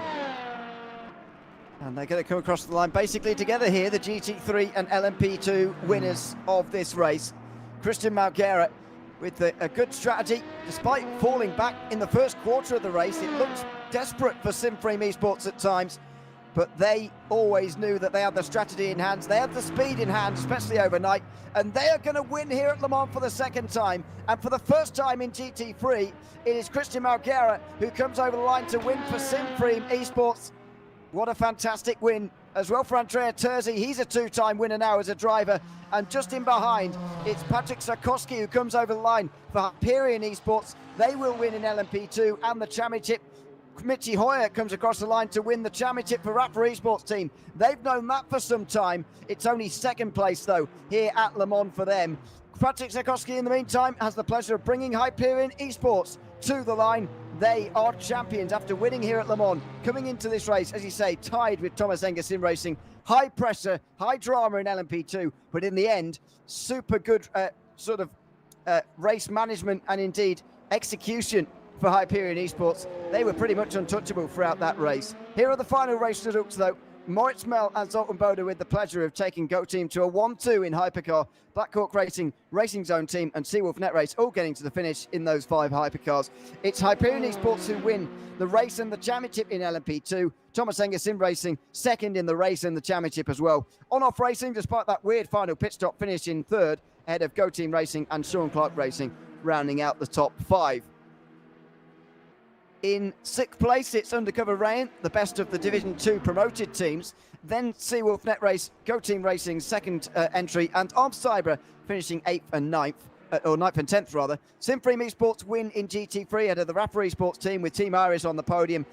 And they're going to come across the line basically together here, the GT3 and LMP2 winners of this race. Christian Marguerite with a good strategy. Despite falling back in the first quarter of the race, it looked desperate for Simframe Esports at times, but they always knew that they had the strategy in hand. They had the speed in hand, especially overnight, and they are going to win here at Le Mans for the second time. And for the first time in GT3, it is Christian Marguerite who comes over the line to win for Simframe Esports. What a fantastic win as well for Andrea Terzi. He's a two-time winner now as a driver. And just in behind, it's Patrick Sarkowski who comes over the line for Hyperion Esports. They will win in LMP2 and the championship. Michi Hoyer comes across the line to win the championship for rFactor Esports team. They've known that for some time. It's only second place, though, here at Le Mans for them. Patrick Sarkowski, in the meantime, has the pleasure of bringing Hyperion Esports to the line. They are champions after winning here at Le Mans. Coming into this race, as you say, tied with Thomas Enger Sim Racing. High pressure, high drama in LMP2, but in the end, super good race management and indeed execution for Hyperion Esports. They were pretty much untouchable throughout that race. Here are the final race results, though. Moritz Mel and Zoltan Boda with the pleasure of taking Go Team to a 1-2 in Hypercar. Black Hawk Racing, Racing Zone Team and Seawolf Net Race all getting to the finish in those 5 Hypercars. It's Hyperion Esports who win the race and the championship in LMP2. Thomas Enger Sim Racing second in the race and the championship as well. On-off Racing, despite that weird final pit stop, finish in third ahead of Go Team Racing and Sean Clark Racing, rounding out the top 5. In 6th place, it's Undercover Rain, the best of the Division 2 promoted teams. Then Seawolf Net Race, Go Team Racing's second entry, and Arms Cyber finishing 8th and 9th, or 9th and 10th rather. Simframe Esports win in GT3 ahead of the rFactor Esports team with Team Iris on the podium.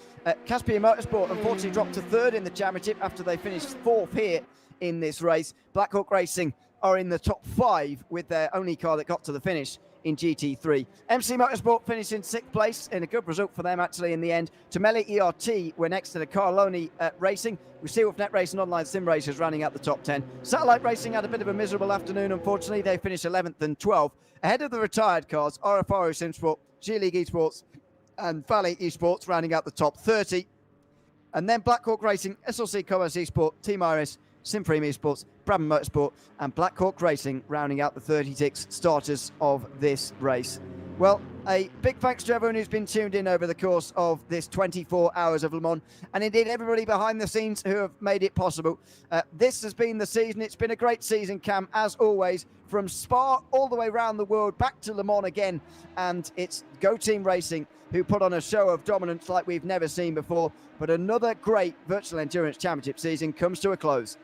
Caspian Motorsport unfortunately dropped to 3rd in the championship after they finished 4th here in this race. Black Hawk Racing are in the top 5 with their only car that got to the finish in GT3. MC Motorsport finished in 6th place in a good result for them actually in the end. Tomeli ERT were next to the Carloni Racing, with Seawolf Net Racing Online Sim Racers running out the top 10. Satellite Racing had a bit of a miserable afternoon, unfortunately. They finished 11th and 12th. Ahead of the retired cars, RFRO Simsport, G-League Esports and Valley Esports rounding out the top 30. And then Black Hawk Racing, SLC Commerce Esport, Team Iris, Simframe Esports, Brabham Motorsport and Black Hawk Racing rounding out the 36 starters of this race. Well, a big thanks to everyone who's been tuned in over the course of this 24 hours of Le Mans, and indeed everybody behind the scenes who have made it possible. This has been the season. It's been a great season, Cam, as always, from Spa all the way around the world, back to Le Mans again, and it's Go Team Racing who put on a show of dominance like we've never seen before. But another great Virtual Endurance Championship season comes to a close.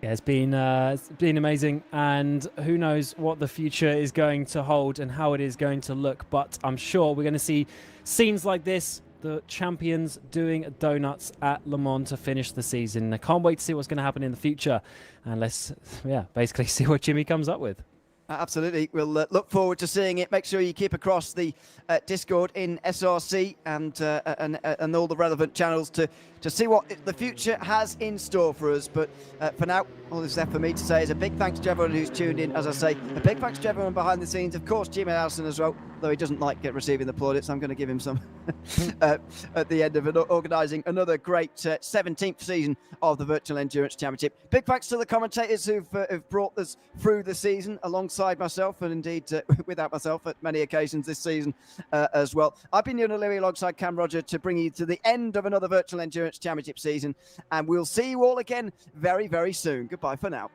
Yeah, it's been amazing, and who knows what the future is going to hold and how it is going to look, but I'm sure we're going to see scenes like this, the champions doing donuts at Le Mans to finish the season. I can't wait to see what's going to happen in the future, and let's basically see what Jimmy comes up with. Absolutely. We'll look forward to seeing it. Make sure you keep across the Discord in SRC and all the relevant channels to see what the future has in store for us. But for now, all that's left for me to say is a big thanks to everyone who's tuned in. As I say, a big thanks to everyone behind the scenes. Of course, Jimmy Allison as well, though he doesn't like receiving the plaudits. I'm going to give him some at the end of it, organising another great 17th season of the Virtual Endurance Championship. Big thanks to the commentators who've brought us through the season alongside myself, and indeed without myself at many occasions this season as well. I've been Ewan O'Leary alongside Cam Roger to bring you to the end of another Virtual Endurance Championship season, and we'll see you all again very, very soon. Goodbye for now.